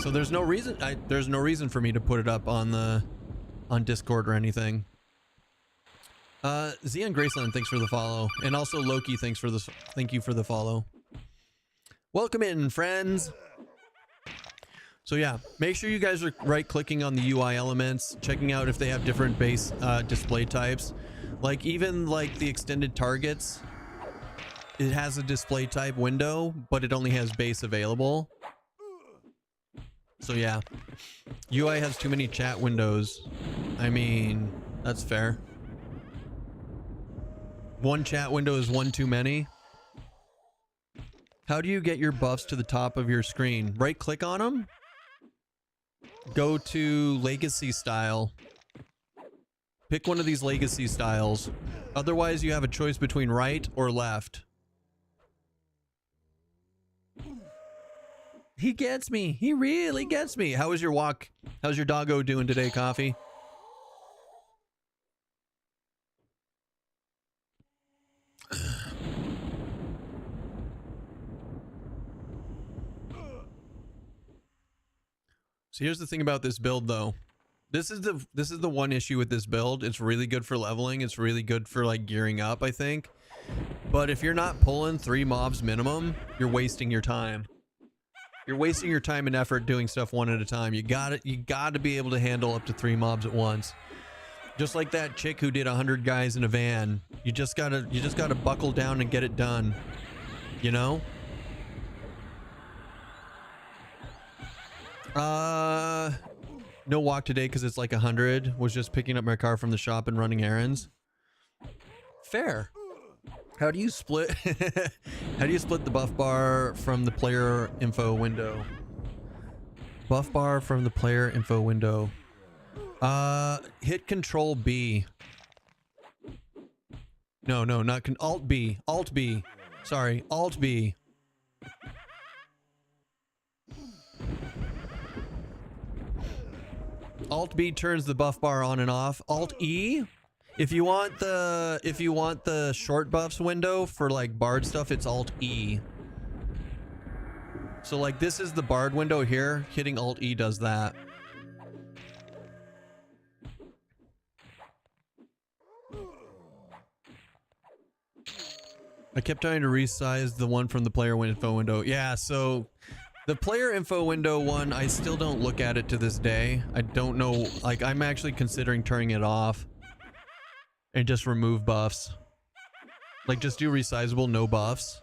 So there's no reason. There's no reason for me to put it up on Discord or anything. Zion Graceland, thanks for the follow, and also Loki, thank you for the follow. Welcome in, friends. So yeah, make sure you guys are right clicking on the UI elements, checking out if they have different base display types. Like even like the extended targets, it has a display type window, but it only has base available. So yeah, UI has too many chat windows. I mean, that's fair. One chat window is one too many. How do you get your buffs to the top of your screen? Right click on them. Go to legacy style. Pick one of these legacy styles. Otherwise, you have a choice between right or left. He gets me. He really gets me. How was your walk? How's your doggo doing today, Coffee? So here's the thing about this build though. This is the one issue with this build. It's really good for leveling. It's really good for like gearing up, I think. But if you're not pulling 3 mobs minimum, you're wasting your time. You're wasting your time and effort doing stuff one at a time. You gotta be able to handle up to 3 mobs at once. Just like that chick who did 100 guys in a van. You just gotta buckle down and get it done. You know? No walk today because it's like 100. Was just picking up my car from the shop and running errands. Fair. How do you split? How do you split the buff bar from the player info window? Buff bar from the player info window. Hit Control B. No, not Alt B. Alt B. Sorry, Alt B. Alt B turns the buff bar on and off. Alt E, if you want the short buffs window for like bard stuff, it's Alt E. So like this is the bard window here. Hitting Alt E does that. I kept trying to resize the one from the player info window. Yeah, so the player info window one, I still don't look at it to this day. I don't know, like I'm actually considering turning it off and just remove buffs. Like just do resizable, no buffs.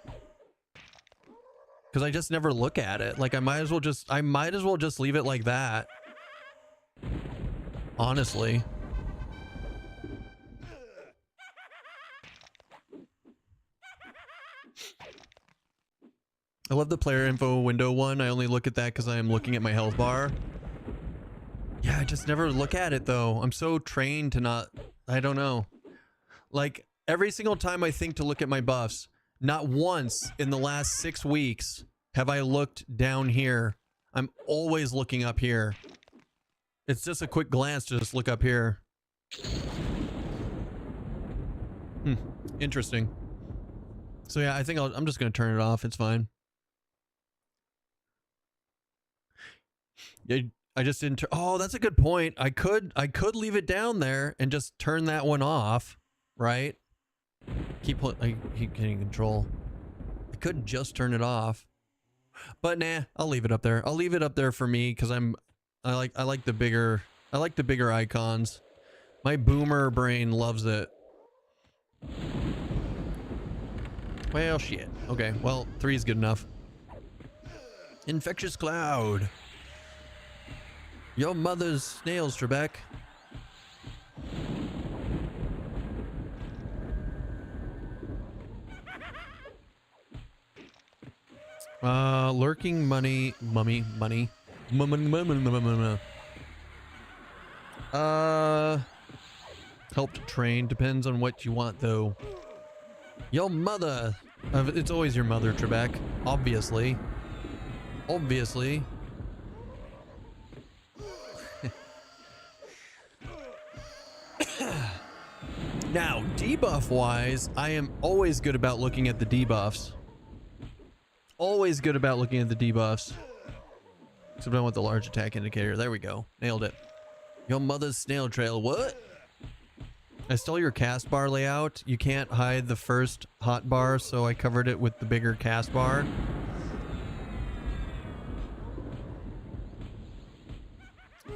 Cause I just never look at it. Like I might as well just leave it like that. Honestly. I love the player info window one. I only look at that because I am looking at my health bar. Yeah, I just never look at it though. I'm so trained to not, I don't know. Like every single time I think to look at my buffs, not once in the last 6 weeks have I looked down here. I'm always looking up here. It's just a quick glance to just look up here. Interesting. So yeah, I think I'm just going to turn it off. It's fine. Yeah, I just didn't. Oh, that's a good point. I could leave it down there and just turn that one off, right? Keep getting control. I could just turn it off, but nah, I'll leave it up there. I'll leave it up there for me because I like the bigger icons. My boomer brain loves it. Well, shit. Okay, well, 3 is good enough. Infectious cloud. Your mother's snails, Trebek. Lurking money. Helped train. Depends on what you want, though. Your mother. It's always your mother, Trebek. Obviously. Obviously. Now, debuff-wise, I am always good about looking at the debuffs. Always good about looking at the debuffs. Except I want the large attack indicator. There we go. Nailed it. Your mother's snail trail. What? I stole your cast bar layout. You can't hide the first hot bar, so I covered it with the bigger cast bar.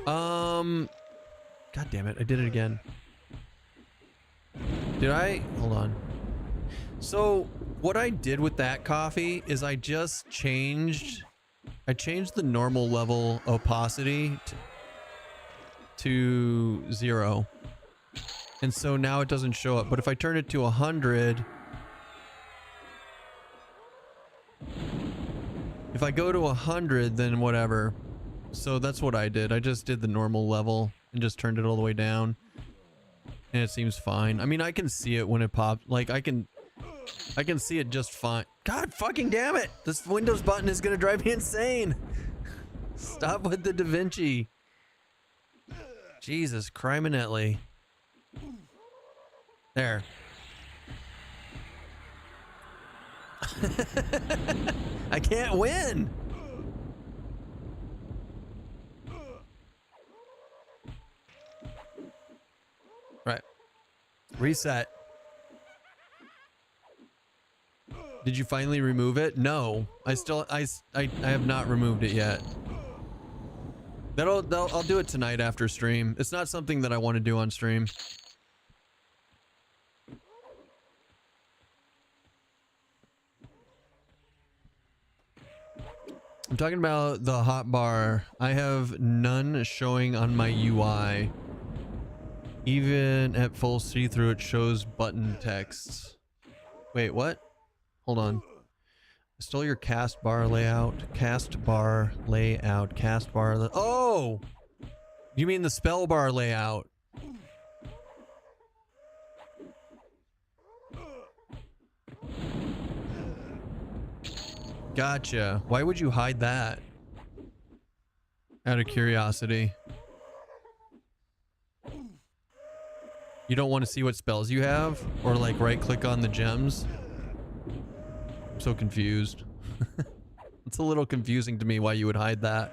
God damn it. I did it again. Did I? Hold on. So what I did with that coffee is I just changed the normal level opacity to 0. And so now it doesn't show up. But if I turn it to 100, if I go to 100, then whatever. So that's what I did. I just did the normal level and just turned it all the way down. And it seems fine. I mean, I can see it when it pops. Like, I can see it just fine. God fucking damn it! This Windows button is gonna drive me insane! Stop with the Da Vinci. Jesus, criminally. There. I can't win! Right. Reset. Did you finally remove it? No. I have not removed it yet. I'll do it tonight after stream. It's not something that I want to do on stream. I'm talking about the hotbar. I have none showing on my UI. Even at full see-through, it shows button texts. Wait, what? Hold on. Stole your cast bar layout. Cast bar layout. Cast bar. Oh! You mean the spell bar layout? Gotcha. Why would you hide that? Out of curiosity. You don't want to see what spells you have? Or like right click on the gems? I'm so confused. It's a little confusing to me why you would hide that.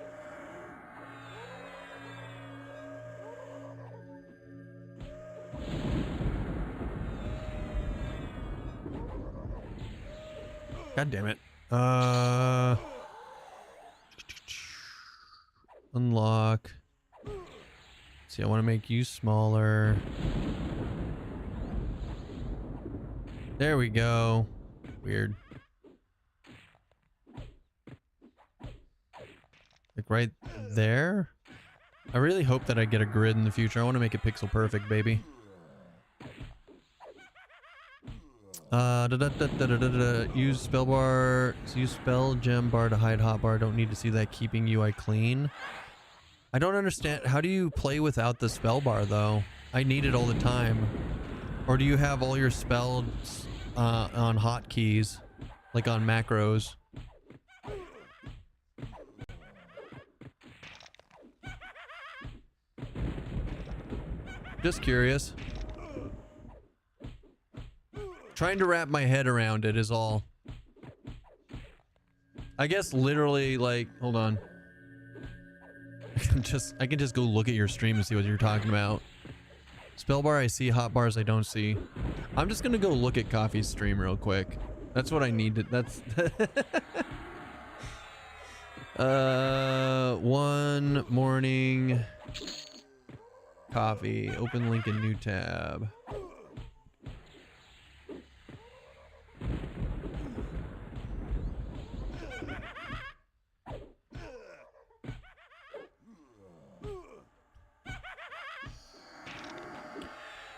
God damn it. Unlock. See, I want to make you smaller. There we go. Weird. Like right there? I really hope that I get a grid in the future. I want to make it pixel perfect, baby. Use spell bar. Use spell gem bar to hide hotbar. Don't need to see that keeping UI clean. I don't understand. How do you play without the spell bar though? I need it all the time. Or do you have all your spells on hotkeys, like on macros? Just curious. Trying to wrap my head around it is all. I guess literally like, hold on. I can just go look at your stream and see what you're talking about. Spellbar I see, hotbars I don't see. I'm just gonna go look at Coffee's stream real quick. That's what I need to, that's one morning coffee, open link in new tab.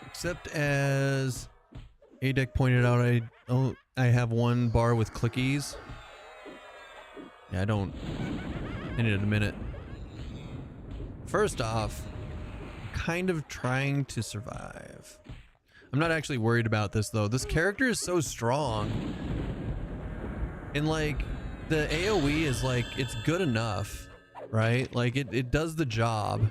Except as Adek pointed out, I have one bar with clickies. Yeah, I need a minute. First off, I'm kind of trying to survive. I'm not actually worried about this though. This character is so strong. And like, the AoE is like, it's good enough, right? Like it does the job.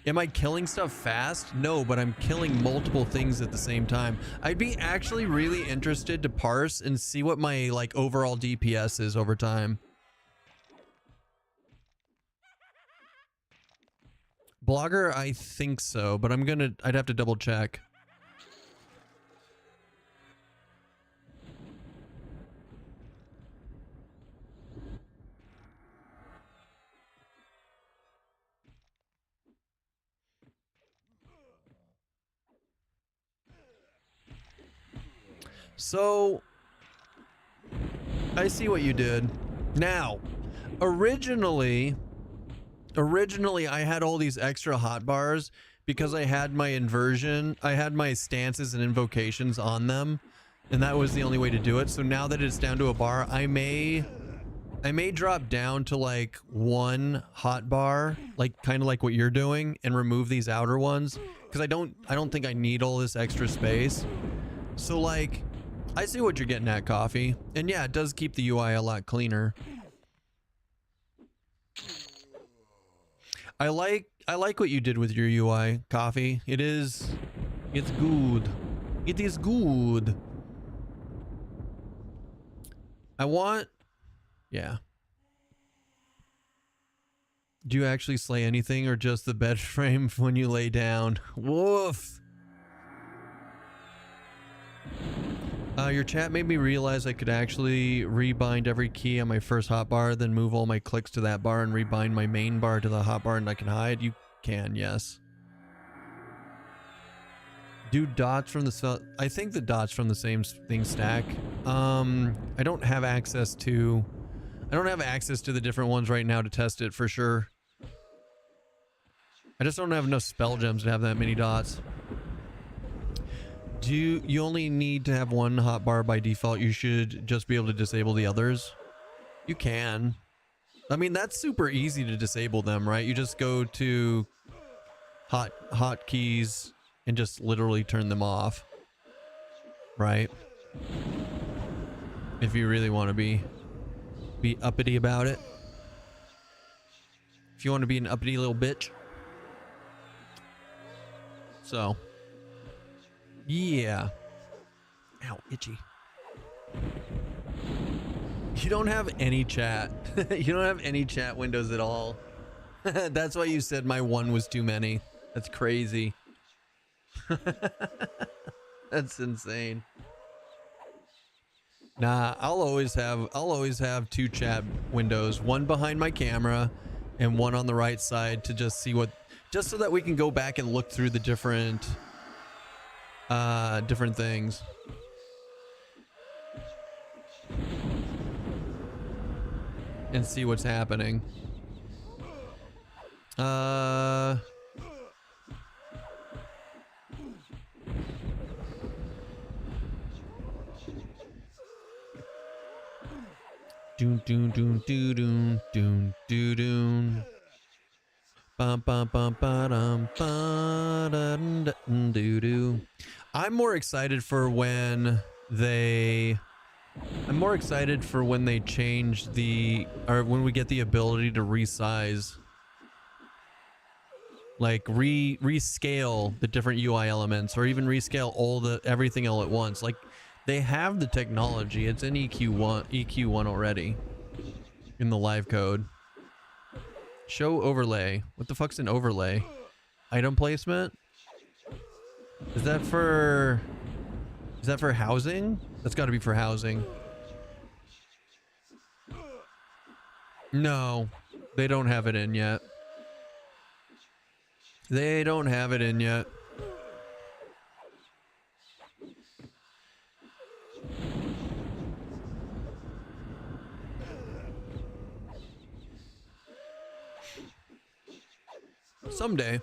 Am I killing stuff fast? No, but I'm killing multiple things at the same time. I'd be actually really interested to parse and see what my like overall DPS is over time. Blogger, I think so, but I'd have to double check. So, I see what you did. Now, originally I had all these extra hotbars because I had my inversion, I had my stances and invocations on them, and that was the only way to do it. So now that it's down to a bar, I may drop down to like one hotbar, like kind of like what you're doing, and remove these outer ones because I don't think I need all this extra space. So like, I see what you're getting at, Coffee. And yeah, it does keep the UI a lot cleaner. I like what you did with your UI, Coffee. It's good. It is good. Yeah. Do you actually slay anything or just the bed frame when you lay down? Woof. Your chat made me realize I could actually rebind every key on my first hotbar, then move all my clicks to that bar and rebind my main bar to the hotbar and I can hide. You can, yes. Do dots from the... I think the dots from the same thing stack. I don't have access to I don't have access to the different ones right now to test it for sure. I just don't have enough spell gems to have that many dots. You only need to have one hotbar by default? You should just be able to disable the others. You can. I mean, that's super easy to disable them, right? You just go to hotkeys and just literally turn them off, right? If you really want to be uppity about it. If you want to be an uppity little bitch. So, yeah. Ow, itchy. You don't have any chat. You don't have any chat windows at all. That's why you said my one was too many. That's crazy. That's insane. Nah, I'll always have two chat windows, one behind my camera and one on the right side to just see what, just so that we can go back and look through the different things. And see what's happening. Doon doon doon doon doon doon doon doon. Bum bum bum ba-dum ba-dum dum doo doo. I'm more excited for when they change when we get the ability to resize, like rescale the different UI elements, or even rescale everything all at once. Like, they have the technology. It's in EQ1 already in the live code. Show overlay. What the fuck's an overlay? Item placement? Is that for housing? That's got to be for housing. No, they don't have it in yet. They don't have it in yet. Someday.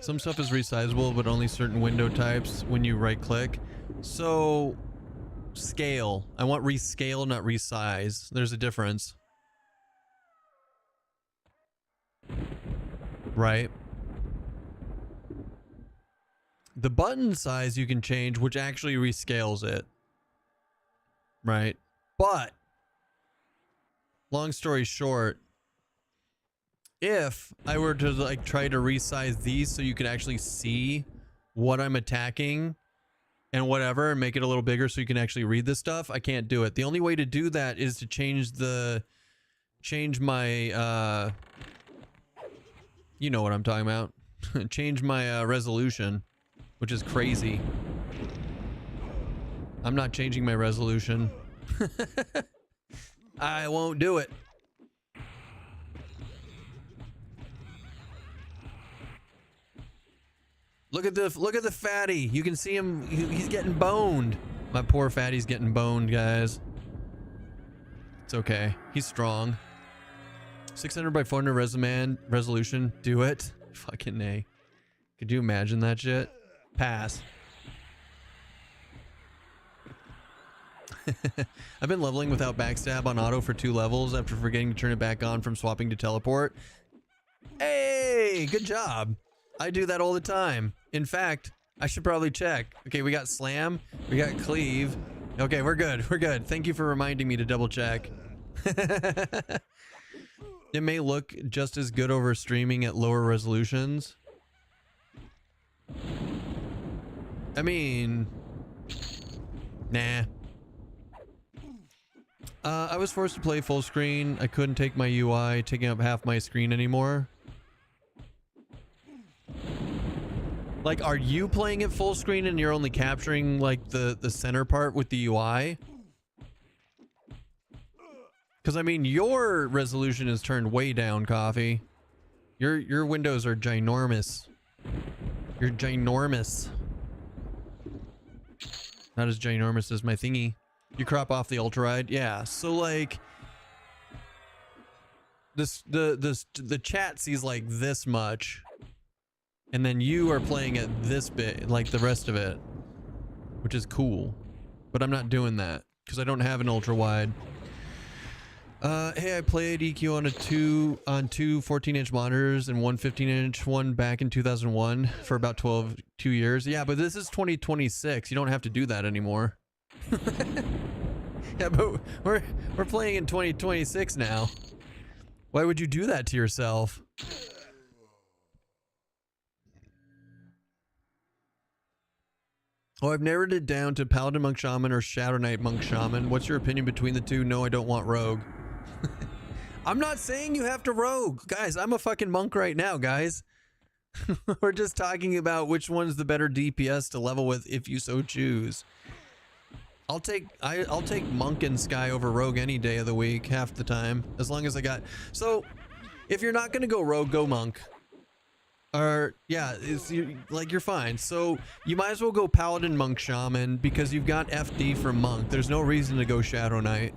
Some stuff is resizable, but only certain window types when you right click. So, scale. I want rescale, not resize. There's a difference. Right? The button size you can change, which actually rescales it. Right? But, long story short, if I were to like try to resize these so you could actually see what I'm attacking and whatever, and make it a little bigger so you can actually read this stuff, I can't do it. The only way to do that is to change my you know what I'm talking about. Change my resolution, which is crazy. I'm not changing my resolution. I won't do it. Look at the fatty. You can see him. He's getting boned. My poor fatty's getting boned, guys. It's okay. He's strong. 600 by 400 resolution. Do it. Fucking A. Could you imagine that shit? Pass. I've been leveling without backstab on auto for 2 levels after forgetting to turn it back on from swapping to teleport. Hey, good job. I do that all the time. In fact, I should probably check. Okay, we got slam, we got cleave. Okay, we're good. We're good. Thank you for reminding me to double check. It may look just as good over streaming at lower resolutions. I mean, nah. I was forced to play full screen. I couldn't take my UI taking up half my screen anymore. Like, are you playing it full screen and you're only capturing like the center part with the UI? Because I mean, your resolution is turned way down, Coffee. Your windows are ginormous. You're ginormous. Not as ginormous as my thingy. You crop off the ultra ride, yeah. So like, the chat sees like this much, and then you are playing it this bit, like the rest of it, which is cool. But I'm not doing that because I don't have an ultra wide. Hey, I played EQ on two 14-inch monitors and one 15-inch one back in 2001 for about 2 years. Yeah, but this is 2026. You don't have to do that anymore. Yeah, but we're playing in 2026 now. Why would you do that to yourself? Oh, I've narrowed it down to Paladin Monk Shaman or Shadow Knight Monk Shaman. What's your opinion between the two? No, I don't want Rogue. I'm not saying you have to Rogue. Guys, I'm a fucking monk right now, guys. We're just talking about which one's the better DPS to level with if you so choose. I'll take Monk and Sky over Rogue any day of the week, half the time, as long as I got... So, if you're not gonna go Rogue, go Monk. Or, yeah, you're fine. So, you might as well go Paladin Monk Shaman, because you've got FD for Monk. There's no reason to go Shadow Knight.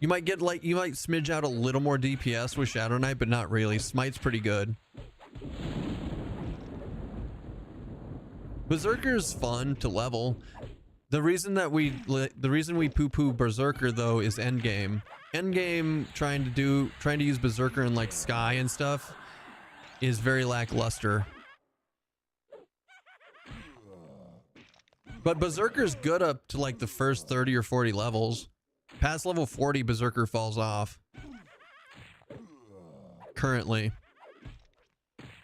You might get, like, you might smidge out a little more DPS with Shadow Knight, but not really. Smite's pretty good. Berserker's fun to level. The reason we poo-poo Berserker though is endgame. Endgame trying to use Berserker in like Sky and stuff is very lackluster. But Berserker's good up to like the first 30 or 40 levels. Past level 40, Berserker falls off. Currently.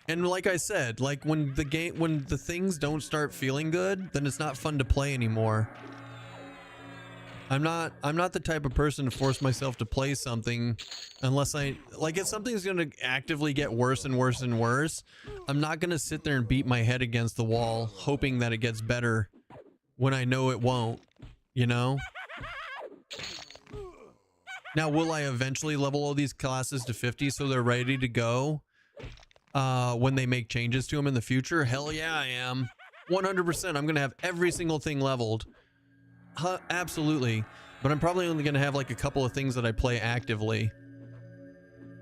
And like I said, like when the things don't start feeling good, then it's not fun to play anymore. I'm not the type of person to force myself to play something unless if something's gonna actively get worse and worse and worse, I'm not gonna sit there and beat my head against the wall hoping that it gets better when I know it won't, you know? Now, will I eventually level all these classes to 50 so they're ready to go when they make changes to them in the future? Hell yeah, I am. 100%. I'm going to have every single thing leveled. Absolutely. But I'm probably only going to have like a couple of things that I play actively.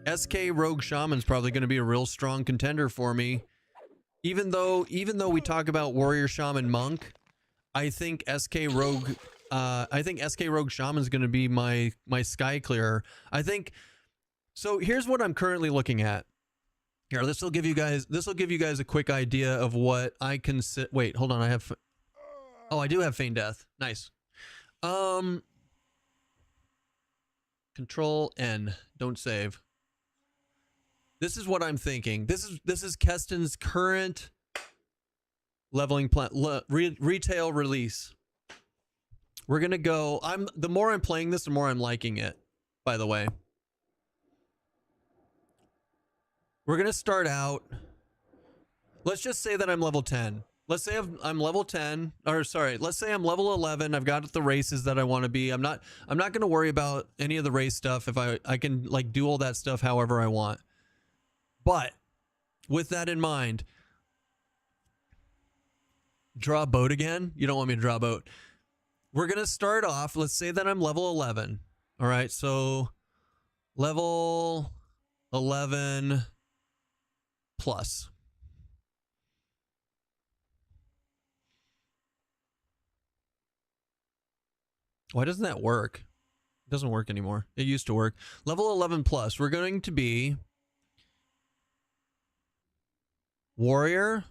SK Rogue Shaman's probably going to be a real strong contender for me. Even though we talk about Warrior Shaman Monk, I think SK Rogue Shaman's going to be my Sky Clearer. I think so. Here's what I'm currently looking at. Here, this will give you guys a quick idea of what I consider. Wait, hold on. I do have Feign Death. Nice. Control N. Don't save. This is what I'm thinking. This is Keston's current leveling plan. Retail release. We're gonna go. The more I'm playing this, the more I'm liking it. By the way, we're gonna start out. Let's just say that I'm level 10. Let's say I'm level 10, or sorry, let's say I'm level 11. I've got the races that I want to be. I'm not gonna worry about any of the race stuff if I can like do all that stuff however I want. But with that in mind, draw a boat again. You don't want me to draw a boat. We're going to start off, let's say that I'm level 11. All right, so level 11 plus. Why doesn't that work? It doesn't work anymore. It used to work. Level 11 plus. We're going to be Warrior,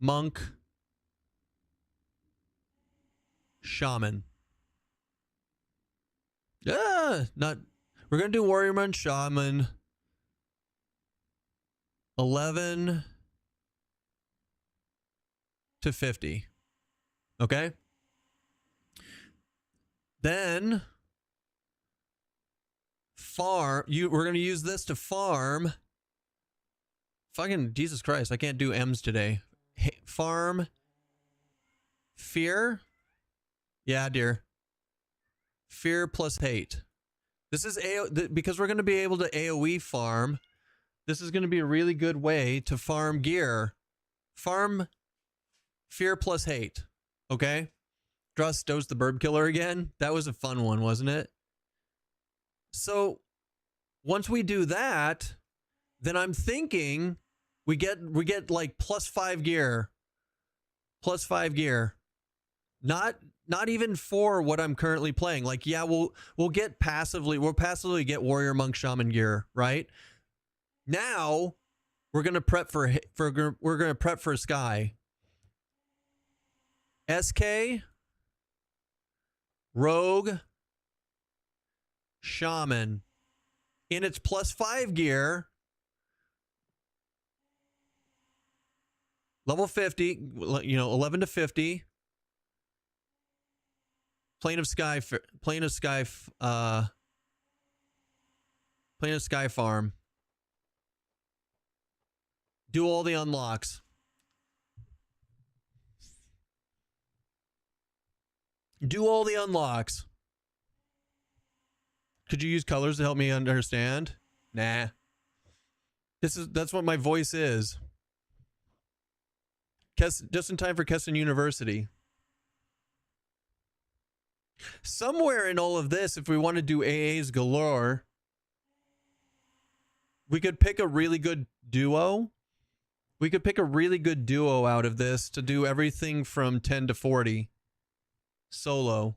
Monk, Shaman. We're gonna do Warrior, Monk, Shaman. 11 to 50. Okay. Then farm. We're gonna use this to farm. Fucking Jesus Christ! I can't do M's today. Farm. Fear. Yeah, dear. Fear plus hate. This is because we're going to be able to AoE farm. This is going to be a really good way to farm gear. Farm Fear plus hate. Okay. Drust Dose the Bird Killer again. That was a fun one, wasn't it? So once we do that, then I'm thinking we get like +5 gear. +5 gear. Not even for what I'm currently playing. Like, yeah, we'll passively get Warrior Monk Shaman gear, right? Now we're gonna prep for Sky. SK, Rogue, Shaman. In its +5 gear, level 50, 11 to 50. Plane of Sky farm. Do all the unlocks. Do all the unlocks. Could you use colors to help me understand? Nah. That's what my voice is. Just in time for Keston University. Somewhere in all of this, if we want to do AAs galore, we could pick a really good duo. We could pick a really good duo out of this to do everything from 10 to 40 solo.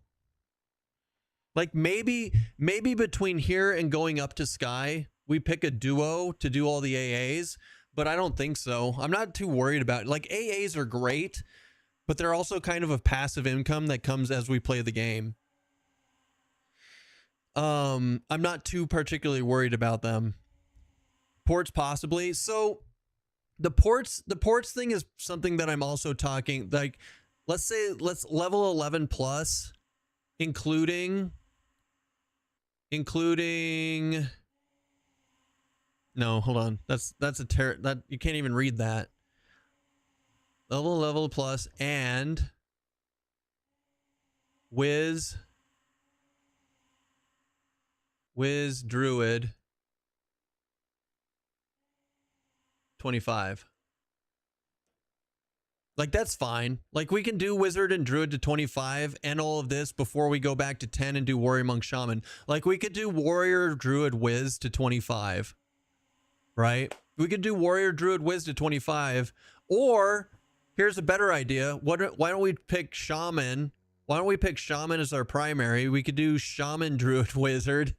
Like maybe between here and going up to Sky, we pick a duo to do all the AAs, but I don't think so. I'm not too worried about it. Like AAs are great, but they're also kind of a passive income that comes as we play the game. I'm not too particularly worried about them. Ports possibly. So the ports thing is something that I'm also talking, like, let's level 11 plus, including no, hold on. That's that you can't even read that. Level plus and WIZ Druid 25. Like, that's fine. Like, we can do Wizard and Druid to 25 and all of this before we go back to 10 and do Warrior Monk Shaman. Like, we could do Warrior Druid Wiz to 25. Right? We could do Warrior Druid Wiz to 25. Or, here's a better idea. Why don't we pick Shaman? Why don't we pick Shaman as our primary? We could do Shaman Druid Wizard.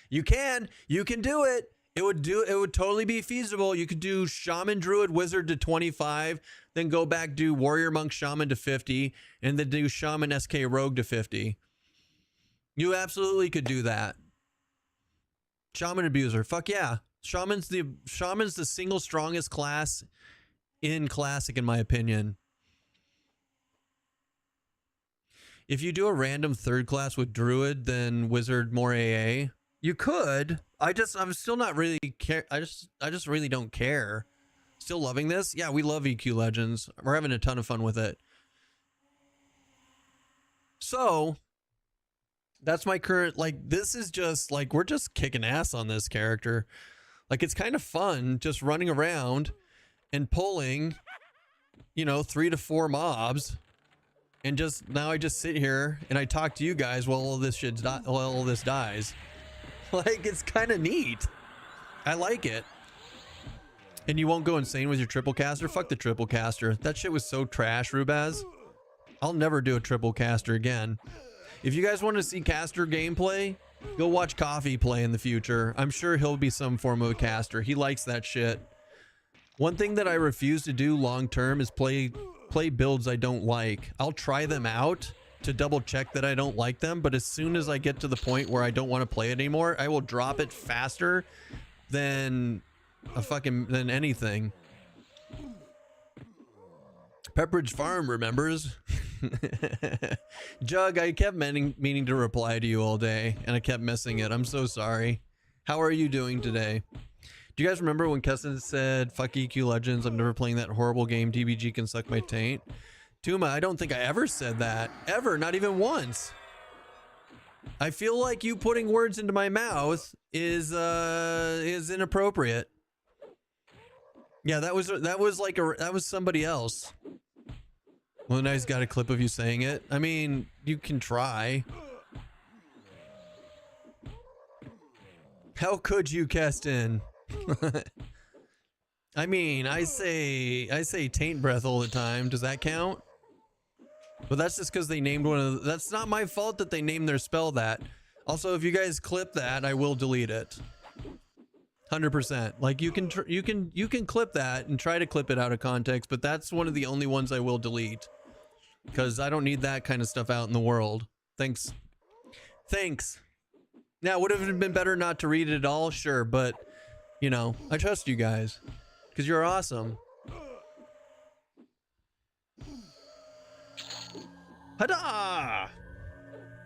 You can do it. It would totally be feasible. You could do Shaman Druid Wizard to 25, then go back, do Warrior Monk Shaman to 50, and then do Shaman SK Rogue to 50. You absolutely could do that. Shaman Abuser. Fuck yeah. Shaman's the single strongest class in Classic, in my opinion. If you do a random third class with Druid, then Wizard more AA. You could. I'm still not really care. I just really don't care. Still loving this. Yeah, we love EQ Legends. We're having a ton of fun with it. So that's my current, like, this is just like, we're just kicking ass on this character. Like, it's kind of fun just running around and pulling, 3 to 4 mobs. And now I just sit here and I talk to you guys while all this dies. Like, it's kind of neat. I like it. And you won't go insane with your triple caster? Fuck the triple caster. That shit was so trash, Rubaz. I'll never do a triple caster again. If you guys want to see caster gameplay, go watch Coffee play in the future. I'm sure he'll be some form of a caster. He likes that shit. One thing that I refuse to do long term is play builds I don't like. I'll try them out to double check that I don't like them, but as soon as I get to the point where I don't want to play it anymore, I will drop it faster than anything. Pepperidge Farm remembers. Jug, I kept meaning to reply to you all day, and I kept missing it. I'm so sorry. How are you doing today? Do you guys remember when Keston said, fuck EQ Legends, I'm never playing that horrible game, DBG can suck my taint? Tuma, I don't think I ever said that. Ever, not even once. I feel like you putting words into my mouth is inappropriate. Yeah, that was somebody else. Well, now he's got a clip of you saying it. I mean, you can try. How could you, Keston? I mean, I say taint breath all the time. Does that count? But that's just because they named one of the, that's not my fault that they named their spell that. Also, if you guys clip that, I will delete it. 100%. Like you can clip that and try to clip it out of context, but that's one of the only ones I will delete because I don't need that kind of stuff out in the world. Thanks. Now, would have been better not to read it at all, sure, but you know, I trust you guys because you're awesome. Hada!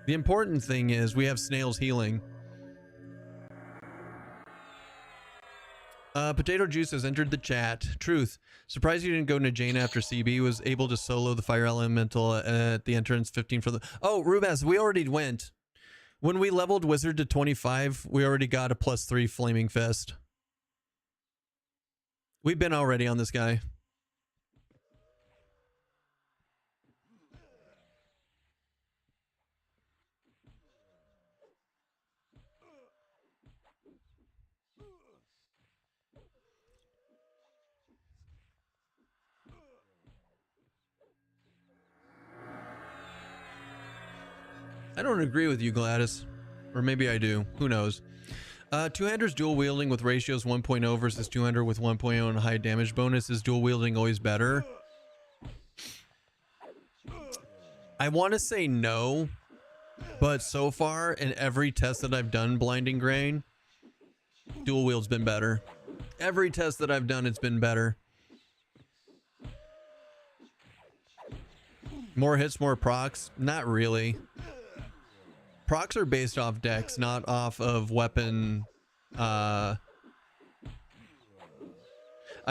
The important thing is we have snails healing. Potato Juice has entered the chat. Truth. Surprised you didn't go to Jaina after CB was able to solo the fire elemental at the entrance 15 for the... Oh, Rubaz, we already went. When we leveled Wizard to 25, we already got a +3 Flaming Fist. We've been already on this guy. I don't agree with you, Gladys. Or maybe I do. Who knows? Two-handers dual wielding with ratios 1.0 versus two-hander with 1.0 and a high damage bonus. Is dual wielding always better? I want to say no, but so far in every test that I've done, Blinding Grain, dual wield's been better. Every test that I've done, it's been better. More hits, more procs? Not really. Procs are based off dex, not off of weapon. I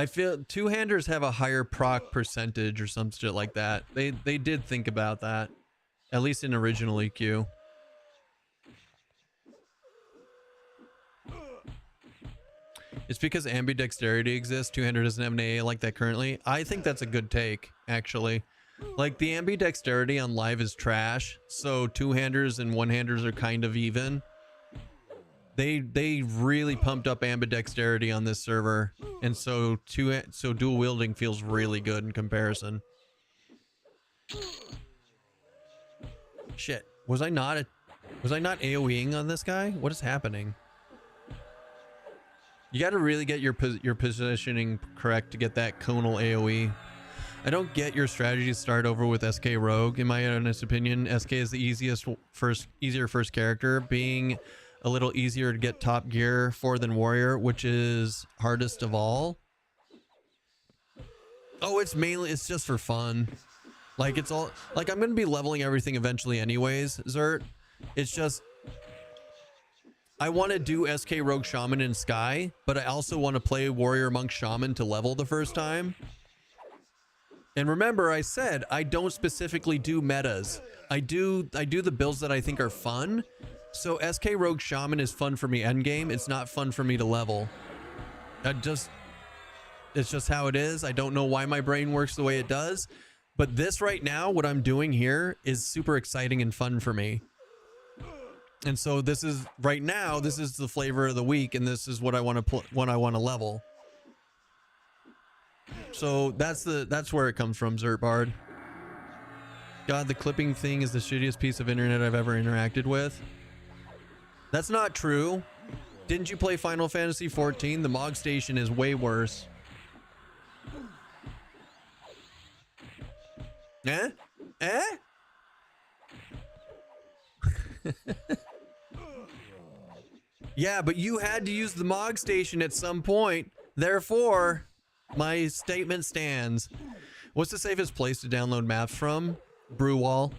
feel two-handers have a higher proc percentage or some shit like that. They did think about that, at least in original EQ. It's because ambidexterity exists. Two-hander doesn't have an AA like that currently. I think that's a good take, actually. Like, the ambidexterity on live is trash, so two-handers and one-handers are kind of even. They really pumped up ambidexterity on this server, and so dual wielding feels really good in comparison. Shit, was I not AoEing on this guy? What is happening? You got to really get your positioning correct to get that conal AoE. I don't get your strategy to start over with SK Rogue. In my honest opinion, SK is the easier first character, being a little easier to get top gear for than Warrior, which is hardest of all. Oh, it's just for fun. Like, it's all, like, I'm going to be leveling everything eventually anyways, Zert. It's just, I want to do SK Rogue Shaman in Sky, but I also want to play Warrior Monk Shaman to level the first time. And remember, I said I don't specifically do metas. I do the builds that I think are fun. So SK Rogue Shaman is fun for me endgame. It's not fun for me to level. It's just how it is. I don't know why my brain works the way it does. But this right now, what I'm doing here is super exciting and fun for me. And so this is right now, this is the flavor of the week, and this is what I want to level. So that's where it comes from, Zertbard. God, the clipping thing is the shittiest piece of internet I've ever interacted with. That's not true. Didn't you play Final Fantasy XIV? The Mog Station is way worse. Eh? Yeah, but you had to use the Mog Station at some point. Therefore, my statement stands. What's the safest place to download maps from? Brewwall.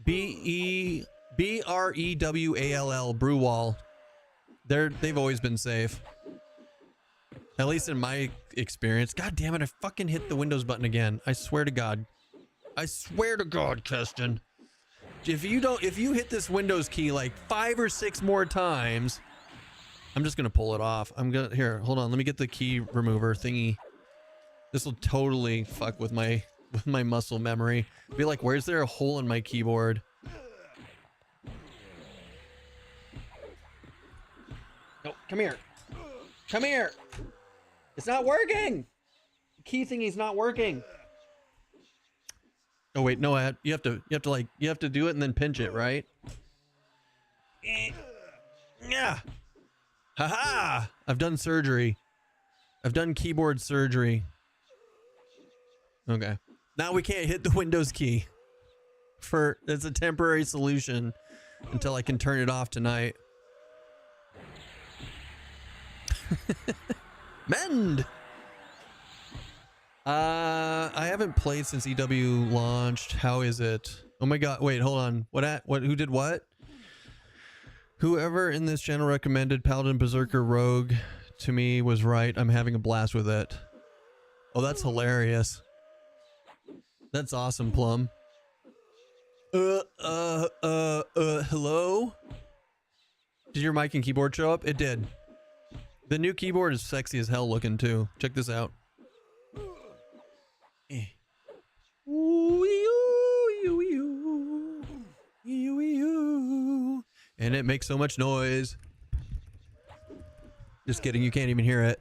B-R-E-W-A-L-L. Brewwall. They've always been safe. At least in my experience. God damn it, I fucking hit the Windows button again. I swear to God. I swear to God, Keston. If you hit this Windows key like 5 or 6 more times, I'm just gonna pull it off. Here, hold on, let me get the key remover thingy. This will totally fuck with my with my muscle memory. Be like, where's there a hole in my keyboard? No, come here. Come here. It's not working. The key thingy's not working. Oh wait, no, you have to do it and then pinch it, right? Yeah. Haha! I've done surgery. I've done keyboard surgery. Okay. Now we can't hit the Windows key. It's a temporary solution until I can turn it off tonight. Mend! I haven't played since EW launched. How is it? Oh my god, wait, hold on. Who did what? Whoever in this channel recommended Paladin Berserker Rogue to me was right. I'm having a blast with it. Oh, that's hilarious. That's awesome, Plum. Hello? Did your mic and keyboard show up? It did. The new keyboard is sexy as hell looking too. Check this out. And it makes so much noise. Just kidding, you can't even hear it.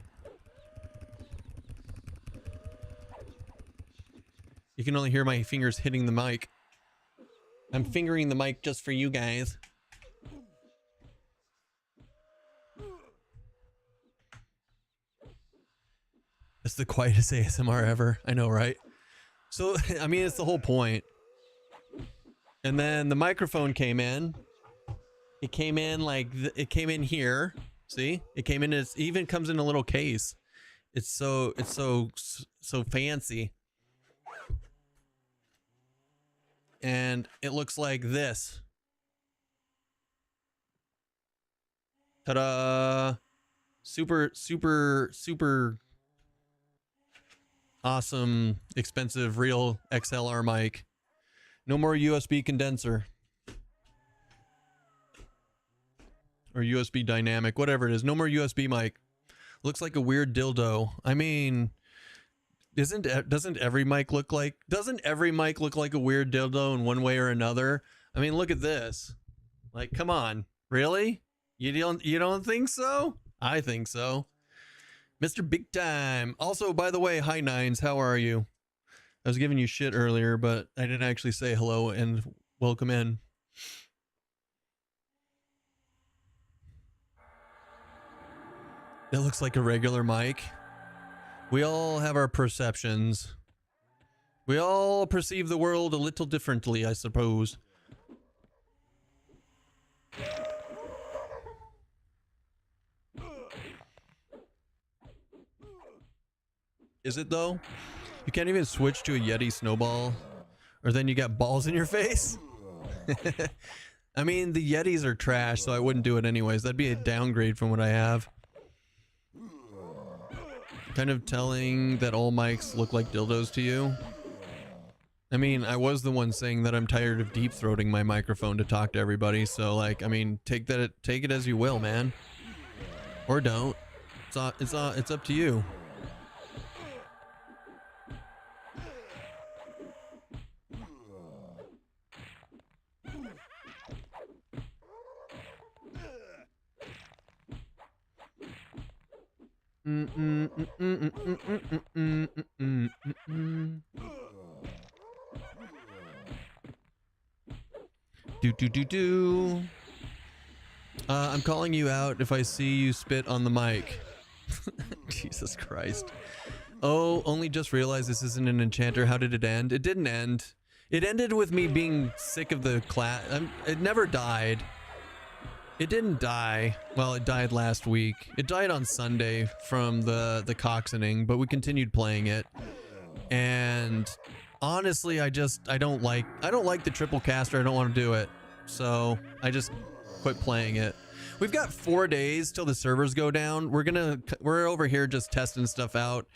You can only hear my fingers hitting the mic. I'm fingering the mic just for you guys. It's the quietest ASMR ever. I know, right? So, I mean, it's the whole point. And then the microphone came in. It came in like, it came in here. See? It came in, it even comes in a little case. It's so fancy. And it looks like this. Ta-da! Super awesome, expensive, real XLR mic. No more USB condenser. Or USB dynamic, whatever it is. No more USB mic. Looks like a weird dildo. I mean, doesn't every mic look like a weird dildo in one way or another? I mean, look at this. Like, come on. Really? You don't think so? I think so. Mr. Big Time. Also, by the way, hi Nines, how are you? I was giving you shit earlier, but I didn't actually say hello and welcome in. It looks like a regular mic. We all have our perceptions. We all perceive the world a little differently, I suppose. Is it though? You can't even switch to a Yeti snowball, or then you got balls in your face? I mean, the Yetis are trash, so I wouldn't do it anyways. That'd be a downgrade from what I have. Kind of telling that all mics look like dildos to you. I mean, I was the one saying that I'm tired of deep throating my microphone to talk to everybody, so like, I mean, take it as you will, man. Or don't. It's up to you. I'm calling you out if I see you spit on the mic. Jesus Christ. Oh, only just realized this isn't an enchanter. How did it end? It didn't end. It ended with me being sick of the class. It never died. It didn't die. Well, it died last week. It died on Sunday from the coxoning, but we continued playing it. And honestly, I don't like the triple caster. I don't want to do it. So I just quit playing it. We've got 4 days till the servers go down. We're over here just testing stuff out.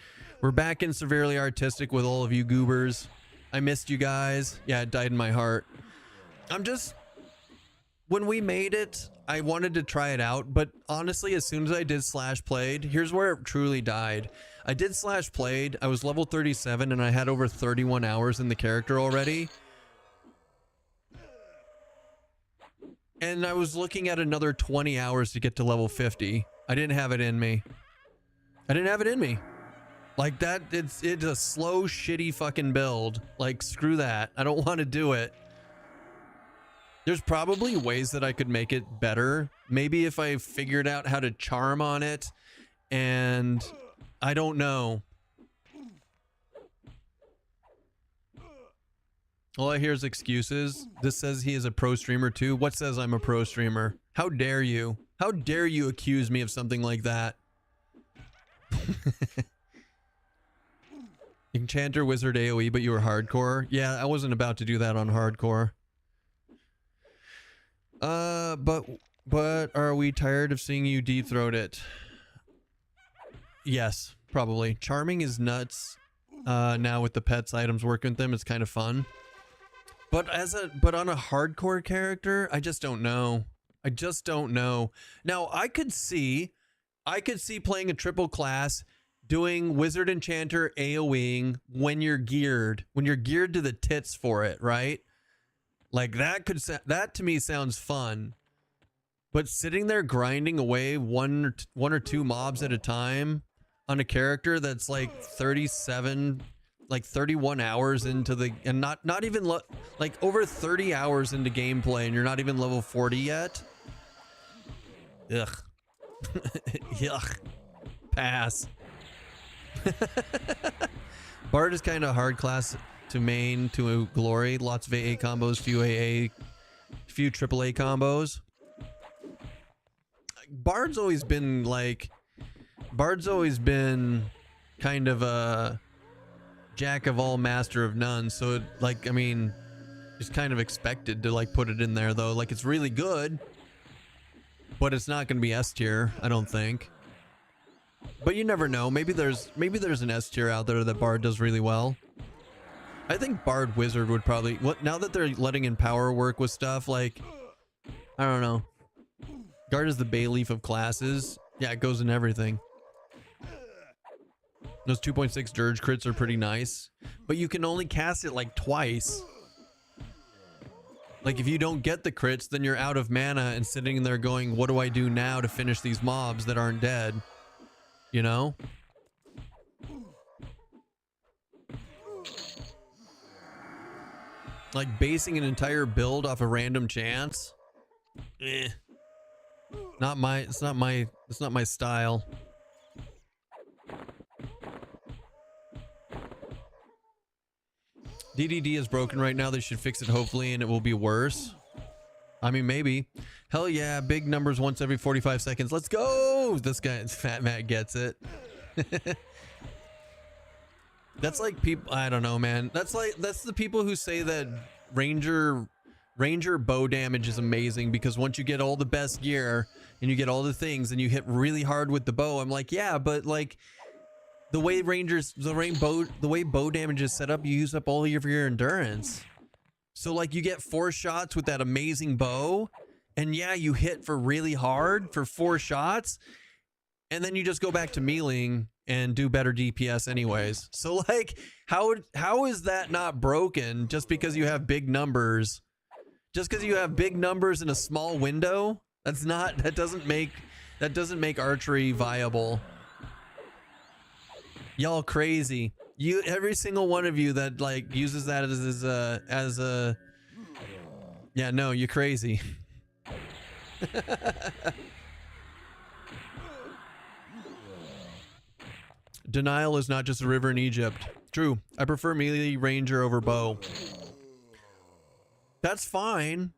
We're back in Severely Artistic with all of you goobers. I missed you guys. Yeah, it died in my heart. When we made it, I wanted to try it out, but honestly, as soon as I did /played, here's where it truly died. I did slash played. I was level 37 and I had over 31 hours in the character already. And I was looking at another 20 hours to get to level 50. I didn't have it in me. I didn't have it in me. Like that, it's a slow, shitty fucking build. Like, screw that. I don't want to do it. There's probably ways that I could make it better. Maybe if I figured out how to charm on it, and I don't know. All I hear is excuses. This says he is a pro streamer too. What says I'm a pro streamer? How dare you? How dare you accuse me of something like that? Enchanter, Wizard, AoE, but you were hardcore. Yeah, I wasn't about to do that on hardcore. But are we tired of seeing you deep throat it? Yes, probably. Charming is nuts. Now with the pets items, working with them, it's kind of fun. But on a hardcore character, I just don't know. I just don't know. Now I could see playing a triple class, doing Wizard, Enchanter, AoEing when you're geared to the tits for it, right? Like that to me sounds fun. But sitting there grinding away one or two mobs at a time on a character that's like 31 hours into the, and not even like over 30 hours into gameplay, and you're not even level 40 yet. Ugh. Yuck. Pass. Bard is kind of hard class to main to glory. Lots of AA combos, few AAA combos. Bard's always been kind of a jack of all, master of none. So like, I mean, it's kind of expected to like put it in there though. Like, it's really good, but it's not going to be S tier, I don't think. But you never know. Maybe there's an S tier out there that Bard does really well. I think Bard Wizard would probably, now that they're letting in power work with stuff, like, I don't know. Guard is the bay leaf of classes. Yeah, it goes in everything. Those 2.6 Dirge crits are pretty nice, but you can only cast it like twice. Like, if you don't get the crits, then you're out of mana and sitting there going, what do I do now to finish these mobs that aren't dead? You know? Like, basing an entire build off a random chance? Eh. It's not my style. DDD is broken right now. They should fix it hopefully, and it will be worse. I mean, maybe. Hell yeah, big numbers once every 45 seconds. Let's go! This guy, Fat Matt, gets it. That's like people, I don't know, man. That's the people who say that Ranger bow damage is amazing because once you get all the best gear and you get all the things and you hit really hard with the bow, I'm like, yeah, but like the way bow damage is set up, you use up all of your endurance. So like you get 4 shots with that amazing bow, and yeah, you hit for really hard for 4 shots, and then you just go back to meleeing and do better DPS anyways. So like, how is that not broken just because you have big numbers? Just because you have big numbers in a small window? That doesn't make archery viable. Y'all crazy. Every single one of you that like uses that as a yeah, no, you're crazy. Denial is not just a river in Egypt. True. I prefer melee ranger over bow. That's fine,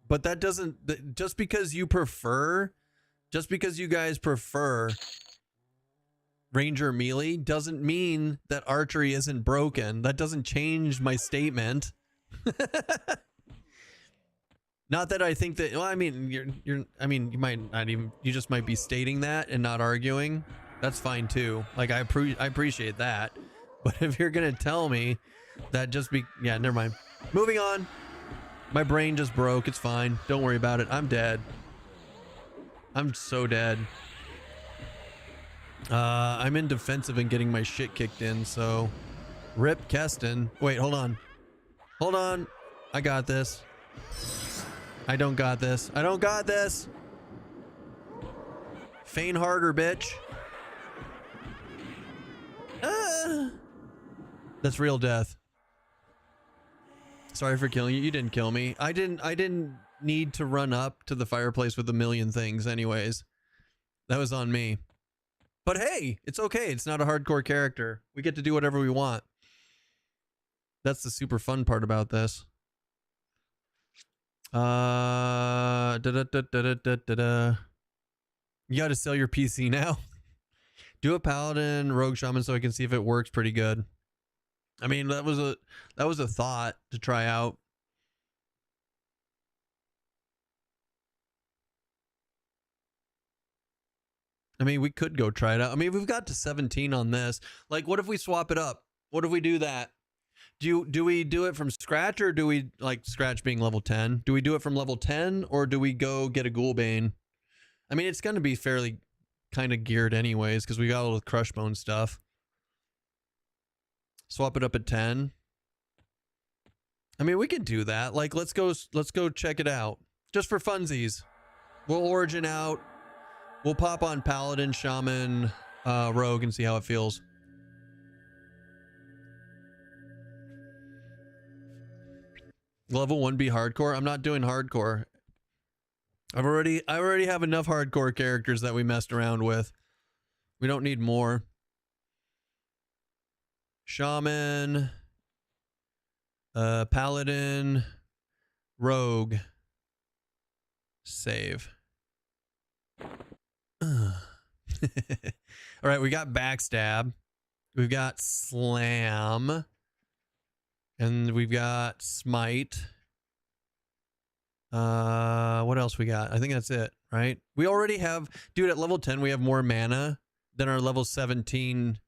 but that doesn't, just because you guys prefer ranger melee doesn't mean that archery isn't broken. That doesn't change my statement. Not that I think that, well, I mean, you might not even, you just might be stating that and not arguing. That's fine too. Like, I appreciate that. But if you're going to tell me that yeah, never mind. Moving on. My brain just broke. It's fine. Don't worry about it. I'm dead. I'm so dead. I'm in defensive and getting my shit kicked in, so rip Keston. Wait, hold on. Hold on. I got this. I don't got this. I don't got this. Feign harder, bitch. That's real death. Sorry for killing you. You didn't kill me. I didn't need to run up to the fireplace with a million things anyways. That was on me. But hey, it's okay. It's not a hardcore character. We get to do whatever we want. That's the super fun part about this. You got to sell your PC now. Do a paladin rogue shaman so I can see if it works pretty good. I mean, that was a thought to try out. I mean, we could go try it out. I mean, we've got to 17 on this. Like, what if we swap it up? What if we do that? Do we do it from scratch, or do we, like, scratch being level 10? Do we do it from level 10, or do we go get a Ghoulbane? I mean, it's going to be fairly kind of geared anyways, because we got all the Crushbone stuff. Swap it up at 10. I mean, we can do that. Like, let's go check it out. Just for funsies. We'll origin out. We'll pop on Paladin, Shaman, Rogue, and see how it feels. Level 1B hardcore? I'm not doing hardcore. I already have enough hardcore characters that we messed around with. We don't need more. Shaman, Paladin, Rogue, save. All right, we got Backstab. We've got Slam. And we've got Smite. What else we got? I think that's it, right? We already have, dude, at level 10 we have more mana than our level 17.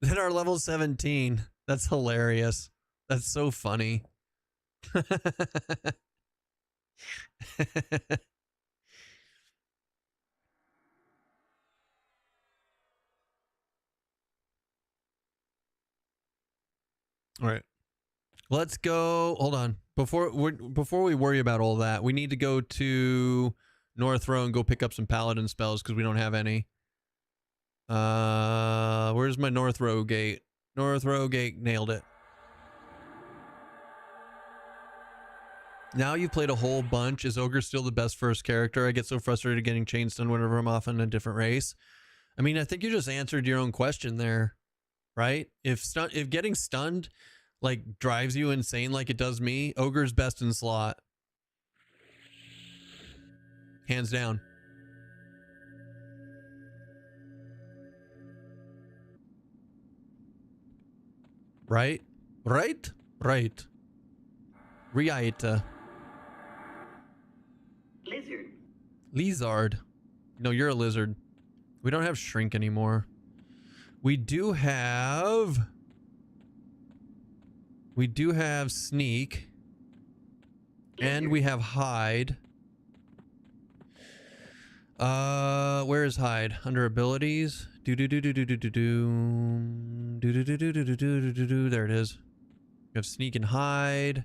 That's hilarious. That's so funny. All right. Let's go. Hold on. Before we worry about all that, we need to go to North Row and go pick up some Paladin spells because we don't have any. Where's my North Row gate? North Row gate, nailed it. Now you've played a whole bunch. Is Ogre still the best first character? I get so frustrated getting chain stunned whenever I'm off on a different race. I mean, I think you just answered your own question there, right? If getting stunned like drives you insane like it does me, Ogre's best in slot. Hands down. Right? Right? Right. Riaita. Lizard. Lizard. No, you're a lizard. We don't have shrink anymore. We do have sneak. And we have hide. Where is hide? Under abilities. There it is. We have sneak and hide.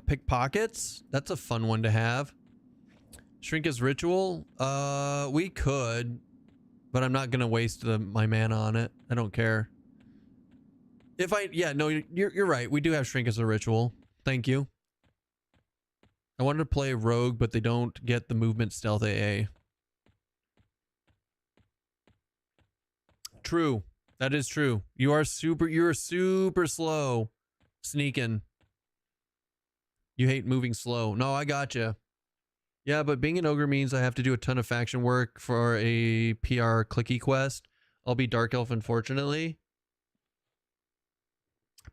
Pickpockets. That's a fun one to have. Shrink as ritual. We could, but I'm not gonna waste my mana on it. I don't care. No, you're right. We do have shrink as a ritual. Thank you. I wanted to play rogue, but they don't get the movement stealth AA. True. That is true. You're super slow sneaking. You hate moving slow. No, I gotcha. Yeah, but being an ogre means I have to do a ton of faction work for a PR clicky quest. I'll be Dark Elf, unfortunately.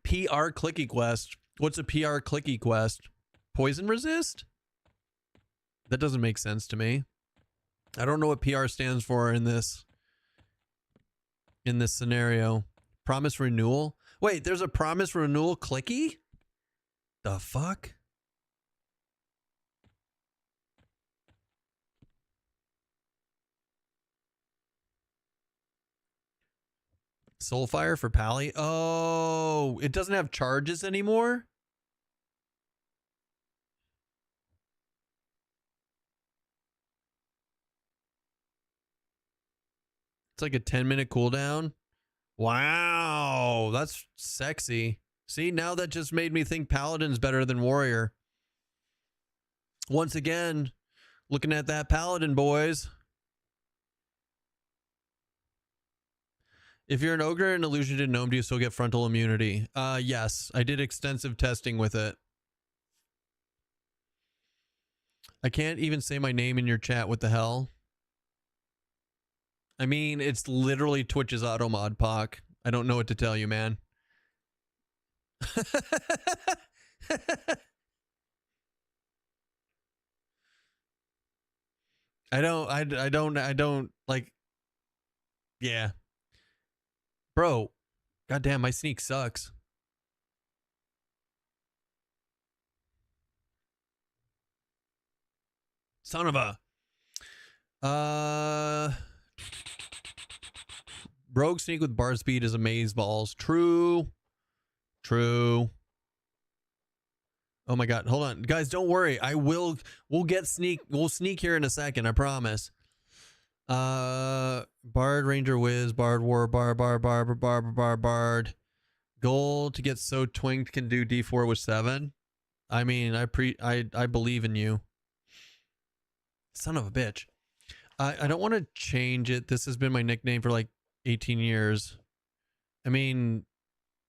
PR clicky quest. What's a PR clicky quest? Poison resist? That doesn't make sense to me. I don't know what PR stands for in this scenario. Promise renewal? Wait, there's a promise renewal clicky? The fuck? Soulfire for Pally. Oh, it doesn't have charges anymore? It's like a 10-minute cooldown. Wow, that's sexy. See, now that just made me think Paladin's better than Warrior. Once again, looking at that Paladin, boys. If you're an ogre and illusion to gnome, do you still get frontal immunity? Yes, I did extensive testing with it. I can't even say my name in your chat. What the hell? I mean, it's literally Twitch's auto mod, Poc. I don't know what to tell you, man. I don't like, yeah. Bro, goddamn, my sneak sucks. Son of a. Rogue sneak with bar speed is amaze balls. True. True. Oh my god, hold on. Guys, don't worry. We'll get sneak. We'll sneak here in a second, I promise. Bard, Ranger, WIZ, Bard, War, Bard. Goal to get so twinked can do D4 with 7. I mean, I believe in you. Son of a bitch. I don't want to change it. This has been my nickname for like 18 years. I mean,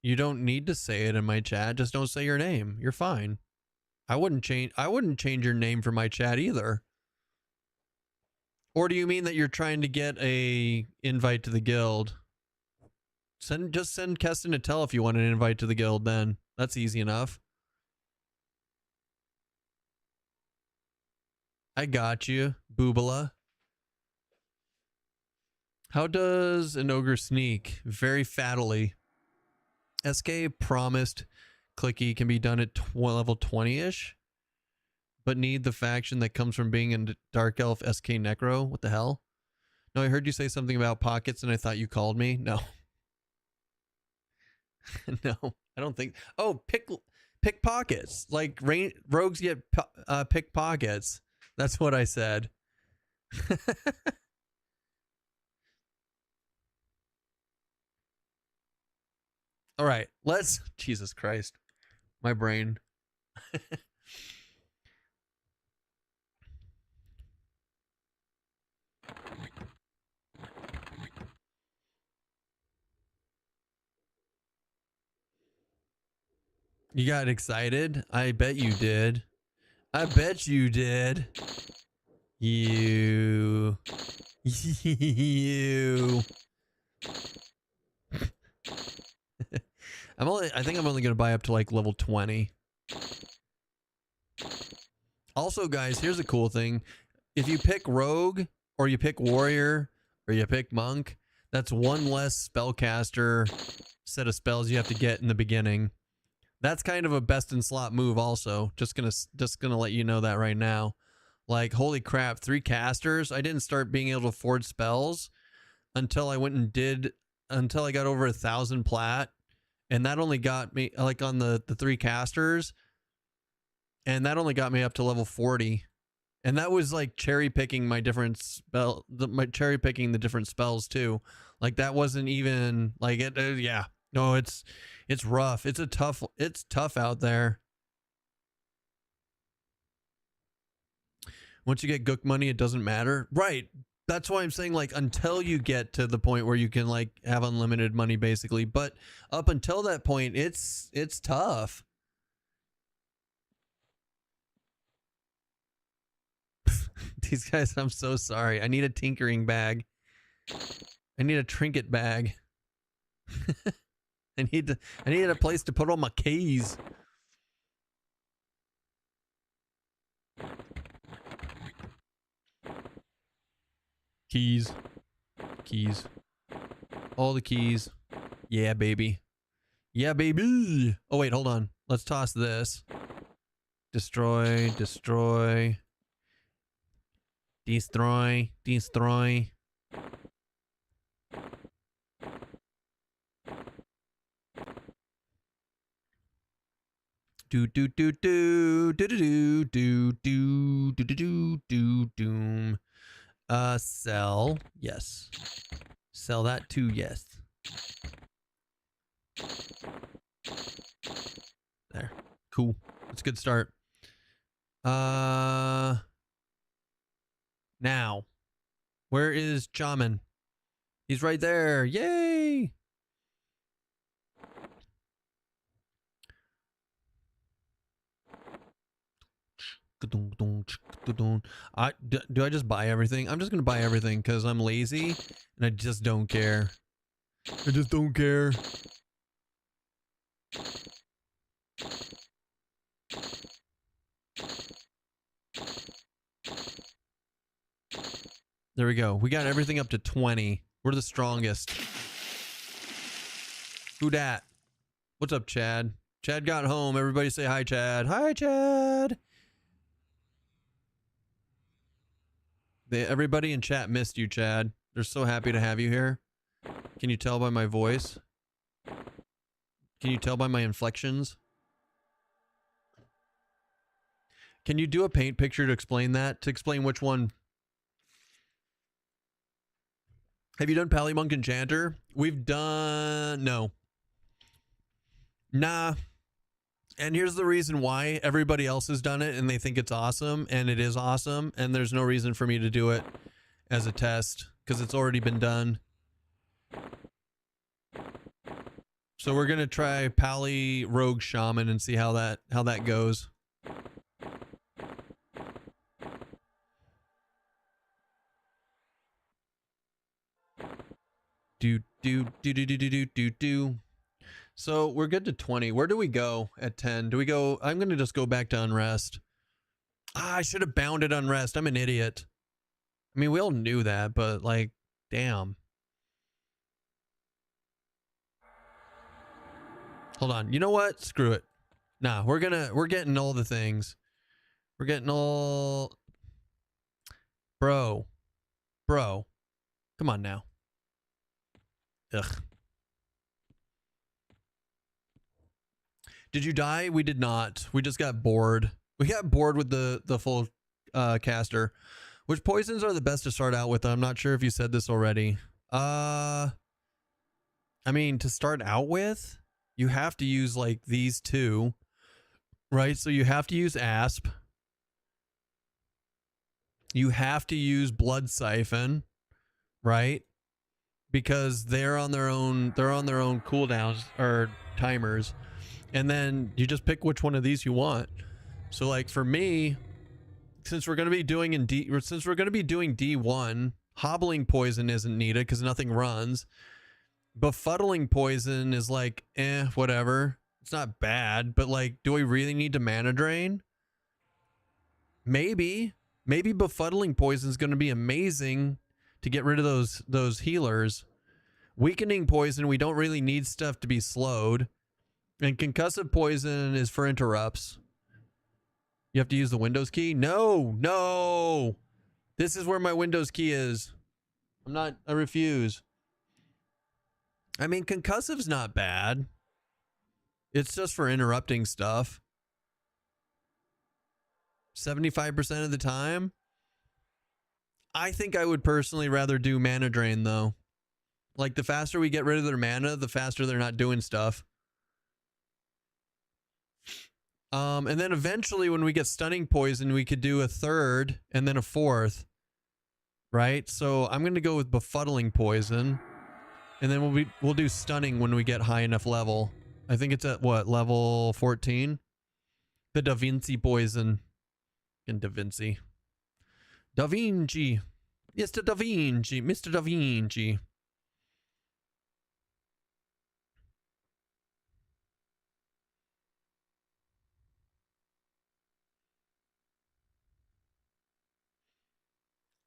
you don't need to say it in my chat. Just don't say your name. You're fine. I wouldn't change your name for my chat either. Or do you mean that you're trying to get a invite to the guild? Just send Keston a tell if you want an invite to the guild then. That's easy enough. I got you, Boobala. How does an ogre sneak? Very fattily. SK promised clicky can be done at level 20-ish, but need the faction that comes from being in Dark Elf SK Necro. What the hell? No, I heard you say something about pockets and I thought you called me. No. No, I don't think. Oh, pick pockets. Like rogues get pick pockets. That's what I said. All right, let's. Jesus Christ, my brain. You got excited? I bet you did. I bet you did. You. I think I'm only going to buy up to like level 20. Also, guys, here's a cool thing. If you pick rogue or you pick warrior or you pick monk, that's one less spellcaster set of spells you have to get in the beginning. That's kind of a best in slot move also. Just gonna let you know that right now. Like, holy crap, 3 casters. I didn't start being able to afford spells until I went and until I got over 1,000 plat. And that only got me like on the 3 casters. And that only got me up to level 40. And that was like cherry picking my different cherry picking the different spells too. Like that wasn't even like it. Yeah, no, it's rough. It's tough out there. Once you get gook money, it doesn't matter. Right. That's why I'm saying, like, until you get to the point where you can like have unlimited money basically. But up until that point, it's tough. These guys, I'm so sorry. I need a tinkering bag. I need a trinket bag. I need a place to put all my keys. Keys. All the keys. Yeah, baby. Yeah, baby. Oh, wait, hold on. Let's toss this. Destroy. Destroy. do do do do do do do do do do do doom. Sell. Yes. Sell that too. Yes. There. Cool. That's a good start. Now, where is Shaman? He's right there. Yay! Do I just buy everything? I'm just gonna buy everything because I'm lazy and I just don't care. I just don't care. There we go. We got everything up to 20. We're the strongest. Who dat? What's up, Chad? Chad got home. Everybody say hi, Chad. Hi, Chad. Everybody in chat missed you, Chad. They're so happy to have you here. Can you tell by my voice? Can you tell by my inflections? Can you do a paint picture to explain that? To explain which one? Have you done Pallymunk Enchanter? We've done... No. Nah. And here's the reason why. Everybody else has done it and they think it's awesome, and it is awesome, and there's no reason for me to do it as a test because it's already been done. So we're gonna try Pally Rogue Shaman and see how that goes. Do do do do do do do do. So we're good to 20. Where do we go at 10? Do we go? I'm going to just go back to Unrest. Ah, I should have bounded Unrest. I'm an idiot. I mean, we all knew that, but like, damn. Hold on. You know what? Screw it. Nah, we're getting all the things. We're getting all... Bro. Come on now. Ugh. Did you die? We did not. We just got bored. We got bored with the full caster. Which poisons are the best to start out with? I'm not sure if you said this already. I mean, to start out with, you have to use like these two, right? So you have to use Asp. You have to use Blood Siphon, right? Because they're on their own cooldowns or timers. And then you just pick which one of these you want. So like for me, since we're going to be doing D1, hobbling poison isn't needed because nothing runs. Befuddling poison is like, whatever. It's not bad, but like, do we really need to mana drain? Maybe befuddling poison is going to be amazing to get rid of those healers. Weakening poison, we don't really need stuff to be slowed. And concussive poison is for interrupts. You have to use the Windows key? No. This is where my Windows key is. I refuse. I mean, concussive's not bad. It's just for interrupting stuff. 75% of the time. I think I would personally rather do mana drain though. Like the faster we get rid of their mana, the faster they're not doing stuff. And then eventually when we get stunning poison, we could do a third and then a fourth. Right? So I'm going to go with befuddling poison. And then we'll do stunning when we get high enough level. I think it's at what, level 14? The Da Vinci poison. And Da Vinci. Da Vinci. Mr. Da Vinci. Mr. Da Vinci.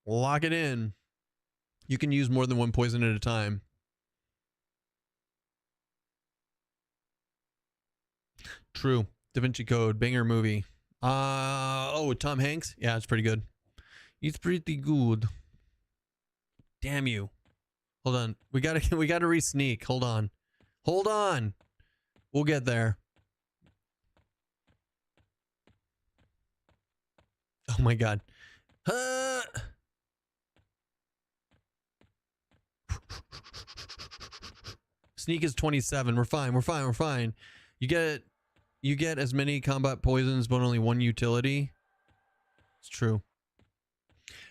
Lock it in. You can use more than one poison at a time. True. Da Vinci Code, banger movie. Oh, Tom Hanks? Yeah, it's pretty good. It's pretty good. Damn you. Hold on. We gotta re-sneak. Hold on. Hold on. We'll get there. Oh my god. Sneak is 27. We're fine. We're fine. We're fine. You get as many combat poisons, but only one utility. It's true.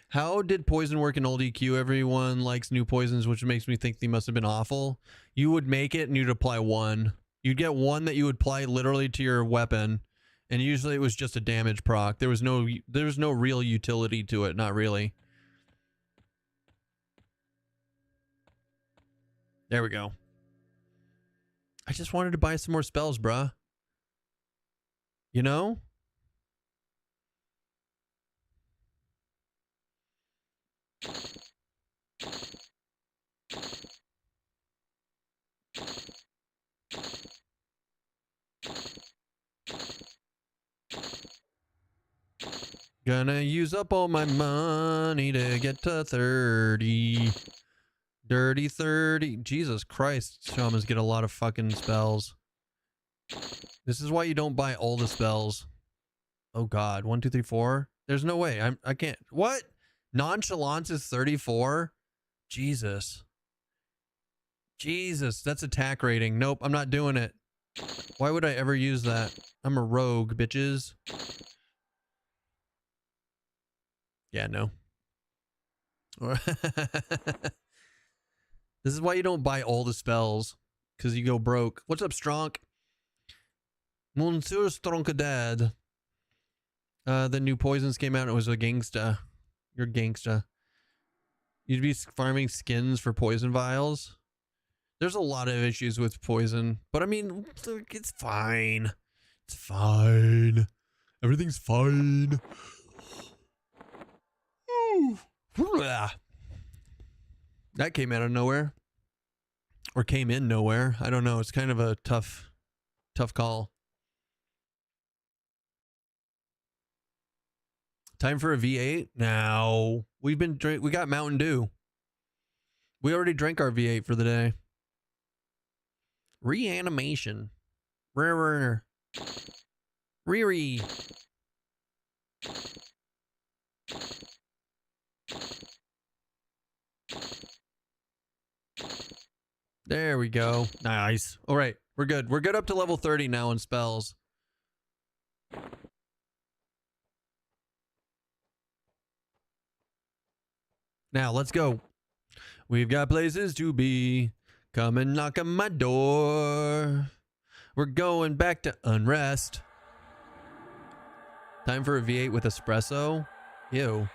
How did poison work in old EQ? Everyone likes new poisons, which makes me think they must have been awful. You would make it and you'd apply one. You'd get one that you would apply literally to your weapon, and usually it was just a damage proc. There was no real utility to it. Not really. There we go. I just wanted to buy some more spells, bruh. You know? Gonna use up all my money to get to 30. Dirty 30. Jesus Christ, shamans get a lot of fucking spells. This is why you don't buy all the spells. Oh god, 1, 2, 3, 4. There's no way. I can't. What? Nonchalance is 34? Jesus. Jesus, that's attack rating. Nope, I'm not doing it. Why would I ever use that? I'm a rogue, bitches. Yeah, no. This is why you don't buy all the spells, because you go broke. What's up, Stronk? Monsieur Stronkadad. The new poisons came out and it was a gangsta. You're gangsta. You'd be farming skins for poison vials. There's a lot of issues with poison, but I mean, it's fine. It's fine. Everything's fine. That came out of nowhere. Or came in nowhere. I don't know. It's kind of a tough call. Time for a V8? Now. We got Mountain Dew. We already drank our V8 for the day. Reanimation. Riri. There we go. Nice. All right. We're good. We're good up to level 30 now in spells. Now, let's go. We've got places to be. Come and knock on my door. We're going back to Unrest. Time for a V8 with espresso. Ew.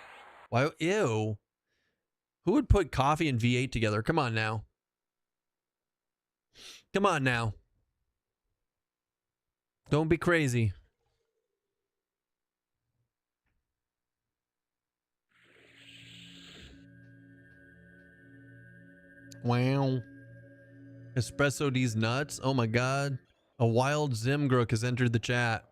Why? Ew. Who would put coffee and V8 together? Come on now. Come on now. Don't be crazy. Wow. Espresso these nuts. Oh my god. A wild Zimgrook has entered the chat.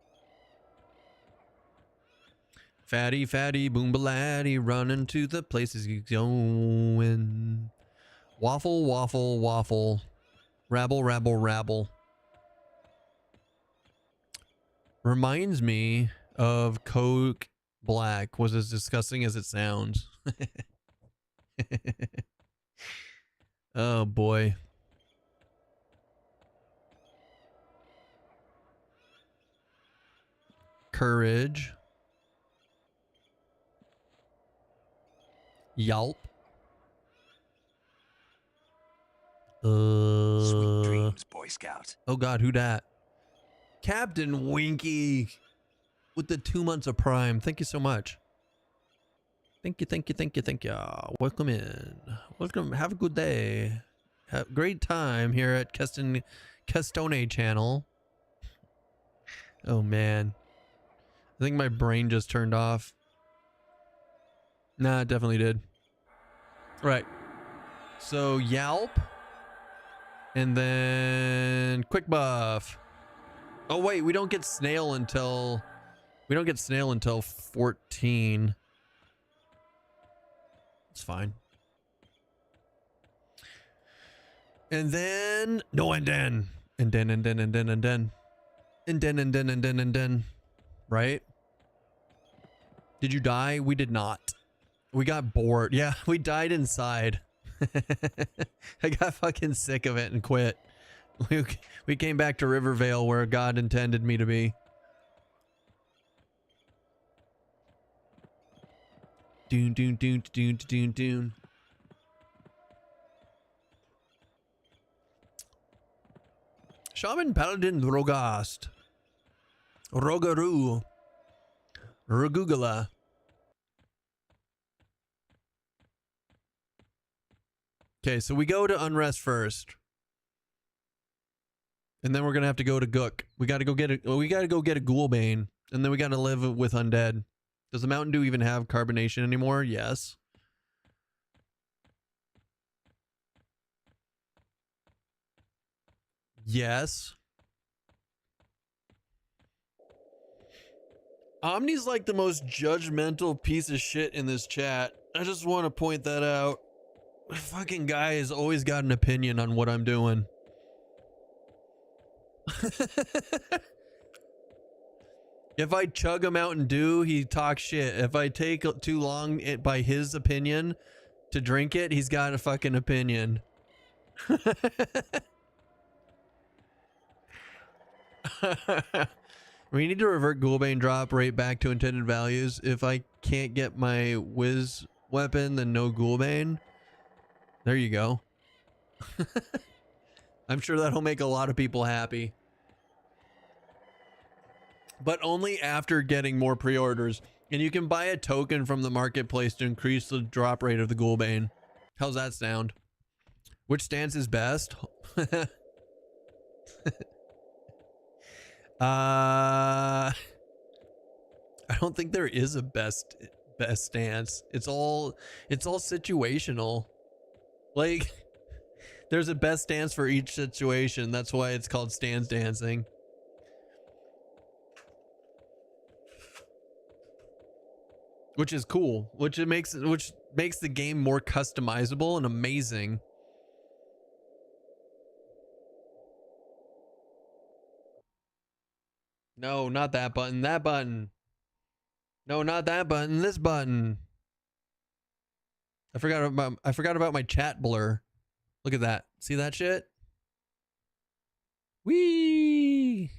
Fatty, fatty, boombaladdy, running to the places you going. Waffle, waffle, waffle. Rabble, rabble, rabble. Reminds me of Coke Black. Was as disgusting as it sounds. Oh boy. Courage. Yelp. Sweet dreams, Boy Scout. Oh god, who dat? Captain Winky with the 2 months of Prime. Thank you so much. Thank you, thank you, thank you, thank you. Welcome in. Welcome. Have a good day. Have a great time here at Castone channel. Oh man. I think my brain just turned off. Nah, it definitely did. Right. So Yelp. And then quick buff. Oh wait, we don't get snail until 14. It's fine. And then no, and then right? Did you die? We did not. We got bored. Yeah, we died inside. I got fucking sick of it and quit. We came back to Rivervale where God intended me to be. Doon, doon, doon, doon, doon, doon. Shaman Paladin Rogast. Rogaru. Rogugala. Okay, so we go to Unrest first. And then we're gonna have to go to Gook. We gotta go get a Ghoulbane. And then we gotta live with undead. Does the Mountain Dew even have carbonation anymore? Yes. Yes. Omni's like the most judgmental piece of shit in this chat. I just want to point that out. Fucking guy has always got an opinion on what I'm doing. If I chug a Mountain Dew, he talks shit. If I take too long by his opinion to drink it, he's got a fucking opinion. We need to revert Ghoulbane drop right back to intended values. If I can't get my WIZ weapon, then no Ghoulbane. There you go. I'm sure that'll make a lot of people happy. But only after getting more pre-orders. And you can buy a token from the marketplace to increase the drop rate of the Ghoulbane. How's that sound? Which stance is best? I don't think there is a best stance. It's all situational. Like, there's a best stance for each situation. That's why it's called stance dancing. Which is cool. Which makes the game more customizable and amazing. No, not that button. That button. No, not that button. This button. I forgot about my chat blur. Look at that. See that shit? Whee!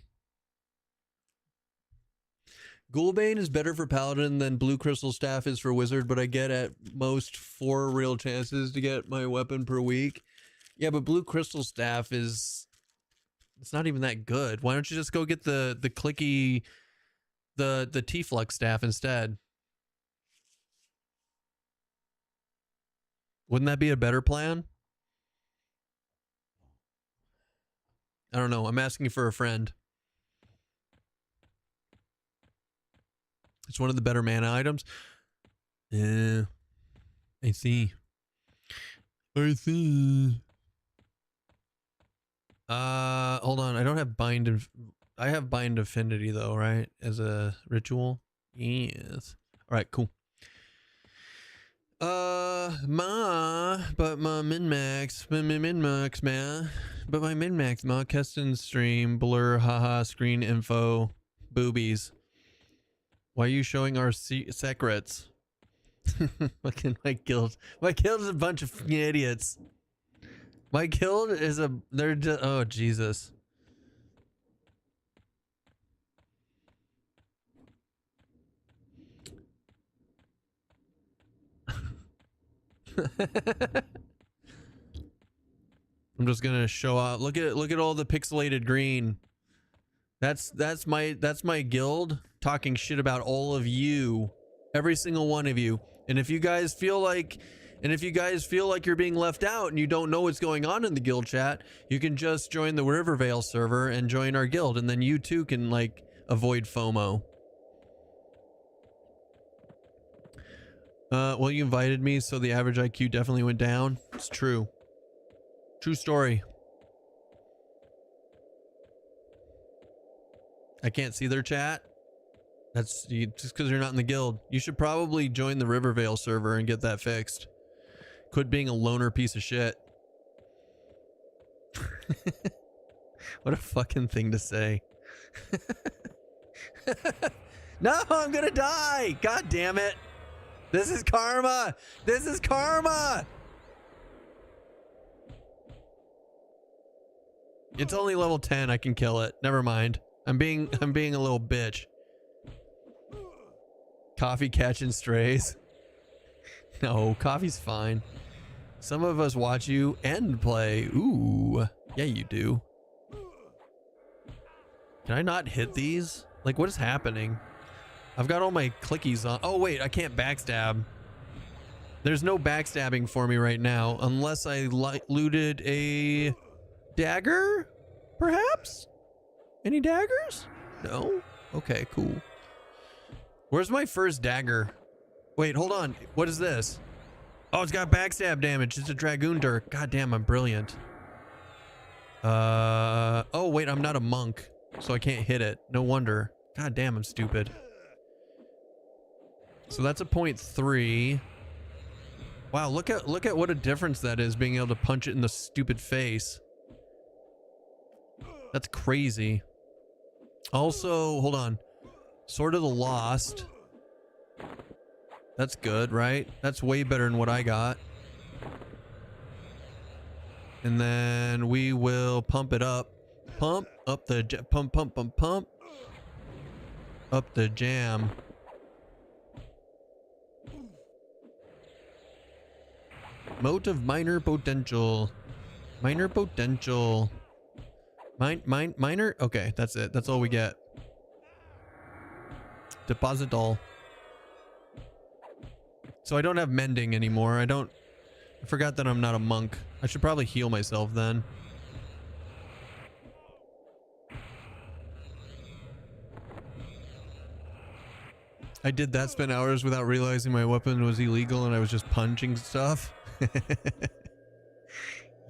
Ghoulbane is better for Paladin than Blue Crystal Staff is for Wizard, but I get at most 4 real chances to get my weapon per week. Yeah, but Blue Crystal Staff is... It's not even that good. Why don't you just go get the clicky... The T-Flux Staff instead? Wouldn't that be a better plan? I don't know. I'm asking for a friend. It's one of the better mana items. Yeah. I see. I see. Hold on. I don't have bind. I have bind affinity though, right? As a ritual. Yes. All right. Cool. But my min-max, man. But my min-max, ma, Keston stream, blur, haha, screen info, boobies. Why are you showing our secrets? Fucking my guild. My guild is a bunch of idiots. My guild is they're just, oh Jesus. I'm just gonna show out. Look at all the pixelated green. That's my guild talking shit about all of you, every single one of you. And if you guys feel like you're being left out and you don't know what's going on in the guild chat, you can just join the Rivervale server and join our guild, and then you too can like avoid FOMO. Well, you invited me, so the average IQ definitely went down. It's true. True story. I can't see their chat. That's just because you're not in the guild. You should probably join the Rivervale server and get that fixed. Quit being a loner piece of shit. What a fucking thing to say. No, I'm gonna die. God damn it. This is karma. This is karma. It's only level 10. I can kill it. Never mind. I'm being a little bitch. Coffee catching strays. No, coffee's fine. Some of us watch you and play. Ooh. Yeah, you do. Can I not hit these? Like, what is happening? I've got all my clickies on. Oh, wait, I can't backstab. There's no backstabbing for me right now unless I looted a dagger, perhaps? Any daggers? No? Okay, cool. Where's my first dagger? Wait, hold on. What is this? Oh, it's got backstab damage. It's a Dragoon Dirk. God damn, I'm brilliant. Oh, wait, I'm not a monk, so I can't hit it. No wonder. God damn, I'm stupid. So that's a 0.3. Wow, look at what a difference that is, being able to punch it in the stupid face. That's crazy. Also, hold on. Sword of the Lost. That's good, right? That's way better than what I got. And then we will pump it up. Pump up the pump. Up the jam. Mote of minor potential. Minor potential. Minor? Okay, that's it. That's all we get. Deposit all. So I don't have mending anymore. I forgot that I'm not a monk. I should probably heal myself then. I did that, spent hours without realizing my weapon was illegal and I was just punching stuff.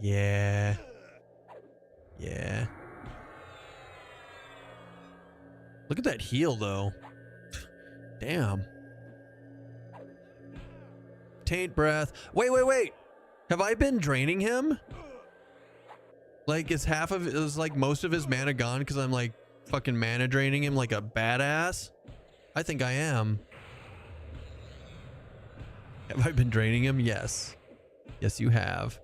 Yeah. Yeah. Look at that heal though. Damn. Taint breath. Wait. Have I been draining him? Like, is like most of his mana gone because I'm like fucking mana draining him like a badass? I think I am. Have I been draining him? Yes. Yes, you have.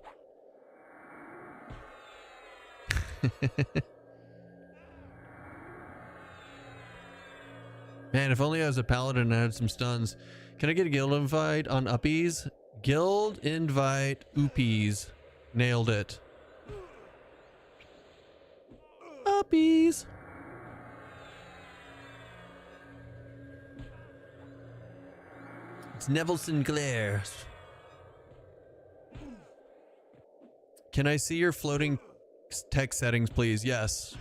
Man, if only I was a paladin and I had some stuns. Can I get a guild invite on uppies? Guild invite oopies. Nailed it. Uppies. It's Neville Sinclair. Can I see your floating text settings, please? Yes.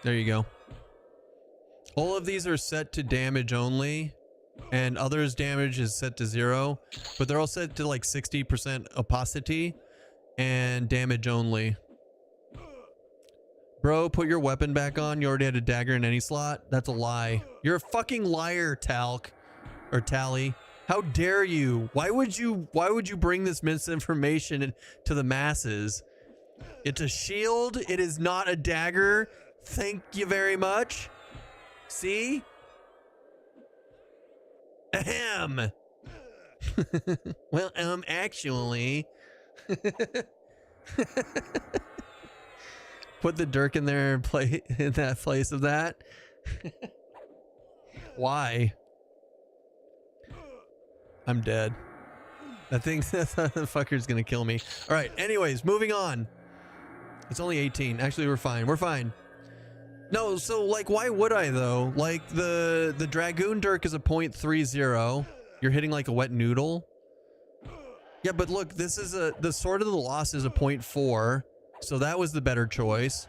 There you go. All of these are set to damage only, and others damage is set to 0, but they're all set to like 60% opacity and damage only. Bro, put your weapon back on. You already had a dagger in any slot. That's a lie. You're a fucking liar, Talc. Or Tally. How dare you? Why would you bring this misinformation to the masses? It's a shield. It is not a dagger. Thank you very much. See? Ahem. Well, actually. Put the dirk in there and play in that place of that. Why? I'm dead. I think that fucker's gonna kill me. All right. Anyways, moving on. It's only 18. Actually, we're fine. We're fine. No, so like, why would I though? Like the Dragoon Dirk is a 0.30. You're hitting like a wet noodle. Yeah, but look, this is the Sword of the Lost is a 0.4. So that was the better choice.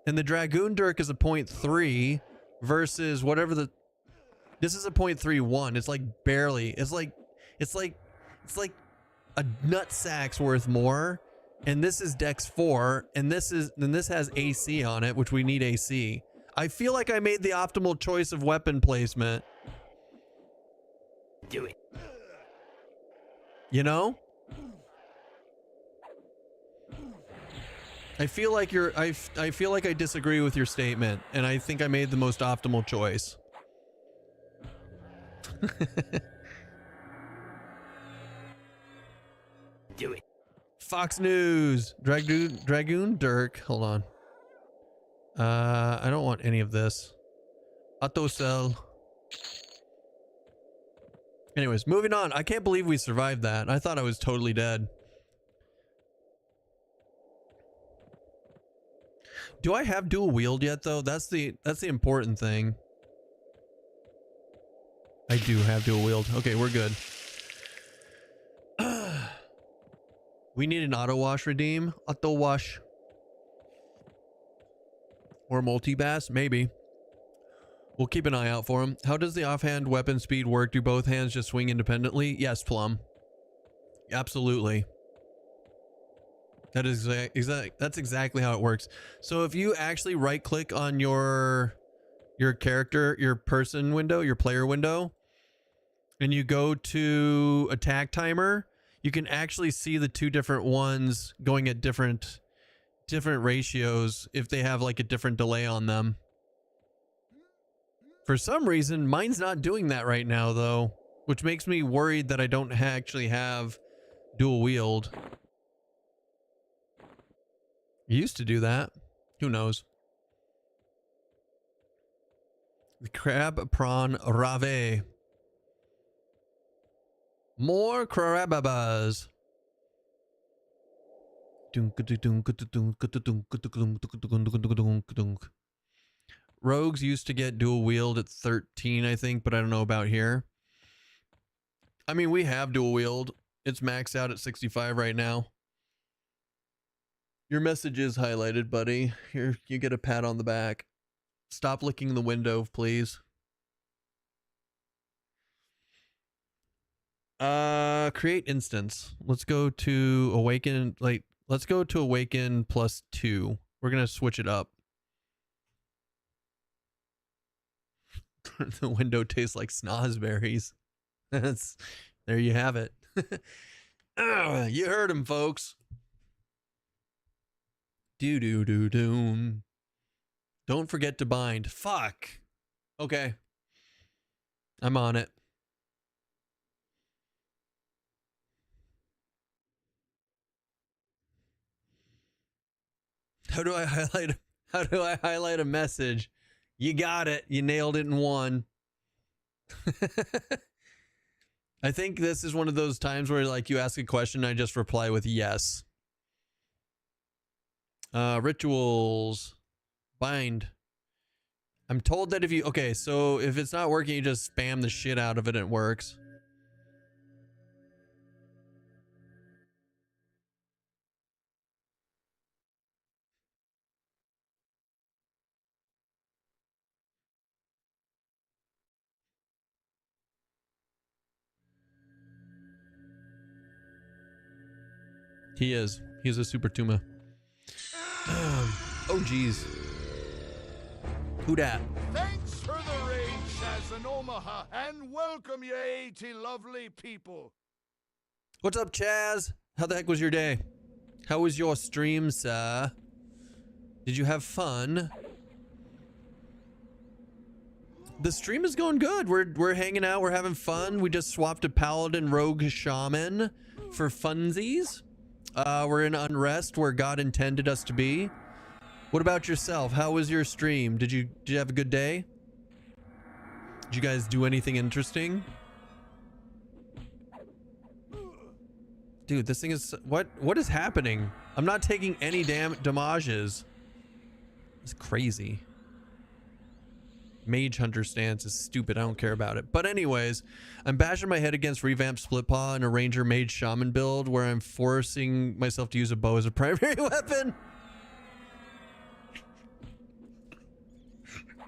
And the Dragoon Dirk is a 0.3 versus whatever this is a 0.31. It's like barely. It's like a nutsack's worth more. And this is Dex 4, and this has AC on it, which we need AC. I feel like I made the optimal choice of weapon placement. Do it. You know? I feel like I feel like I disagree with your statement, and I think I made the most optimal choice. Do it. Fox News. Dragoon Dirk. Hold on. I don't want any of this. Auto sell. Anyways, moving on. I can't believe we survived that. I thought I was totally dead. Do I have dual wield yet though? That's the important thing. I do have dual wield. Okay, we're good. We need an auto wash redeem. Auto wash. Or multi-bass? Maybe. We'll keep an eye out for him. How does the offhand weapon speed work? Do both hands just swing independently? Yes, Plum. Absolutely. That is that's exactly how it works. So if you actually right click on your character, your person window, your player window, and you go to attack timer, you can actually see the two different ones going at different ratios if they have like a different delay on them. For some reason, mine's not doing that right now though, which makes me worried that I don't actually have dual wield. It used to do that. Who knows? The crab prawn rave. More crababas. Rogues used to get dual wield at 13, I think, but I don't know about here. I mean, we have dual wield. It's maxed out at 65 right now. Your message is highlighted, buddy. Here, you get a pat on the back. Stop licking the window, please. Create instance. Let's go to awaken, let's go to awaken +2. We're going to switch it up. The window tastes like snozberries. There you have it. You heard him, folks. Doom. Don't forget to bind. Fuck. Okay. I'm on it. How do I highlight a message? You got it. You nailed it in one. I think this is one of those times where like you ask a question, I just reply with yes. Rituals. Bind. I'm told that if you... Okay, so if it's not working, you just spam the shit out of it and it works. He is. He's a super Tuma. Oh, geez. Who dat? Thanks for the raid, Shaz and Omaha, and welcome you 80 lovely people. What's up, Chaz? How the heck was your day? How was your stream, sir? Did you have fun? The stream is going good. We're hanging out. We're having fun. We just swapped a paladin rogue shaman for funsies. We're in unrest where God intended us to be. What about yourself? How was your stream? Did you have a good day? Did you guys do anything interesting? Dude, this thing is... What is happening? I'm not taking any damages. It's crazy. Mage Hunter stance is stupid. I don't care about it. But anyways, I'm bashing my head against revamped split paw and a ranger mage shaman build where I'm forcing myself to use a bow as a primary weapon.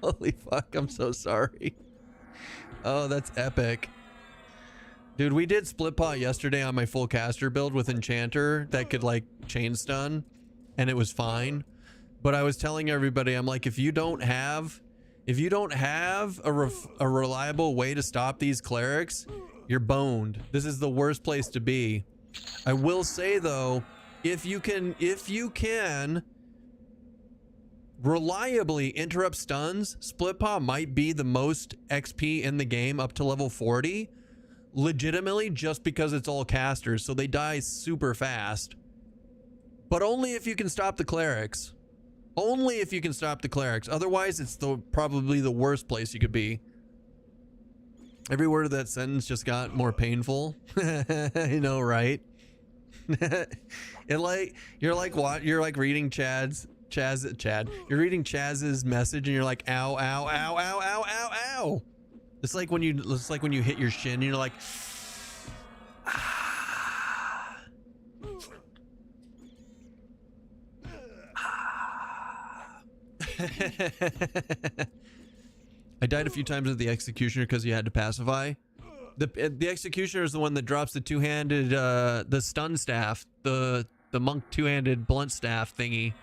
Holy fuck, I'm so sorry. Oh, that's epic. Dude, we did split paw yesterday on my full caster build with Enchanter that could like chain stun and it was fine. But I was telling everybody, I'm like, if you don't have a reliable way to stop these clerics, you're boned. This is the worst place to be. I will say though, if you can reliably interrupt stuns, Split Paw might be the most XP in the game up to level 40. Legitimately, just because it's all casters, so they die super fast. But only if you can stop the clerics. Only if you can stop the clerics. Otherwise, it's probably the worst place you could be. Every word of that sentence just got more painful. You know, right? You're like reading Chad. You're reading Chaz's message and you're like, ow, ow, ow, ow, ow, ow, ow. It's like when you hit your shin and you're like, ah. I died a few times with the Executioner because you had to pacify. The Executioner is the one that drops the two-handed, the stun staff, the monk two-handed blunt staff thingy.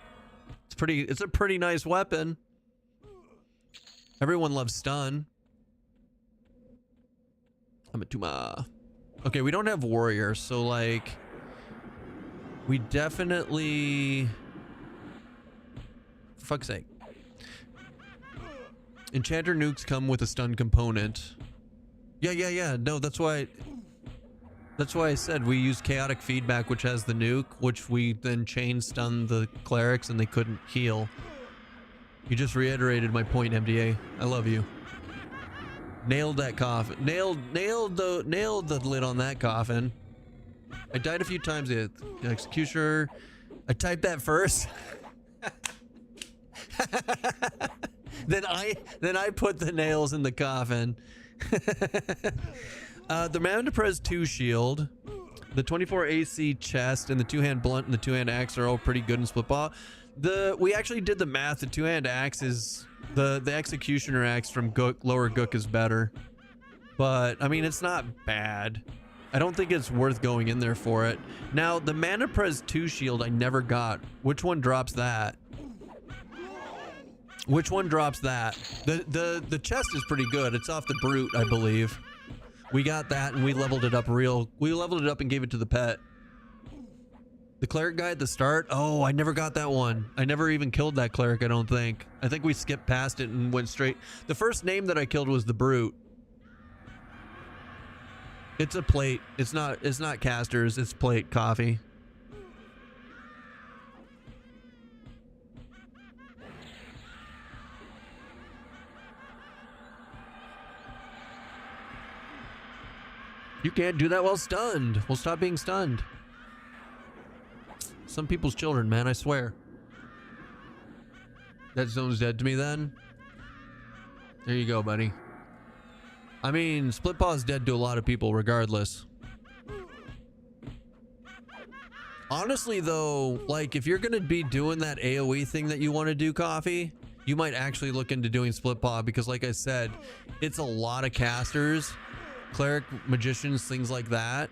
It's a pretty nice weapon. Everyone loves stun. Amatuma. Okay, we don't have warrior, so like, we definitely, for fuck's sake. Enchanter nukes come with a stun component. Yeah. No, that's why I said we use chaotic feedback, which has the nuke, which we then chain stun the clerics and they couldn't heal. You just reiterated my point, MDA. I love you. Nailed that coffin. Nailed the lid on that coffin. I died a few times. The Executioner. I typed that first. Then I put the nails in the coffin. The Mandaprez 2 shield, the 24 AC chest, and the two-hand blunt and the two-hand axe are all pretty good in Split Paw. We actually did the math. The two-hand axe is the Executioner axe from Lower Gook is better, but I mean it's not bad. I don't think it's worth going in there for it. Now the Mandaprez 2 shield I never got. Which one drops that? Which one drops that? The chest is pretty good. It's off the brute, I believe. We got that and we leveled it up we leveled it up and gave it to the pet. The cleric guy at the start? Oh, I never got that one. I never even killed that cleric, I don't think. I think we skipped past it and went straight. The first name that I killed was the brute. It's a plate. It's not casters, it's plate coffee. You can't do that while stunned. Well, stop being stunned. Some people's children, man, I swear. That zone's dead to me then. There you go, buddy. I mean, Split Paw's dead to a lot of people regardless. Honestly, though, like, if you're going to be doing that AoE thing that you want to do, Coffee, you might actually look into doing Split Paw because, like I said, it's a lot of casters. Cleric, magicians, things like that,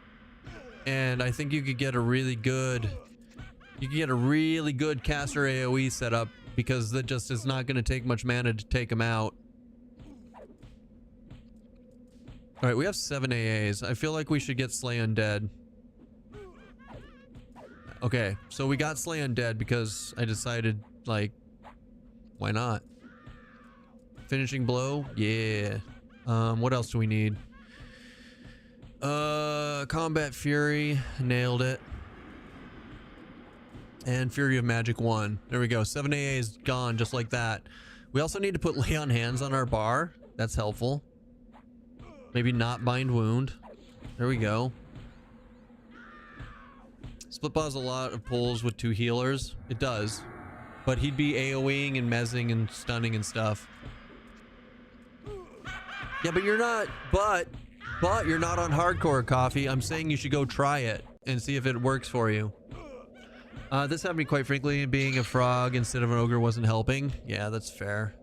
and I think you could get a really good caster AoE setup because that just is not going to take much mana to take them out. All right, we have 7 AAs. I feel like we should get Slay Undead. Okay, so we got Slay Undead because I decided, like, why not? Finishing blow, yeah. What else do we need? Combat Fury, nailed it. And Fury of Magic 1. There we go. 7 AA is gone just like that. We also need to put Lay on Hands on our bar. That's helpful. Maybe not Bind Wound. There we go. Split Paw has a lot of pulls with 2 healers. It does. But he'd be AoEing and mezzing and stunning and stuff. Yeah, but you're not... But you're not on hardcore, Coffee. I'm saying you should go try it and see if it works for you. This happened to me, quite frankly. Being a frog instead of an ogre wasn't helping. Yeah, that's fair.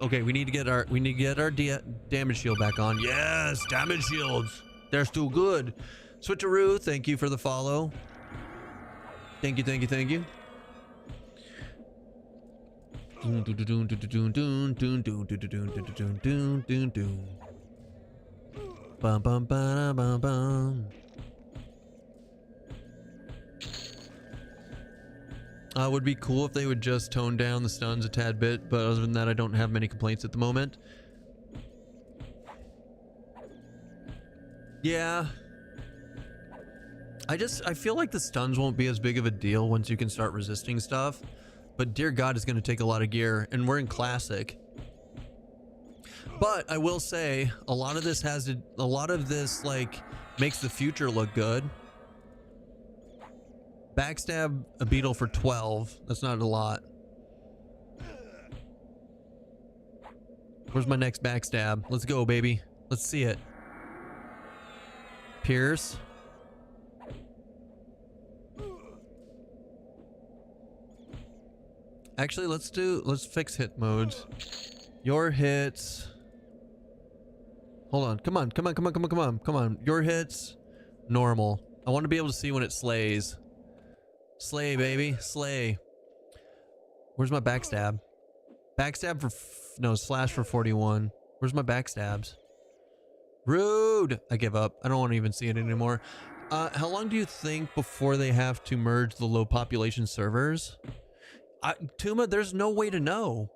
Okay, we need to get our damage shield back on. Yes, damage shields. They're still good. Switcheroo, thank you for the follow. Thank you, thank you, thank you. Bum bum ba bum bum. Would be cool if they would just tone down the stuns a tad bit, but other than that, I don't have many complaints at the moment. Yeah. I feel like the stuns won't be as big of a deal once you can start resisting stuff, but dear God, it's going to take a lot of gear, and we're in classic. But I will say a lot of this like makes the future look good. Backstab a beetle for 12. That's not a lot. Where's my next backstab? Let's go, baby. Let's see it. Pierce. Actually, let's fix hit modes. Your hits. Hold on. Come on. Your hits. Normal. I want to be able to see when it slays. Slay, baby. Slay. Where's my backstab? Backstab for... no, slash for 41. Where's my backstabs? Rude! I give up. I don't want to even see it anymore. How long do you think before they have to merge the low population servers? Tuma, there's no way to know.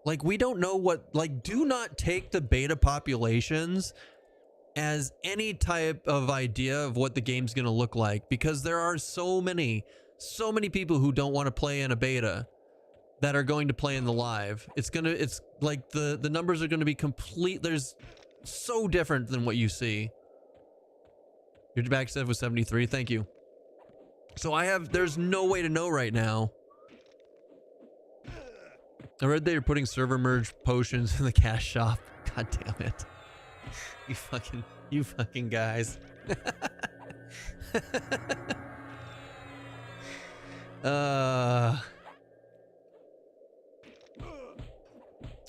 Like, we don't know what... like, do not take the beta populations as any type of idea of what the game's going to look like, because there are so many people who don't want to play in a beta that are going to play in the live. It's like the numbers are going to be complete. There's so different than what you see. Your backstab was 73. Thank you. So there's no way to know right now. I read they're putting server merge potions in the cash shop. God damn it. You fucking guys.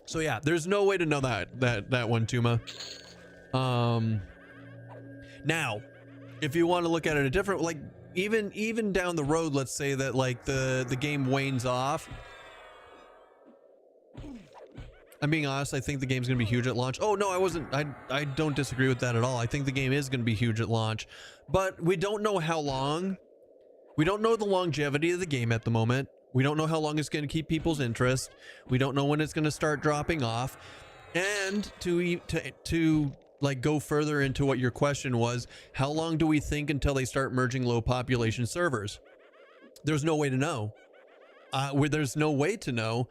So yeah, there's no way to know that one, Tuma. Now, if you want to look at it a different, like even down the road, let's say that like the game wanes off. I'm being honest, I think the game's gonna be huge at launch. Oh no, I don't disagree with that at all. I think the game is gonna be huge at launch, but we don't know how long. We don't know the longevity of the game at the moment. We don't know how long it's gonna keep people's interest. We don't know when it's gonna start dropping off. And to like go further into what your question was, how long do we think until they start merging low population servers? There's no way to know. There's no way to know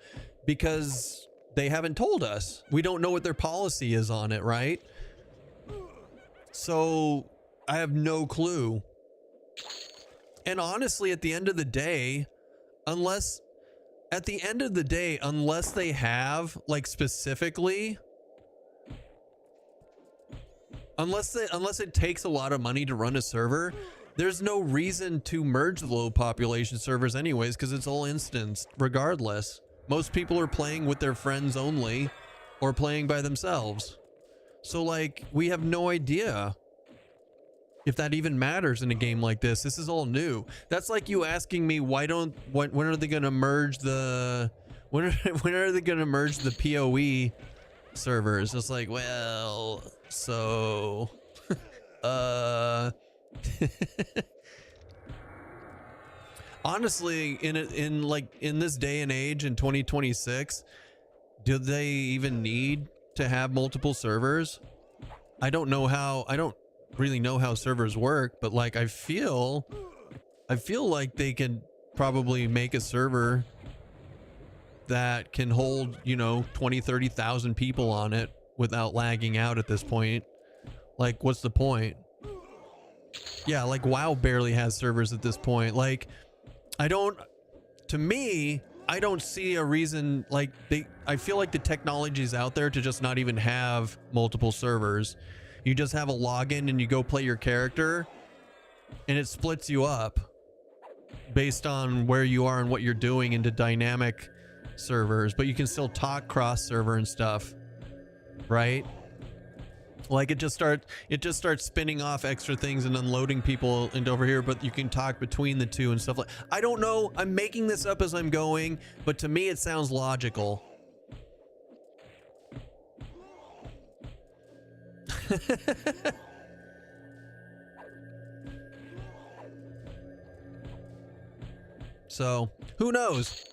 because they haven't told us. We don't know what their policy is on it, right? So I have no clue. And honestly, at the end of the day, unless they have like specifically, unless it takes a lot of money to run a server, there's no reason to merge the low population servers anyways, because it's all instanced regardless. Most people are playing with their friends only or playing by themselves. So like, we have no idea if that even matters in a game like this. This is all new. That's like you asking me when are they going to merge the when are they going to merge the PoE servers? It's like, well, so honestly, in this day and age in 2026, do they even need to have multiple servers? I don't really know how servers work, but like I feel like they can probably make a server that can hold, 20,000-30,000 people on it without lagging out at this point. Like, what's the point? Yeah, like WoW barely has servers at this point. Like, I don't see a reason. Like, I feel like the technology is out there to just not even have multiple servers. You just have a login and you go play your character and it splits you up based on where you are and what you're doing into dynamic servers, but you can still talk cross server and stuff, right? Like it just starts spinning off extra things and unloading people into over here, but you can talk between the two and stuff like. I don't know. I'm making this up as I'm going, but to me it sounds logical. So who knows?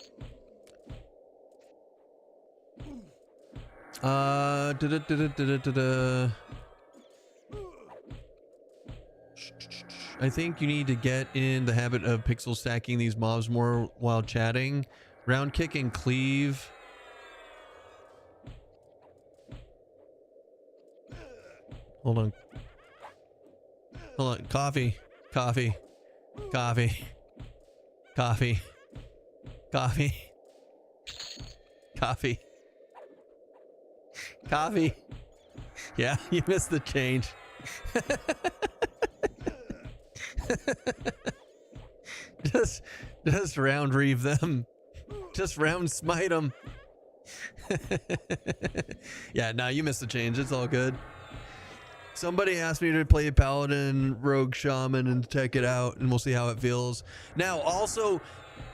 I think you need to get in the habit of pixel stacking these mobs more while chatting. Round kick and cleave. Hold on. Hold on. Coffee. Coffee. Coffee. Coffee. Coffee. Coffee. Coffee. Yeah, you missed the change. just round reeve them. Just round smite them. Yeah, no, you missed the change. It's all good. Somebody asked me to play Paladin, Rogue, Shaman, and check it out, and we'll see how it feels. Now, also,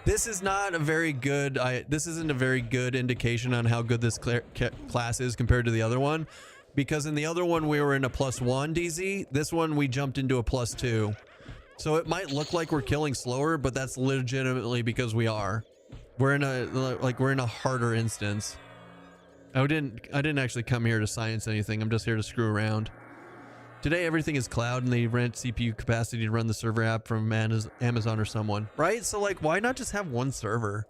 this is not a very good. This isn't a very good indication on how good this class is compared to the other one, because in the other one we were in a +1 DZ. This one we jumped into a +2. So it might look like we're killing slower, but that's legitimately because we are. We're in a harder instance. I didn't actually come here to science anything. I'm just here to screw around. Today everything is cloud and they rent CPU capacity to run the server app from Amazon or someone, right? So like, why not just have one server?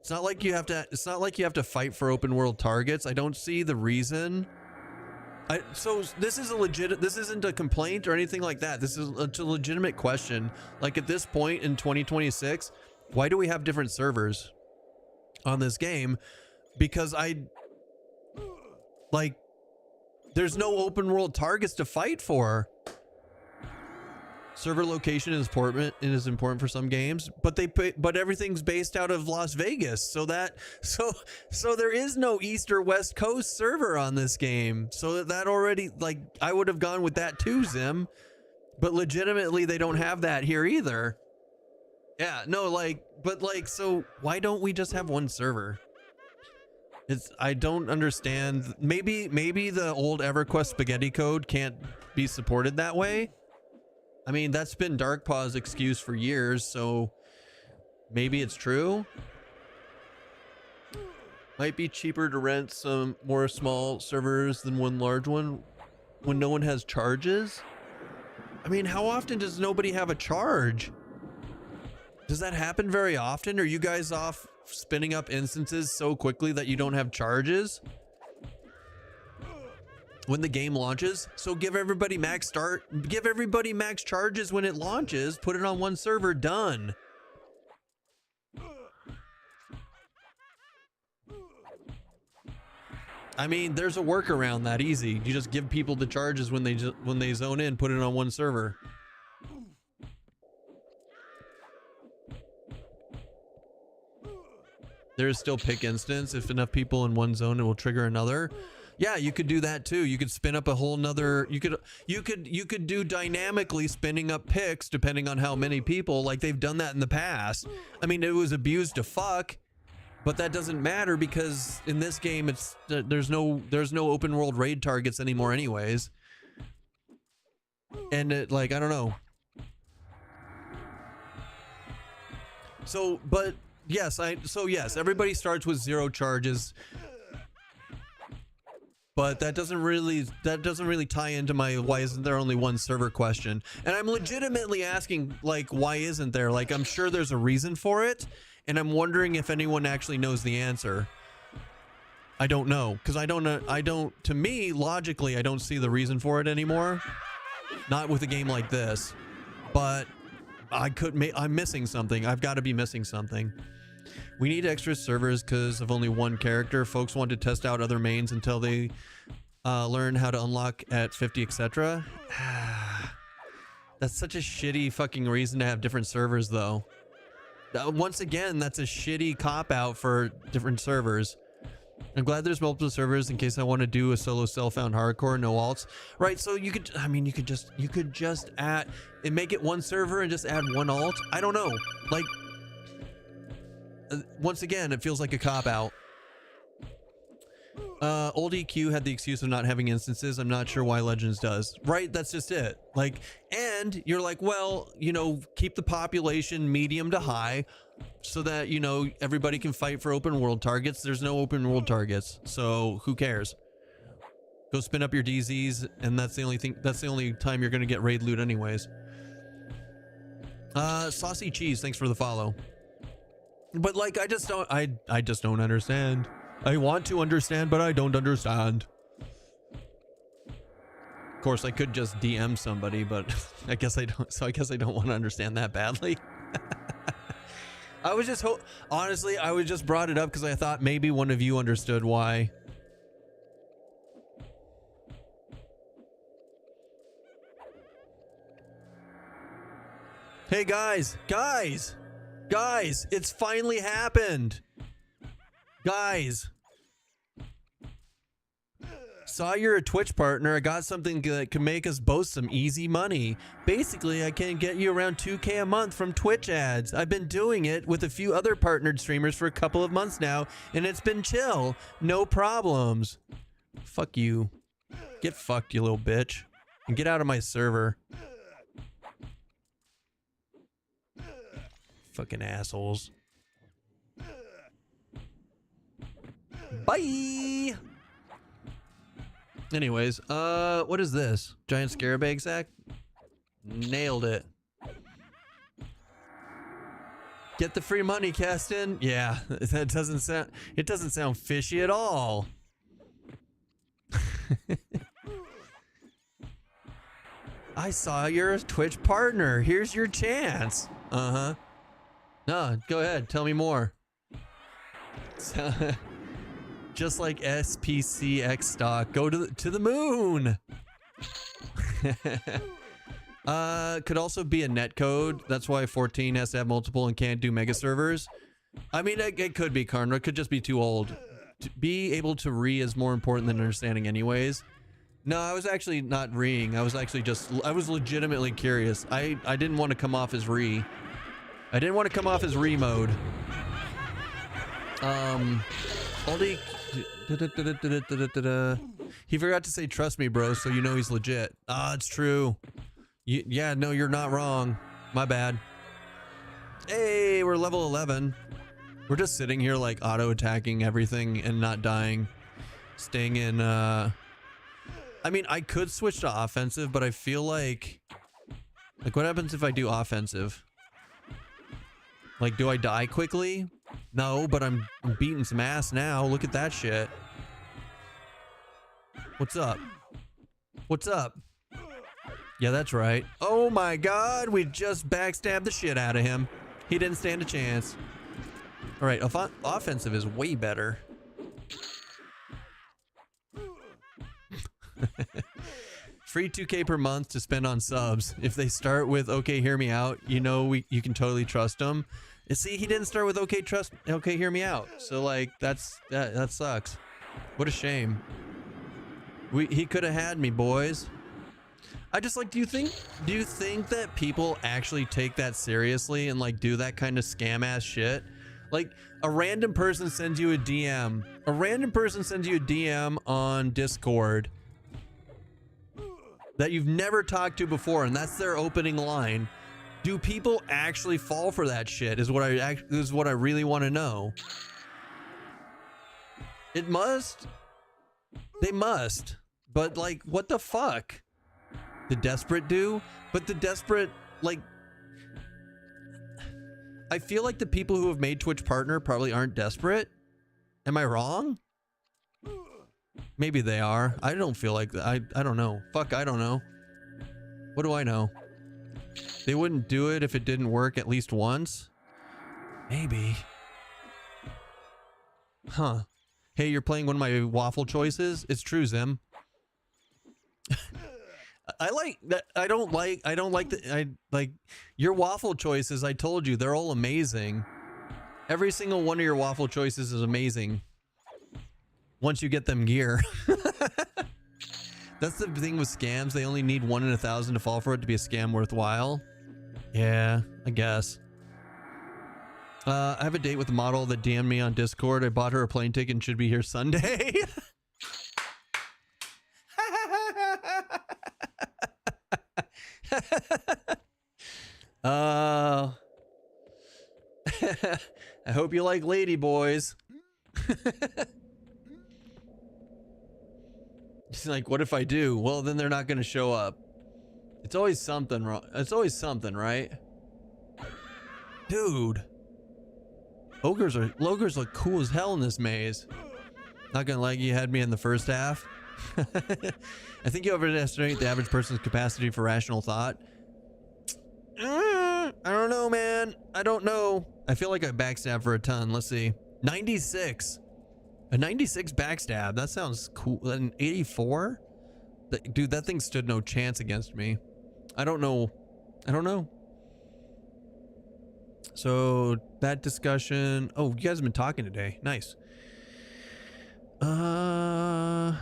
It's not like you have to fight for open world targets. I don't see the reason. So this isn't a complaint or anything like that. This is a legitimate question. Like at this point in 2026, why do we have different servers on this game? Because there's no open world targets to fight for. Server location is important for some games, but everything's based out of Las Vegas. So there is no East or West Coast server on this game. So that already, like, I would have gone with that too, Zim. But legitimately, they don't have that here either. Yeah, no, so why don't we just have one server? I don't understand. Maybe the old EverQuest spaghetti code can't be supported that way. I mean, that's been Darkpaw's excuse for years, so maybe it's true. Might be cheaper to rent some more small servers than one large one when no one has charges. I mean, how often does nobody have a charge? Does that happen very often? Are you guys off spinning up instances so quickly that you don't have charges when the game launches? So give everybody max charges when it launches, put it on one server, done. I mean, there's a workaround that easy. You just give people the charges when they zone in, put it on one server. There is still pick instance. If enough people in one zone, it will trigger another. Yeah, you could do that too. You could spin up a whole nother. You could do dynamically spinning up picks depending on how many people. Like they've done that in the past. I mean, it was abused to fuck, but that doesn't matter because in this game, there's no open world raid targets anymore, anyways. And I don't know. So, but. Yes, yes, everybody starts with 0 charges, but that doesn't really tie into my why isn't there only one server question. And I'm legitimately asking, like, why isn't there? Like, I'm sure there's a reason for it, and I'm wondering if anyone actually knows the answer. I don't know, because to me, logically, I don't see the reason for it anymore. Not with a game like this, but I'm missing something. I've got to be missing something. We need extra servers because of only one character. Folks want to test out other mains until they learn how to unlock at 50, etc. That's such a shitty fucking reason to have different servers, though. Once again, that's a shitty cop-out for different servers. I'm glad there's multiple servers in case I want to do a solo self-found hardcore, no alts. Right, so you could just add and make it one server and just add one alt. I don't know. Like, once again, it feels like a cop-out. Old EQ had the excuse of not having instances. I'm not sure why Legends does. Right? That's just it. Like, and you're like, well, you know, keep the population medium to high so that, you know, everybody can fight for open world targets. There's no open world targets. So who cares? Go spin up your DZs, and that's the only thing. That's the only time you're going to get raid loot anyways. Saucy Cheese, thanks for the follow. But like, I just don't understand. I want to understand, but I don't understand. Of course, I could just DM somebody, but I guess I don't. So I guess I don't want to understand that badly. I was just honestly, I was just brought it up because I thought maybe one of you understood why. Hey guys, it's finally happened. Guys, saw you're a Twitch partner. I got something that can make us both some easy money. Basically, I can get you around 2K a month from Twitch ads. I've been doing it with a few other partnered streamers for a couple of months now, and it's been chill. No problems. Fuck you. Get fucked, you little bitch. And get out of my server. Fucking assholes. Bye. Anyways, what is this? Giant scarab egg sack? Nailed it. Get the free money, Keston. Yeah, that doesn't sound. It doesn't sound fishy at all. I saw you're a Twitch partner. Here's your chance. Uh-huh. No, go ahead. Tell me more. Just like SPCX stock, go to the moon. Could also be a netcode. That's why 14 has to have multiple and can't do mega servers. I mean, it could be Karna. It could just be too old. To be able to re is more important than understanding anyways. No, I was actually not reing. I was actually just, I was legitimately curious. I didn't want to come off as re. I didn't want to come off as re mode. Aldi. He forgot to say trust me, bro, so you know he's legit. Ah, it's true. Yeah, no, you're not wrong. My bad. Hey, we're level 11. We're just sitting here like auto attacking everything and not dying. Staying in I mean, I could switch to offensive, but I feel like what happens if I do offensive? Like, do I die quickly? No, but I'm beating some ass now. Look at that shit. What's up? What's up? Yeah, that's right. Oh my god, we just backstabbed the shit out of him. He didn't stand a chance. Alright, offensive is way better. Free 2K per month to spend on subs. If they start with okay, hear me out, you know you can totally trust them. And see, he didn't start with okay, hear me out. So like that sucks. What a shame. He could have had me, boys. I just like, do you think that people actually take that seriously and like do that kind of scam ass shit? Like a random person sends you a DM. A random person sends you a DM on Discord that you've never talked to before, and that's their opening line. Do people actually fall for that shit? Is what I really want to know. It must. They must. But like, what the fuck? The desperate do? But the desperate, like, I feel like the people who have made Twitch partner probably aren't desperate. Am I wrong? Maybe they are. I don't feel like that. I don't know. Fuck, I don't know. What do I know? They wouldn't do it if it didn't work at least once? Maybe. Huh. Hey, you're playing one of my waffle choices? It's true, Zim. I like that. I don't like your waffle choices. I told you, they're all amazing. Every single one of your waffle choices is amazing. Once you get them gear. That's the thing with scams. They only need 1 in 1,000 to fall for it to be a scam worthwhile. Yeah, I guess. I have a date with a model that DM'd me on Discord. I bought her a plane ticket and should be here Sunday. I hope you like lady boys. He's like, what if I do? Well, then they're not going to show up. It's always something wrong. It's always something, right? Dude. Logers look cool as hell in this maze. Not gonna lie, you had me in the first half. I think you overestimate the average person's capacity for rational thought. I don't know, man. I don't know. I feel like I backstab for a ton. Let's see. 96. A 96 backstab. That sounds cool. An 84? Dude, that thing stood no chance against me. I don't know. I don't know. So that discussion. Oh, you guys have been talking today. Nice. Drag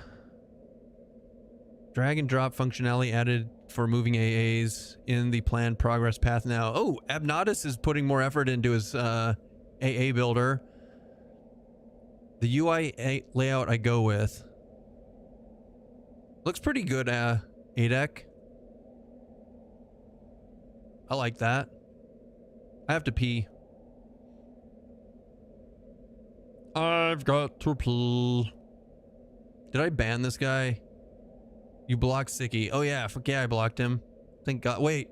and drop functionality added for moving AAs in the planned progress path now. Oh, Abnatus is putting more effort into his AA builder. The UI layout I go with looks pretty good, ADEC. I like that. I have to pee. I've got to pee. Did I ban this guy? You blocked Sicky. Oh yeah, fuck yeah, I blocked him. Thank God. Wait.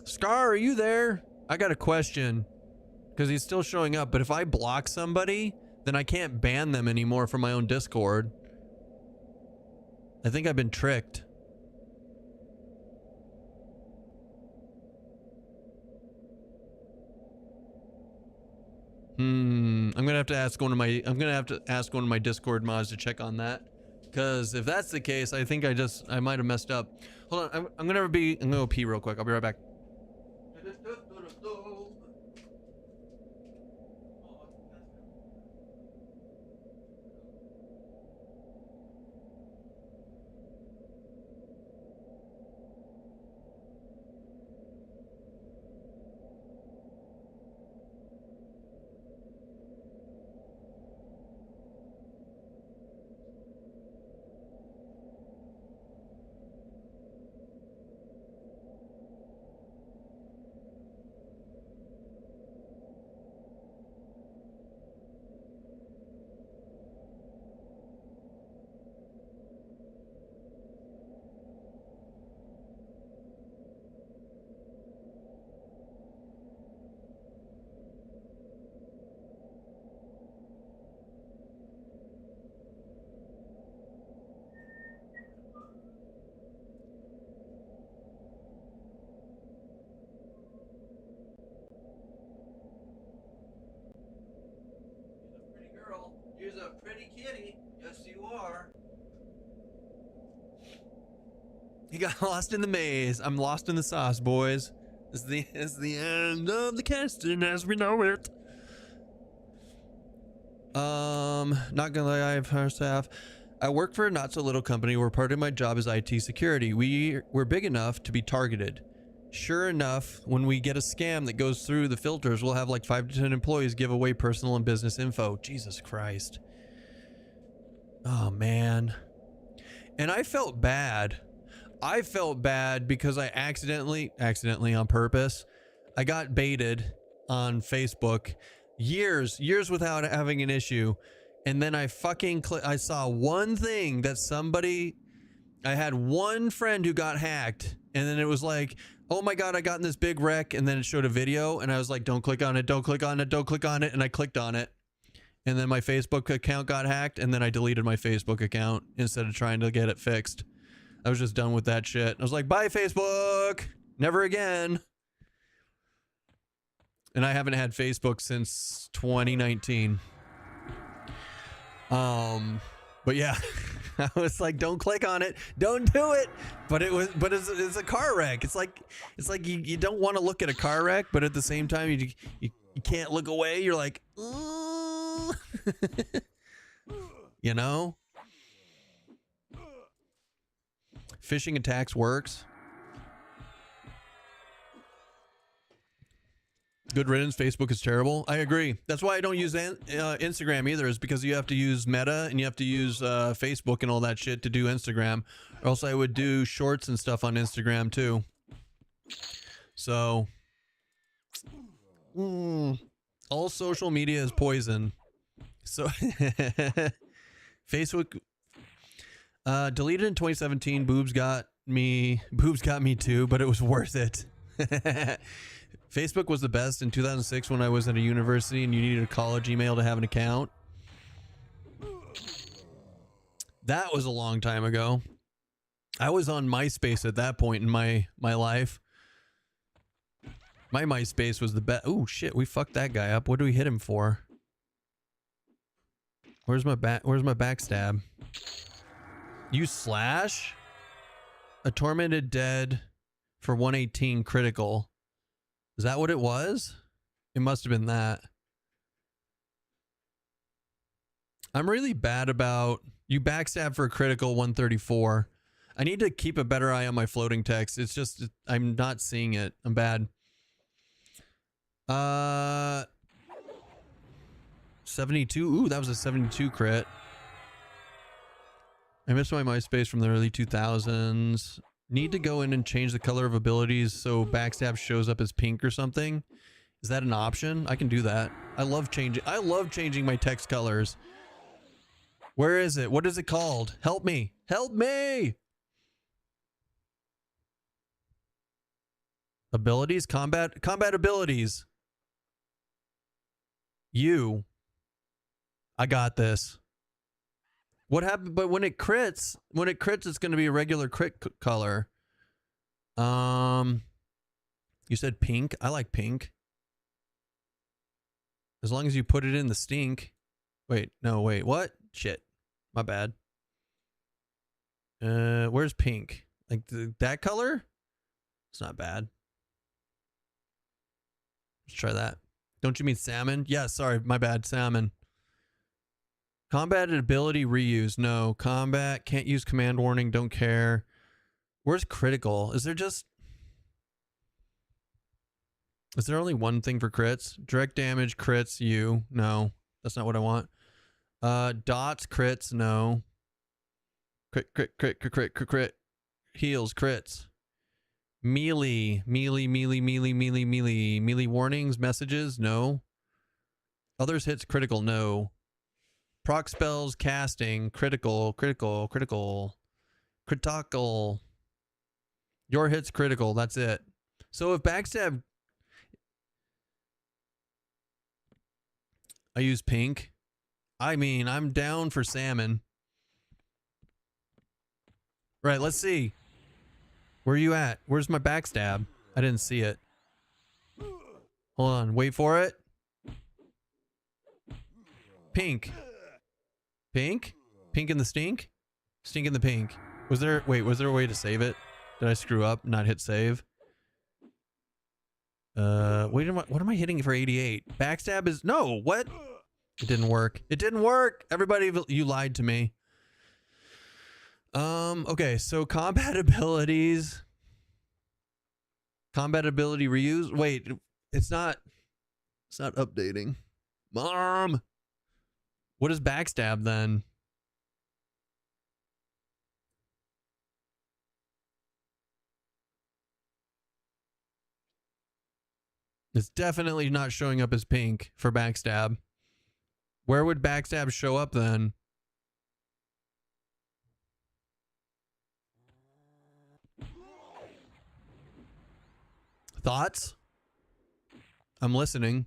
Scar, are you there? I got a question. Because he's still showing up, but if I block somebody, then I can't ban them anymore from my own Discord. I think I've been tricked. I'm gonna have to ask one of my Discord mods to check on that. Because if that's the case, I think I might have messed up. Hold on, I'm gonna go pee real quick. I'll be right back. You're a pretty kitty. Yes, you are. He got lost in the maze. I'm lost in the sauce, boys. It's the end of the casting as we know it. Not gonna lie, I have our staff. I work for a not so little company where part of my job is IT security. We're big enough to be targeted. Sure enough, when we get a scam that goes through the filters, we'll have like 5 to 10 employees give away personal and business info. Jesus Christ. Oh, man. And I felt bad. I felt bad because I accidentally on purpose, I got baited on Facebook years without having an issue. And then I saw one thing that I had one friend who got hacked, and then it was like, oh my God, I got in this big wreck. And then it showed a video and I was like, don't click on it, don't click on it, don't click on it. And I clicked on it. And then my Facebook account got hacked, and then I deleted my Facebook account instead of trying to get it fixed. I was just done with that shit. I was like, bye Facebook, never again. And I haven't had Facebook since 2019. But yeah, I was like, don't click on it, don't do it. But it's a car wreck. It's like you don't want to look at a car wreck, but at the same time you can't look away. You're like, you know, phishing attacks works. Good riddance. Facebook is terrible. I agree. That's why I don't use Instagram either, is because you have to use Meta and you have to use Facebook and all that shit to do Instagram. Or else I would do shorts and stuff on Instagram too. So, all social media is poison. So, Facebook deleted in 2017. Boobs got me too, but it was worth it. Facebook was the best in 2006 when I was at a university and you needed a college email to have an account. That was a long time ago. I was on MySpace at that point in my life. My MySpace was the best. Oh shit, we fucked that guy up. What do we hit him for? Where's my backstab? You slash? A tormented dead for 118 critical. Is that what it was? It must have been that. I'm really bad about you backstab for a critical 134. I need to keep a better eye on my floating text. It's just I'm not seeing it. I'm bad. 72. Ooh, that was a 72 crit. I missed my MySpace from the early 2000s. Need to go in and change the color of abilities so backstab shows up as pink or something. Is that an option? I can do that. I love changing my text colors. Where is it? What is it called? Help me. Help me. Abilities, combat abilities. I got this. What happened? But when it crits, it's going to be a regular crit color. You said pink. I like pink. As long as you put it in the stink. Wait, no, wait, what? Shit, my bad. Where's pink? Like that color? It's not bad. Let's try that. Don't you mean salmon? Yeah, sorry, my bad, salmon. Combat ability reuse. No. Combat. Can't use command warning. Don't care. Where's critical? Is there only one thing for crits? Direct damage, crits, you. No. That's not what I want. Dots, crits, no. Crit. Heals, crits. Melee warnings, messages, no. Others hits, critical, no. Proc spells, casting, critical. Your hit's critical, that's it. So if backstab... I use pink. I mean, I'm down for salmon. Right, let's see. Where are you at? Where's my backstab? I didn't see it. Hold on, wait for it. Pink. Pink? Pink in the stink? Stink in the pink. Was there a way to save it? Did I screw up? Not hit save? What am I hitting for 88? Backstab is... No, what? It didn't work. It didn't work! Everybody, you lied to me. Okay, so combat abilities. Combat ability reuse. Wait, it's not updating. Mom! What is backstab then? It's definitely not showing up as pink for backstab. Where would backstab show up then? Thoughts? I'm listening.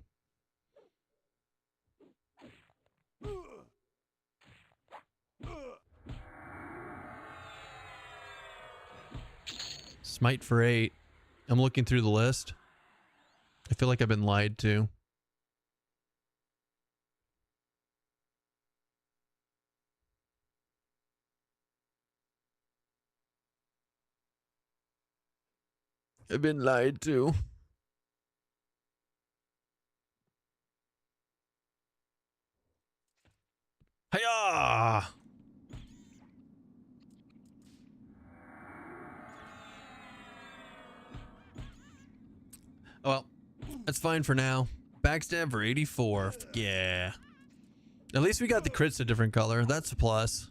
Smite for 8. I'm looking through the list. I feel like I've been lied to. I've been lied to. Hiya! Well, That's fine for now. Backstab for 84. Yeah. At least we got the crits a different color. That's a plus.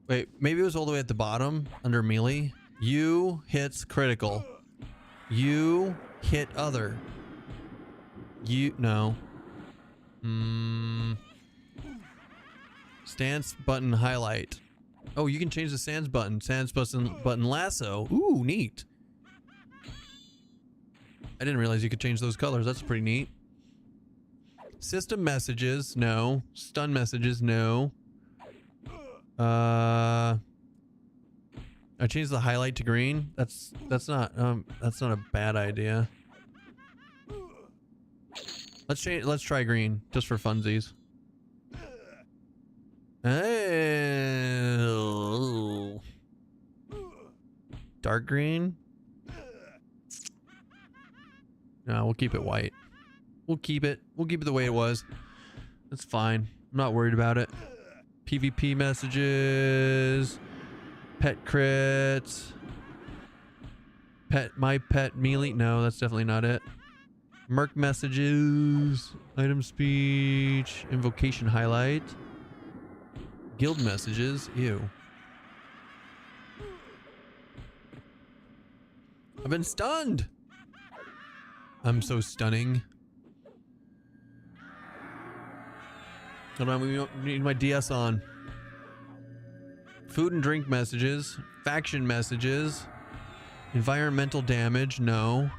Wait, maybe it was all the way at the bottom under melee. You hits critical. You hit other. You no. Stance button highlight. Oh, you can change the stance button. Stance button lasso. Ooh, neat. I didn't realize you could change those colors. That's pretty neat. System messages, no. Stun messages, no. I changed the highlight to green. That's not a bad idea. Let's try green just for funsies. Oh. Dark green? No, we'll keep it white. We'll keep it the way it was. That's fine. I'm not worried about it. PvP messages. Pet crits. My pet melee. No, that's definitely not it. Merc messages. Item speech. Invocation highlight. Guild messages. Ew. I've been stunned. I'm so stunning. Hold on, we need my DS on. Food and drink messages. Faction messages. Environmental damage, no.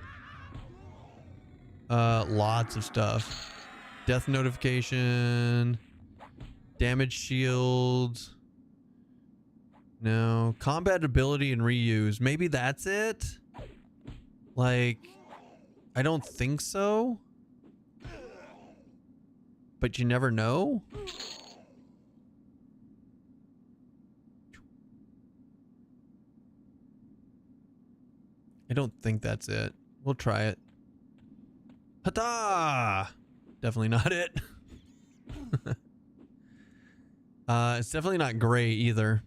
Lots of stuff. Death notification. Damage shields. No. Combat ability and reuse. Maybe that's it? Like, I don't think so. But you never know? I don't think that's it. We'll try it. Ta-da! Definitely not it. It's definitely not gray either.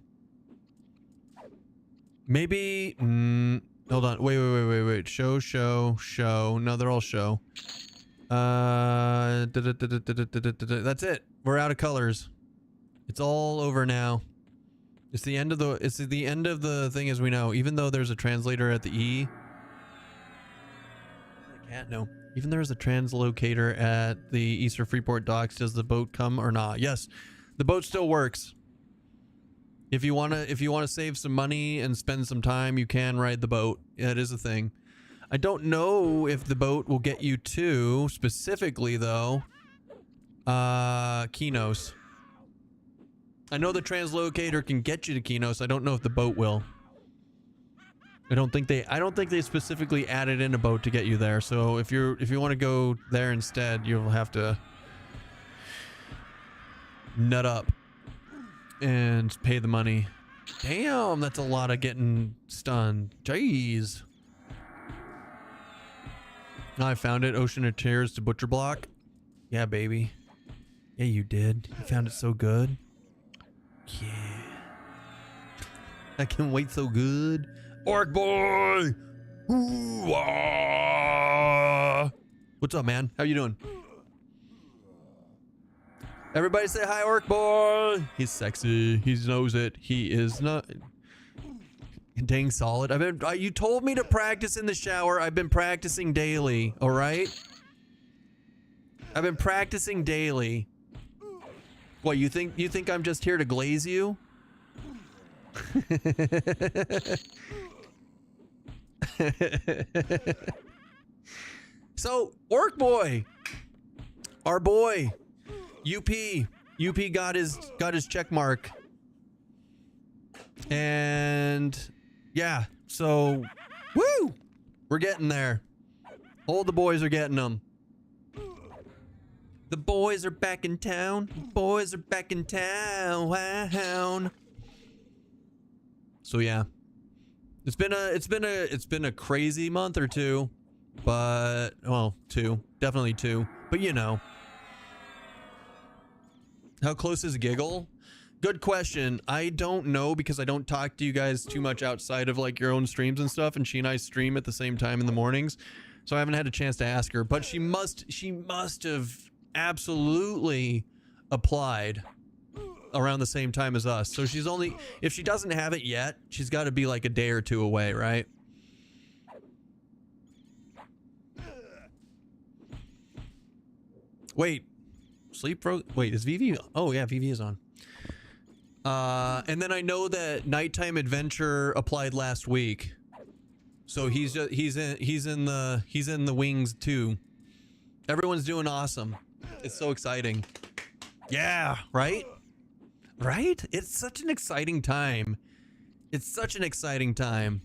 Maybe... hold on. Wait. Show. No, they're all show. That's it. We're out of colors. It's all over now. It's the end of the thing as we know. Even though there's a translator at the E. I can't know. Even there's a translocator at the Eastern Freeport docks. Does the boat come or not? Yes, the boat still works. If you wanna save some money and spend some time, you can ride the boat. Yeah, it is a thing. I don't know if the boat will get you to, specifically though, Kinos. I know the translocator can get you to Kinos. I don't know if the boat will. I don't think they specifically added in a boat to get you there. So if you want to go there instead, you'll have to nut up and pay the money. Damn, that's a lot of getting stunned. Jeez. I found it. Ocean of Tears to Butcher Block. Yeah, baby. Yeah, you did. You found it so good. Yeah. I can wait so good. Orc boy! Ooh-ah! What's up, man? How you doing? Everybody say hi, Orc boy! He's sexy. He knows it. He is not... Dang solid. You told me to practice in the shower. I've been practicing daily, alright? I've been practicing daily. What, you think I'm just here to glaze you? So, Orc boy, our boy, UP got his check mark, and yeah, so woo, we're getting there. All the boys are getting them. The boys are back in town. The boys are back in town. Wow. So yeah. It's been a crazy month or two, but well, definitely two. But you know, how close is Giggle? Good question. I don't know because I don't talk to you guys too much outside of like your own streams and stuff. And she and I stream at the same time in the mornings, So I haven't had a chance to ask her, but she must have absolutely applied around the same time as us. So she's only, if she doesn't have it yet, she's got to be like a day or two away, right? Wait, wait, is VV? Oh yeah, VV is on. And then I know that Nighttime Adventure applied last week. So he's in the wings too. Everyone's doing awesome. It's so exciting. Yeah, right? Right? It's such an exciting time. It's such an exciting time.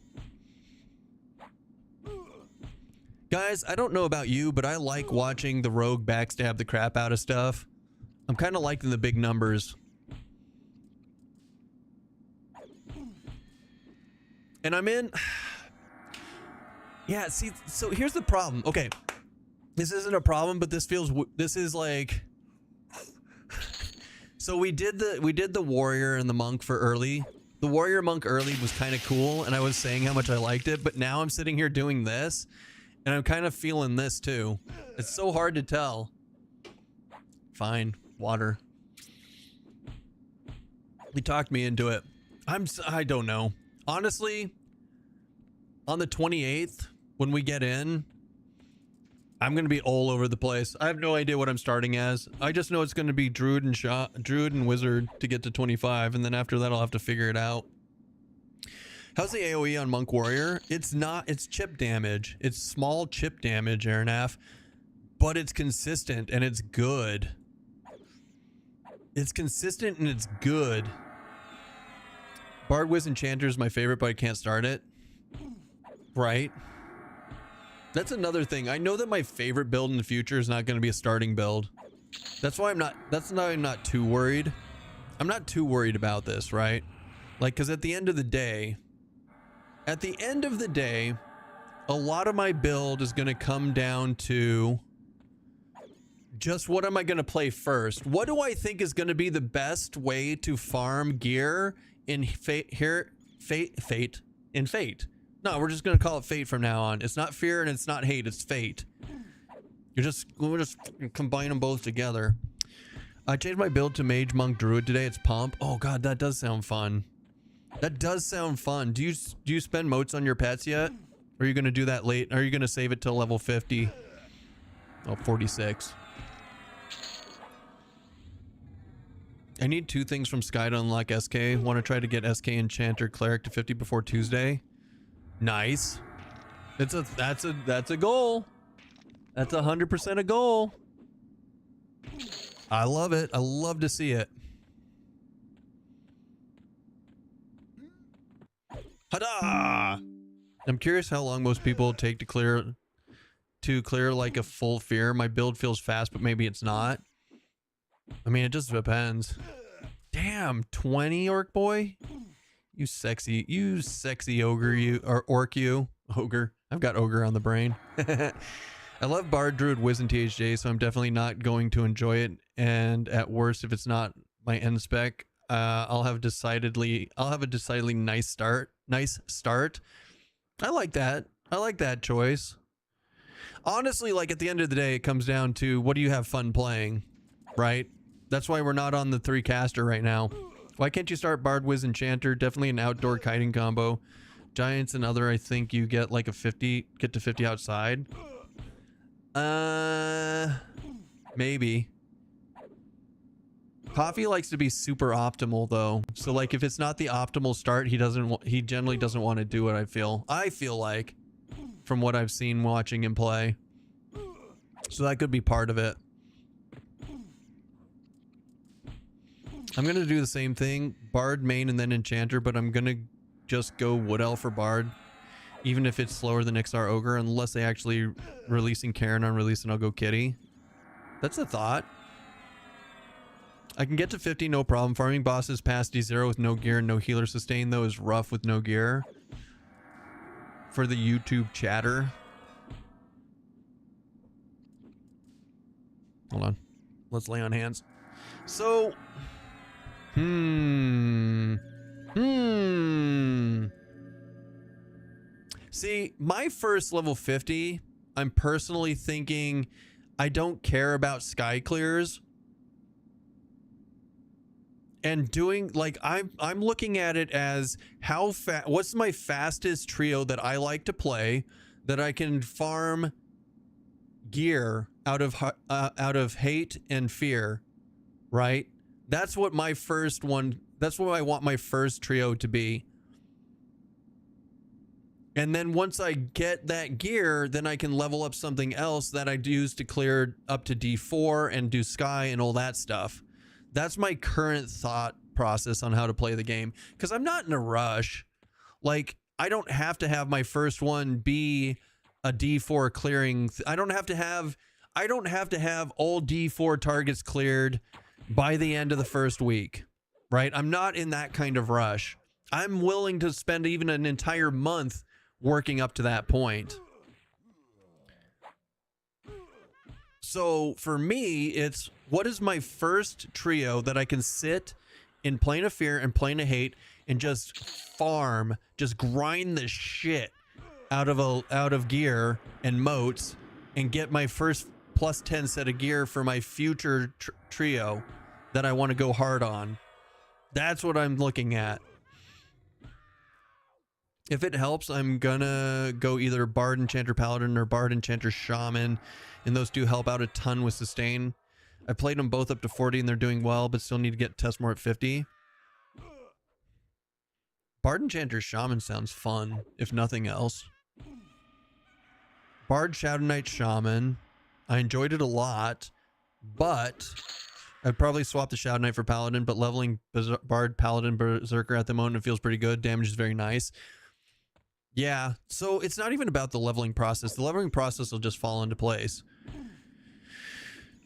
Guys, I don't know about you, but I like watching the rogue backstab the crap out of stuff. I'm kind of liking the big numbers. And I'm in... Yeah, see, so here's the problem. Okay, this isn't a problem, but this is like... So we did the warrior and the monk for early. The warrior monk early was kind of cool, and I was saying how much I liked it, but now I'm sitting here doing this, and I'm kind of feeling this too. It's so hard to tell. Fine, water. He talked me into it. I don't know. Honestly, on the 28th, when we get in, I'm going to be all over the place. I have no idea what I'm starting as. I just know it's going to be Druid and Wizard to get to 25, and then after that I'll have to figure it out. How's the AoE on Monk Warrior? It's chip damage. It's small chip damage, Aranaf, but it's consistent and it's good. It's consistent and it's good. Bard Wiz Enchanter is my favorite, but I can't start it. Right? That's another thing. I know that my favorite build in the future is not going to be a starting build. That's why I'm not too worried. I'm not too worried about this, right? Like, because at the end of the day, a lot of my build is going to come down to just what am I going to play first? What do I think is going to be the best way to farm gear in Fate? No, we're just going to call it Fate from now on. It's not fear and it's not hate, it's Fate. We'll just combine them both together. I changed my build to Mage Monk Druid today. It's Pump. Oh god, that does sound fun. That does sound fun. Do you spend motes on your pets yet? Or are you going to do that late? Are you going to save it till level 50? Oh, 46. I need 2 things from Sky to unlock SK. Want to try to get SK Enchanter Cleric to 50 before Tuesday. Nice. That's a goal. That's 100% a goal. I love it. I love to see it. Hada! I'm curious how long most people take to clear like a full fear. My build feels fast, but maybe it's not. I mean, it just depends. Damn, 20 orc boy. You sexy ogre, ogre. I've got ogre on the brain. I love Bard, Druid, Wiz, and THJ, so I'm definitely not going to enjoy it. And at worst, if it's not my end spec, I'll have a decidedly nice start. I like that. I like that choice. Honestly, like at the end of the day, it comes down to what do you have fun playing, right? That's why we're not on the 3 caster right now. Why can't you start Bard Wiz Enchanter? Definitely an outdoor kiting combo. Giants and other, I think you get like a 50, get to 50 outside. Maybe. Coffee likes to be super optimal though. So like if it's not the optimal start, he generally doesn't want to do it, I feel like, from what I've seen watching him play. So that could be part of it. I'm going to do the same thing, Bard main and then Enchanter, but I'm going to just go Wood Elf for Bard, even if it's slower than XR Ogre, unless they actually releasing Karen on release, and I'll go Kitty. That's a thought. I can get to 50, no problem. Farming bosses past D0 with no gear and no healer sustain, though, is rough with no gear. For the YouTube chatter. Hold on. Let's lay on hands. So... See, my first level 50, I'm personally thinking I don't care about sky clears. And doing like I'm looking at it as how fast, what's my fastest trio that I like to play that I can farm gear out of hate and fear, right? That's what my first one, that's what I want my first trio to be. And then once I get that gear, then I can level up something else that I use to clear up to D4 and do sky and all that stuff. That's my current thought process on how to play the game, because I'm not in a rush. Like, I don't have to have my first one be a D4 clearing. I don't have to have all D4 targets cleared by the end of the first week, right? I'm not in that kind of rush. I'm willing to spend even an entire month working up to that point. So for me, it's what is my first trio that I can sit in Plane of Fear and Plane of Hate and just farm, just grind the shit out of gear and moats and get my first plus 10 set of gear for my future trio that I want to go hard on. That's what I'm looking at. If it helps, I'm gonna go either Bard, Enchanter, Paladin, or Bard, Enchanter, Shaman, and those do help out a ton with sustain. I played them both up to 40 and they're doing well, but still need to get test more at 50. Bard, Enchanter, Shaman sounds fun, if nothing else. Bard, Shadow Knight, Shaman. I enjoyed it a lot, but I'd probably swap the Shadow Knight for Paladin, but leveling Bard, Paladin, Berserker at the moment, it feels pretty good. Damage is very nice. Yeah, so it's not even about the leveling process. The leveling process will just fall into place.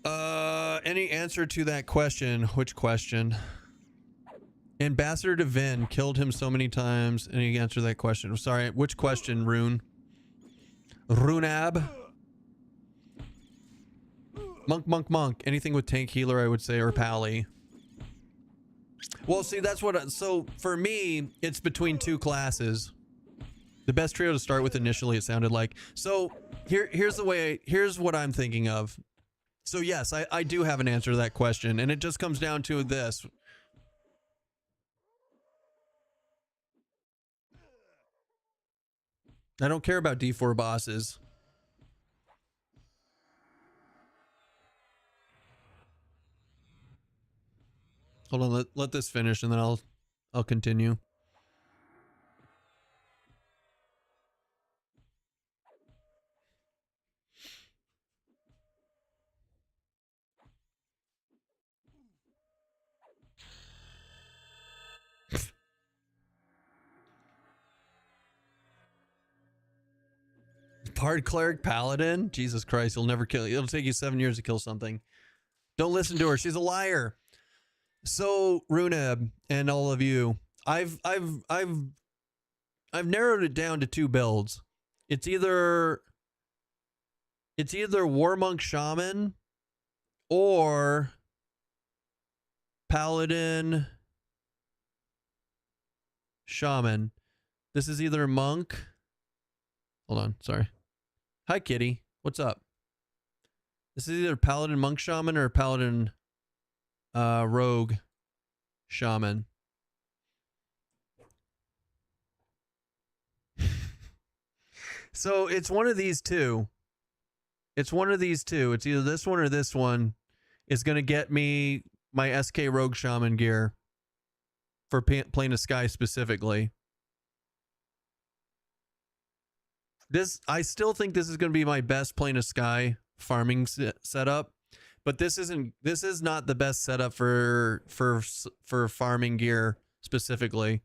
Any answer to that question? Which question? Ambassador to Vin killed him so many times. Any answer to that question? I'm sorry, which question, Rune? Runab? Monk. Anything with tank healer, I would say, or Pally. Well, see, that's what... So, for me, it's between two classes. The best trio to start with initially, it sounded like. So, here's what I'm thinking of. So, yes, I do have an answer to that question, and it just comes down to this. I don't care about D4 bosses. Hold on, let this finish, and then I'll continue. Bard, Cleric, Paladin? Jesus Christ, he'll never kill you. It'll take you 7 years to kill something. Don't listen to her. She's a liar. So, Runeb and all of you, I've narrowed it down to two builds. It's either Warmonk Shaman or Paladin Shaman. This is either Monk. Hold on, sorry. Hi, Kitty. What's up? This is either Paladin Monk Shaman or Paladin Rogue Shaman. So it's one of these two. It's one of these two. It's either this one or this one is going to get me my SK Rogue Shaman gear for Plane of Sky specifically. I still think this is going to be my best Plane of Sky farming setup, but this is not the best setup for farming gear specifically.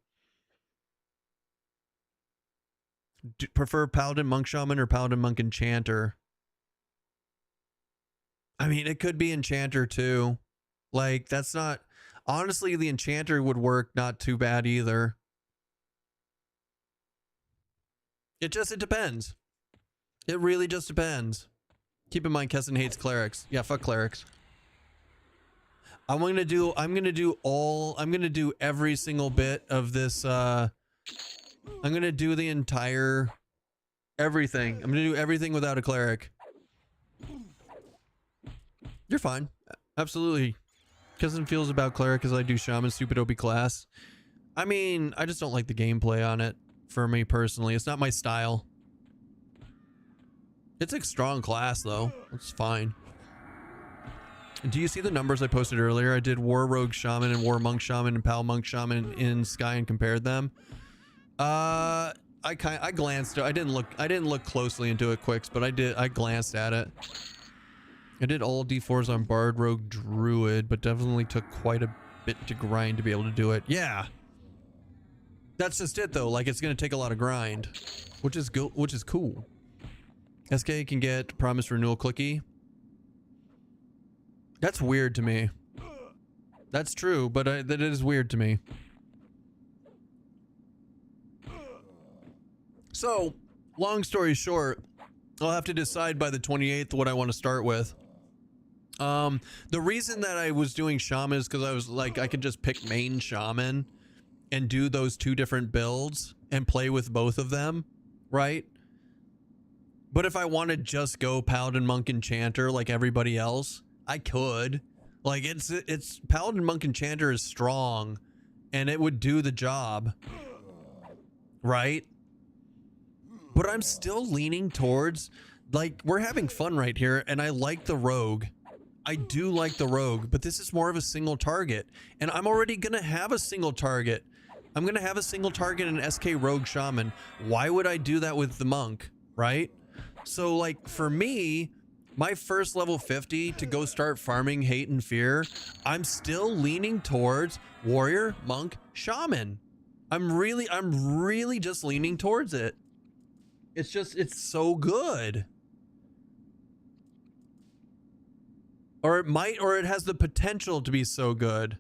Do you prefer Paladin Monk Shaman or Paladin Monk Enchanter? I mean, it could be Enchanter too. Like, that's not... Honestly, the Enchanter would work not too bad either. It depends. It really just depends. Keep in mind, Kessin hates clerics. Yeah, fuck clerics. I'm gonna do every single bit of this. I'm gonna do the entire Everything. I'm gonna do everything without a cleric. You're fine. Absolutely. Cousin feels about cleric as I do shaman, stupid OP class. I mean, I just don't like the gameplay on it for me personally. It's not my style. It's a strong class though. It's fine. Do you see the numbers I posted earlier? I did War Rogue Shaman and War Monk Shaman and Pal Monk Shaman in Sky and compared them. I glanced. I didn't look closely into it, Quicks, but I glanced at it. I did all D4s on Bard, Rogue, Druid, but definitely took quite a bit to grind to be able to do it. Yeah. That's just it though. Like, it's gonna take a lot of grind, which is cool. SK can get promise renewal clicky. That's weird to me. That's true, but that is weird to me. So, long story short, I'll have to decide by the 28th what I want to start with. The reason that I was doing Shaman is because I was like, I could just pick main Shaman and do those two different builds and play with both of them, right? But if I want to just go Paladin, Monk, Enchanter like everybody else, I could. Like, it's Paladin, Monk, Enchanter is strong and it would do the job, right? But I'm still leaning towards, like, we're having fun right here and I like the Rogue. I do like the Rogue, but this is more of a single target and I'm already gonna have a single target. I'm gonna have a single target in SK Rogue Shaman. Why would I do that with the Monk, right? So, like, for me, my first level 50 to go start farming Hate and Fear, I'm still leaning towards Warrior, Monk, Shaman. I'm really just leaning towards it. It's so good. Or it has the potential to be so good.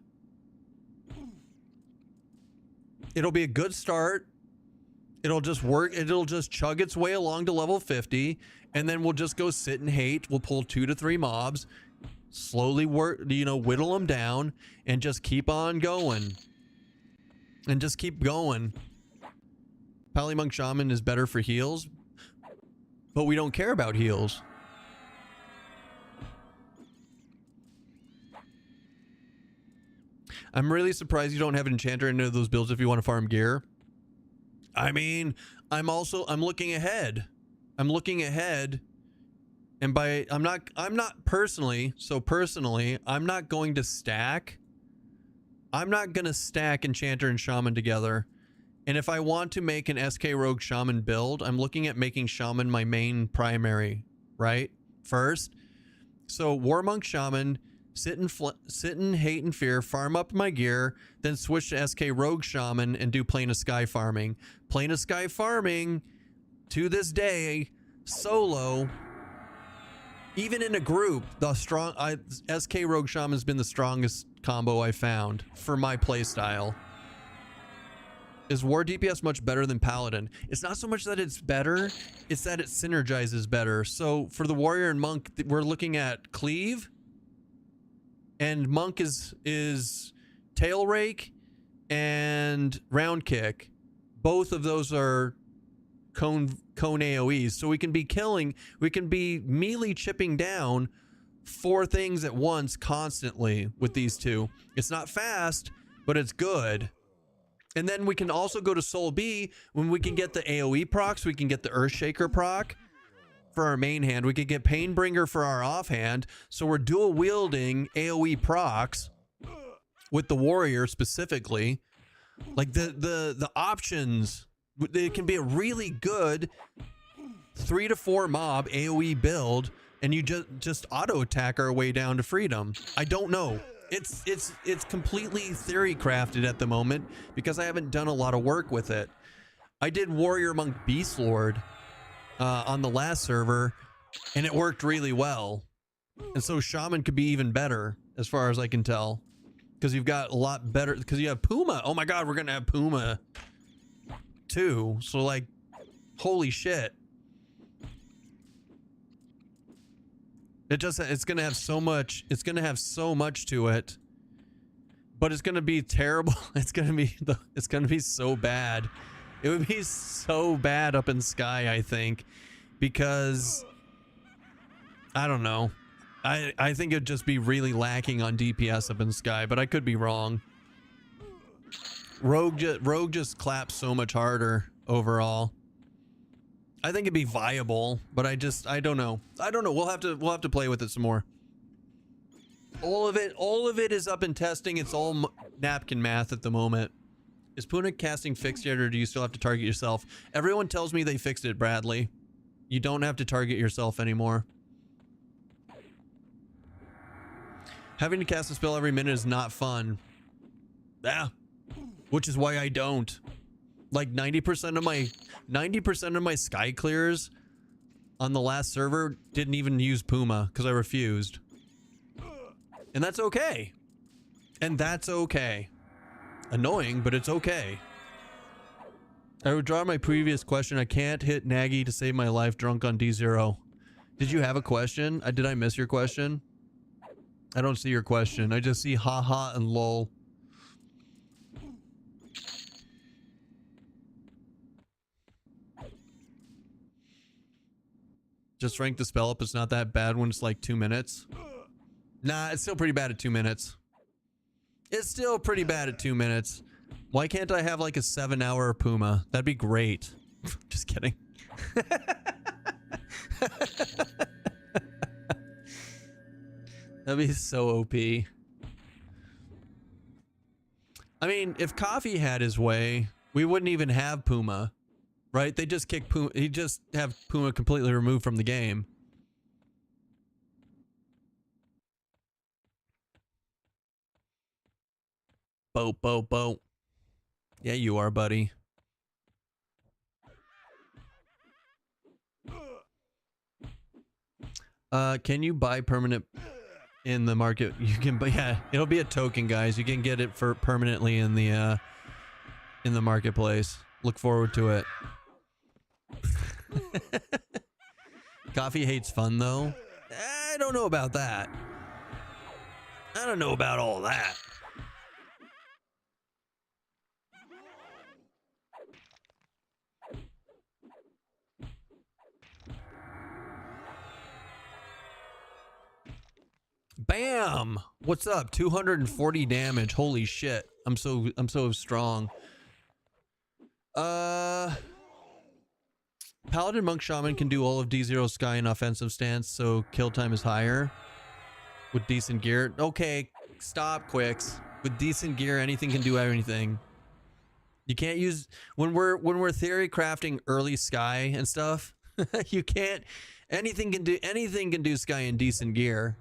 It'll be a good start. It'll just work. It'll just chug its way along to level 50. And then we'll just go sit and hate. We'll pull 2 to 3 mobs. Slowly work, whittle them down. And just keep on going. And just keep going. Pally Monk Shaman is better for heals. But we don't care about heals. I'm really surprised you don't have an Enchanter in any of those builds if you want to farm gear. I mean, I'm looking ahead. I'm looking ahead. And I'm not personally, I'm not going to stack. I'm not going to stack Enchanter and Shaman together. And if I want to make an SK Rogue Shaman build, I'm looking at making Shaman my main primary, right? First. So War Monk Shaman, sit in Hate and Fear, farm up my gear, then switch to SK Rogue Shaman and do Plane of Sky farming. Plane of Sky farming, to this day, solo, even in a group, SK Rogue Shaman has been the strongest combo I found for my playstyle. Is War DPS much better than Paladin? It's not so much that it's better, it's that it synergizes better. So for the Warrior and Monk, we're looking at Cleave, and Monk is Tail Rake and Round Kick. Both of those are cone AoEs. So we can be melee chipping down 4 things at once constantly with these two. It's not fast, but it's good. And then we can also go to Soul B when we can get the AoE procs. We can get the Earthshaker proc for our main hand. We could get Painbringer for our offhand. So we're dual wielding AoE procs with the Warrior specifically. Like the options, it can be a really good 3 to 4 mob AoE build, and you just auto attack our way down to freedom. I don't know. It's completely theory crafted at the moment because I haven't done a lot of work with it. I did Warrior Monk Beast Lord on the last server, and it worked really well. And so Shaman could be even better as far as I can tell, because you've got a lot better, because you have Puma. Oh my God, we're gonna have Puma too. So, like, holy shit. It's gonna have so much. It's gonna have so much to it, but it's gonna be terrible. It's gonna be so bad. It would be so bad up in Sky, I think, because I don't know. I think it'd just be really lacking on DPS up in Sky, but I could be wrong. Rogue just claps so much harder overall. I think it'd be viable, but I don't know. I don't know. We'll have to play with it some more. All of it is up in testing. It's all napkin math at the moment. Is Puna casting fixed yet, or do you still have to target yourself? Everyone tells me they fixed it, Bradley. You don't have to target yourself anymore. Having to cast a spell every minute is not fun. Yeah. Which is why I don't. Like 90% of my sky clears on the last server didn't even use Puma because I refused. And that's okay. And that's okay. Annoying, but it's okay. I withdraw my previous question. I can't hit Nagy to save my life drunk on D0. Did you have a question? Did I miss your question? I don't see your question. I just see haha and lol. Just rank the spell up. It's not that bad when it's like 2 minutes. Nah, it's still pretty bad at 2 minutes. It's still pretty bad at 2 minutes. Why can't I have like a 7-hour Puma? That'd be great. Just kidding. That'd be so OP. I mean, if Coffee had his way, we wouldn't even have Puma. Right? They just kick Puma. He'd just have Puma completely removed from the game. Bo. Yeah, you are, buddy. Can you buy permanent in the market? You can, but yeah, it'll be a token, guys. You can get it for permanently in the marketplace. Look forward to it. Coffee hates fun though. I don't know about that. I don't know about all that. Bam! What's up? 240 damage. Holy shit. I'm so strong. Paladin, Monk, Shaman can do all of D0 Sky in offensive stance, so kill time is higher. With decent gear. Okay, stop, Quicks. With decent gear, anything can do anything. You can't use when we're theory crafting early Sky and stuff, you can't anything can do Sky in decent gear.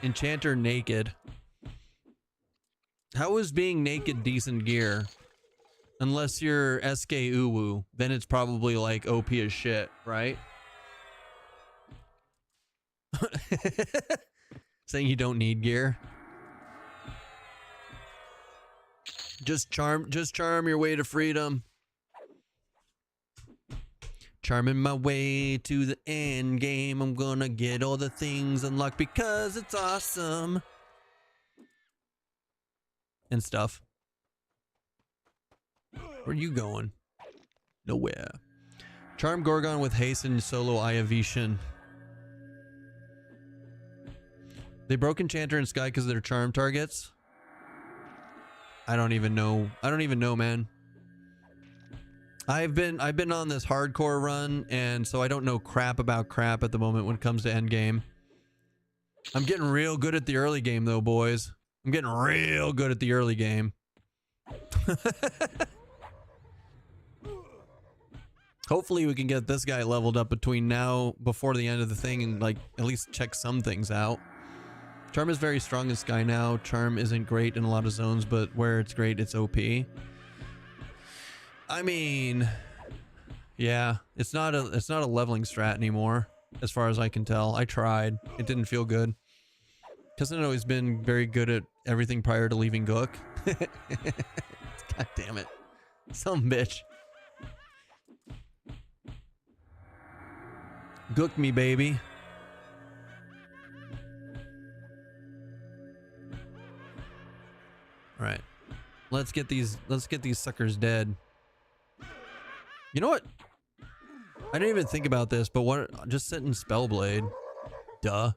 Enchanter naked. How is being naked decent gear? Unless you're SK Uwu, then it's probably like OP as shit, right? Saying you don't need gear. Just charm your way to freedom. Charming my way to the end game. I'm gonna get all the things unlocked because it's awesome. And stuff. Where are you going? Nowhere. Charm Gorgon with haste and solo Iovation. They broke Enchanter and Sky because they're charm targets. I don't even know. I don't even know, man. I've been on this hardcore run, and so I don't know crap about crap at the moment when it comes to endgame. I'm getting real good at the early game though, boys. I'm getting real good at the early game. Hopefully we can get this guy leveled up between now, before the end of the thing, and like at least check some things out. Charm is very strong in Sky now. Charm isn't great in a lot of zones, but where it's great, it's OP. I mean, yeah, it's not a leveling strat anymore, as far as I can tell. I tried. It didn't feel good. Hasn't always been very good at everything prior to leaving Gook. God damn it. Some bitch. Gook me, baby. All right. Let's get these suckers dead. You know what? I didn't even think about this, but what? Just sit in Spellblade. Duh.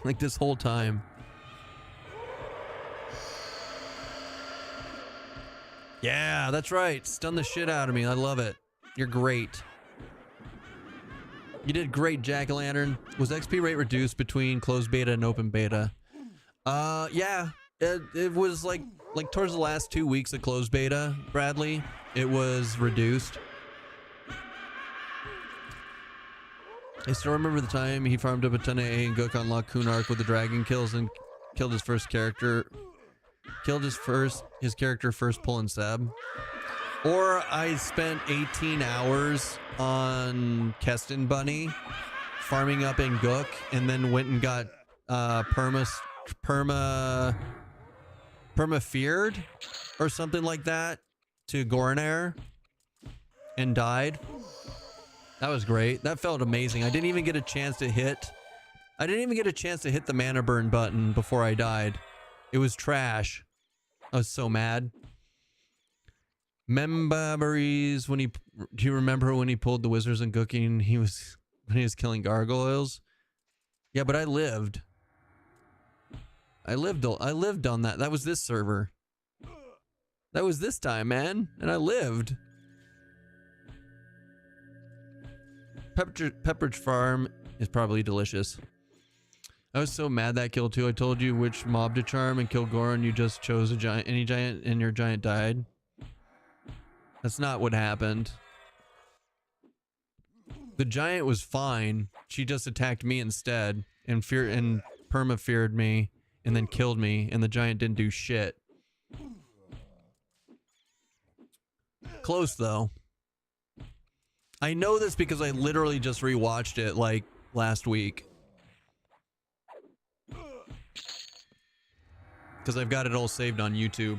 Like this whole time. Yeah, that's right. Stun the shit out of me. I love it. You're great. You did great, Jack-o'-lantern. Was XP rate reduced between closed beta and open beta? Yeah. It was like towards the last 2 weeks of closed beta, Bradley. It was reduced. I still remember the time he farmed up a ton of A and Gook on Lock Kunark with the dragon kills and killed his first character. Killed his character first pulling Seb. Or I spent 18 hours on Keston Bunny farming up in Gook and then went and got perma feared or something like that to Gornair and died. That was great. That felt amazing. I didn't even get a chance to hit the mana burn button before I died. It was trash. I was so mad. Memories when do you remember when he pulled the wizards and Gooking? When he was killing gargoyles. Yeah, but I lived on that. That was this server. That was this time, man. And I lived. Pepperidge Farm is probably delicious. I was so mad that kill too. I told you which mob to charm and kill Goron. You just chose any giant and your giant died. That's not what happened. The giant was fine. She just attacked me instead and perma feared me and then killed me, and the giant didn't do shit. Close though. I know this because I literally just rewatched it like last week. Because I've got it all saved on YouTube.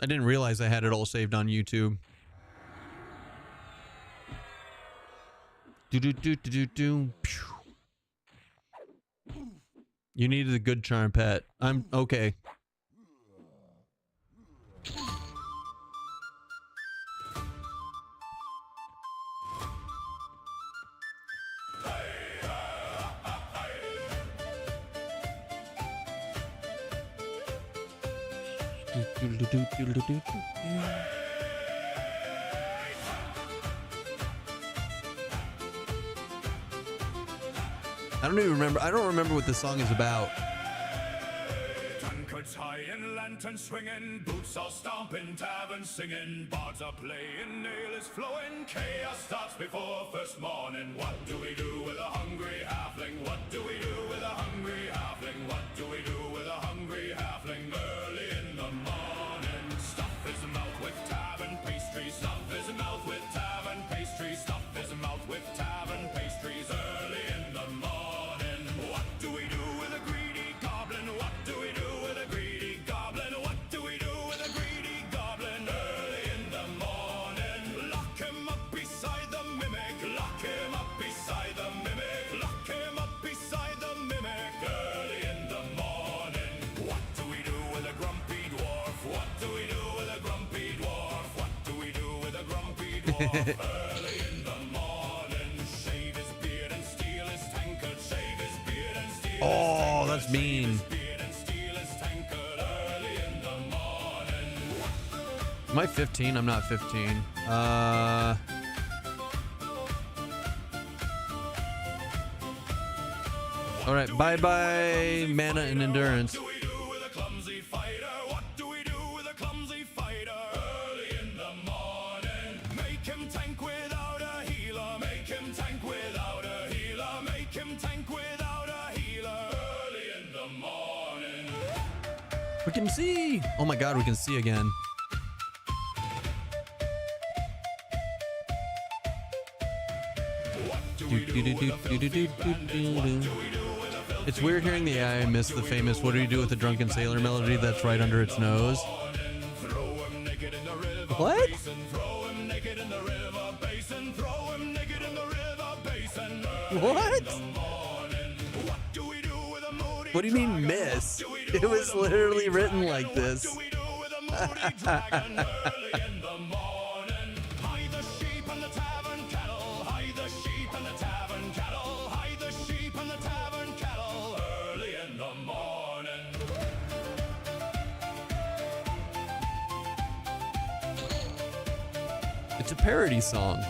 I didn't realize I had it all saved on YouTube. You needed a good charm pet. I'm okay. I don't even remember. I don't remember what this song is about. Tankards high and lanterns swinging, boots all stomping, taverns singing, bards are playing, nail is flowing, chaos starts before first morning. What do we do with a hungry halfling? What do we do with a hungry halfling? What do we do with a hungry halfling? Early in the morning, stuff his mouth with tavern pastries, stuff his mouth with tavern pastries, stuff his mouth with tavern pastries. Early in the morning, what do we do with a greedy goblin? What do we do with a greedy goblin? What do we do with a greedy goblin? Early in the morning, lock him up beside the mimic, lock him up beside the mimic, lock him up beside the mimic. Early in the morning, what do we do with a grumpy dwarf? What do we do with a grumpy dwarf? What do we do with a grumpy dwarf? Early in the morning, shave his beard and steal his tankard, shave his beard and steal his Oh, that's mean. beard and steal his tankard. Early in the morning. Am I 15? I'm not 15. All right. Bye-bye, mana and endurance. What do we do with a clumsy fighter? What do we do with a clumsy fighter? Early in the morning, make him tank without a healer. Make him tank without a healer. Make him tank without a healer. Early in the morning. We can see. Oh my God, we can see again. What do we do with a filthy bandit? What do we do with a filthy It's weird hearing the AI miss the famous "What do you do with the drunken sailor" melody that's right under its nose. Throw him naked in the river What? basin. Throw him naked in the river basin. Throw him naked in the river basin. What? Morning. What do we do with a moody What do you mean miss? It was literally written like this. What do we do with a moody dragon early in the morning? Hide the sheep and the tavern cattle. Hide the sheep and the tavern cattle. Hide the sheep and the tavern cattle early in the morning. It's a parody song.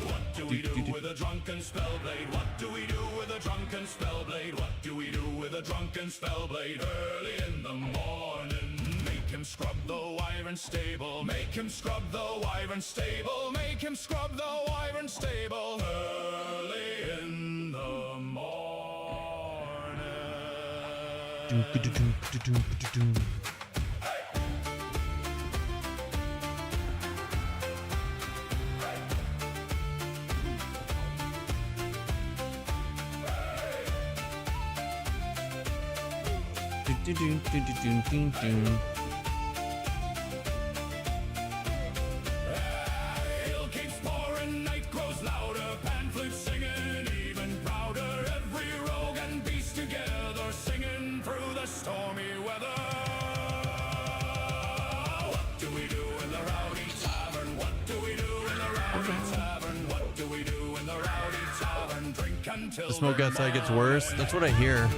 What do we do with a drunken spellblade? What do we do with a drunken spellblade? What do we do with a drunken spellblade early in the morning? Make him scrub the wyvern stable. Make him scrub the wyvern stable. Make him scrub the wyvern stable early in the morning. Hill keeps pouring, night grows louder, pan flute singing even prouder. Every rogue and beast together singing through the stormy weather. What do we do in the rowdy tavern? What do we do in the rowdy tavern? What do we do in the rowdy tavern? Drink until The smoke we're outside gets mad. worse. That's what I hear.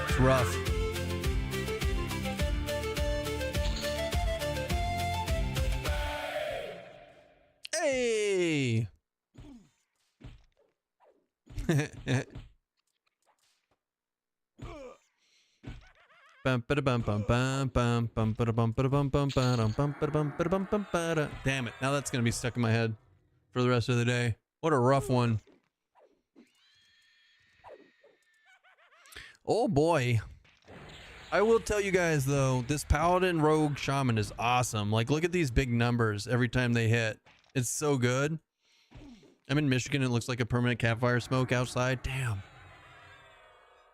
It's rough. Hey! Damn it, now that's gonna be stuck in my head for the rest of the day. What a rough one. Oh boy. I will tell you guys though, this Paladin Rogue Shaman is awesome. Like, look at these big numbers every time they hit. It's so good. I'm in Michigan. It looks like a permanent campfire smoke outside. Damn.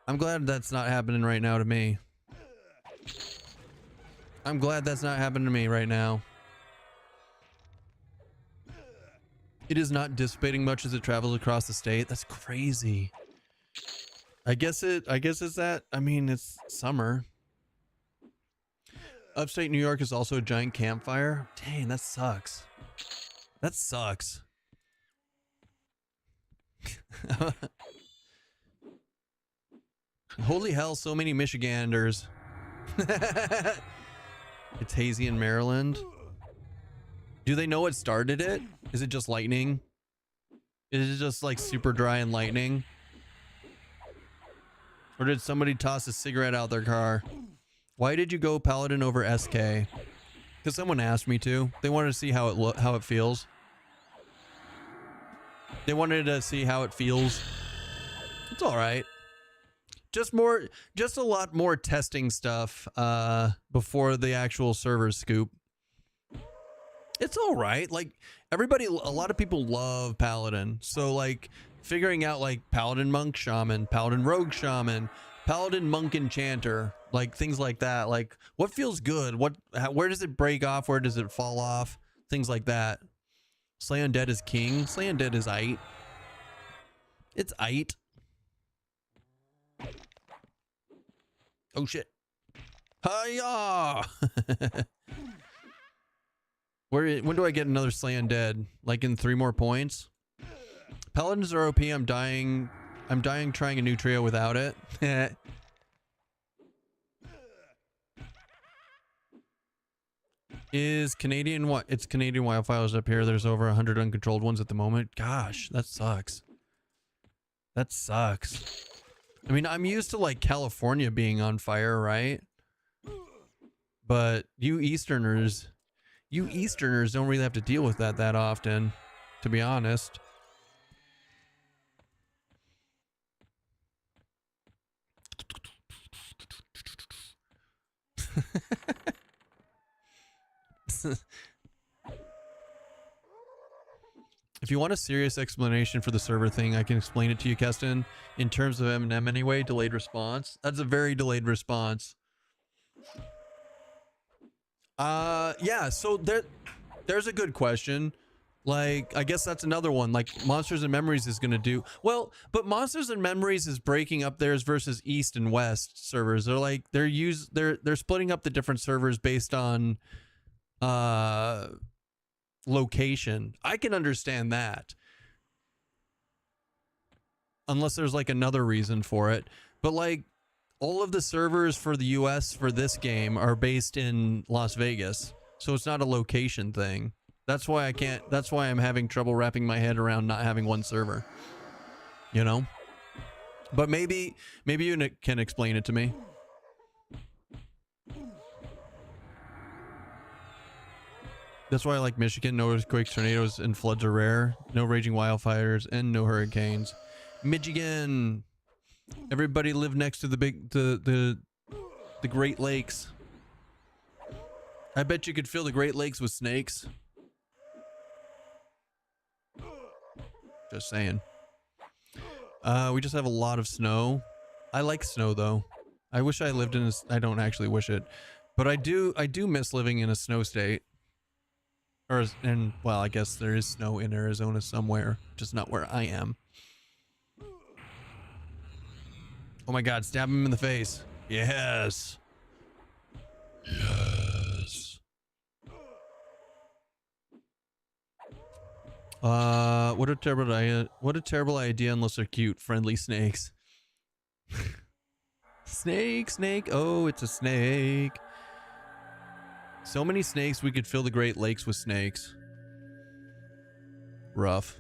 I'm glad that's not happening right now to me. I'm glad that's not happening to me right now. It is not dissipating much as it travels across the state. That's crazy. I guess it's that. I mean, it's summer. Upstate New York is also a giant campfire. Dang, that sucks. That sucks. Holy hell, so many Michiganders. It's hazy in Maryland. Do they know what started it? Is it just lightning? Is it just like super dry and lightning? Or did somebody toss a cigarette out their car? Why did you go Paladin over SK? Because someone asked me to. They wanted to see how it feels. They wanted to see how it feels. It's all right. Just a lot more testing stuff before the actual servers scoop. It's all right. Like, a lot of people love Paladin. So like figuring out like Paladin Monk Shaman, Paladin Rogue Shaman, Paladin Monk Enchanter, like things like that. Like, what feels good? Where does it break off? Where does it fall off? Things like that. Slay Undead is king. Slay Undead is aight. It's aight. Oh shit. Hiya! When do I get another Slay Undead? Like in 3 more points? Paladins are OP. I'm dying trying a new trio without it. Is Canadian what? It's Canadian wildfires up here. There's over 100 uncontrolled ones at the moment. Gosh, that sucks. That sucks. I mean, I'm used to like California being on fire, right? But you Easterners don't really have to deal with that often, to be honest. If you want a serious explanation for the server thing, I can explain it to you, Keston. In terms of M&M anyway, delayed response. That's a very delayed response. Yeah, so there's a good question. Like, I guess that's another one. Like, Monsters and Memories is going to do well, but Monsters and Memories is breaking up theirs versus East and West servers. They're like they're splitting up the different servers based on location. I can understand that, unless there's like another reason for it. But like, all of the servers for the US for this game are based in Las Vegas, so it's not a location thing. That's why I can't. That's why I'm having trouble wrapping my head around not having one server. You know. But maybe you can explain it to me. That's why I like Michigan. No earthquakes, tornadoes, and floods are rare. No raging wildfires and no hurricanes. Michigan. Everybody live next to the Great Lakes. I bet you could fill the Great Lakes with snakes. Just saying. We just have a lot of snow. I like snow though. I wish I lived in a, I don't actually wish it, but I do miss living in a snow state. And well, I guess there is snow in Arizona somewhere, just not where I am. Oh my God, stab him in the face. Yes. Yes. What a terrible idea unless they're cute, friendly snakes. Snake. Oh, it's a snake. So many snakes, we could fill the Great Lakes with snakes. Rough.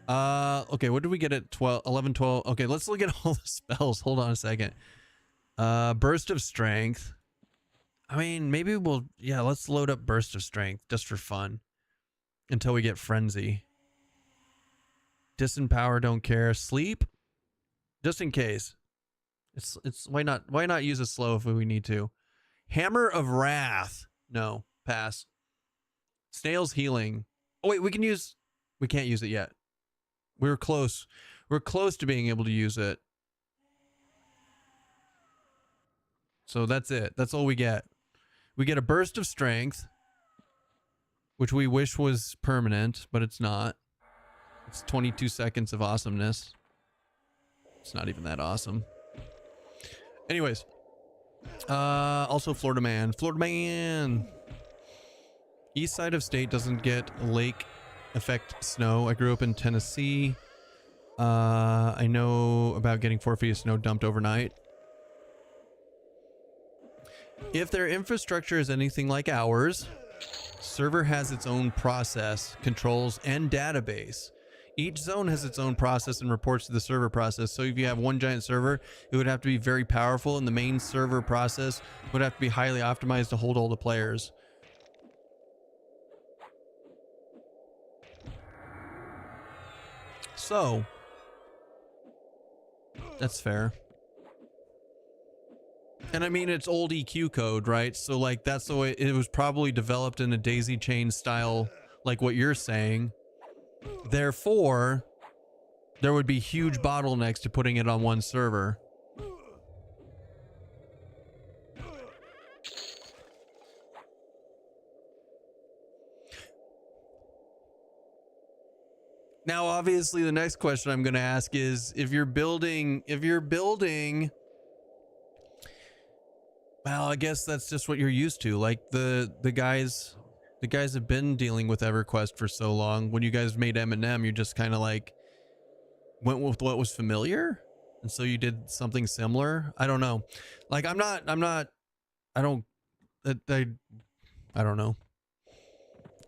Okay, what did we get at 11, 12? Okay, let's look at all the spells. Hold on a second. Burst of Strength. I mean, maybe let's load up Burst of Strength just for fun. Until we get Frenzy. Disempower, don't care. Sleep? Just in case. It's why not use a slow if we need to. Hammer of Wrath. No, pass. Snail's Healing. Oh wait, we can't use it yet. We're close. We're close to being able to use it. So that's it. That's all we get. We get a Burst of Strength, which we wish was permanent, but it's not. It's 22 seconds of awesomeness. It's not even that awesome. Anyways. Also Florida Man. Florida Man! East side of state doesn't get lake effect snow. I grew up in Tennessee. I know about getting 4 feet of snow dumped overnight. If their infrastructure is anything like ours, server has its own process, controls, and database. Each zone has its own process and reports to the server process. So if you have one giant server, it would have to be very powerful, and the main server process would have to be highly optimized to hold all the players. So, that's fair. And I mean, it's old EQ code, right? So like, that's the way it was probably developed in a daisy chain style, like what you're saying. Therefore, there would be huge bottlenecks to putting it on one server. Now, obviously, the next question I'm going to ask is, if you're building, well, I guess that's just what you're used to. Like the guys have been dealing with EverQuest for so long. When you guys made M&M, you just kind of like went with what was familiar, and so you did something similar. I don't know. Like I don't know.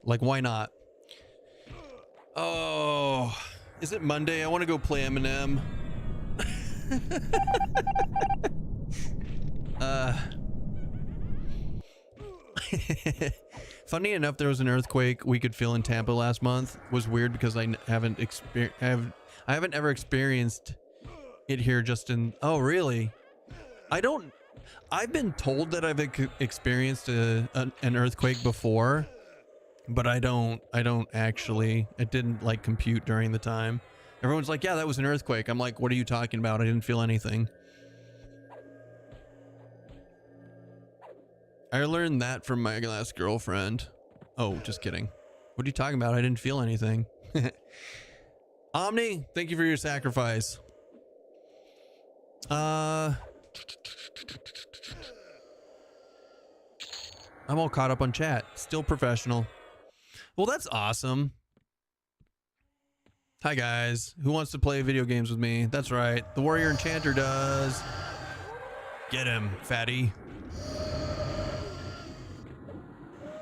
Like, why not? Oh, is it Monday? I want to go play M&M. Funny enough, there was an earthquake we could feel in Tampa last month. It was weird because I haven't ever experienced it here. Just in, oh really? I've been told that I've experienced an earthquake before, but I don't actually. It didn't like compute during the time. Everyone's like, yeah, that was an earthquake. I'm like, what are you talking about? I didn't feel anything. I learned that from my last girlfriend. Oh, just kidding. What are you talking about? I didn't feel anything. Omni, thank you for your sacrifice. I'm all caught up on chat. Still professional. Well, that's awesome. Hi guys. Who wants to play video games with me? That's right. The Warrior Enchanter does. Get him, fatty.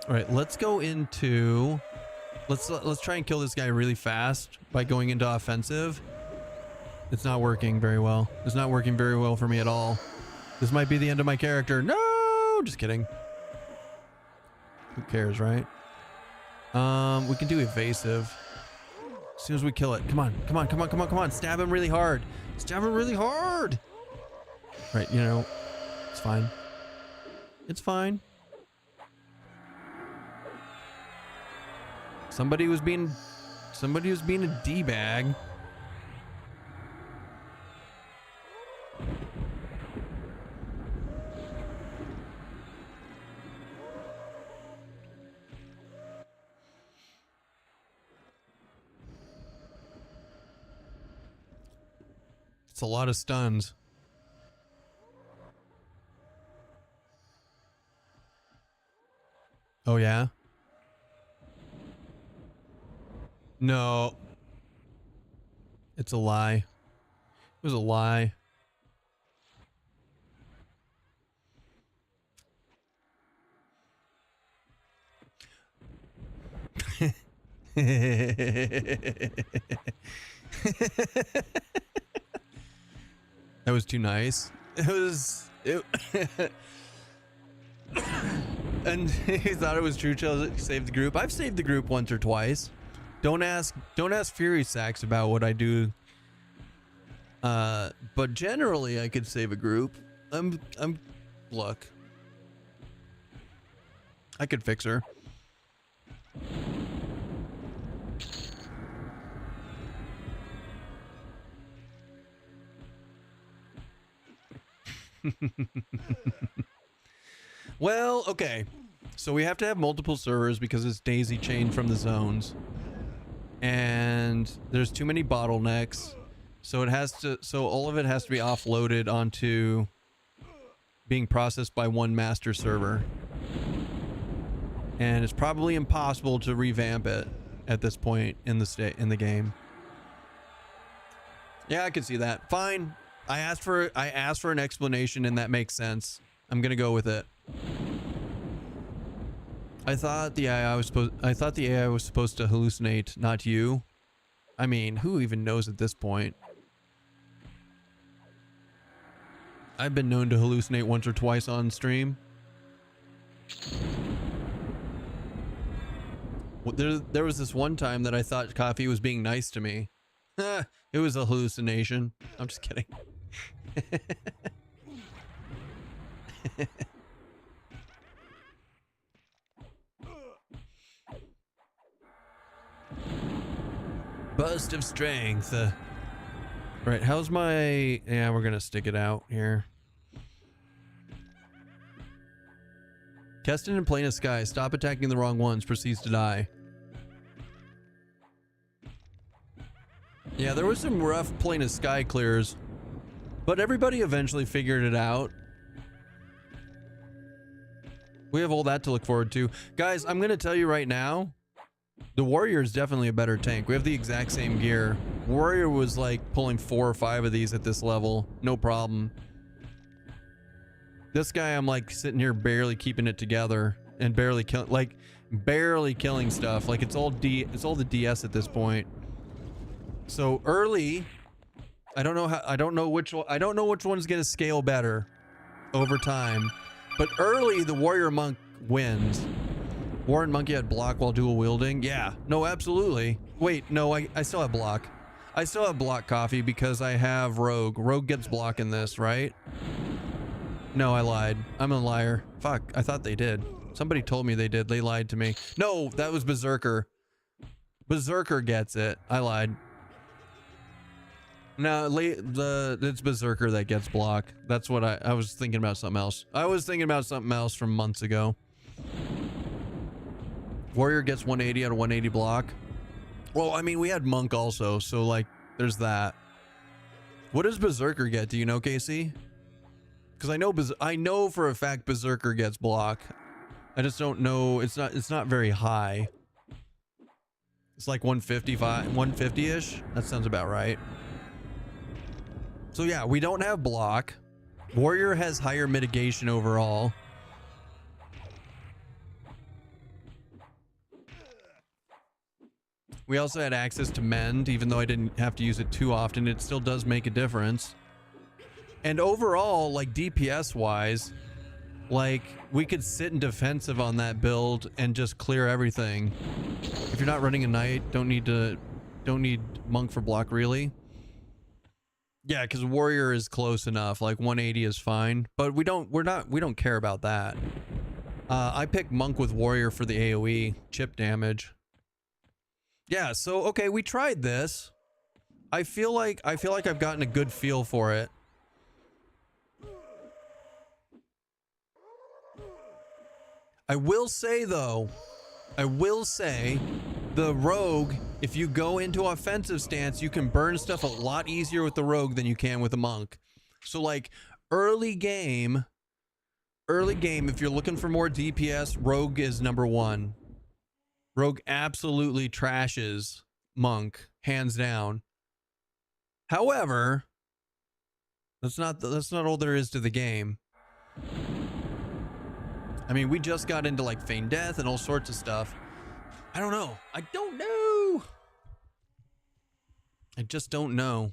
All right, let's go into... Let's try and kill this guy really fast by going into offensive. It's not working very well. It's not working very well for me at all. This might be the end of my character. No, just kidding. Who cares, right? We can do evasive. As soon as we kill it. Come on, come on, come on, come on, come on. Stab him really hard. Stab him really hard. Right, you know, it's fine. It's fine. Somebody was being a D-bag. It's a lot of stuns. Oh yeah? No. It's a lie. It was a lie. That was too nice. It and he thought it was true. Saved the group. I've saved the group once or twice. Don't ask Fury Sacks about what I do. But generally I could save a group. Look. I could fix her. Well, okay. So we have to have multiple servers because it's daisy chained from the zones. And there's too many bottlenecks. So all of it has to be offloaded onto being processed by one master server. And it's probably impossible to revamp it at this point in the game. Yeah, I could see that. Fine. I asked for an explanation and that makes sense. I'm going to go with it. I thought the AI was supposed to hallucinate, not you. I mean, who even knows at this point? I've been known to hallucinate once or twice on stream. There was this one time that I thought Coffee was being nice to me. It was a hallucination. I'm just kidding. Burst of strength. Right, how's my... Yeah, we're gonna stick it out here. Keston and Plain of Sky. Stop attacking the wrong ones. Proceeds to die. Yeah, there was some rough Plain of Sky clears. But everybody eventually figured it out. We have all that to look forward to. Guys, I'm gonna tell you right now. The Warrior is definitely a better tank. We have the exact same gear. Warrior was like pulling 4 or 5 of these at this level. No problem. This guy, I'm like sitting here barely keeping it together and barely killing stuff. Like it's all the DS at this point. So early, I don't know which one's gonna scale better over time. But early, the Warrior Monk wins. Warren Monkey had block while dual wielding. Yeah, no, absolutely. Wait, no, I still have block. I still have block, Coffee, because I have Rogue. Rogue gets block in this, right? No, I lied. I'm a liar. Fuck, I thought they did. Somebody told me they did. They lied to me. No, that was Berserker. Berserker gets it. I lied. No, it's Berserker that gets block. That's what I was thinking about something else. I was thinking about something else from months ago. Warrior gets 180 out of 180 block. Well, I mean, we had Monk also, so like, there's that. What does Berserker get? Do you know, Casey? Because I know for a fact Berserker gets block. I just don't know. It's not very high. It's like 155, 150-ish. That sounds about right. So yeah, we don't have block. Warrior has higher mitigation overall. We also had access to mend, even though I didn't have to use it too often. It still does make a difference. And overall, like DPS wise, like we could sit in defensive on that build and just clear everything. If you're not running a knight, don't need monk for block really. Yeah, because warrior is close enough. Like 180 is fine, but we don't care about that. I picked monk with warrior for the AoE chip damage. Yeah, so okay, we tried this. I feel like I've gotten a good feel for it. I will say though, the rogue, if you go into offensive stance, you can burn stuff a lot easier with the rogue than you can with a monk. So like early game, if you're looking for more DPS, rogue is number one. Rogue absolutely trashes monk, hands down. However, that's not all there is to the game. I mean, we just got into like feign death and all sorts of stuff. I don't know. I just don't know.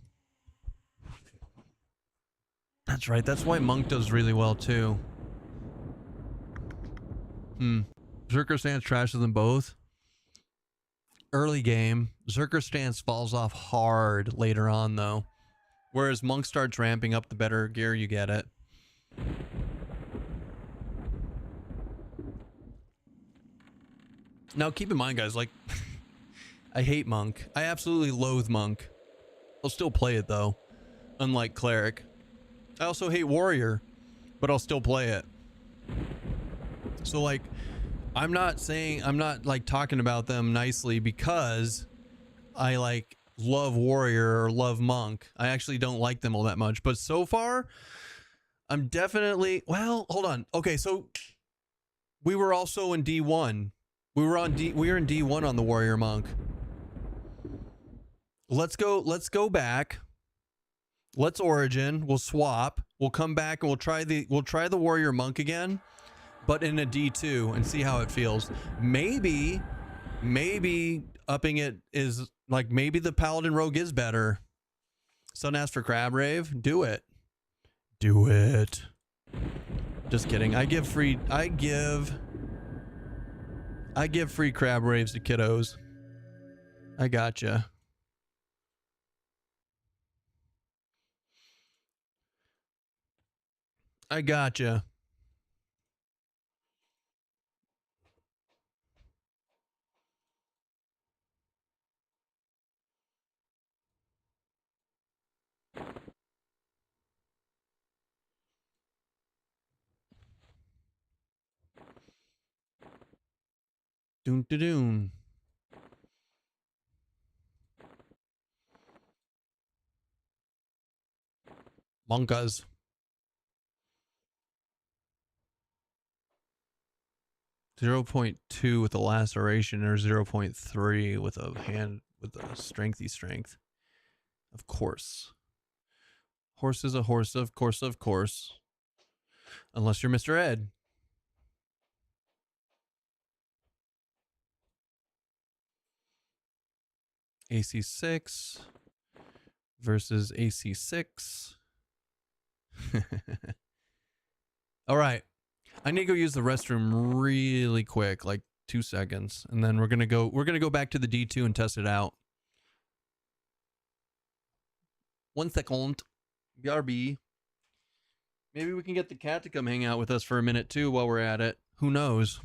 That's right. That's why monk does really well too. Berserker stance trashes them both. Early game, Berserker stance falls off hard later on though. Whereas monk starts ramping up the better gear you get it. Now keep in mind guys, like I hate monk. I absolutely loathe monk. I'll still play it though. Unlike cleric. I also hate warrior, but I'll still play it. So like I'm not like talking about them nicely because I like love warrior or love monk. I actually don't like them all that much, but so far I'm definitely, well, hold on. Okay, so we were also in D1. We were in D1 on the warrior monk. Let's go back. Let's origin. We'll swap. We'll come back and we'll try the warrior monk again, but in a D2 and see how it feels. Maybe upping it is like, maybe the paladin rogue is better. Sun asked for crab rave. Do it. Just kidding. I give free crab raves to kiddos. I gotcha. I gotcha. Doon to doon. Monkas. .2 with a laceration or 0.3 with a hand with a strength. Of course. Horse is a horse, of course. Unless you're Mr. Ed. AC6 versus AC6. All right. I need to go use the restroom really quick, like 2 seconds, and then we're gonna go back to the D2 and test it out. 1 second. BRB. Maybe we can get the cat to come hang out with us for a minute too while we're at it. Who knows?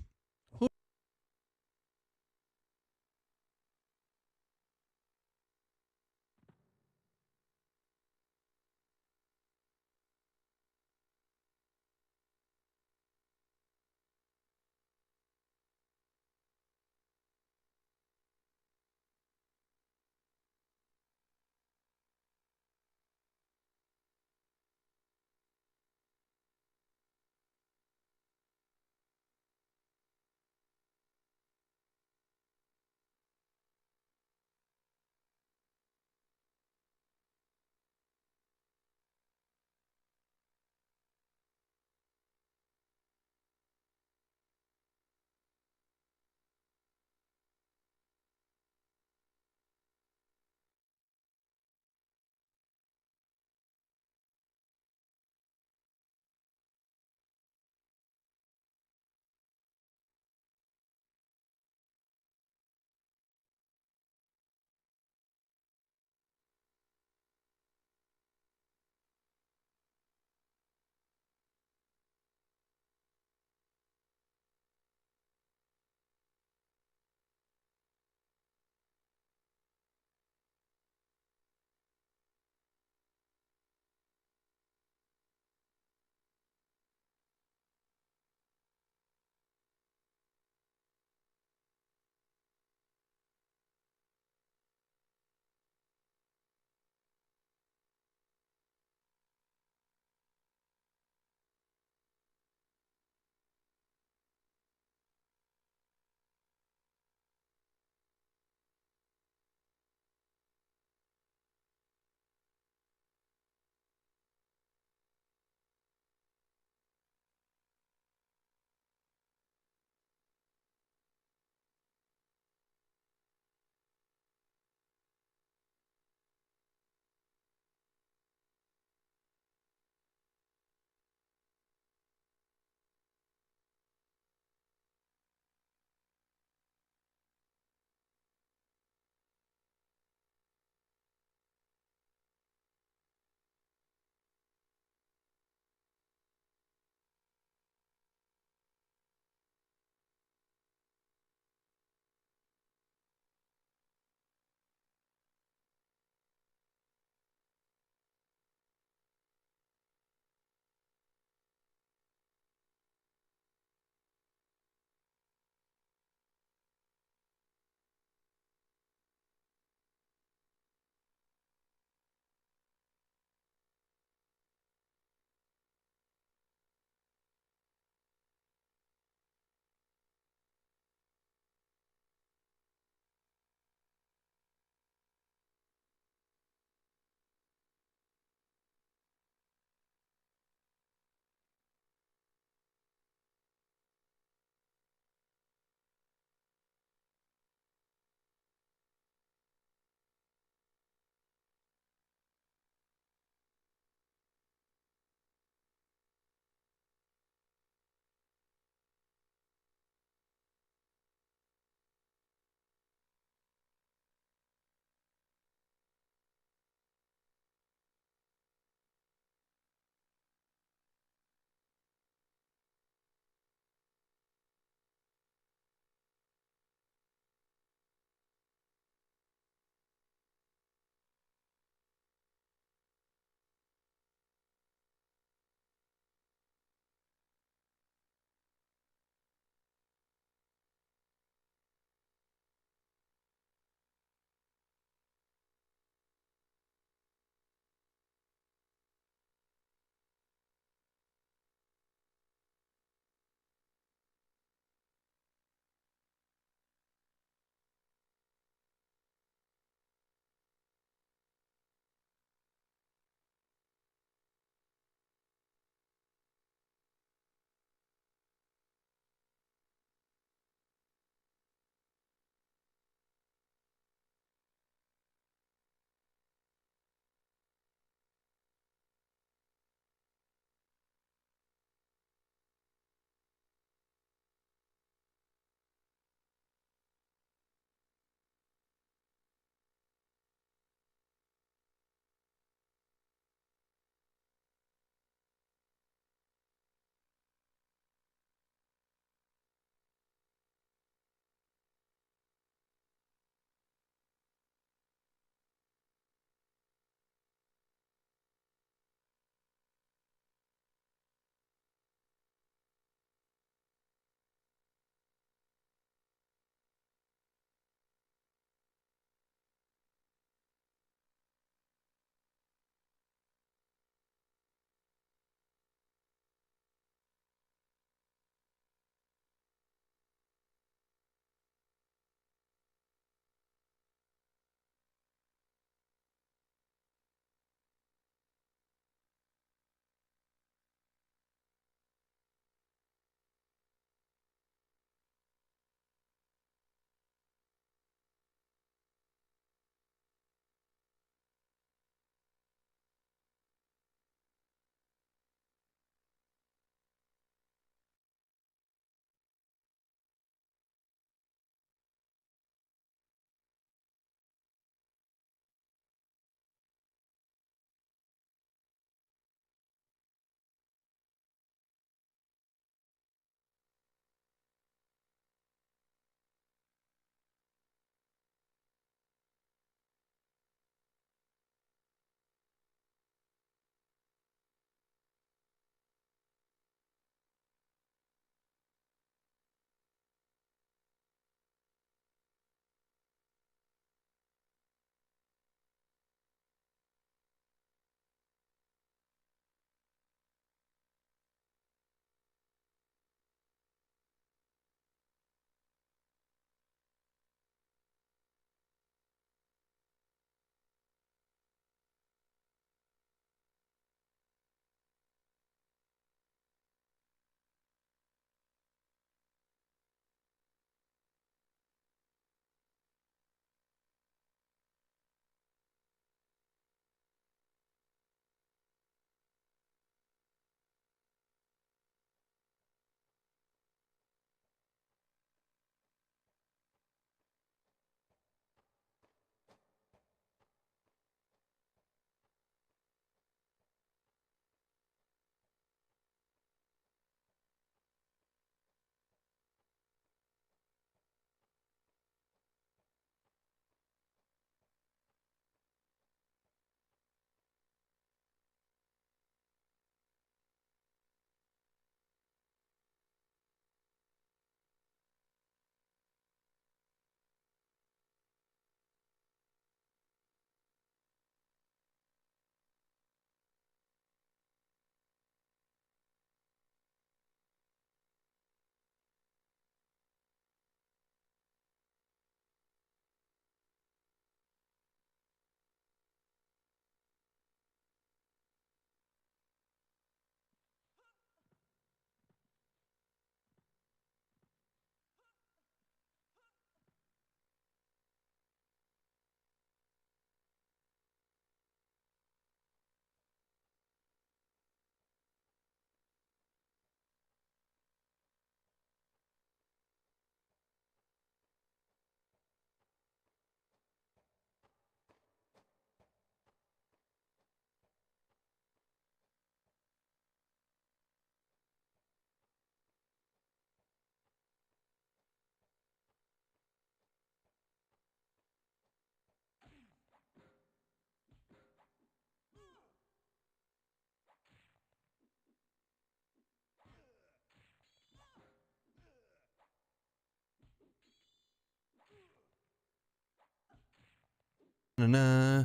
Na-na.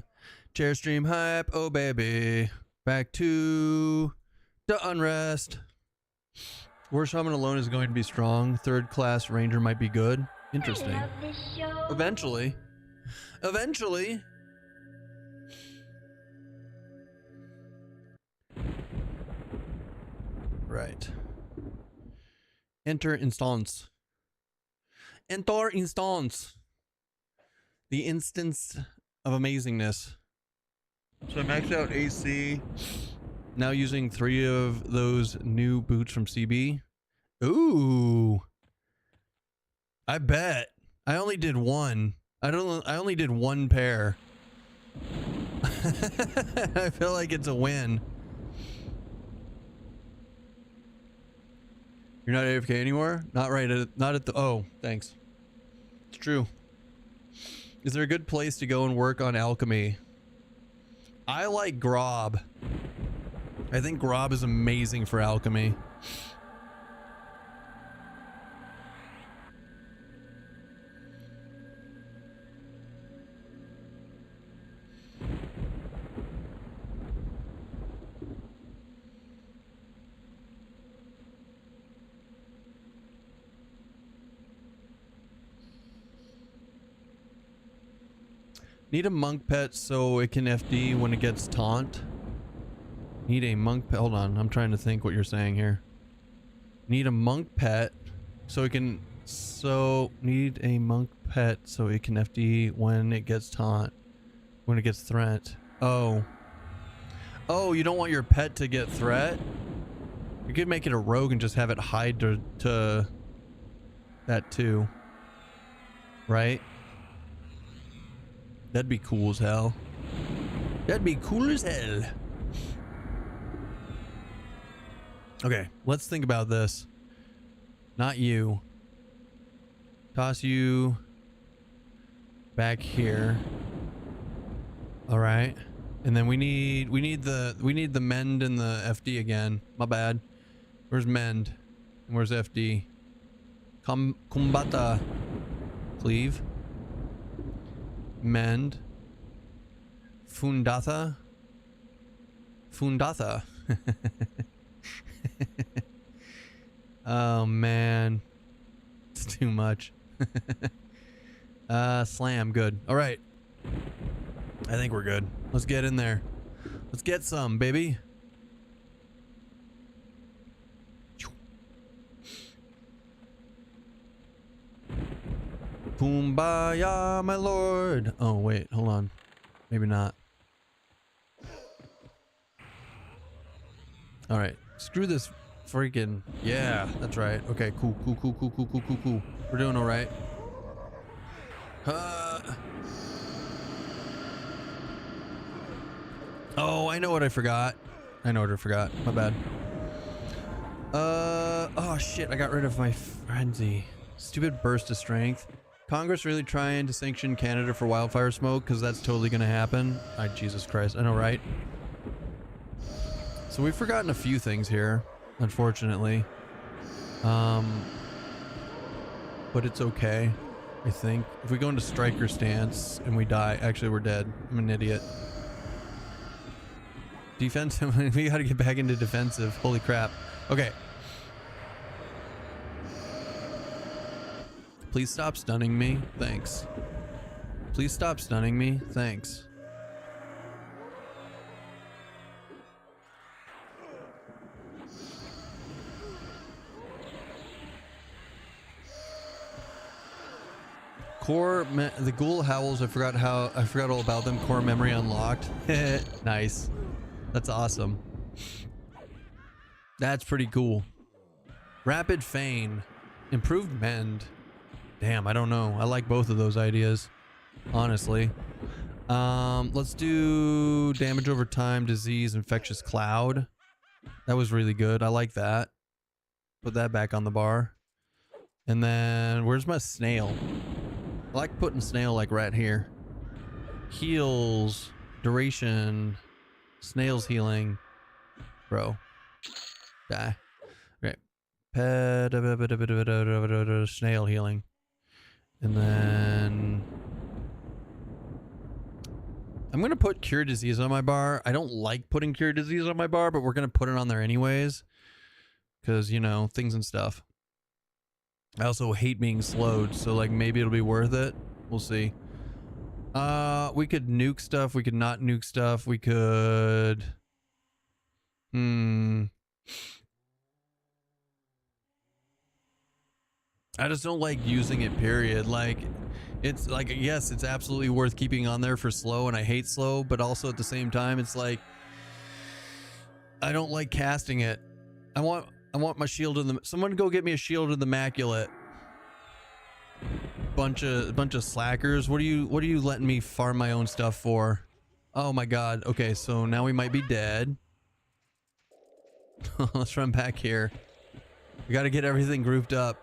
Chair stream hype, oh baby. Back to the unrest. War Shaman alone is going to be strong. Third class ranger might be good. Interesting. Eventually. Eventually. Right. Enter instance. Enter instance. The instance of amazingness. So I maxed out AC. Now using 3 of those new boots from CB. Ooh. I bet. I only did 1. I only did 1 pair. I feel like it's a win. You're not AFK anymore? Not right at, not at the, oh, thanks. It's true. Is there a good place to go and work on alchemy? I like Grob. I think Grob is amazing for alchemy. Need a monk pet so it can FD when it gets taunt. Need a monk pet. Hold on, I'm trying to think what you're saying here. Need a monk pet so it can. So need a monk pet so it can FD when it gets taunt. When it gets threat. Oh. Oh, you don't want your pet to get threat? You could make it a rogue and just have it hide to that too. Right? That'd be cool as hell. That'd be cool as hell. Okay, let's think about this. Not you. Toss you back here. All right. And then we need the mend and the FD again. My bad. Where's mend? And where's FD? Combata. Cleave. Mend. Fundatha. Oh man, it's too much. Slam, good. All right, I think we're good. Let's get in there. Let's get some, baby. Kumbaya, my lord. Oh wait, hold on. Maybe not. All right, screw this freaking. Yeah, that's right. Okay, cool. We're doing all right. Oh, I know what I forgot. My bad. Oh shit, I got rid of my frenzy. Stupid burst of strength. Congress really trying to sanction Canada for wildfire smoke, because that's totally gonna happen. Jesus Christ, I know, right? So we've forgotten a few things here, unfortunately. But it's okay, I think. If we go into striker stance and we die, actually we're dead. I'm an idiot. Defensive, we gotta get back into defensive. Holy crap. Okay. Please stop stunning me. Thanks. Please stop stunning me. Thanks. The ghoul howls. I forgot all about them. Core memory unlocked. Nice. That's awesome. That's pretty cool. Rapid feign. Improved mend. Damn, I don't know. I like both of those ideas, honestly. Let's do damage over time, disease, infectious cloud. That was really good. I like that. Put that back on the bar. And then where's my snail? I like putting snail like right here. Heals, duration, snail's healing. Bro. Die. Okay. Snail healing. And then I'm going to put Cure Disease on my bar. I don't like putting Cure Disease on my bar, but we're going to put it on there anyways. Because, you know, things and stuff. I also hate being slowed, so like maybe it'll be worth it. We'll see. We could nuke stuff. We could not nuke stuff. We could... I just don't like using it, period. Like, it's like, yes, it's absolutely worth keeping on there for slow, and I hate slow, but also at the same time, it's like, I don't like casting it. I want my shield in the... Someone go get me a shield in the Immaculate. Bunch of slackers. What are you letting me farm my own stuff for? Oh my god. Okay, so now we might be dead. Let's run back here. We got to get everything grouped up.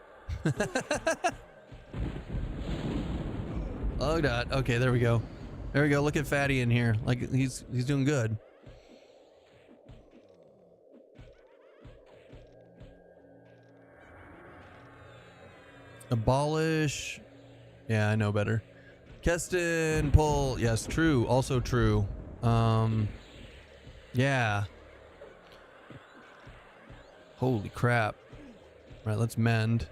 Oh god. Okay, there we go. There we go. Look at Fatty in here. Like he's doing good. Abolish. Yeah, I know better. Keston, pull. Yes, true. Also true. Yeah. Holy crap. All right, let's mend.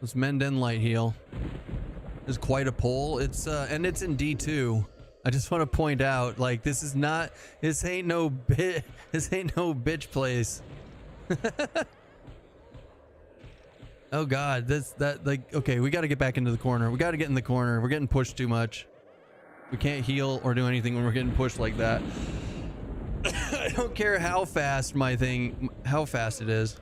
Let's mend and light heal. It's quite a pull. It's and it's in D2. I just want to point out, like, this ain't no bitch place. Oh god, okay, we got to get back into the corner. We got to get in the corner. We're getting pushed too much. We can't heal or do anything when we're getting pushed like that. I don't care how fast how fast it is.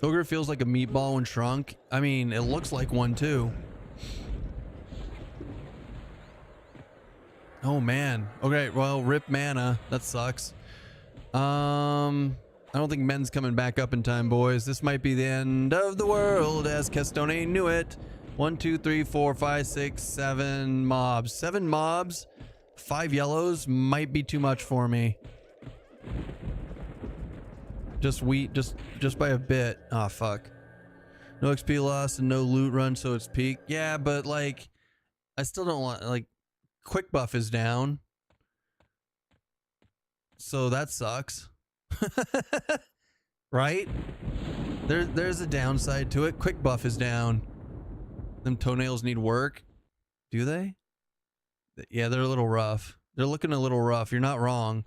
Ogre feels like a meatball when shrunk. I mean, it looks like one too. Oh man. Okay, well, rip mana. That sucks. I don't think men's coming back up in time, boys. This might be the end of the world as Kestone knew it. 1, 2, 3, 4, 5, 6, 7 mobs. 7 mobs, 5 yellows might be too much for me. Just by a bit. Oh fuck. No XP loss and no loot run, so it's peak. Yeah, but like, I still don't want, like, quick buff is down, so that sucks. Right? There's a downside to it. Quick buff is down. Them toenails need work. Do they? Yeah, they're a little rough. They're looking a little rough. You're not wrong.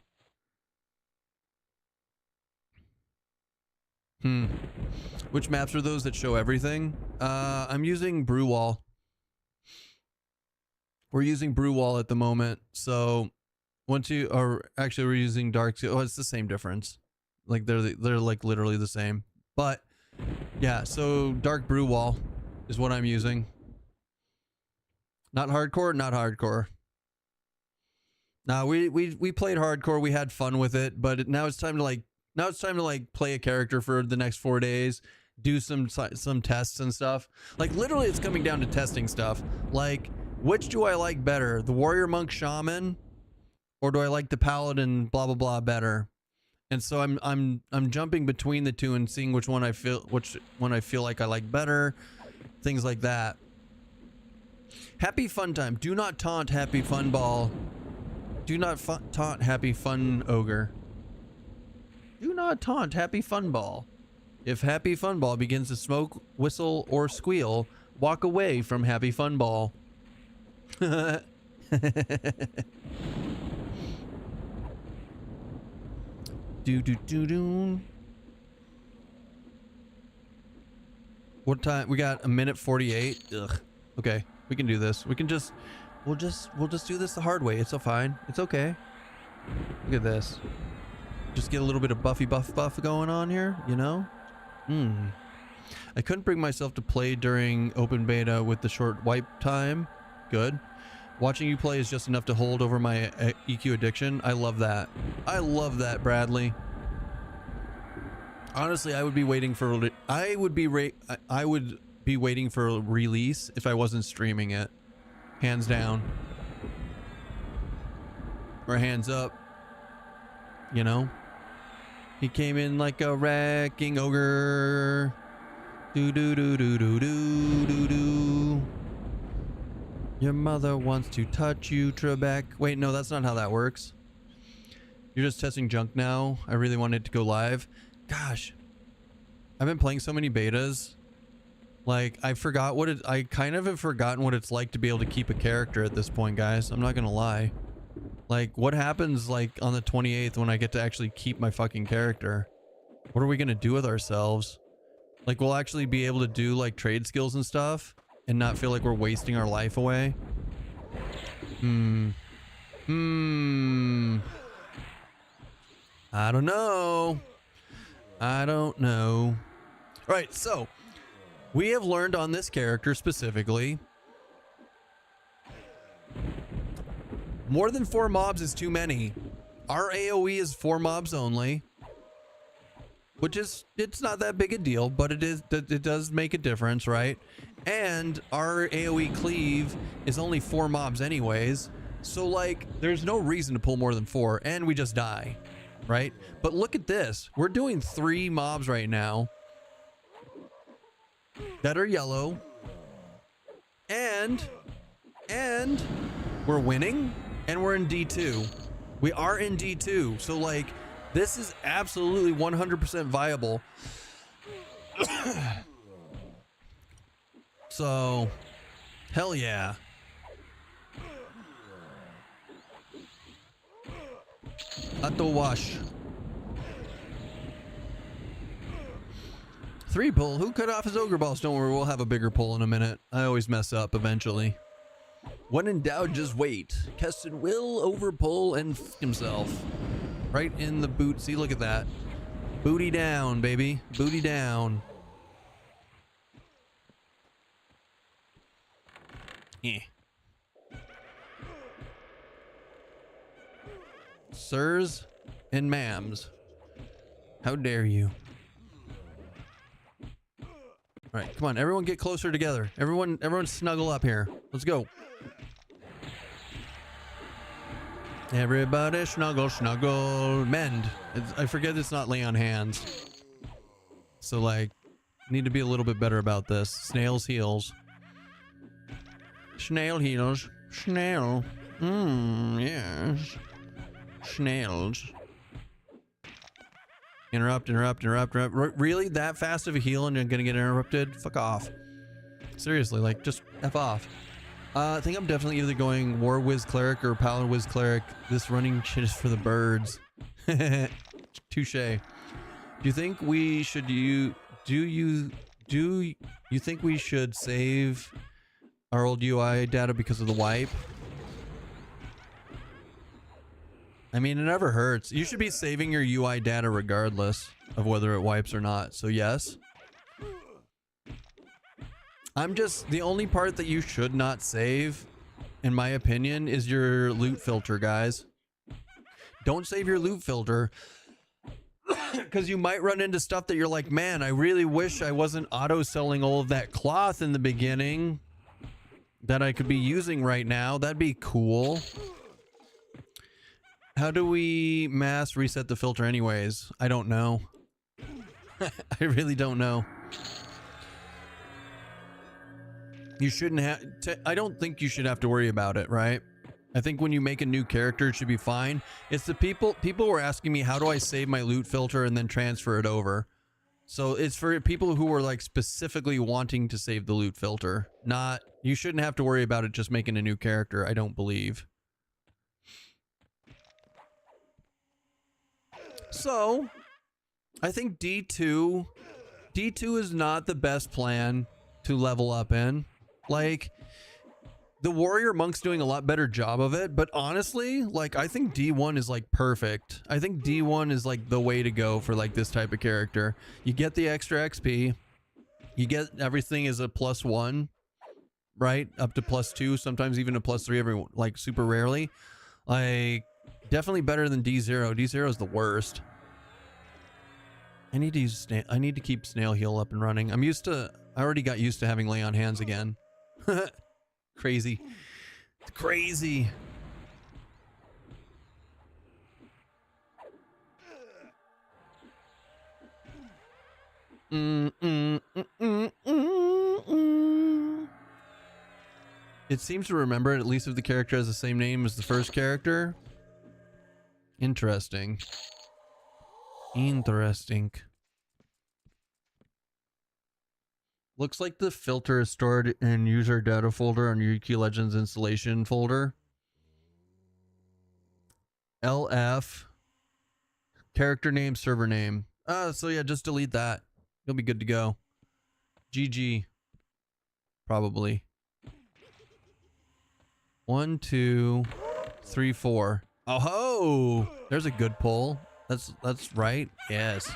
Which maps are those that show everything? I'm using Brew Wall. We're using Brew Wall at the moment, so we're using Dark. Oh, it's the same difference. Like they're like literally the same. But yeah, so Dark Brew Wall is what I'm using. Not hardcore, not hardcore. Now we played hardcore. We had fun with it, but now it's time to play a character for the next 4 days. Do some tests and stuff. Like literally, it's coming down to testing stuff. Like, which do I like better, the warrior monk shaman, or do I like the paladin blah blah blah better? And so I'm jumping between the two and seeing which one I feel like I like better, things like that. Happy fun time. Do not taunt Happy Fun Ball. Do not taunt Happy Fun Ogre. Do not taunt Happy Fun Ball. If Happy Fun Ball begins to smoke, whistle, or squeal, walk away from Happy Fun Ball. Do. What time? We got 1:48. Ugh. Okay, we can do this. We'll just do this the hard way. It's so fine. It's okay. Look at this. Just get a little bit of buff going on here, you know? I couldn't bring myself to play during open beta with the short wipe time. Good. Watching you play is just enough to hold over my EQ addiction. I love that. I love that, Bradley. Honestly, I would be waiting for I would be waiting for a release if I wasn't streaming it. Hands down. Or hands up. You know? He came in like a wrecking ogre. Do do do do do do do do. Your mother wants to touch you, Trebek. Wait, no, that's not how that works. You're just testing junk now. I really wanted to go live. Gosh, I've been playing so many betas. Like, I kind of have forgotten what it's like to be able to keep a character at this point, guys. I'm not gonna lie. Like, what happens, like, on the 28th when I get to actually keep my fucking character? What are we gonna do with ourselves? Like, we'll actually be able to do, like, trade skills and stuff and not feel like we're wasting our life away? I don't know. I don't know. All right, so we have learned on this character specifically, more than 4 mobs is too many. Our AoE is 4 mobs only, which is, it's not that big a deal, but it does make a difference, right? And our AoE cleave is only 4 mobs anyways, so like there's no reason to pull more than 4, and we just die, right? But look at this, we're doing 3 mobs right now that are yellow, and we're winning, and we're in D2. We are in D2, so like this is absolutely 100% viable. So hell yeah. Auto wash. 3 pull. Who cut off his ogre balls? Don't worry, we'll have a bigger pull in a minute. I always mess up eventually. When in doubt, just wait. Keston will overpull and f himself. Right in the boot. See, look at that. Booty down, baby. Booty down. Eh. Sirs and ma'ams, how dare you? All right, come on, everyone get closer together. Everyone snuggle up here. Let's go. Everybody snuggle, snuggle, mend. I forget it's not lay on hands. So like, need to be a little bit better about this. Snail's heels. Snail heels. Snail. Yes. Snails. Interrupt. Really? That fast of a heal and you're gonna get interrupted? Fuck off. Seriously, like, just F off. I think I'm definitely either going War Wiz Cleric or Paladin Wiz Cleric. This running shit is for the birds. Touche. Do you think we should do you think we should save our old UI data because of the wipe? I mean, it never hurts. You should be saving your UI data regardless of whether it wipes or not. So yes. The only part that you should not save, in my opinion, is your loot filter, guys. Don't save your loot filter because you might run into stuff that you're like, man, I really wish I wasn't auto-selling all of that cloth in the beginning that I could be using right now. That'd be cool. How do we mass reset the filter anyways? I don't know. I really don't know. You shouldn't have I don't think you should have to worry about it, right? I think when you make a new character, it should be fine. It's the people were asking me, how do I save my loot filter and then transfer it over? So it's for people who are like specifically wanting to save the loot filter. Not, you shouldn't have to worry about it just making a new character, I don't believe. So, I think D2 is not the best plan to level up in. Like, the warrior monk's doing a lot better job of it, but honestly, like, I think D1 is like perfect. I think D1 is like the way to go for like this type of character. You get the extra XP, you get everything as a +1, right? Up to +2, sometimes even a +3 every, like, super rarely. Like, definitely better than D0. D0 is the worst. I need to keep snail heal up and running. I already got used to having lay on hands again. Crazy. It's crazy. It seems to remember it, at least if the character has the same name as the first character. Interesting. Interesting. Looks like the filter is stored in user data folder on Yuki Legends installation folder. LF. Character name, server name. So yeah, just delete that. You'll be good to go. GG. Probably. 1, 2, 3, 4. Oh ho! There's a good pull. That's right. Yes.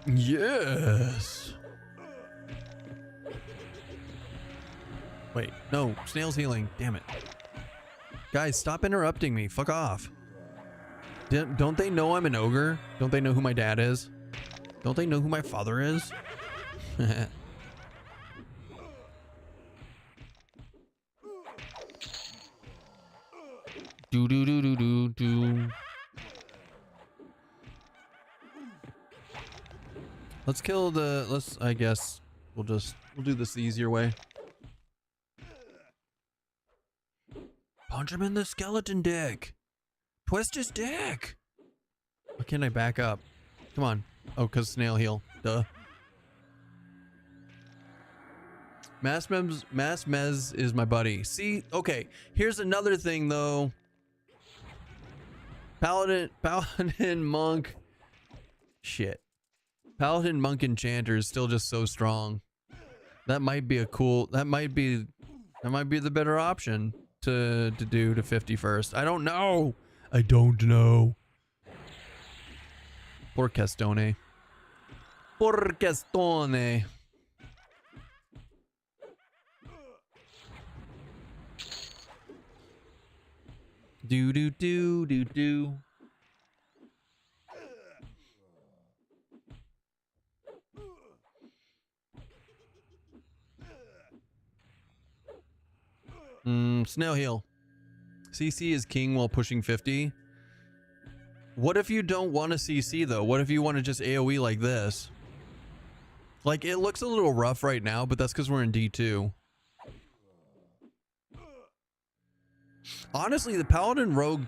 Yes. Wait, no, snail's healing. Damn it. Guys, stop interrupting me. Fuck off. Don't they know I'm an ogre? Don't they know who my dad is? Don't they know who my father is? Do do do do do do. Let's kill the. I guess we'll do this the easier way. Punch him in the skeleton dick. Twist his dick. Why can't I back up? Come on. Oh, cause snail heal. Duh. Mass Mez is my buddy. See, okay. Here's another thing though. Paladin monk. Shit. Paladin monk enchanter is still just so strong. That might be a cool. That might be the better option to do to 50 first. I don't know. I don't know. Porcastone. Porcastone. Do do do do do. Snail heal. CC is king while pushing 50. What if you don't want to CC though? What if you want to just AoE like this? Like, it looks a little rough right now, but that's because we're in D2. Honestly, the Paladin Rogue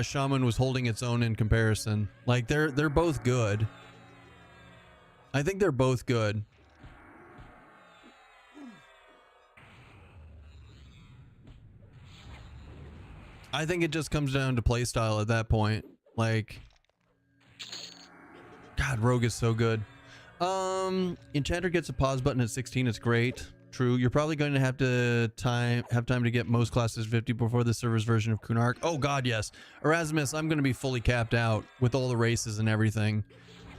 Shaman was holding its own in comparison. Like, they're both good. I think they're both good. I think it just comes down to playstyle at that point. Like, God, Rogue is so good. Enchanter gets a pause button at 16. It's great. True. You're probably going to have time to get most classes 50 before the server's version of Kunark. Oh God, yes. Erasmus, I'm going to be fully capped out with all the races and everything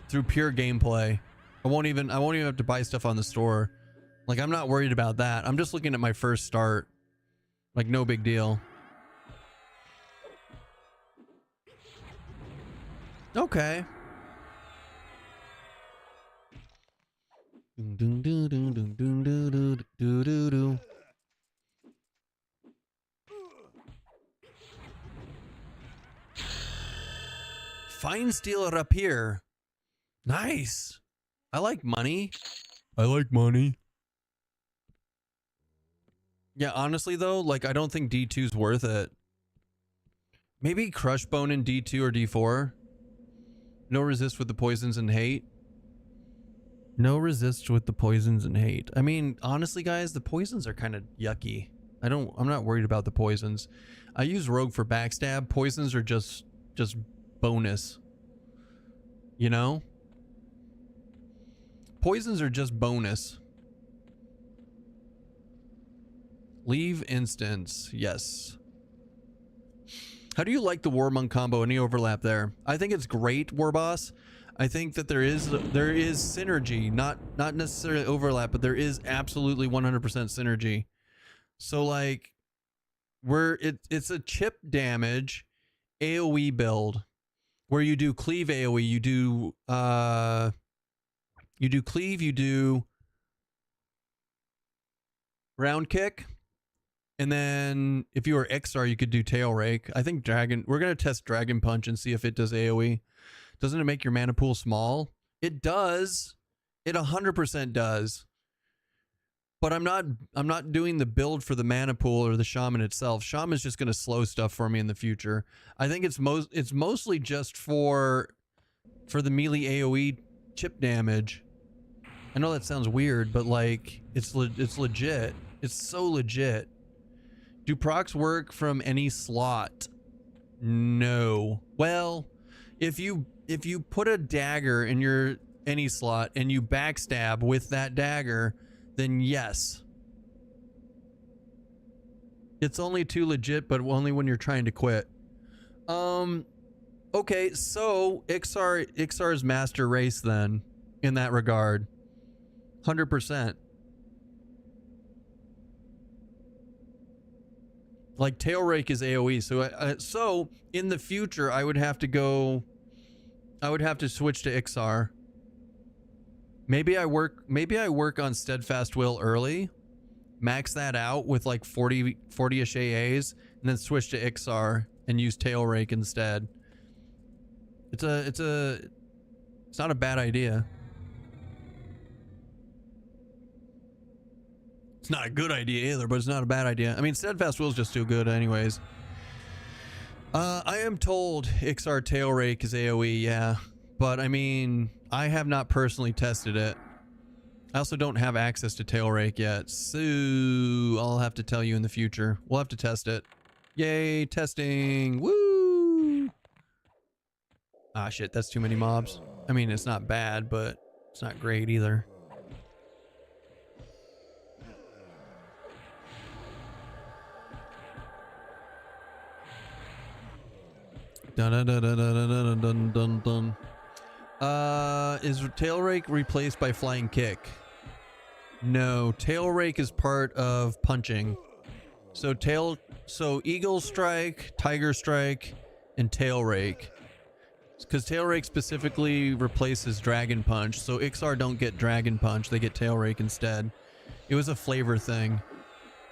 through pure gameplay. I won't even have to buy stuff on the store. Like, I'm not worried about that. I'm just looking at my first start. Like, no big deal. Okay. Fine steel rapier. Nice. I like money. I like money. Yeah, honestly though, like, I don't think D2's worth it. Maybe crush bone in D2 or D4. No resist with the poisons and hate. No resist with the poisons and hate. I mean, honestly, guys, the poisons are kind of yucky. I'm not worried about the poisons. I use rogue for backstab. Poisons are just bonus. You know? Poisons are just bonus. Leave instance. Yes. How do you like the War Monk combo? Any overlap there? I think it's great, War Boss. I think that there is synergy, not necessarily overlap, but there is absolutely 100% synergy. So like, it's a chip damage AoE build where you do cleave AoE, you do cleave, you do round kick. And then if you were XR, you could do tail rake. I think we're going to test Dragon Punch and see if it does AoE. Doesn't it make your mana pool small? It does. It 100% does. But I'm not doing the build for the mana pool or the shaman itself. Shaman's just going to slow stuff for me in the future. I think it's mostly just for the melee AoE chip damage. I know that sounds weird, but like it's legit. It's so legit. Do procs work from any slot? No. Well, if you put a dagger in your any slot and you backstab with that dagger, then yes. It's only too legit, but only when you're trying to quit. Okay, so Ixar's master race then, in that regard. 100%. Like tail rake is AoE, so in the future I would have to switch to Ixar. Maybe I work on Steadfast Will early, max that out with like 40-ish AAs, and then switch to Ixar and use tail rake instead. It's not a bad idea. It's not a good idea either, but it's not a bad idea. I mean, Steadfast Will's just too good anyways. I am told Ixar tail rake is AoE, yeah. But I mean, I have not personally tested it. I also don't have access to tail rake yet, so I'll have to tell you in the future. We'll have to test it. Yay, testing! Woo! Ah, shit, that's too many mobs. I mean, it's not bad, but it's not great either. Dun dun dun dun dun dun dun dun. Is tail rake replaced by flying kick? No, tail rake is part of punching. So eagle strike, tiger strike, and tail rake. Because tail rake specifically replaces dragon punch. So Ixar don't get dragon punch, they get tail rake instead. It was a flavor thing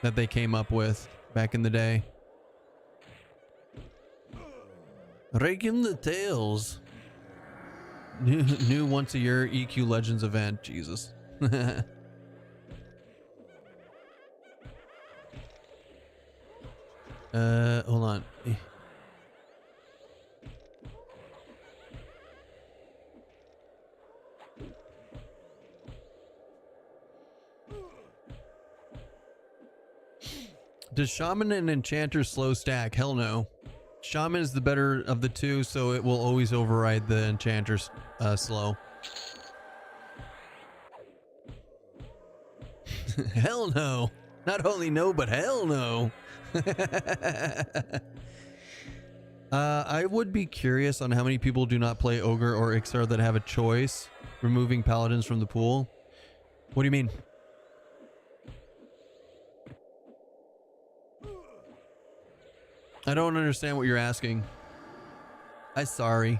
that they came up with back in the day. Raking the tails. New once a year EQ Legends event. Jesus. Hold on. Does Shaman and Enchanter slow stack? Hell no. Shaman is the better of the two, so it will always override the Enchanter's slow. Hell no. Not only no, but hell no. I would be curious on how many people do not play Ogre or Ixar that have a choice, removing paladins from the pool. What do you mean? I don't understand what you're asking. I'm sorry.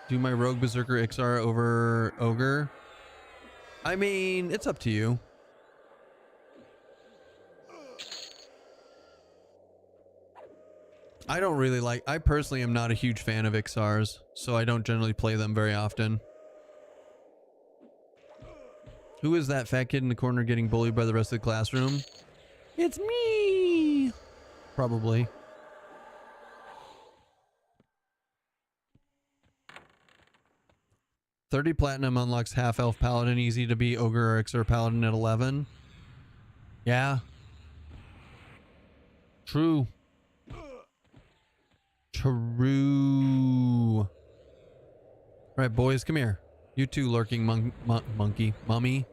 Do my Rogue Berserker Ixar over Ogre? I mean, it's up to you. I don't really like... I personally am not a huge fan of Ixars, so I don't generally play them very often. Who is that fat kid in the corner getting bullied by the rest of the classroom? It's me! Probably. $30 platinum unlocks half elf paladin, easy to be ogre or Ixar paladin at 11. Yeah. True. True. Right, boys, come here. You two lurking monkey. Mummy.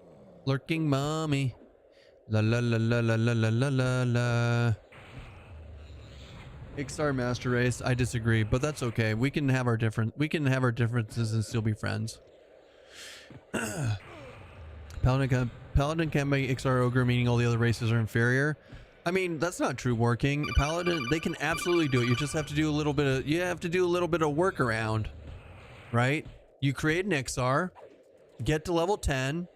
Lurking mummy. La la la la la la la la la la. Ixar master race. I disagree, but that's okay. We can have our differences and still be friends. Paladin can be Ixar ogre, meaning all the other races are inferior. I mean, that's not true working. Paladin, they can absolutely do it. You just have to do a little bit of workaround, right? You create an Ixar, get to level 10,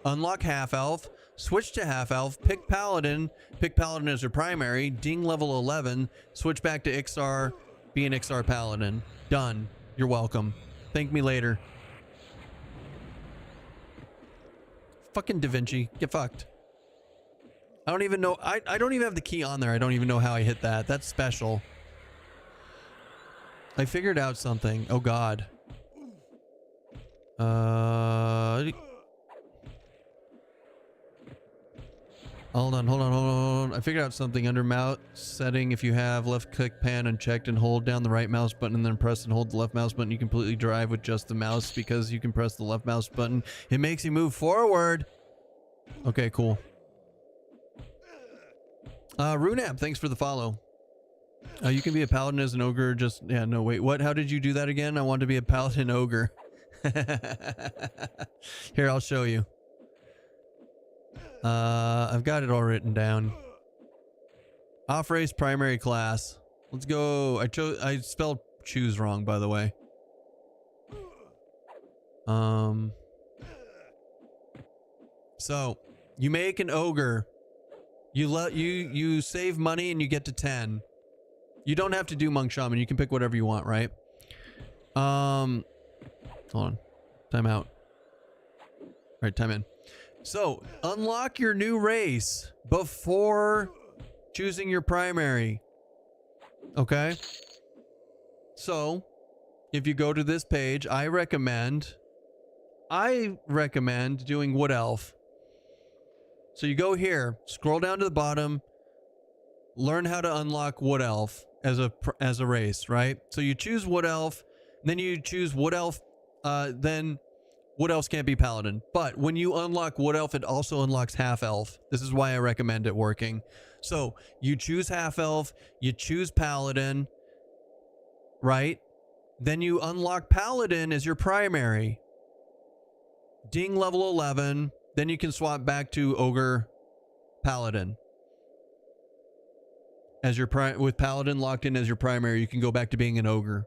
unlock half elf, switch to half elf, pick paladin as your primary, ding level 11, switch back to Ixar, be an Ixar paladin. Done. You're welcome. Thank me later. Fucking Da Vinci. Get fucked. I don't even know. I don't even have the key on there. I don't even know how I hit that. That's special. I figured out something. Oh, God. Hold on. I figured out something under mouse setting. If you have left click pan unchecked and hold down the right mouse button and then press and hold the left mouse button, you completely drive with just the mouse because you can press the left mouse button. It makes you move forward. Okay, cool. Runab, thanks for the follow. You can be a paladin as an ogre. Just, yeah, no, wait, what? How did you do that again? I want to be a paladin ogre. Here, I'll show you. I've got it all written down. Off race primary class. Let's go. I spelled choose wrong, by the way. So you make an ogre. You save money and you get to 10. You don't have to do monk shaman. You can pick whatever you want, right? Hold on. Time out. All right, time in. So, unlock your new race before choosing your primary. Okay? So, if you go to this page, I recommend doing Wood Elf. So you go here, scroll down to the bottom, learn how to unlock Wood Elf as a race, right? So you choose Wood Elf, then you choose Wood Elf, then Wood Elves can't be Paladin. But when you unlock Wood Elf, it also unlocks Half Elf. This is why I recommend it working. So you choose Half Elf, you choose Paladin, right? Then you unlock Paladin as your primary. Ding level 11. Then you can swap back to Ogre Paladin. As your with Paladin locked in as your primary, you can go back to being an Ogre.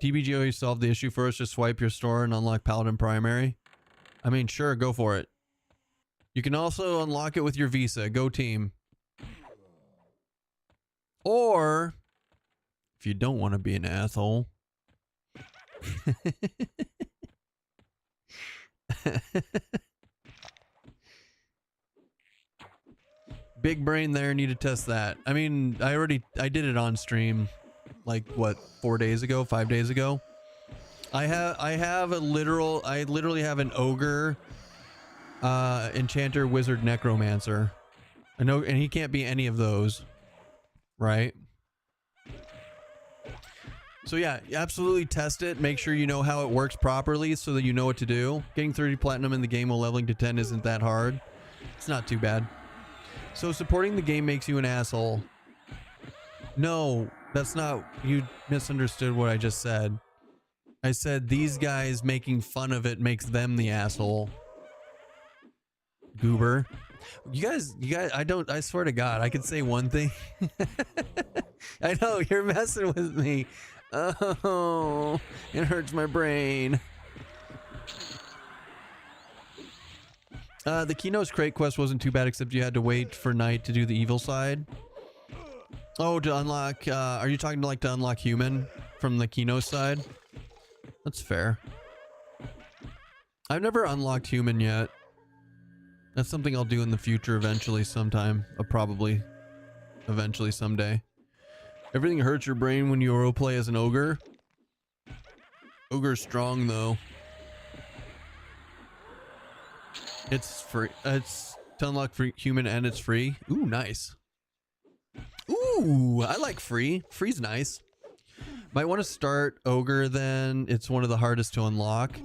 TBG always solved the issue for us. Just swipe your store and unlock Paladin primary. I mean, sure, go for it. You can also unlock it with your Visa. Go team. Or, if you don't want to be an asshole... Big brain there, need to test that. I mean, I did it on stream like what, 4 days ago, 5 days ago. I literally have an ogre, enchanter, wizard, necromancer. I know, and he can't be any of those, right? So yeah, absolutely test it. Make sure you know how it works properly so that you know what to do. Getting 30 platinum in the game while leveling to 10 isn't that hard. It's not too bad. So supporting the game makes you an asshole. No, that's not... You misunderstood what I just said. I said these guys making fun of it makes them the asshole. Goober. You guys, I swear to God, I could say one thing. I know, you're messing with me. Oh, it hurts my brain. The Kino's crate quest wasn't too bad, except you had to wait for night to do the evil side. Oh, to unlock, are you talking to unlock human from the Kino side? That's fair. I've never unlocked human yet. That's something I'll do in the future eventually sometime. Probably. Eventually someday. Everything hurts your brain when you roleplay as an ogre. Ogre's strong though. It's free. It's to unlock free human and it's free. Ooh, nice. Ooh, I like free. Free's nice. Might want to start ogre then. It's one of the hardest to unlock.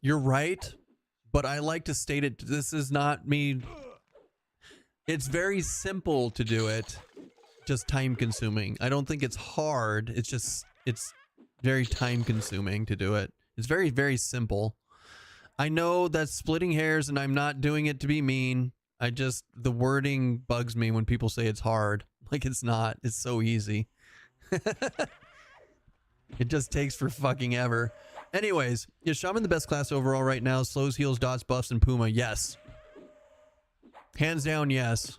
You're right, but I like to state it. This is not me. It's very simple to do it, just time consuming. I don't think it's hard. It's very time consuming to do it. It's very, very simple. I know that's splitting hairs and I'm not doing it to be mean. The wording bugs me when people say it's hard. Like it's not. It's so easy. It just takes for fucking ever. Anyways, is Shaman the best class overall right now? Slows, heals, dots, buffs, and Puma? Yes. Hands down, yes.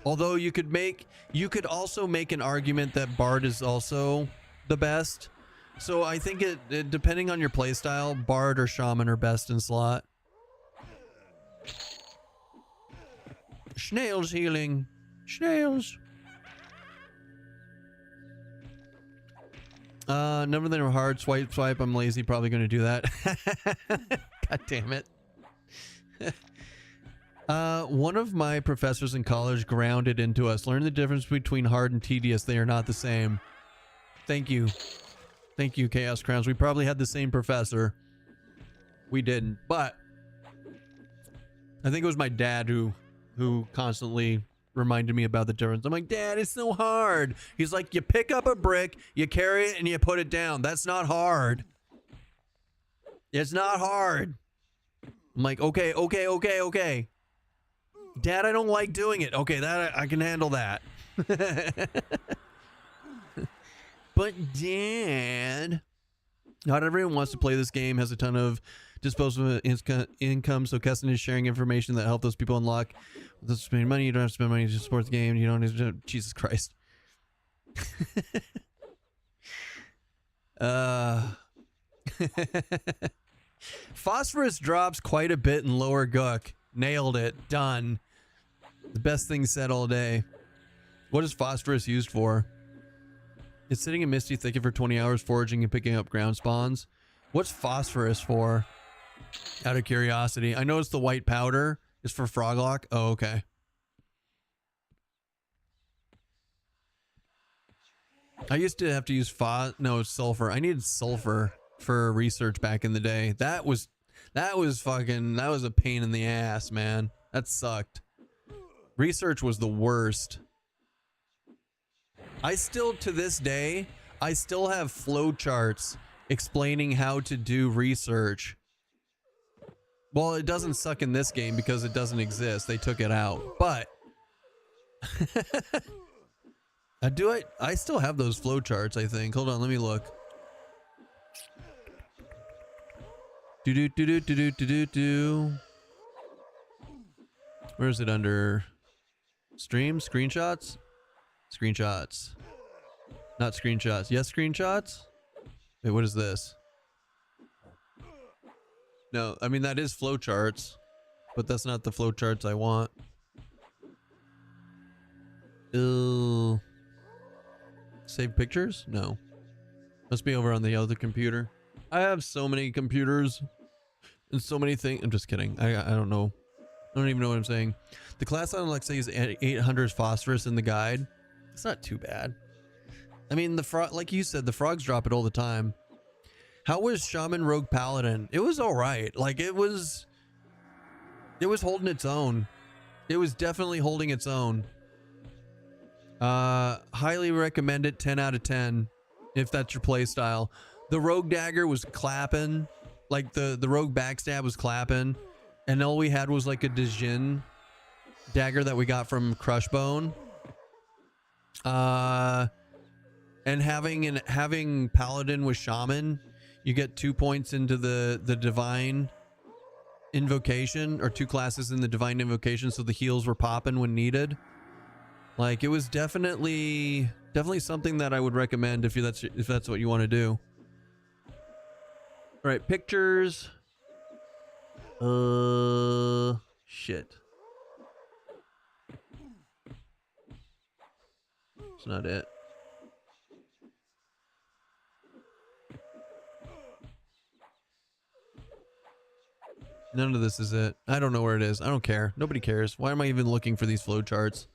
Although you could also make an argument that Bard is also the best. So I think it depending on your playstyle, Bard or Shaman are best in slot. Snails healing. Snails. None of them are hard. Swipe. I'm lazy. Probably going to do that. God damn it. One of my professors in college grounded into us. Learn the difference between hard and tedious. They are not the same. Thank you. Thank you, Chaos Crowns. We probably had the same professor. We didn't, but I think it was my dad who constantly reminded me about the difference. I'm like, Dad, it's so hard. He's like, you pick up a brick, you carry it, and you put it down. That's not hard. It's not hard. I'm like, okay. Dad, I don't like doing it. Okay, that I can handle that. But Dad, not everyone wants to play this game, has a ton of disposable income, so Keston is sharing information that help those people unlock. Without spending money, you don't have to spend money to support the game. You don't need to, Jesus Christ. Phosphorus drops quite a bit in lower Gook. Nailed it. Done. The best thing said all day. What is phosphorus used for? It's sitting in Misty Thicket for 20 hours foraging and picking up ground spawns. What's phosphorus for? Out of curiosity. I know it's the white powder. It's for Froglock. Oh, okay. I used to have to use sulfur. I needed sulfur for research back in the day. That was a pain in the ass, man. That sucked. Research was the worst. I still, to this day, I still have flowcharts explaining how to do research. Well, it doesn't suck in this game because it doesn't exist. They took it out. But I still have those flowcharts, I think. Hold on, let me look. Where is it under? Stream? Screenshots? Screenshots. Not screenshots. Yes, screenshots? Wait, what is this? No, I mean, that is flowcharts, but that's not the flowcharts I want. Save pictures? No. Must be over on the other computer. I have so many computers and so many things. I'm just kidding. I don't know. I don't even know what I'm saying. The class on Alexa is 800 phosphorus in the guide. It's not too bad. I mean, the frog, like you said, the frogs drop it all the time. How was Shaman Rogue Paladin? It was all right. Like it was holding its own. It was definitely holding its own. Highly recommend it. 10 out of 10 if that's your play style. The Rogue Dagger was clapping. Like the Rogue Backstab was clapping. And all we had was like a Djinn dagger that we got from Crushbone. And having Paladin with Shaman, you get 2 points into the Divine Invocation, or 2 classes in the Divine Invocation, so the heals were popping when needed. Like it was definitely something that I would recommend if that's what you want to do. All right, pictures. Shit. It's not it. None of this is it. I don't know where it is. I don't care. Nobody cares. Why am I even looking for these flowcharts?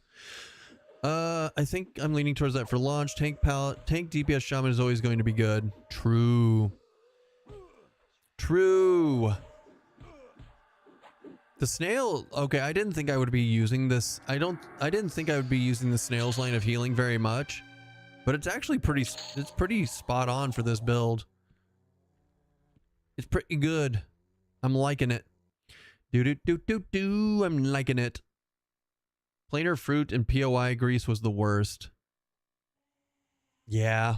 I think I'm leaning towards that for launch. Tank DPS Shaman is always going to be good. True. The snail, okay, I didn't think I would be using this. I didn't think I would be using the snail's line of healing very much, but it's actually pretty spot on for this build. It's pretty good. I'm liking it. I'm liking it. Planar fruit and POI grease was the worst. Yeah.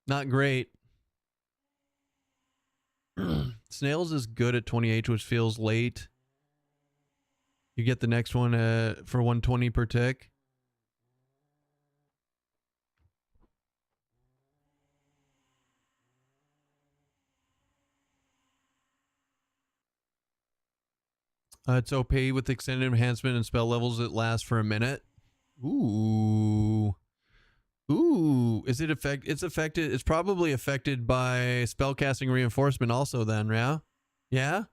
Not great. Snails is good at 20H, which feels late. You get the next one for 120 per tick. It's OP with extended enhancement and spell levels that last for a minute. Ooh. Ooh. Is it affect? It's affected. It's probably affected by spellcasting reinforcement also then, yeah? Yeah?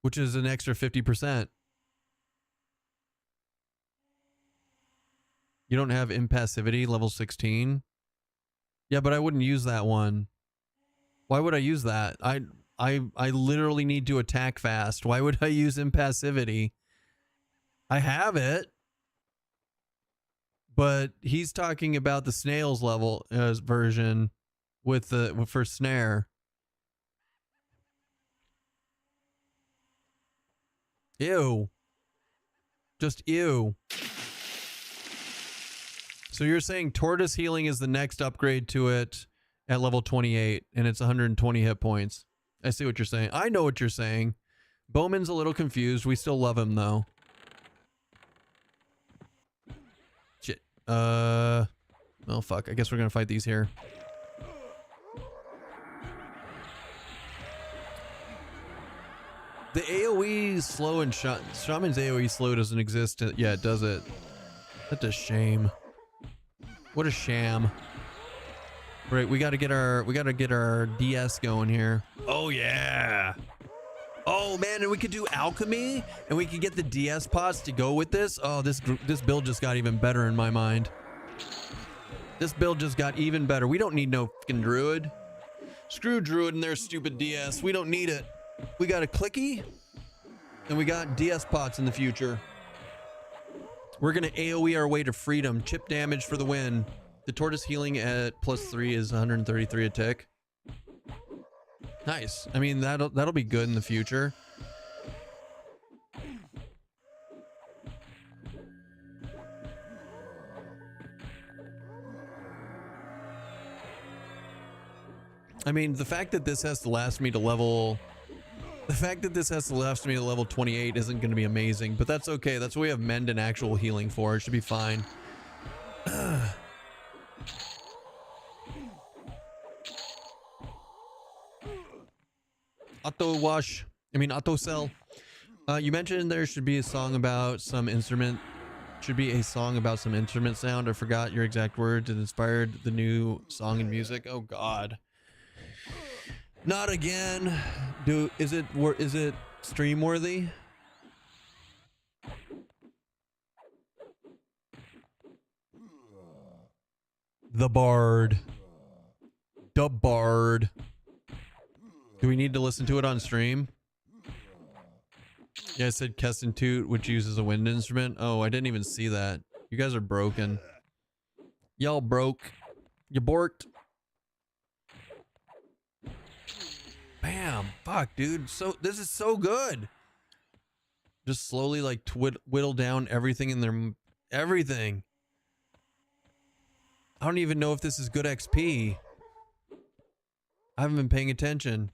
Which is an extra 50%. You don't have impassivity, level 16? Yeah, but I wouldn't use that one. Why would I use that? I literally need to attack fast. Why would I use impassivity? I have it. But he's talking about the snails level version with the for snare. Ew. Just ew. So you're saying Tortoise Healing is the next upgrade to it at level 28 and it's 120 hit points. I see what you're saying. I know what you're saying. Bowman's a little confused. We still love him though. Shit. Oh fuck. I guess we're gonna fight these here. The AoE slow and Shaman's AoE slow doesn't exist yet, does it? That's a shame. What a sham. Right, we gotta get our DS going here. Oh yeah. Oh man, and we could do alchemy and we could get the DS pots to go with this. Oh, this build just got even better in my mind. This build just got even better. We don't need no fucking druid. Screw druid and their stupid DS. We don't need it. We got a clicky and we got DS pots in the future. We're gonna AoE our way to freedom. Chip damage for the win. The Tortoise Healing at +3 is 133 a tick. Nice. I mean, that'll be good in the future. I mean, the fact that this has to last me to level... The fact that this has to last me to level 28 isn't going to be amazing, but that's okay. That's what we have Mend and actual healing for. It should be fine. Auto cell. You mentioned there should be a song about some instrument. Should be a song about some instrument sound. I forgot your exact words. It inspired the new song and music. Oh God. Not again. Is it stream worthy? The Bard. The Bard. Do we need to listen to it on stream? Yeah, I said Keston Toot, which uses a wind instrument. Oh, I didn't even see that. You guys are broken. Y'all broke. You borked. Bam. Fuck, dude. So this is so good. Just slowly like whittle down everything in their... Everything. I don't even know if this is good XP. I haven't been paying attention.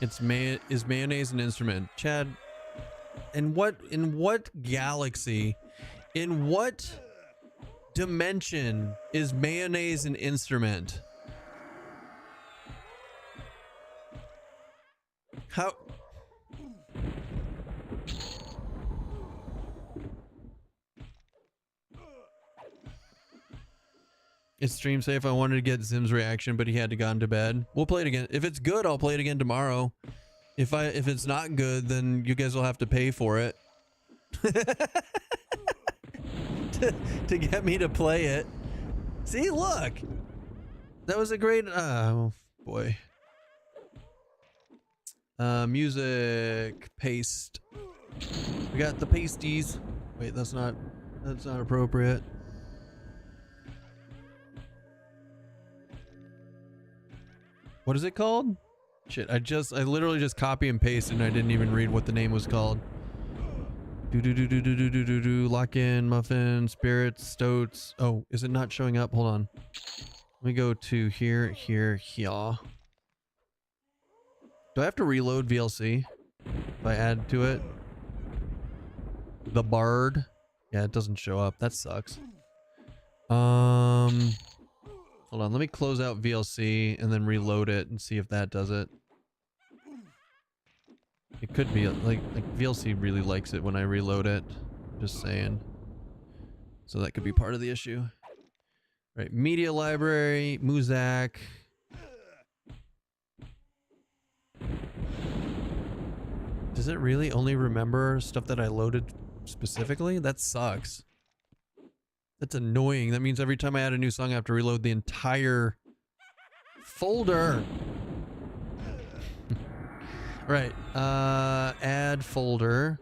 Is mayonnaise an instrument? Chad, in what galaxy, in what dimension is mayonnaise an instrument? How? It's stream safe. I wanted to get Zim's reaction, but he had to gone to bed. We'll play it again. If it's good, I'll play it again tomorrow. If it's not good, then you guys will have to pay for it. to get me to play it. See, look. That was a great oh boy. Music paste. We got the pasties. Wait, that's not appropriate. What is it called? Shit, I literally just copy and pasted and I didn't even read what the name was called. Lock in, muffin, spirits, stoats. Oh, is it not showing up? Hold on. Let me go to here. Do I have to reload VLC if I add to it? The Bard. Yeah, it doesn't show up. That sucks. Hold on. Let me close out VLC and then reload it and see if that does it. It could be like VLC really likes it when I reload it. Just saying. So that could be part of the issue. Right. Media library, Muzak. Does it really only remember stuff that I loaded specifically? That sucks. That's annoying. That means every time I add a new song, I have to reload the entire folder. Right. Add folder.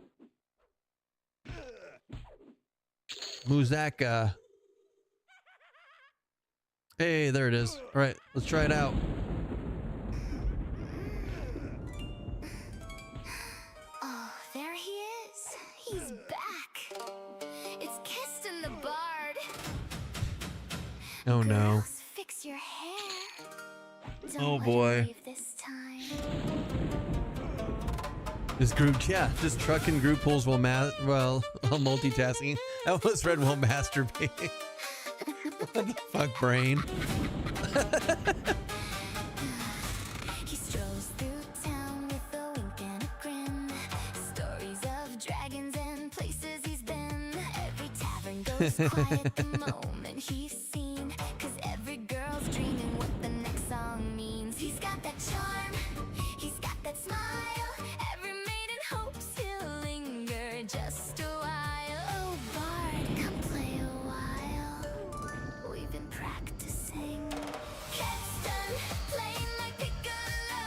Muzaka. Hey, there it is. All right, let's try it out. Oh, there he is. He's back. It's Keston the Bard. Oh no. Girls, fix your hair. Don't Oh let boy. him leave this time. This group, yeah, this truck and group pulls while multitasking. I almost read while masturbating. What the fuck, brain? He strolls through town with a wink and a grin. Stories of dragons and places he's been. Every tavern goes quiet the moment he's seen. 'Cause every girl's dreaming what the next song means. He's got that charm, he's got that smile. Every maiden hopes he'll linger just a while. Oh, Bard, come play a while. We've been practicing. Keston, play my piccolo.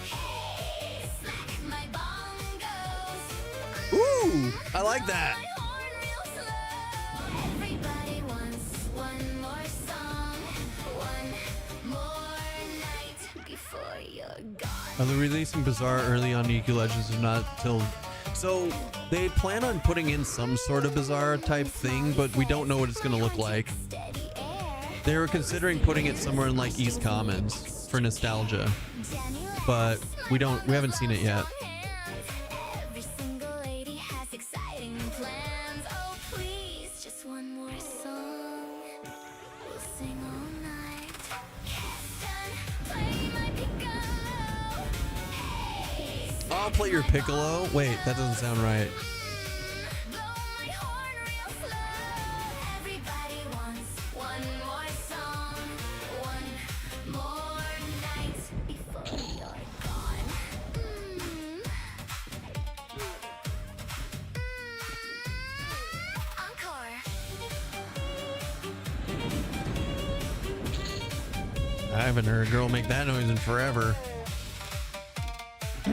Hey, smack my bongos. Ooh, I like that. My horn real slow. Everybody wants one more song, one more night before you're gone. Are they releasing Bizarre early on EQ Legends or not till... So, they plan on putting in some sort of Bizarre type thing, but we don't know what it's going to look like. Steady air. They were considering putting it somewhere in like East Commons for nostalgia, but we haven't seen it yet. Every single lady has exciting plans. Oh, please, just one more song. We'll sing all night. Keston, play my piccolo. Hey, I'll play your piccolo. Wait, that doesn't sound right. blow my horn real slow. Everybody wants one more song, one more night before you're gone. Encore. I haven't heard a girl make that noise in forever. He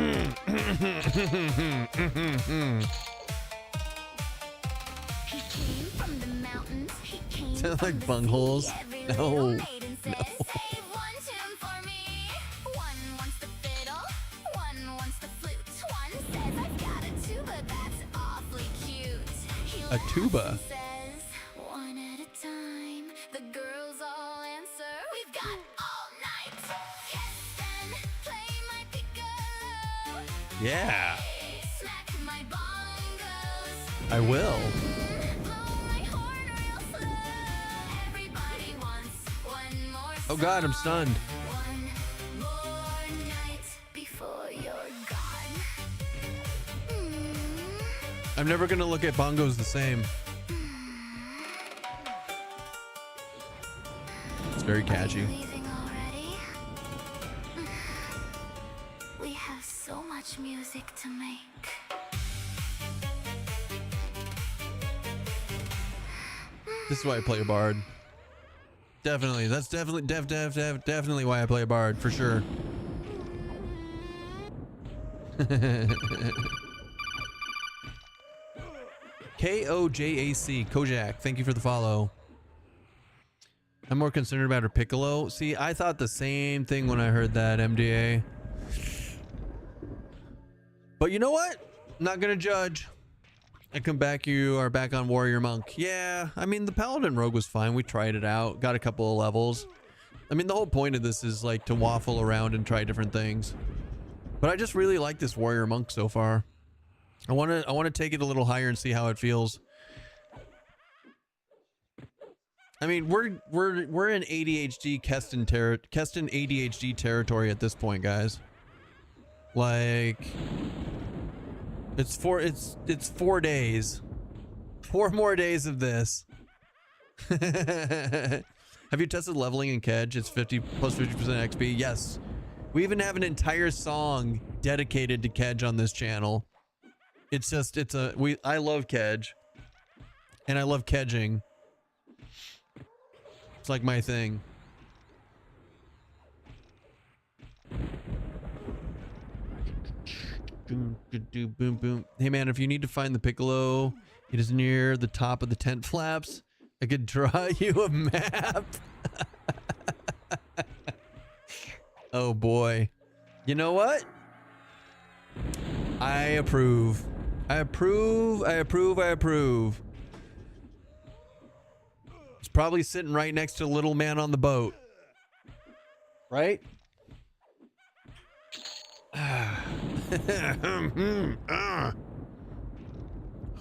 came from the mountains. He came Sound from like the bungholes. sea. Every No. little maiden says, "Save one tune for me." One wants the fiddle, one wants the flute. One says, "I've got a tuba that's awfully cute." He A laughs tuba? and says, "One at a time." The girls all answer, "We've got all night." Keston, play my piccolo. Yeah, Smack my bongos. I will. Oh god, I'm stunned. One more night before you're gone. I'm never gonna look at bongos the same. It's very catchy. Leaving already? We have so much music to make. This is why I play a bard. Definitely, that's definitely why I play a bard for sure. KOJAC, Kojak, thank you for the follow. I'm more concerned about her piccolo. See, I thought the same thing when I heard that, MDA. But you know what? I'm not gonna judge. I come back, you are back on Warrior Monk. Yeah, I mean, the Paladin Rogue was fine. We tried it out, got a couple of levels. I mean, the whole point of this is like to waffle around and try different things. But I just really like this warrior monk so far. I want to take it a little higher and see how it feels. I mean, we're in ADHD Keston ADHD territory at this point, guys. Like, it's 4 days. 4 more days of this. Have you tested leveling in Kedge? It's 50 plus 50% XP. Yes. We even have an entire song dedicated to Kedge on this channel. It's just, I love Kedge. And I love kedging. It's like my thing. Boom, boom, boom. Hey man, if you need to find the piccolo, it is near the top of the tent flaps. I could draw you a map. Oh boy. You know what? I approve. I approve. I approve. I approve. It's probably sitting right next to the little man on the boat. Right?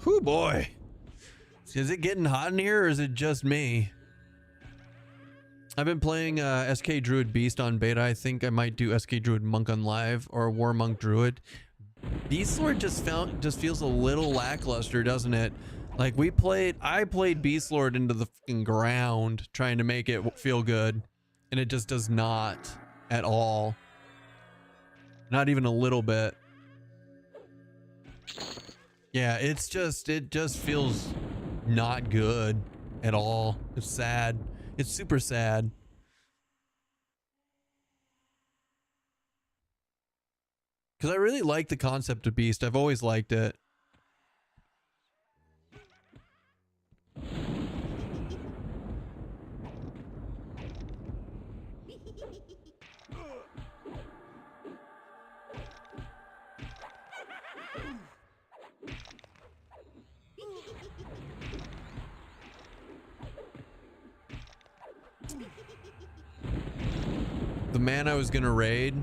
Whew, boy. Is it getting hot in here or is it just me? I've been playing SK Druid Beast on beta. I think I might do SK Druid Monk on live or War Monk Druid. Beast Lord just feels a little lackluster, doesn't it? Like I played Beast Lord into the fucking ground trying to make it feel good, and it just does not at all. Not even a little bit. Yeah, it just feels not good at all. It's sad. It's super sad. Because I really like the concept of Beast. I've always liked it. The man I was gonna raid.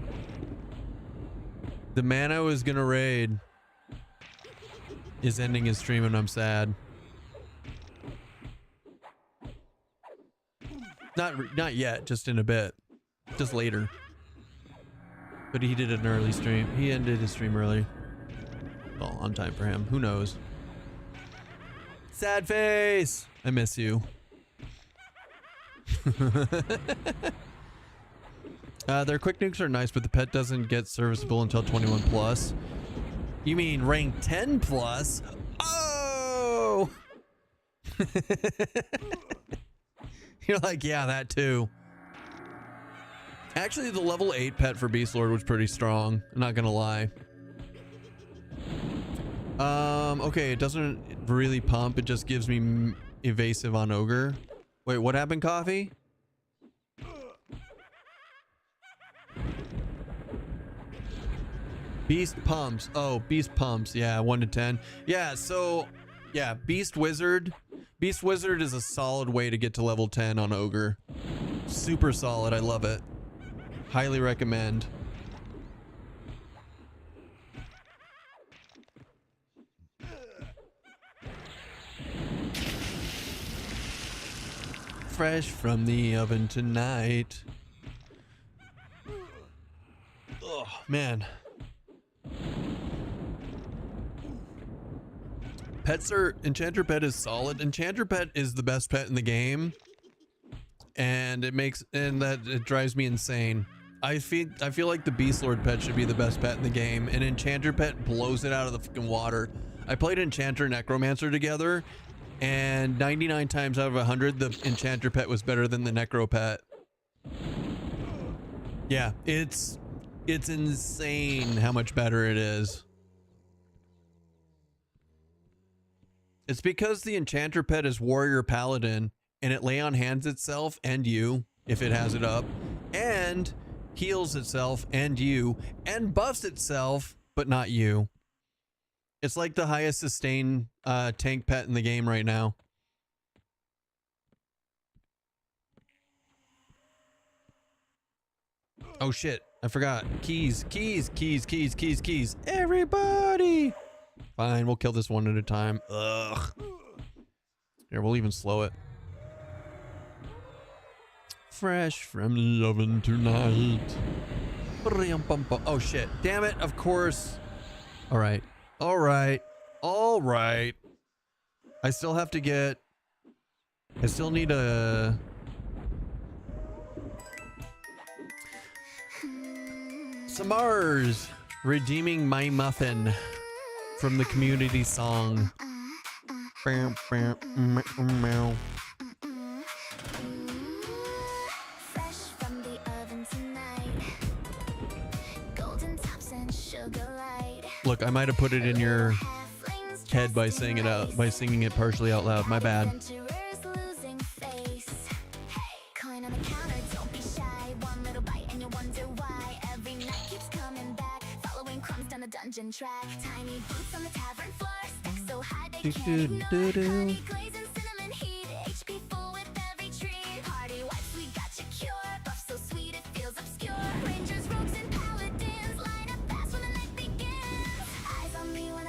The man I was gonna raid is ending his stream and I'm sad. Not yet, just in a bit. Just later. But he did an early stream. He ended his stream early. Well, on time for him. Who knows? Sad face! I miss you. Their quick nukes are nice, but the pet doesn't get serviceable until 21 plus. You mean rank 10 plus? Oh! You're like, yeah, that too. Actually, the level 8 pet for Beast Lord was pretty strong. I'm not gonna lie. Okay, it doesn't really pump. It just gives me evasive on Ogre. Wait, what happened, Coffee? Beast pumps. Oh, Beast pumps. Yeah, 1 to 10. Yeah, so yeah, Beast Wizard. Beast Wizard is a solid way to get to level 10 on Ogre. Super solid. I love it. Highly recommend. Fresh from the oven tonight. Oh, man. Pets are... Enchanter Pet is solid. Enchanter Pet is the best pet in the game. And it drives me insane. I feel like the Beast Lord pet should be the best pet in the game, and Enchanter Pet blows it out of the fucking water. I played Enchanter and Necromancer together, and 99 times out of 100, the Enchanter Pet was better than the Necro Pet. Yeah, it's insane how much better it is. It's because the Enchanter Pet is Warrior Paladin, and it lay on hands itself and you, if it has it up, and heals itself and you, and buffs itself, but not you. It's like the highest sustain tank pet in the game right now. Oh shit, I forgot. Keys. Everybody. Fine, we'll kill this one at a time. Ugh. Here, we'll even slow it. Fresh from loving tonight. Oh shit. Damn it, of course. Alright. I still have to get... I still need a... Samars redeeming my muffin from the community song. Fresh from the oven tonight. Golden tops and sugar light. Look, I might have put it in your head by saying it out, by singing it partially out loud. My bad. Losing face. Coin on the counter, don't be shy. One little bite and you wonder why. Every night keeps coming back. Following crumbs down the dungeon track. Tiny boots on the tavern floor. Stacked so high they can't ignore. Honey glaze and cinnamon heat. HP full with every treat. Party wipes, we got you cured. Buff so sweet it feels obscure. Rangers, rogues, and paladins line up fast when the night begins. Eyes on me when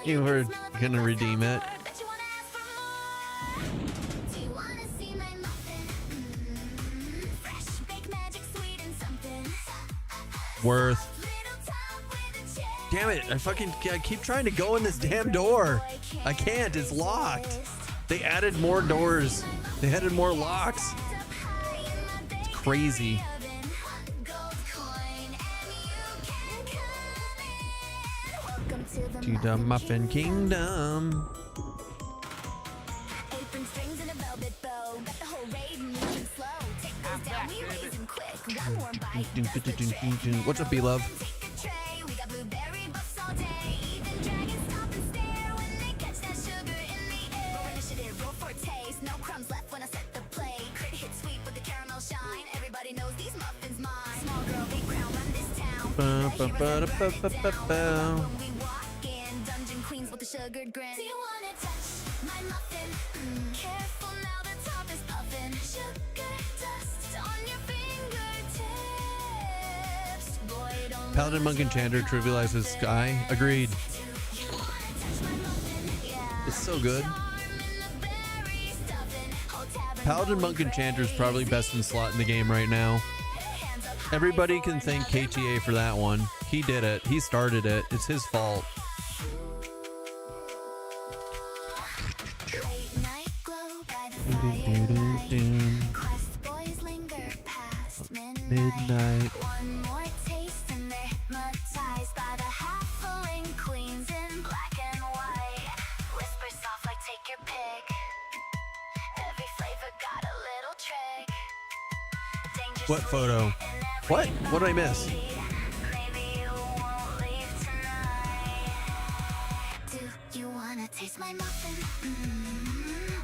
You were gonna redeem it. Bet you wanna ask for more. Do you wanna see my muffin? Fresh, baked magic, sweet and something. Worth. Little top with a cherry. Damn it! I keep trying to go in this damn door. I can't. It's locked. They added more doors. They added more locks. It's crazy. To the Muffin Kingdom. Apron strings and a velvet bow. Got the whole raid moving slow. Take those down, we raise them quick. One more bite. What's up, B-Love? Take a tray. We got blueberry buffs all day. Even dragons stop and stare when they catch that sugar in the air. Roll initiative, roll for taste. No crumbs left when I set the plate. Crit hit sweet with the caramel shine. Everybody knows these muffins mine. Small girl, big crown, run this town. When we walk in, dungeon queens with the sugared grin. Do you wanna touch my muffin? Careful now, the top is puffin'. Sugar dust on your fingertips. Boy, don't Paladin, Monk, Enchanter trivializes Sky. Agreed. It's so good. Paladin, Monk, Enchanter is probably best in slot in the game right now. Everybody can thank KTA for that one. He did it. He started it. It's his fault. Late night glow by the firelight. Quest boys linger past Midnight. One more taste and they're hypnotized by the half-full queens in black and white. Whisper soft like take your pick. Every flavor got a little trick. Danger What photo? What? What did I miss? Maybe you won't leave tonight. Do you wanna taste my muffin?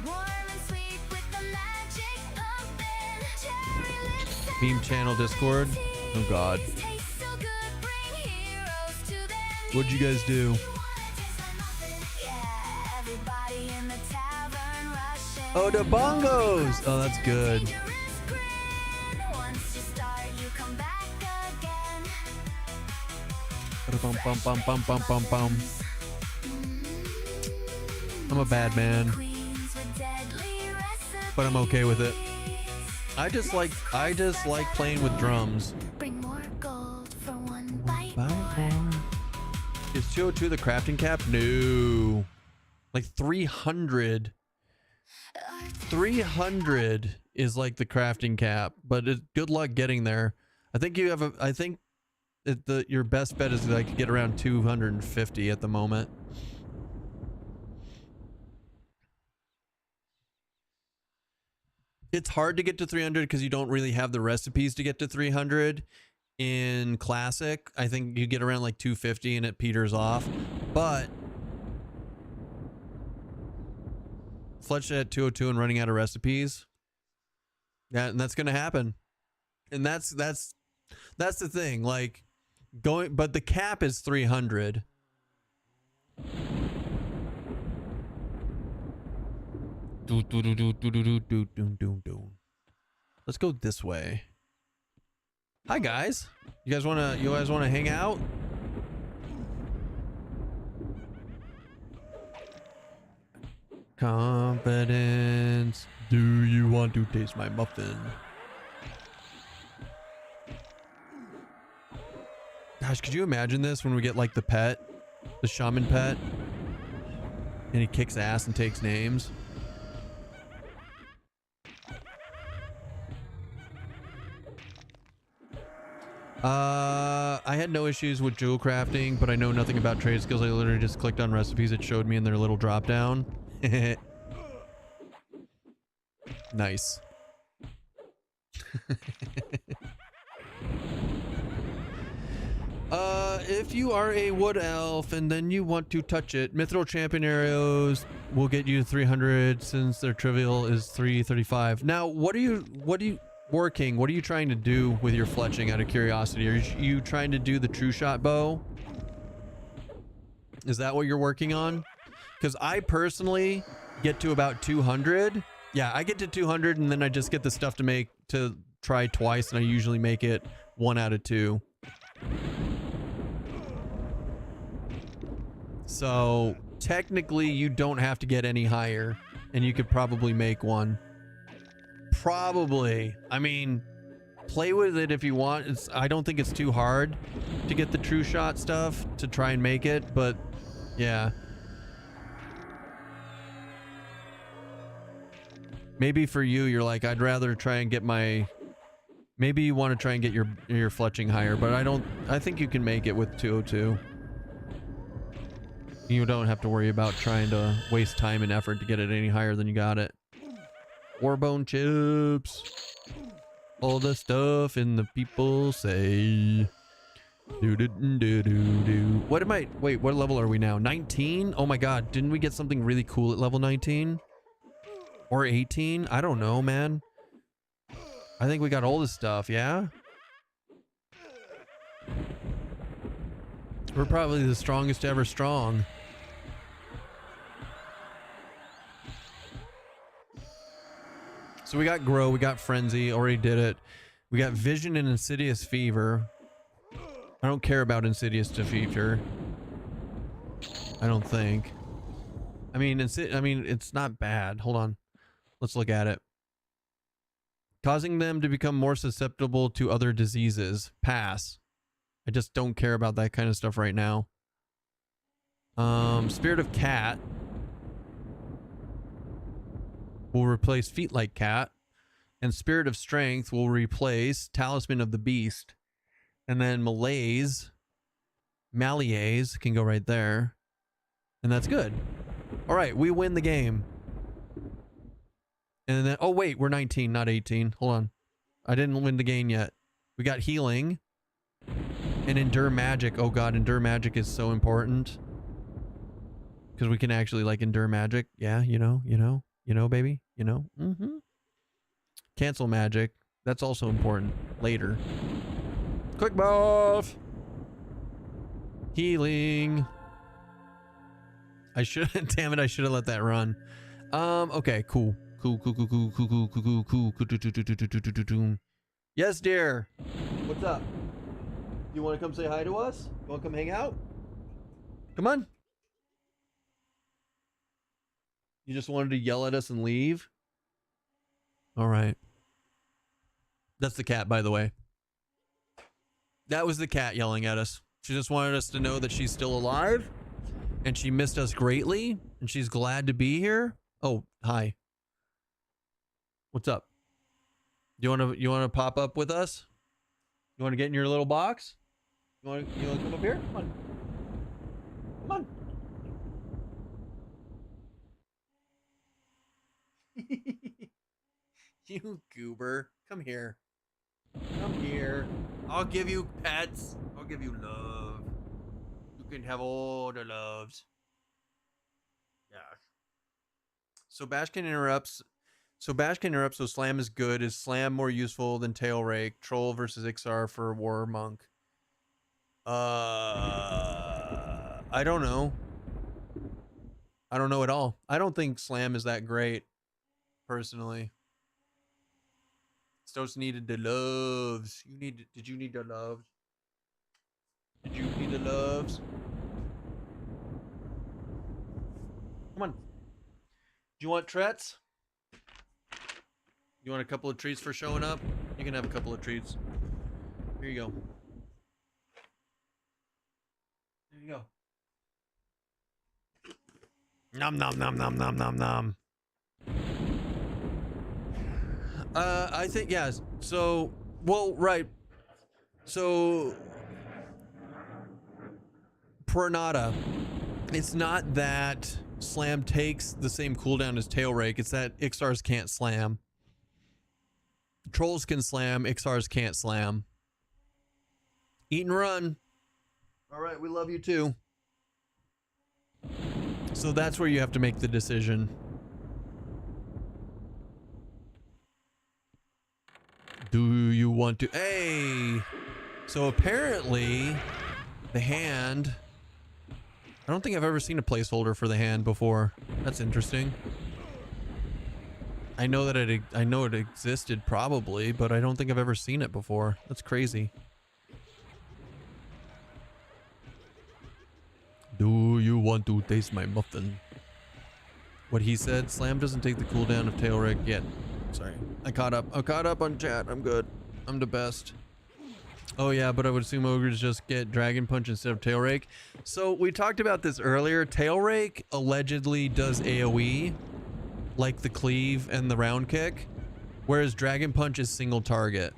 Warm and sweet with the magic pumpin'. Cherry lips and Meme channel Discord. Oh God. taste so good, bring heroes to their What'd you guys do? knees. Taste my muffin, yeah. Everybody in the tavern rushing. Oh, the bongos. Oh, that's good. Dangerous grin. Once you start, you come back again. Bum, bum, bum, bum, bum, bum, bum. I'm a bad man, Queens with deadly recipes. but I'm okay with it. I just like playing with drums. Bring more gold for one bite Bye, more. more. Is 202 the crafting cap? No. Like 300. 300 is like the crafting cap, but good luck getting there. I think you have I think that your best bet is like to get around 250 at the moment. It's hard to get to 300 because you don't really have the recipes to get to 300. In Classic, I think you get around like 250 and it peters off. But Fletched at 202 and running out of recipes. Yeah, and that's gonna happen. And that's the thing. Like going, but the cap is 300. Let's go this way. Hi guys. You guys wanna hang out? Confidence. Do you want to taste my muffin? Gosh, could you imagine this when we get like the pet, the shaman pet, and he kicks ass and takes names? I had no issues with jewel crafting, but I know nothing about trade skills. I literally just clicked on recipes. It showed me in their little drop down. Nice. If you are a wood elf and then you want to touch it, mithril champion arrows will get you 300 since their trivial is 335. Now, what are you trying to do with your fletching out of curiosity? Are you trying to do the true shot bow? Is that what you're working on? Because I personally get to about 200. Yeah, I get to 200 and then I just get the stuff to try twice, and I usually make it 1 out of 2. So technically you don't have to get any higher, and you could probably make one. Probably. I mean, play with it if you want. I don't think it's too hard to get the true shot stuff to try and make it, but yeah. Maybe for you, you're like, I'd rather try and get my... Maybe you want to try and get your fletching higher, but I think you can make it with 202. You don't have to worry about trying to waste time and effort to get it any higher than you got it. Warbone chips. All the stuff in the people say. Do do do do do. What am I? Wait, what level are we now? 19? Oh my god, didn't we get something really cool at level 19? Or 18? I don't know, man. I think we got all this stuff, yeah? We're probably the strongest ever strong. So we got Grow, we got Frenzy, already did it. We got Vision and Insidious Fever. I don't care about Insidious Fever. I don't think. I mean, it's not bad. Hold on. Let's look at it. Causing them to become more susceptible to other diseases. Pass. I just don't care about that kind of stuff right now. Spirit of Cat will replace Feet Like Cat, and Spirit of Strength will replace Talisman of the Beast, and then Malaise can go right there, and that's good. All right, we win the game. And then, oh wait, we're 19, not 18. Hold on, I didn't win the game yet. We got Healing and Endure Magic. Oh god, Endure Magic is so important because we can actually like endure magic. Yeah, you know, baby, you know. Cancel magic. That's also important later. Quick buff. Healing. I should. Damn it! I should have let that run. Okay. Cool. Cool. Yes, dear. What's up? You want to come say hi to us? You want to come hang out? Come on. You just wanted to yell at us and leave? All right. That's the cat, by the way. That was the cat yelling at us. She just wanted us to know that she's still alive, and she missed us greatly, and she's glad to be here. Oh, hi. What's up? You want to pop up with us? You want to get in your little box? You want to come up here? Come on. Come on. You goober. Come here. Come here. I'll give you pets. I'll give you love. You can have all the loves. Yeah. So Bashkin interrupts. So Slam is good. Is Slam more useful than Tail Rake? Troll versus Ixar for War Monk. I don't know. I don't know at all. I don't think Slam is that great, personally. Stos needed the loves. Did you need the loves? Did you need the loves? Come on. Do you want treats? You want a couple of treats for showing up? You can have a couple of treats. Here you go. There you go. Nom nom nom nom nom nom nom. I think yes. So, well, right. So, Pranata. It's not that Slam takes the same cooldown as Tail Rake. It's that Ixars can't slam. Trolls can slam. Ixars can't slam. Eat and run. All right, we love you too. So that's where you have to make the decision. Do you want to? Hey! So apparently, the hand... I don't think I've ever seen a placeholder for the hand before. That's interesting. I know that it existed probably, but I don't think I've ever seen it before. That's crazy. Do you want to taste my muffin? What he said, Slam doesn't take the cooldown of Tail Rake yet. Sorry. I caught up on chat. I'm good. I'm the best. Oh yeah, but I would assume ogres just get Dragon Punch instead of Tail Rake. So we talked about this earlier. Tail Rake allegedly does AoE, like the cleave and the round kick, whereas Dragon Punch is single target.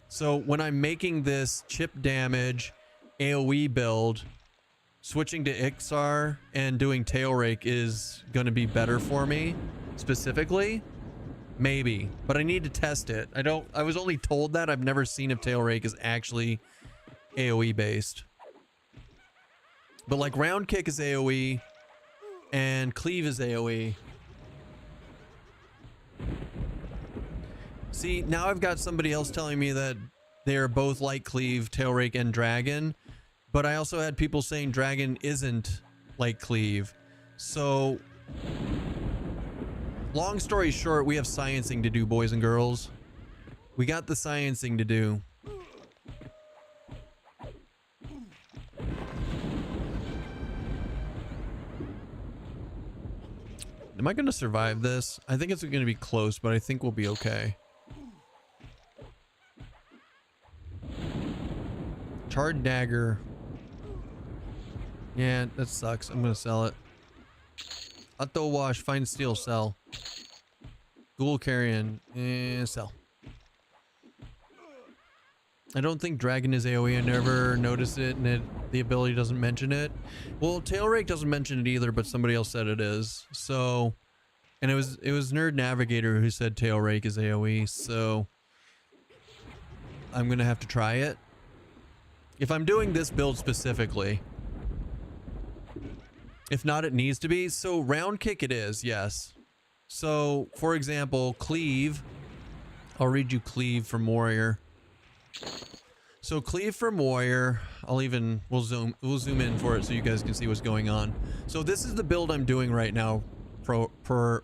So when I'm making this chip damage AoE build, switching to Ixar and doing Tail Rake is going to be better for me specifically. Maybe, but I need to test it. I was only told that. I've never seen if Tail Rake is actually AoE based. But like round kick is AoE and cleave is AoE. See, now I've got somebody else telling me that they are both like cleave, Tail Rake, and dragon. But I also had people saying dragon isn't like cleave. So long story short, we have sciencing to do, boys and girls. We got the sciencing to do. Am I going to survive this? I think it's going to be close, but I think we'll be okay. Charred dagger. Yeah, that sucks. I'm going to sell it. Auto wash, fine steel, sell. Ghoul carrion, sell. I don't think dragon is AoE. I never noticed it, and the ability doesn't mention it. Well, Tail Rake doesn't mention it either, but somebody else said it is. So, and it was Nerd Navigator who said Tail Rake is AoE. So, I'm gonna have to try it. If I'm doing this build specifically. If not, it needs to be. So round kick it is, yes. So, for example, cleave. I'll read you cleave from warrior. So cleave from warrior. We'll zoom in for it so you guys can see what's going on. So this is the build I'm doing right now. Pornata.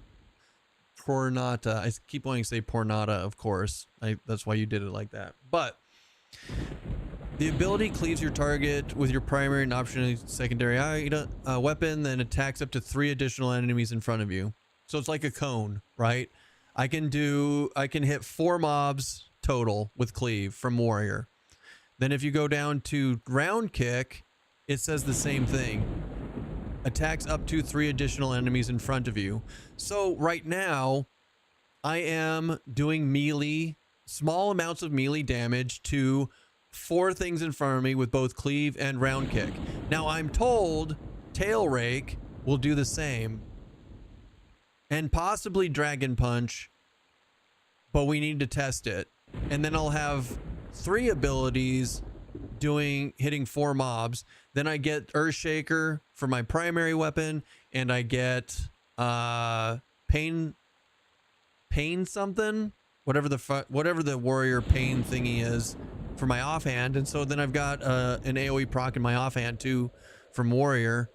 I keep wanting to say Pornata, of course. That's why you did it like that. But the ability cleaves your target with your primary and optional secondary weapon, then attacks up to 3 additional enemies in front of you. So it's like a cone, right? I can hit 4 mobs total with cleave from warrior. Then if you go down to round kick, it says the same thing. Attacks up to 3 additional enemies in front of you. So right now, I am doing melee, small amounts of melee damage to 4 things in front of me with both cleave and round kick. Now I'm told Tail Rake will do the same. And possibly Dragon Punch. But we need to test it. And then I'll have 3 abilities hitting 4 mobs. Then I get Earthshaker for my primary weapon. And I get pain something. Whatever the warrior pain thingy is. For my offhand, and so then I've got an AoE proc in my offhand too from warrior.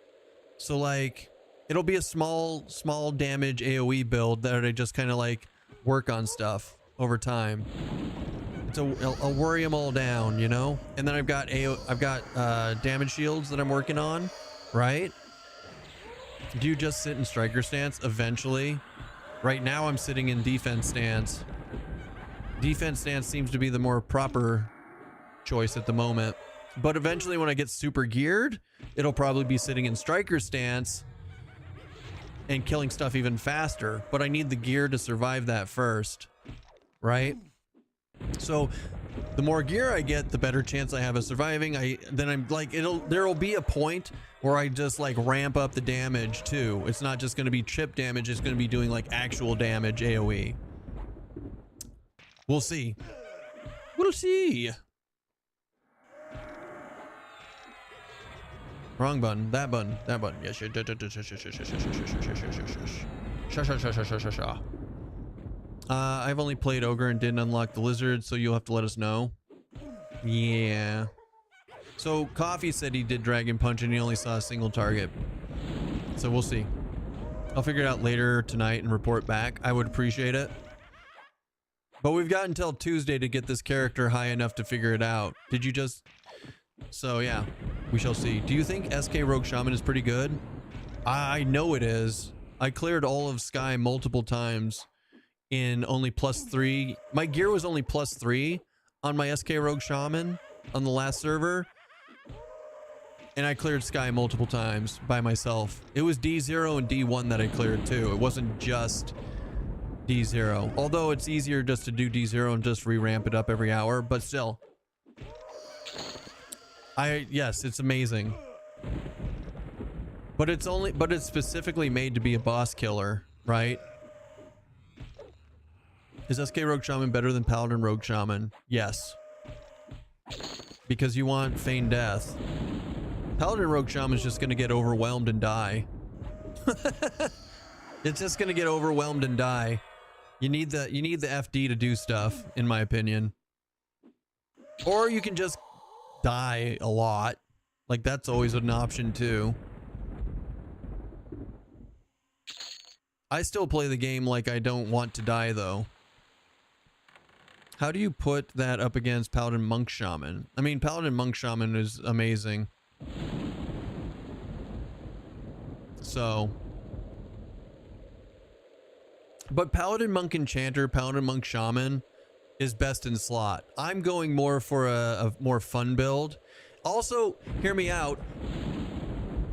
So like it'll be a small damage AoE build that I just kind of like work on stuff over time. I'll worry them all down, you know? And then I've got damage shields that I'm working on, right? Do you just sit in striker stance eventually? Right now I'm sitting in defense stance. Defense stance seems to be the more proper choice at the moment. But eventually when I get super geared, it'll probably be sitting in striker stance and killing stuff even faster. But I need the gear to survive that first, right? So the more gear I get, the better chance I have of surviving. There'll be a point where I just like ramp up the damage too. It's not just going to be chip damage. It's going to be doing like actual damage AoE. We'll see. We'll see. Wrong button. That button. That button. Yes. I've only played Ogre and didn't unlock the Lizard, so you'll have to let us know. Yeah. So Coffee said he did Dragon Punch and he only saw a single target. So we'll see. I'll figure it out later tonight and report back. I would appreciate it. But we've got until Tuesday to get this character high enough to figure it out. Did you just... So yeah, we shall see. Do you think SK Rogue Shaman is pretty good? I know it is. I cleared all of Sky multiple times in only +3. My gear was only +3 on my SK Rogue Shaman on the last server. And I cleared Sky multiple times by myself. It was D0 and D1 that I cleared too. It wasn't just D0. Although it's easier just to do D0 and just re-ramp it up every hour, but still. Yes, it's amazing. But it's specifically made to be a boss killer, right? Is SK Rogue Shaman better than Paladin Rogue Shaman? Yes. Because you want feigned death. Paladin Rogue Shaman is just going to get overwhelmed and die. It's just going to get overwhelmed and die. You need the FD to do stuff, in my opinion. Or you can just die a lot. Like, that's always an option too. I still play the game like I don't want to die though. How do you put that up against Paladin Monk Shaman? I mean, Paladin Monk Shaman is amazing. So, but Paladin Monk Enchanter, Paladin Monk Shaman is best in slot. I'm going more for a more fun build. Also, hear me out.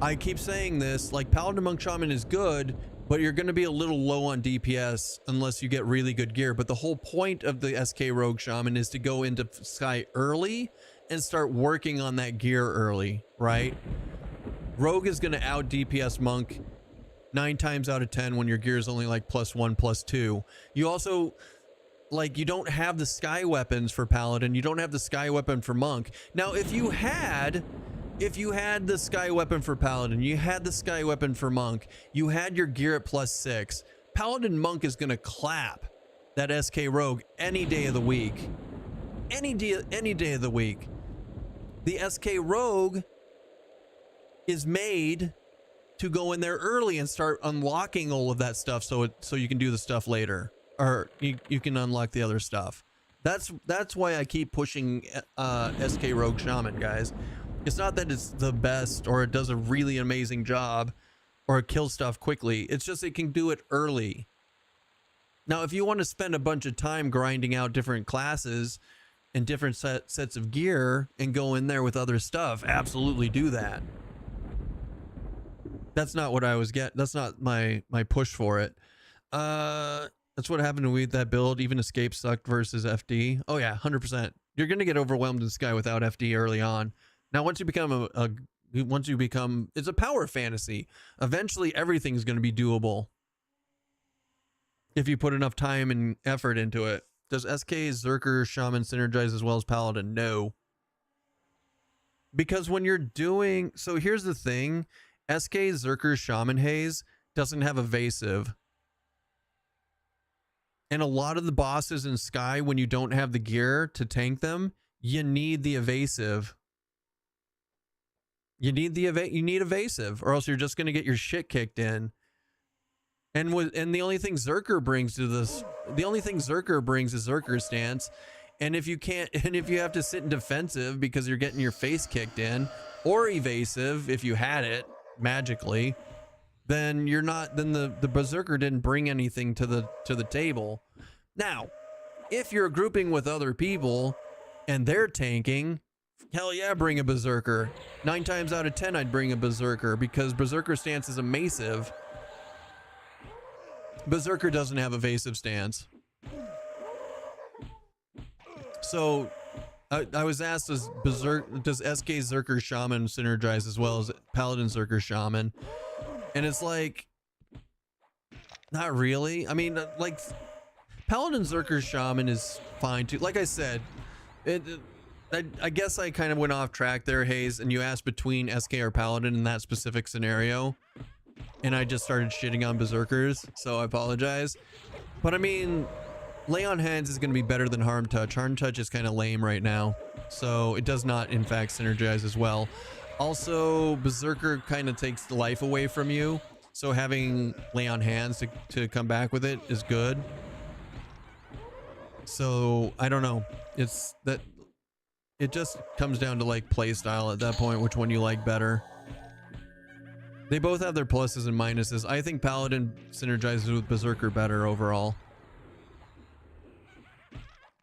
I keep saying this, like Paladin Monk Shaman is good, but you're going to be a little low on DPS unless you get really good gear. But the whole point of the SK Rogue Shaman is to go into Sky early and start working on that gear early, right? Rogue is going to out DPS Monk 9 times out of 10 when your gear is only like +1, +2. You also, like, you don't have the Sky weapons for Paladin. You don't have the Sky weapon for Monk. Now, if you had the Sky weapon for Paladin, you had the Sky weapon for Monk, you had your gear at +6, Paladin Monk is going to clap that SK Rogue any day of the week. Any day of the week. The SK Rogue is made to go in there early and start unlocking all of that stuff so you can do the stuff later. Or you can unlock the other stuff. That's why I keep pushing SK Rogue Shaman, guys. It's not that it's the best or it does a really amazing job or it kills stuff quickly. It's just it can do it early. Now, if you want to spend a bunch of time grinding out different classes and different sets of gear and go in there with other stuff, absolutely do that. That's not what I was getting. That's not my push for it. That's what happened with that build. Even Escape sucked versus FD. Oh yeah, 100%. You're gonna get overwhelmed in Sky without FD early on. Now, once you become it's a power fantasy. Eventually, everything's gonna be doable if you put enough time and effort into it. Does SK Zerker Shaman synergize as well as Paladin? No. Because when you're doing, so here's the thing, SK Zerker Shaman Haze doesn't have evasive. And a lot of the bosses in Sky, when you don't have the gear to tank them, you need the evasive. You need evasive, or else you're just going to get your shit kicked in. And the only thing Zerker brings to this, the only thing Zerker brings is Zerker stance. And if you can't, and if you have to sit in defensive because you're getting your face kicked in, or evasive if you had it magically, then you're not. Then the Berserker didn't bring anything to the table. Now, if you're grouping with other people and they're tanking, hell yeah, bring a Berserker. 9 times out of 10, I'd bring a Berserker because Berserker stance is evasive. Berserker doesn't have evasive stance. So I was asked, does SK Zerker Shaman synergize as well as Paladin Zerker Shaman? And it's like, not really. I mean, like, Paladin Zerker Shaman is fine too. Like I said, I guess I kind of went off track there, Hayes, and you asked between SK or Paladin in that specific scenario. And I just started shitting on Berserkers, so I apologize. But I mean, Lay on Hands is going to be better than Harm Touch. Harm Touch is kind of lame right now, so it does not, in fact, synergize as well. Also, Berserker kind of takes the life away from you, so having Lay on Hands to come back with it is good. So, I don't know. It's that it just comes down to like play style at that point, which one you like better. They both have their pluses and minuses. I think Paladin synergizes with Berserker better overall.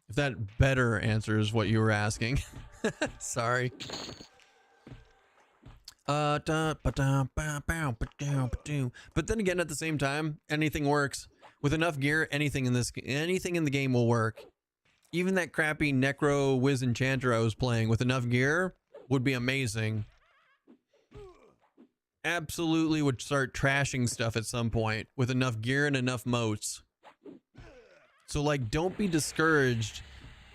If that better answers what you were asking. Sorry. But then again, at the same time, anything works. With enough gear, anything in the game will work. Even that crappy WIZ Enchanter I was playing with enough gear would be amazing. Absolutely would start trashing stuff at some point with enough gear and enough motes. So like, don't be discouraged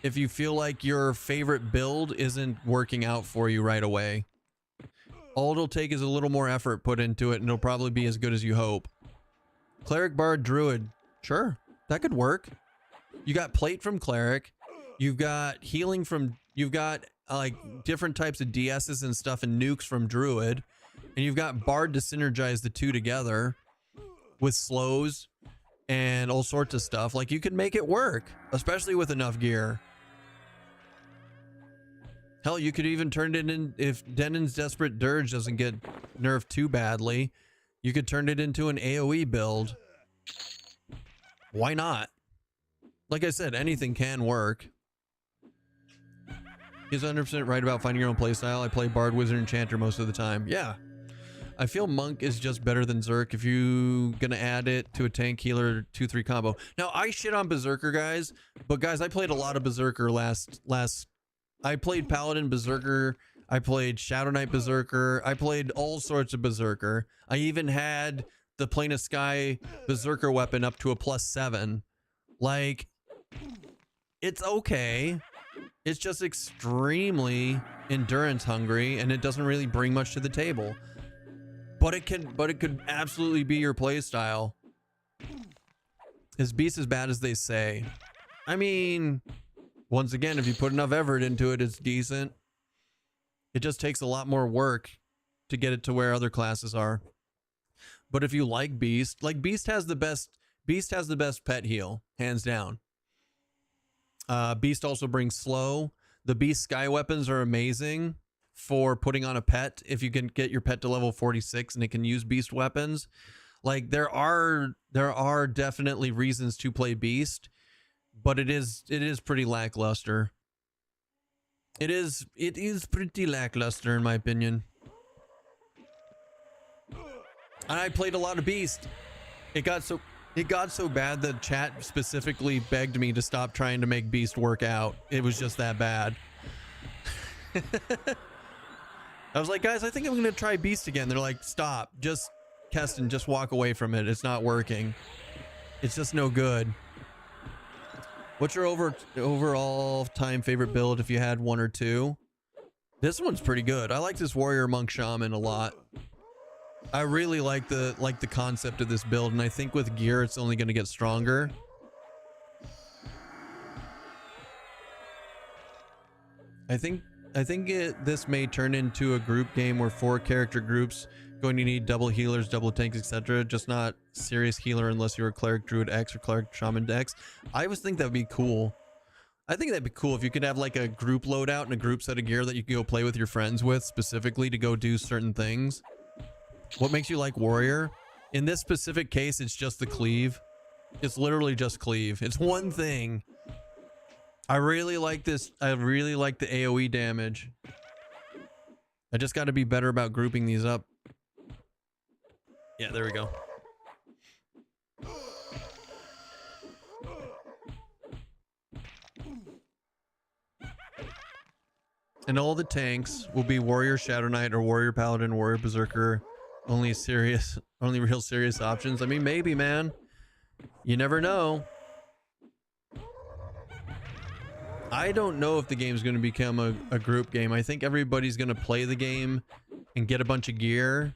if you feel like your favorite build isn't working out for you right away. All it'll take is a little more effort put into it and it'll probably be as good as you hope. Cleric, Bard, Druid. Sure, that could work. You got plate from Cleric. You've got healing from, you've got like different types of DSs and stuff and nukes from Druid. And you've got Bard to synergize the two together with slows and all sorts of stuff. Like, you can make it work, especially with enough gear. Hell, you could even turn it in, if Denon's Desperate Dirge doesn't get nerfed too badly, you could turn it into an AoE build. Why not? Like I said, anything can work. He's 100% right about finding your own playstyle. I play Bard, Wizard, Enchanter most of the time. Yeah. I feel Monk is just better than Zerk if you gonna add it to a tank healer 2-3 combo. Now, I shit on Berserker, guys, but guys, I played a lot of Berserker I played Paladin Berserker, I played Shadow Knight Berserker, I played all sorts of Berserker. I even had the Plane of Sky Berserker weapon up to a +7. Like, it's okay. It's just extremely endurance hungry and it doesn't really bring much to the table. But it could absolutely be your playstyle. Is Beast as bad as they say? I mean, once again, if you put enough effort into it, it's decent. It just takes a lot more work to get it to where other classes are. But if you like Beast, like Beast has the best pet heal, hands down. Beast also brings slow. The Beast Sky weapons are amazing for putting on a pet if you can get your pet to level 46 and it can use Beast weapons. Like, there are definitely reasons to play Beast, but it is pretty lackluster. It is pretty lackluster in my opinion. And I played a lot of Beast. It got so bad that chat specifically begged me to stop trying to make Beast work out. It was just that bad. I was like, guys, I think I'm going to try Beast again. They're like, stop. Just, Keston, just walk away from it. It's not working. It's just no good. What's your overall time favorite build if you had one or two? This one's pretty good. I like this Warrior Monk Shaman a lot. I really like the concept of this build, and I think with gear it's only going to get stronger. I think this may turn into a group game where 4 character groups going to need double healers, double tanks, etc. Just not serious healer unless you're a cleric, druid X, or cleric, shaman X. I always think that would be cool. I think that'd be cool if you could have like a group loadout and a group set of gear that you could go play with your friends with specifically to go do certain things. What makes you like warrior? In this specific case, it's just the cleave. It's literally just cleave. It's one thing. I really like this. I really like the AoE damage. I just got to be better about grouping these up. Yeah, there we go. And all the tanks will be warrior shadow knight or warrior paladin, warrior berserker. Only real serious options. I mean, maybe, man. You never know. I don't know if the game's going to become a group game. I think everybody's going to play the game and get a bunch of gear.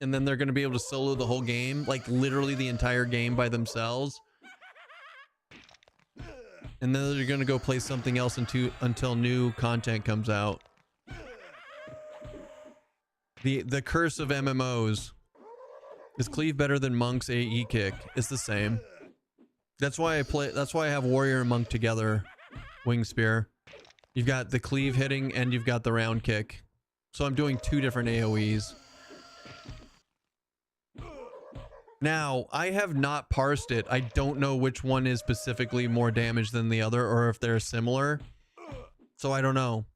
And then they're going to be able to solo the whole game, like literally the entire game by themselves. And then they're going to go play something else until new content comes out. The curse of MMOs. Is cleave better than monk's AE kick? It's the same. That's why I have warrior and monk together. Wing spear. You've got the cleave hitting and you've got the round kick. So I'm doing 2 different AoEs. Now, I have not parsed it. I don't know which one is specifically more damage than the other or if they're similar. So I don't know.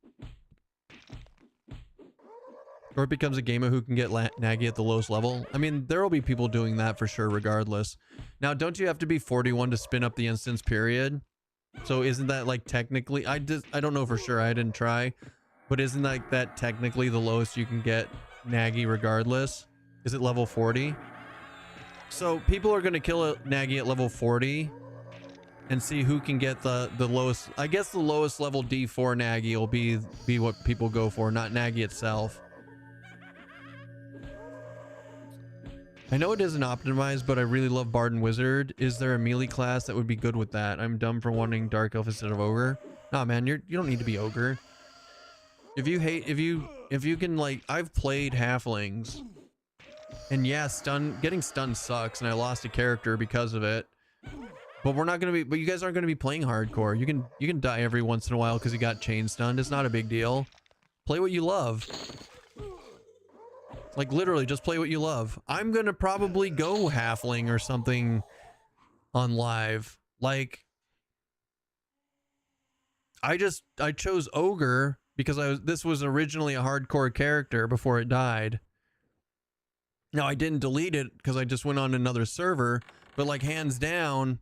Or it becomes a gamer who can get naggy at the lowest level. I mean, there will be people doing that for sure regardless. Now, don't you have to be 41 to spin up the instance period? So isn't that like technically, I don't know for sure, I didn't try. But isn't that technically the lowest you can get naggy regardless? Is it level 40? So people are going to kill a naggy at level 40 and see who can get the lowest. I guess the lowest level D4 naggy will be what people go for, not naggy itself. I know it isn't optimized, but I really love Bard and Wizard. Is there a melee class that would be good with that? I'm dumb for wanting Dark Elf instead of Ogre. Nah, man, you don't need to be Ogre. If you can, like, I've played Halflings. And yeah, getting stunned sucks, and I lost a character because of it. But you guys aren't gonna be playing hardcore. You can die every once in a while because you got chain stunned. It's not a big deal. Play what you love. Like, literally, just play what you love. I'm gonna probably go Halfling or something on live. Like, I chose Ogre because this was originally a hardcore character before it died. Now, I didn't delete it because I just went on another server, but like, hands down,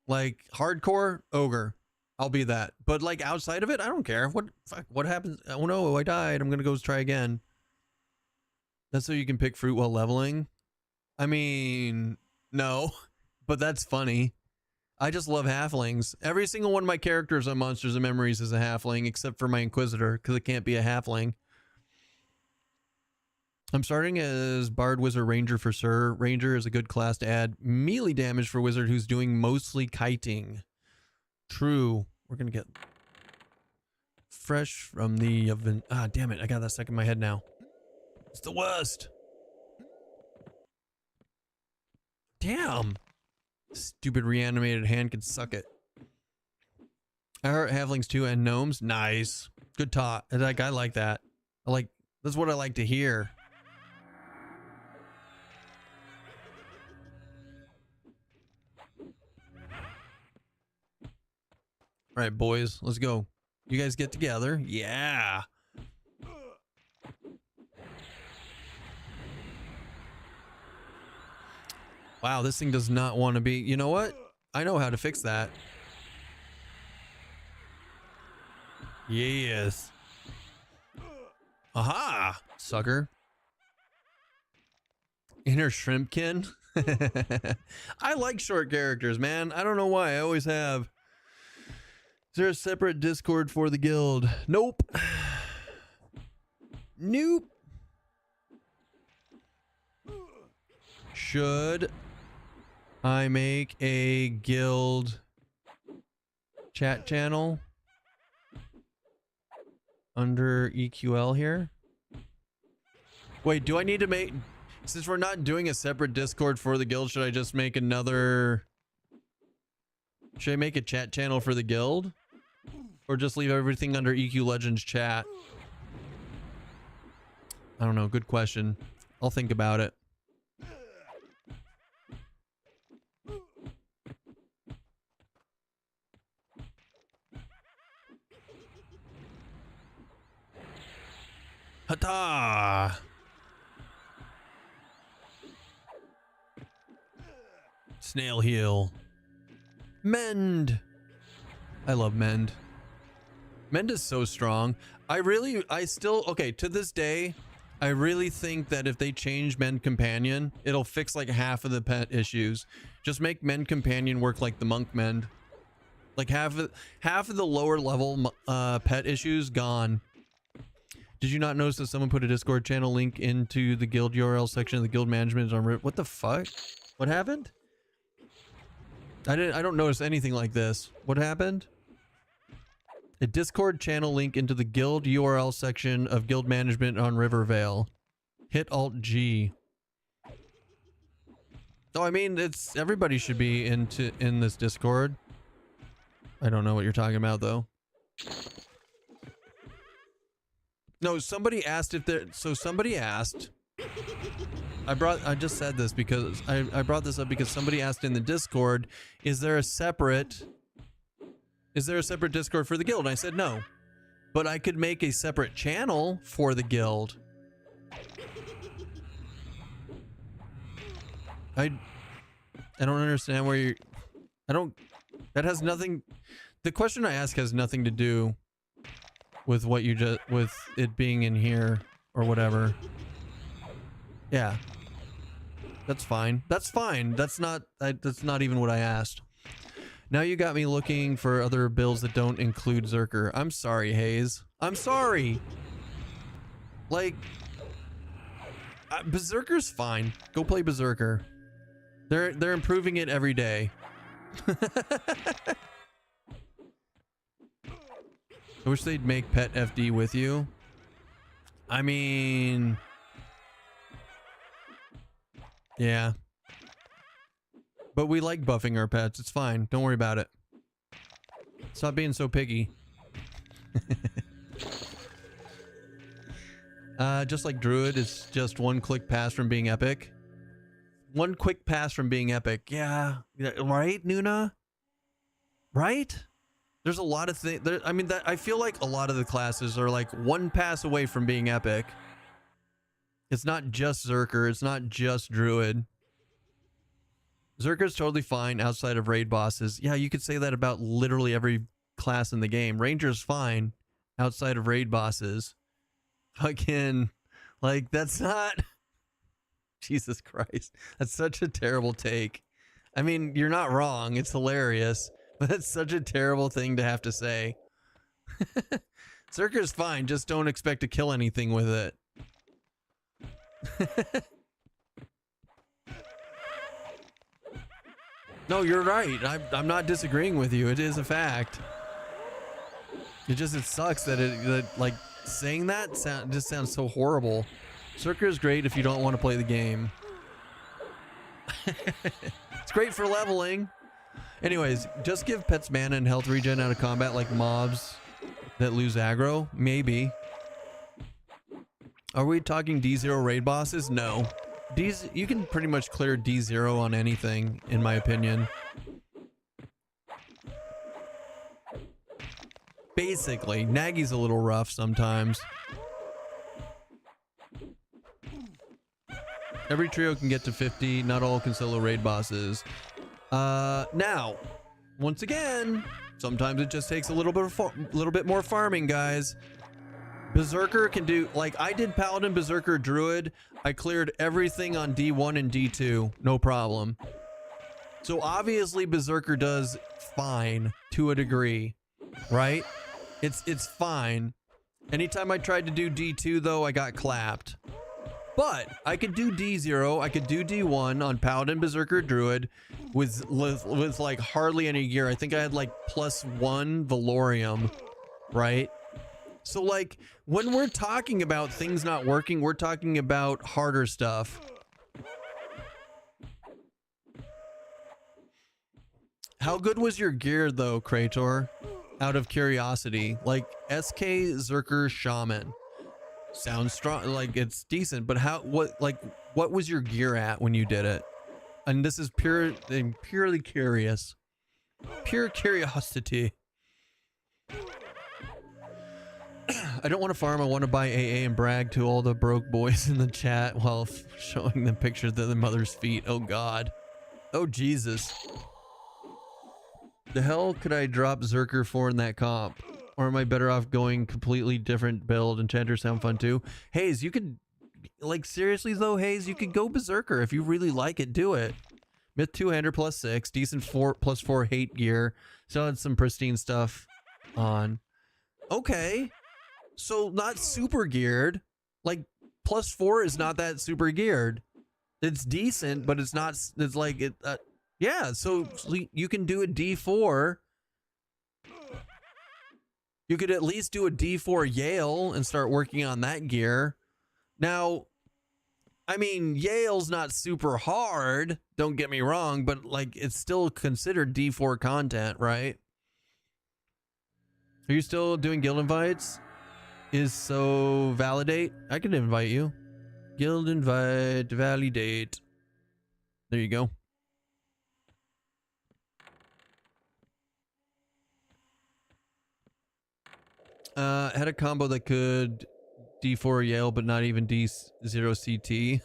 like, hardcore, Ogre. I'll be that. But like, outside of it, I don't care. What happens? Oh no, I died. I'm gonna go try again. That's so you can pick fruit while leveling? I mean, no, but that's funny. I just love halflings. Every single one of my characters on Monsters and Memories is a halfling, except for my Inquisitor, because it can't be a halfling. I'm starting as Bard, Wizard, Ranger for Sir. Ranger is a good class to add melee damage for Wizard who's doing mostly kiting. True. We're going to get fresh from the oven. Ah, damn it. I got that stuck in my head now. It's the worst. Damn. Stupid reanimated hand can suck it. I heard halflings too and gnomes. Nice. Good talk. Like, I like that. That's what I like to hear. All right, boys, let's go. You guys get together. Yeah. Wow, this thing does not want to be. You know what? I know how to fix that. Yes. Aha, sucker. Inner shrimpkin. I like short characters, man. I don't know why. I always have. Is there a separate Discord for the guild? Nope. Nope. Should I make a guild chat channel under EQL here? Wait, do I need to make, since we're not doing a separate Discord for the guild, should I just make another, should I make a chat channel for the guild? Or just leave everything under EQ Legends chat? I don't know, good question. I'll think about it. Hata! Snail heal. Mend! I love Mend. Mend is so strong. I still, okay, to this day, I really think that if they change Mend Companion, it'll fix like half of the pet issues. Just make Mend Companion work like the Monk Mend. Like half of the lower level pet issues gone. Did you not notice that someone put a Discord channel link into the guild URL section of the guild management on What the fuck? What happened? I don't notice anything like this. What happened? A Discord channel link into the guild URL section of guild management on Rivervale. Hit Alt G. Oh, I mean, it's everybody should be in this Discord. I don't know what you're talking about though. No, somebody asked if there, so somebody asked, I just said this because I brought this up because somebody asked in the Discord, is there a separate Discord for the guild? And I said no, but I could make a separate channel for the guild. I don't understand where you're, that has nothing, the question I ask has nothing to do with what you just, with it being in here or whatever. Yeah. That's fine. That's fine. That's not even what I asked. Now you got me looking for other builds that don't include Zerker. I'm sorry, Hayes. I'm sorry. Like, Berserker's fine. Go play Berserker. They're improving it every day. I wish they'd make pet FD with you. I mean, yeah. But we like buffing our pets. It's fine. Don't worry about it. Stop being so picky. Just like Druid is just one click pass from being epic. One quick pass from being epic. Yeah. Right, Nuna? Right? There's a lot of things. I mean, I feel like a lot of the classes are like one pass away from being epic. It's not just Zerker. It's not just Druid. Zerker's totally fine outside of raid bosses. Yeah, you could say that about literally every class in the game. Ranger's fine outside of raid bosses. Fucking, like, that's not... Jesus Christ. That's such a terrible take. I mean, you're not wrong. It's hilarious. But that's such a terrible thing to have to say. Zerker's fine. Just don't expect to kill anything with it. No, you're right. I'm not disagreeing with you. It is a fact. It sucks that like saying that just sounds so horrible. Zerker is great if you don't want to play the game. It's great for leveling. Anyways, just give pets mana and health regen out of combat like mobs that lose aggro? Maybe. Are we talking D0 raid bosses? No. You can pretty much clear D0 on anything, in my opinion. Basically, Nagy's a little rough sometimes. Every trio can get to 50. Not all can solo raid bosses. Now, once again, sometimes it just takes a little bit more farming, guys. Berserker can do, like I did Paladin, Berserker, Druid. I cleared everything on D1 and D2, no problem. So obviously Berserker does fine to a degree, right? It's fine. Anytime I tried to do D2 though, I got clapped. But I could do D0, I could do D1 on Paladin, Berserker, Druid with like hardly any gear. I think I had like +1 Valorium, right? So like when we're talking about things not working, we're talking about harder stuff. How good was your gear though, Krator? Out of curiosity, like SK Zerker Shaman sounds strong, like it's decent, but what was your gear at when you did it? And this is purely curious, pure curiosity. I don't want to farm. I want to buy AA and brag to all the broke boys in the chat while showing them pictures of their mother's feet. Oh God. Oh Jesus. The hell could I drop Zerker for in that comp? Or am I better off going completely different build? Enchanter sound fun too. Hayes, you could, like seriously though, Hayes, you could go Berserker if you really like it. Do it. Myth 200 +6, decent 4+4 hate gear. Still had some pristine stuff on. Okay, so not super geared. Like +4 is not that super geared. It's decent, but it's not. It's like it. Yeah, so you can do a D4. You could at least do a D4 Yale and start working on that gear. Now, I mean, Yale's not super hard, don't get me wrong, but like it's still considered D4 content, right? Are you still doing guild invites? Is so validate? I can invite you. Guild invite, validate. There you go. Had a combo that could D4 Yale, but not even D0 CT.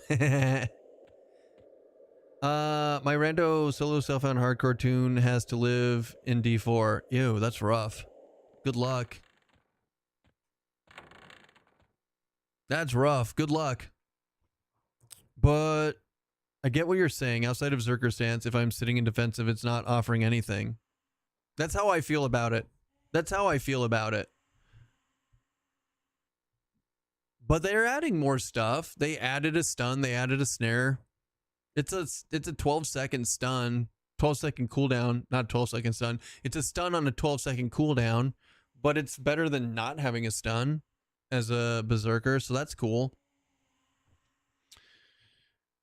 My rando solo self-found hardcore tune has to live in D4. Ew, that's rough. Good luck. That's rough. Good luck. But I get what you're saying. Outside of Zerker stance, if I'm sitting in defensive, it's not offering anything. That's how I feel about it. That's how I feel about it. But they're adding more stuff. They added a stun. They added a snare. It's a 12-second stun, 12-second cooldown. Not 12-second stun. It's a stun on a 12-second cooldown, but it's better than not having a stun as a berserker. So that's cool.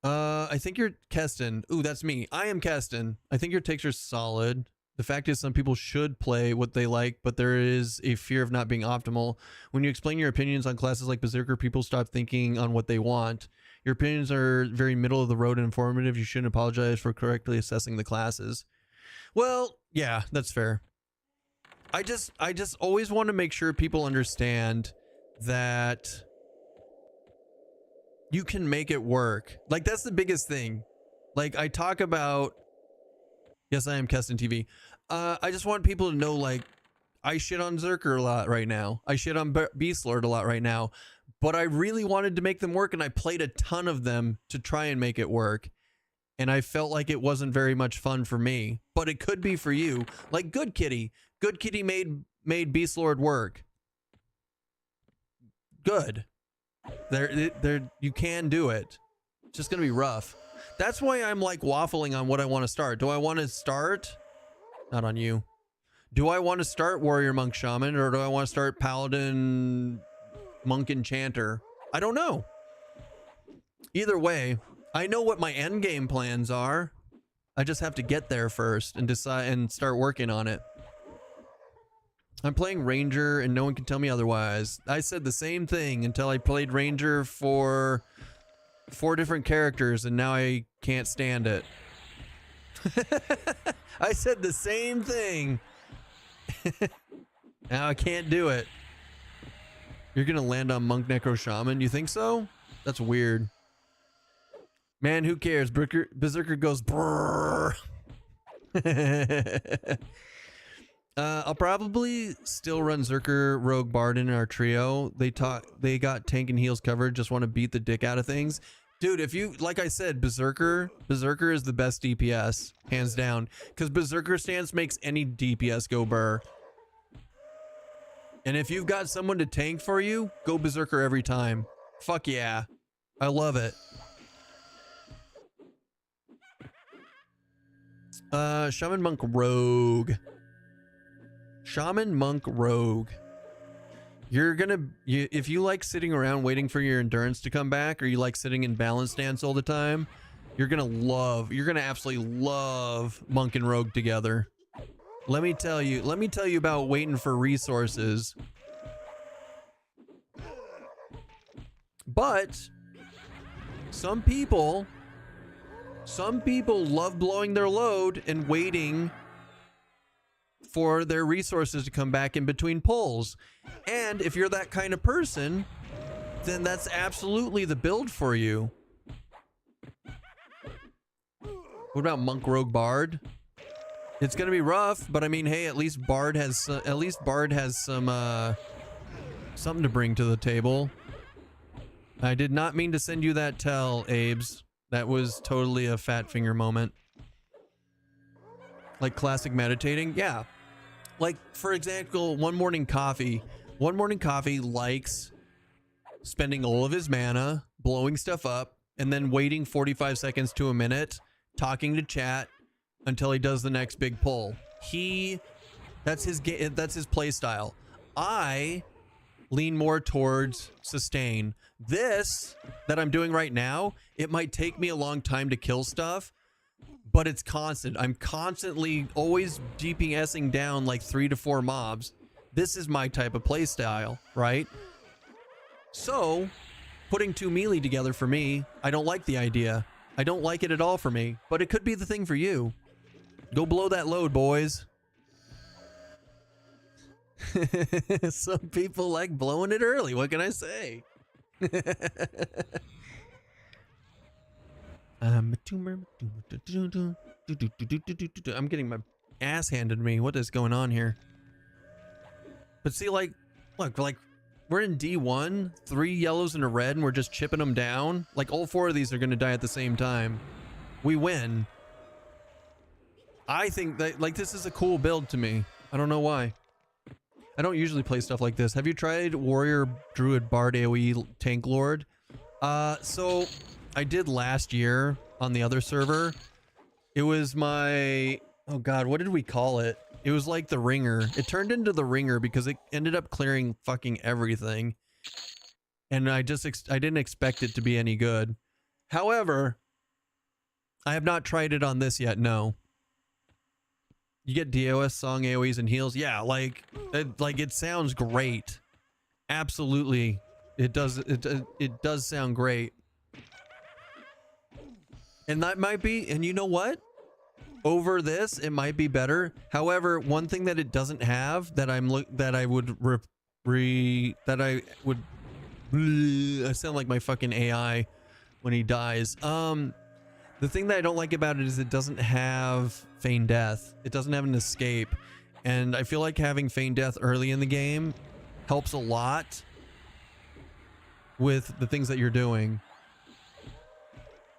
I think you're Keston. Ooh, that's me. I am Keston. I think your takes are solid. The fact is some people should play what they like, but there is a fear of not being optimal. When you explain your opinions on classes like Berserker, people stop thinking on what they want. Your opinions are very middle of the road and informative. You shouldn't apologize for correctly assessing the classes. Well, yeah, that's fair. I just always want to make sure people understand that you can make it work. Like, that's the biggest thing. Like, I talk about... Yes, I am Keston TV. I just want people to know, like, I shit on Zerker a lot right now. I shit on Beastlord a lot right now. But I really wanted to make them work, and I played a ton of them to try and make it work. And I felt like it wasn't very much fun for me. But it could be for you. Like Good Kitty. Good Kitty made Beastlord work. Good. You can do it. It's just going to be rough. That's why I'm like waffling on what I want to start. Do I want to start? Not on you. Do I want to start Warrior Monk Shaman, or do I want to start Paladin Monk Enchanter? I don't know. Either way, I know what my end game plans are. I just have to get there first and decide and start working on it. I'm playing Ranger and no one can tell me otherwise. I said the same thing until I played Ranger for 4 different characters and now I can't stand it. I said the same thing. Now I can't do it. You're gonna land on Monk Necro Shaman? You think so? That's weird. Man, who cares? Berserker goes brrrr. I'll probably still run Zerker, Rogue, Bard in our trio. They got tank and heals covered. Just want to beat the dick out of things. Dude, if you, like I said, Berserker is the best DPS, hands down. Because Berserker stance makes any DPS go burr. And if you've got someone to tank for you, go Berserker every time. Fuck yeah. I love it. Shaman Monk Rogue. Shaman Monk Rogue. if you like sitting around waiting for your endurance to come back, or you like sitting in balance stance all the time, you're gonna absolutely love Monk and Rogue together. Let me tell you about waiting for resources. But some people love blowing their load and waiting for their resources to come back in between pulls. And if you're that kind of person, then that's absolutely the build for you. What about Monk Rogue Bard? It's gonna be rough, but I mean, hey, at least Bard has some something to bring to the table. I did not mean to send you that tell, Abes. That was totally a fat finger moment. Like classic meditating, yeah. Like, for example, One Morning Coffee likes spending all of his mana, blowing stuff up, and then waiting 45 seconds to a minute, talking to chat until he does the next big pull. That's his play style. I lean more towards sustain. This that I'm doing right now, it might take me a long time to kill stuff, but it's constant. I'm constantly always DPSing down like 3 to 4 mobs. This is my type of play style, right? So, putting 2 melee together for me, I don't like the idea. I don't like it at all for me, but it could be the thing for you. Go blow that load, boys. Some people like blowing it early. What can I say? I'm a tumor. I'm getting my ass handed to me. What is going on here? But see, like, look, like, we're in D1, 3 yellows and a red, and we're just chipping them down. Like, all 4 of these are going to die at the same time. We win. I think that, like, this is a cool build to me. I don't know why. I don't usually play stuff like this. Have you tried Warrior, Druid, Bard, AoE, Tank Lord? So I did last year on the other server. It was my, oh God, what did we call it? It was like the Ringer. It turned into the Ringer because it ended up clearing fucking everything. And I didn't expect it to be any good. However, I have not tried it on this yet, no. You get DOS song AoEs and heals. Yeah, like it sounds great. Absolutely. It does sound great. And that might be, and you know what? Over this, it might be better. However, one thing that it doesn't have that I sound like my fucking AI when he dies. The thing that I don't like about it is it doesn't have feign death. It doesn't have an escape. And I feel like having feign death early in the game helps a lot with the things that you're doing.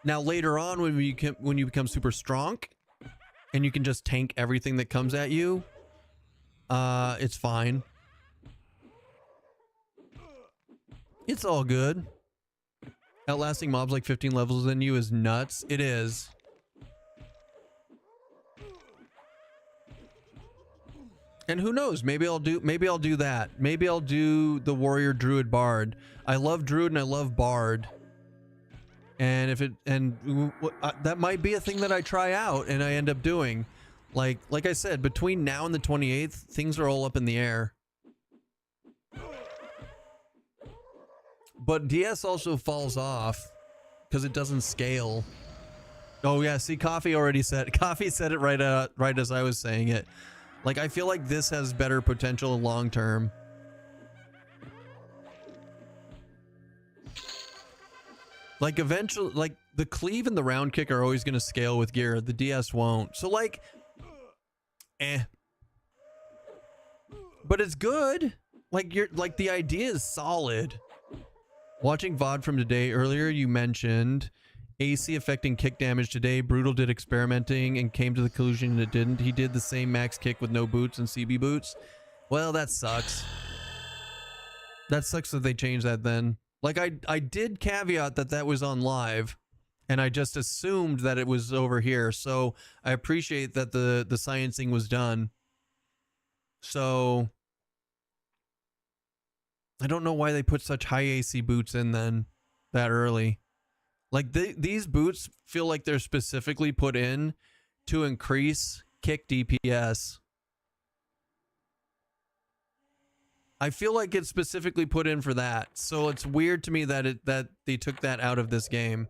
Now later on, when you become super strong and you can just tank everything that comes at you, it's fine. It's all good. Outlasting mobs like 15 levels than you is nuts. It is. And who knows? Maybe I'll do that. Maybe I'll do the Warrior, Druid, Bard. I love Druid and I love Bard. And that might be a thing that I try out and I end up doing. Like I said, between now and the 28th, things are all up in the air. But DS also falls off because it doesn't scale. Oh yeah, see, Coffee said it right as I was saying it. Like, I feel like this has better potential long term. Like eventually, like the cleave and the round kick are always going to scale with gear. The DS won't. So like, but it's good. Like the idea is solid. Watching VOD from today, earlier you mentioned AC affecting kick damage today. Brutal did experimenting and came to the conclusion it didn't. He did the same max kick with no boots and CB boots. Well, that sucks. That sucks that they changed that then. Like I did caveat that was on live and I just assumed that it was over here. So I appreciate that the sciencing was done. So I don't know why they put such high AC boots in then that early. Like these boots feel like they're specifically put in to increase kick DPS. I feel like it's specifically put in for that. So it's weird to me that they took that out of this game.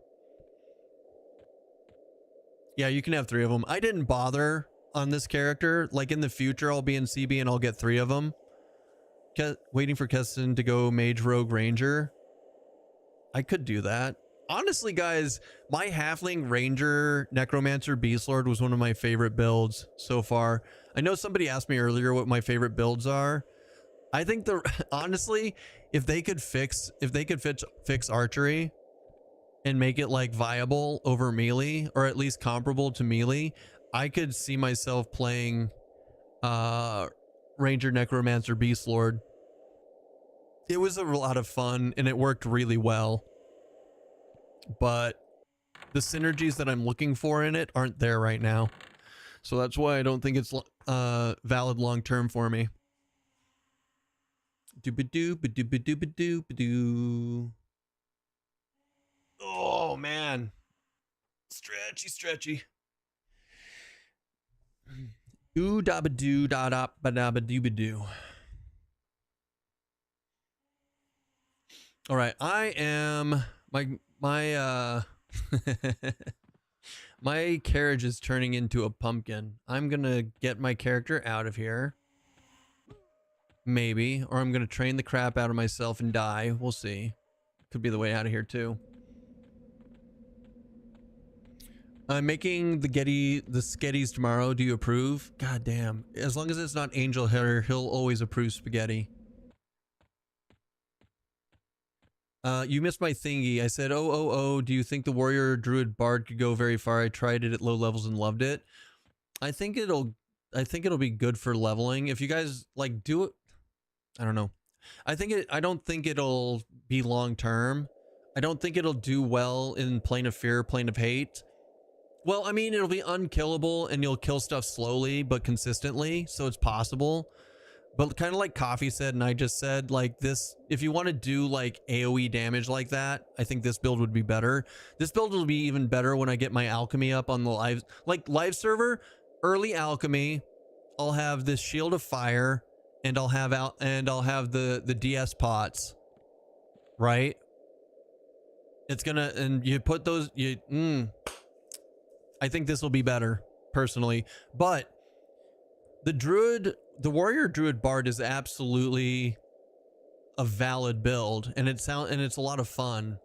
Yeah, you can have 3 of them. I didn't bother on this character. Like in the future, I'll be in CB and I'll get 3 of them. Waiting for Keston to go Mage, Rogue, Ranger. I could do that. Honestly, guys, my Halfling, Ranger, Necromancer, Beastlord was one of my favorite builds so far. I know somebody asked me earlier what my favorite builds are. I think honestly, if they could fix archery and make it like viable over melee, or at least comparable to melee, I could see myself playing Ranger, Necromancer, Beastlord. It was a lot of fun and it worked really well. But the synergies that I'm looking for in it aren't there right now. So that's why I don't think it's valid long term for me. Doo-ba-doo-ba-doo-ba-doo-ba-doo. Oh man. Stretchy. Ooh da ba doo da da ba da ba doo ba doo. All right, I am my my carriage is turning into a pumpkin. I'm gonna get my character out of here. Maybe, or I'm gonna train the crap out of myself and die. We'll see. Could be the way out of here too. I'm making the sketties tomorrow. Do you approve? God damn. As long as it's not Angel Hair, he'll always approve spaghetti. You missed my thingy. I said, oh, do you think the Warrior Druid Bard could go very far? I tried it at low levels and loved it. I think it'll be good for leveling. If you guys like do it, I don't know. I don't think it'll be long term. I don't think it'll do well in Plane of Fear, Plane of Hate. Well, I mean, it'll be unkillable and you'll kill stuff slowly but consistently, so it's possible. But kind of like Coffee said and I just said, like this, if you want to do like AoE damage like that, I think this build would be better. This build will be even better when I get my alchemy up on the live server. Early alchemy, I'll have this Shield of Fire and I'll have the DS pots, right? It's gonna, and you put those, I think this will be better personally, but the Warrior Druid Bard is absolutely a valid build, and it's a lot of fun.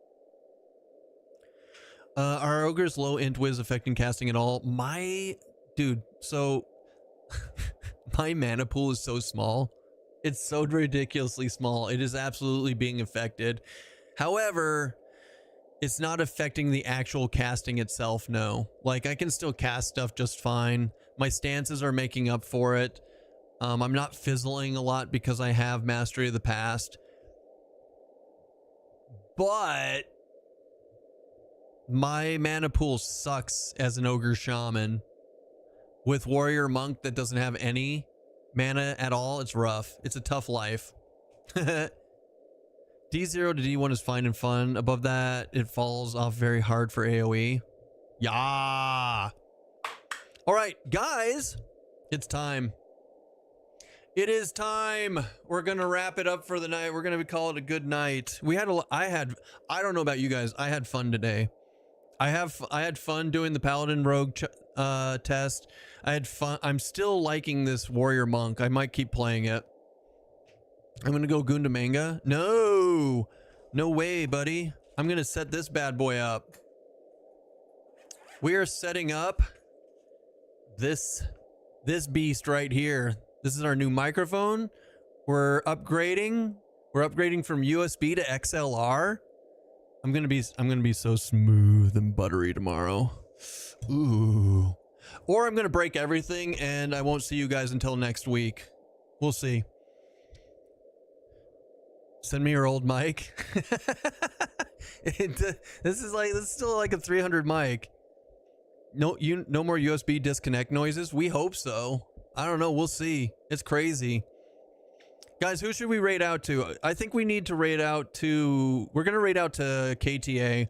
Are ogres low int wiz affecting casting at all? Dude, so my mana pool is so small. It's so ridiculously small. It is absolutely being affected. However, it's not affecting the actual casting itself, no. Like, I can still cast stuff just fine. My stances are making up for it. I'm not fizzling a lot because I have Mastery of the Past. But my mana pool sucks as an Ogre Shaman. With Warrior Monk that doesn't have any mana at all, it's rough. It's a tough life. D0 to D1 is fine and fun. Above that, it falls off very hard for AoE. Yeah. All right, guys, it's time. It is time. We're going to wrap it up for the night. We're going to call it a good night. I don't know about you guys. I had fun today. I had fun doing the Paladin Rogue test. I had fun. I'm still liking this Warrior Monk. I might keep playing it. I'm going to go Gundamanga. No way, buddy. I'm going to set this bad boy up. We are setting up this beast right here. This is our new microphone. We're upgrading from USB to XLR. I'm gonna be so smooth and buttery tomorrow. Ooh. Or I'm gonna break everything and I won't see you guys until next week. We'll see. Send me your old mic. This is still like a 300 mic. No more USB disconnect noises. We hope so. I don't know. We'll see. It's crazy. Guys, who should we raid out to? I think we need to raid out to... We're going to raid out to KTA.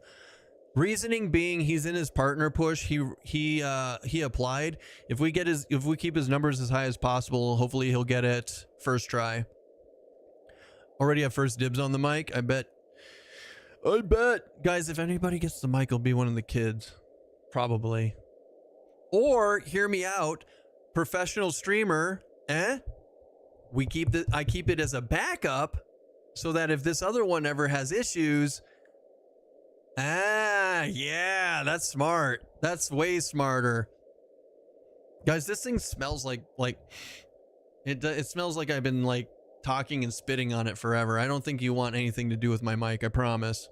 Reasoning being, he's in his partner push. He applied. If we keep his numbers as high as possible, hopefully he'll get it first try. Already have first dibs on the mic. I bet. Guys, if anybody gets the mic, it'll be one of the kids. Probably. Or, hear me out, professional streamer, I keep it as a backup so that if this other one ever has issues, yeah, that's smart. That's way smarter. Guys, this thing smells like it smells like I've been like talking and spitting on it forever. I don't think you want anything to do with my mic, I promise.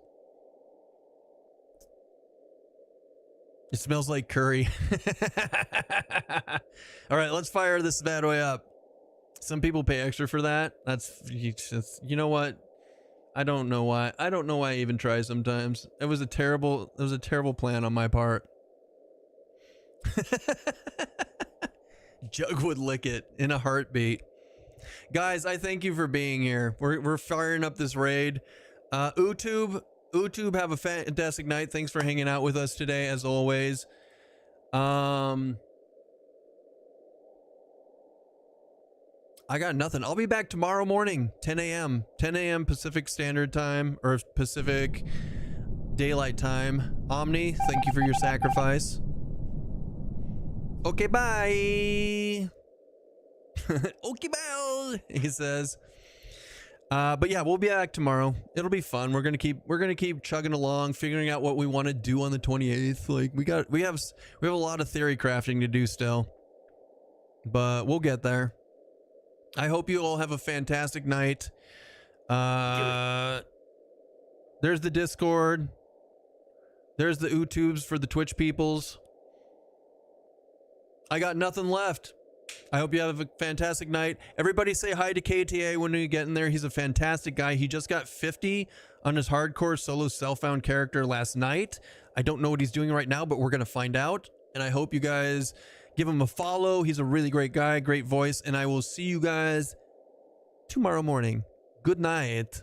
It smells like curry. All right, let's fire this bad boy up. Some people pay extra for that. That's, you know what? I don't know why. I don't know why I even try sometimes. It was a terrible plan on my part. Jug would lick it in a heartbeat. Guys, I thank you for being here. We're firing up this raid. YouTube, have a fantastic night. Thanks for hanging out with us today, as always. I got nothing. I'll be back tomorrow morning, 10 a.m. 10 a.m. Pacific Standard Time, or Pacific Daylight Time. Omni, thank you for your sacrifice. Okay, bye. Okay, bye, he says. But yeah, we'll be back tomorrow. It'll be fun. We're gonna keep chugging along, figuring out what we want to do on the 28th. Like we have a lot of theory crafting to do still, but we'll get there. I hope you all have a fantastic night. There's the Discord. There's the YouTubes for the Twitch peoples. I got nothing left. I hope you have a fantastic night. Everybody say hi to KTA when you get in there. He's a fantastic guy. He just got 50 on his hardcore solo self-found character last night. I don't know what he's doing right now, but we're going to find out. And I hope you guys give him a follow. He's a really great guy, great voice. And I will see you guys tomorrow morning. Good night.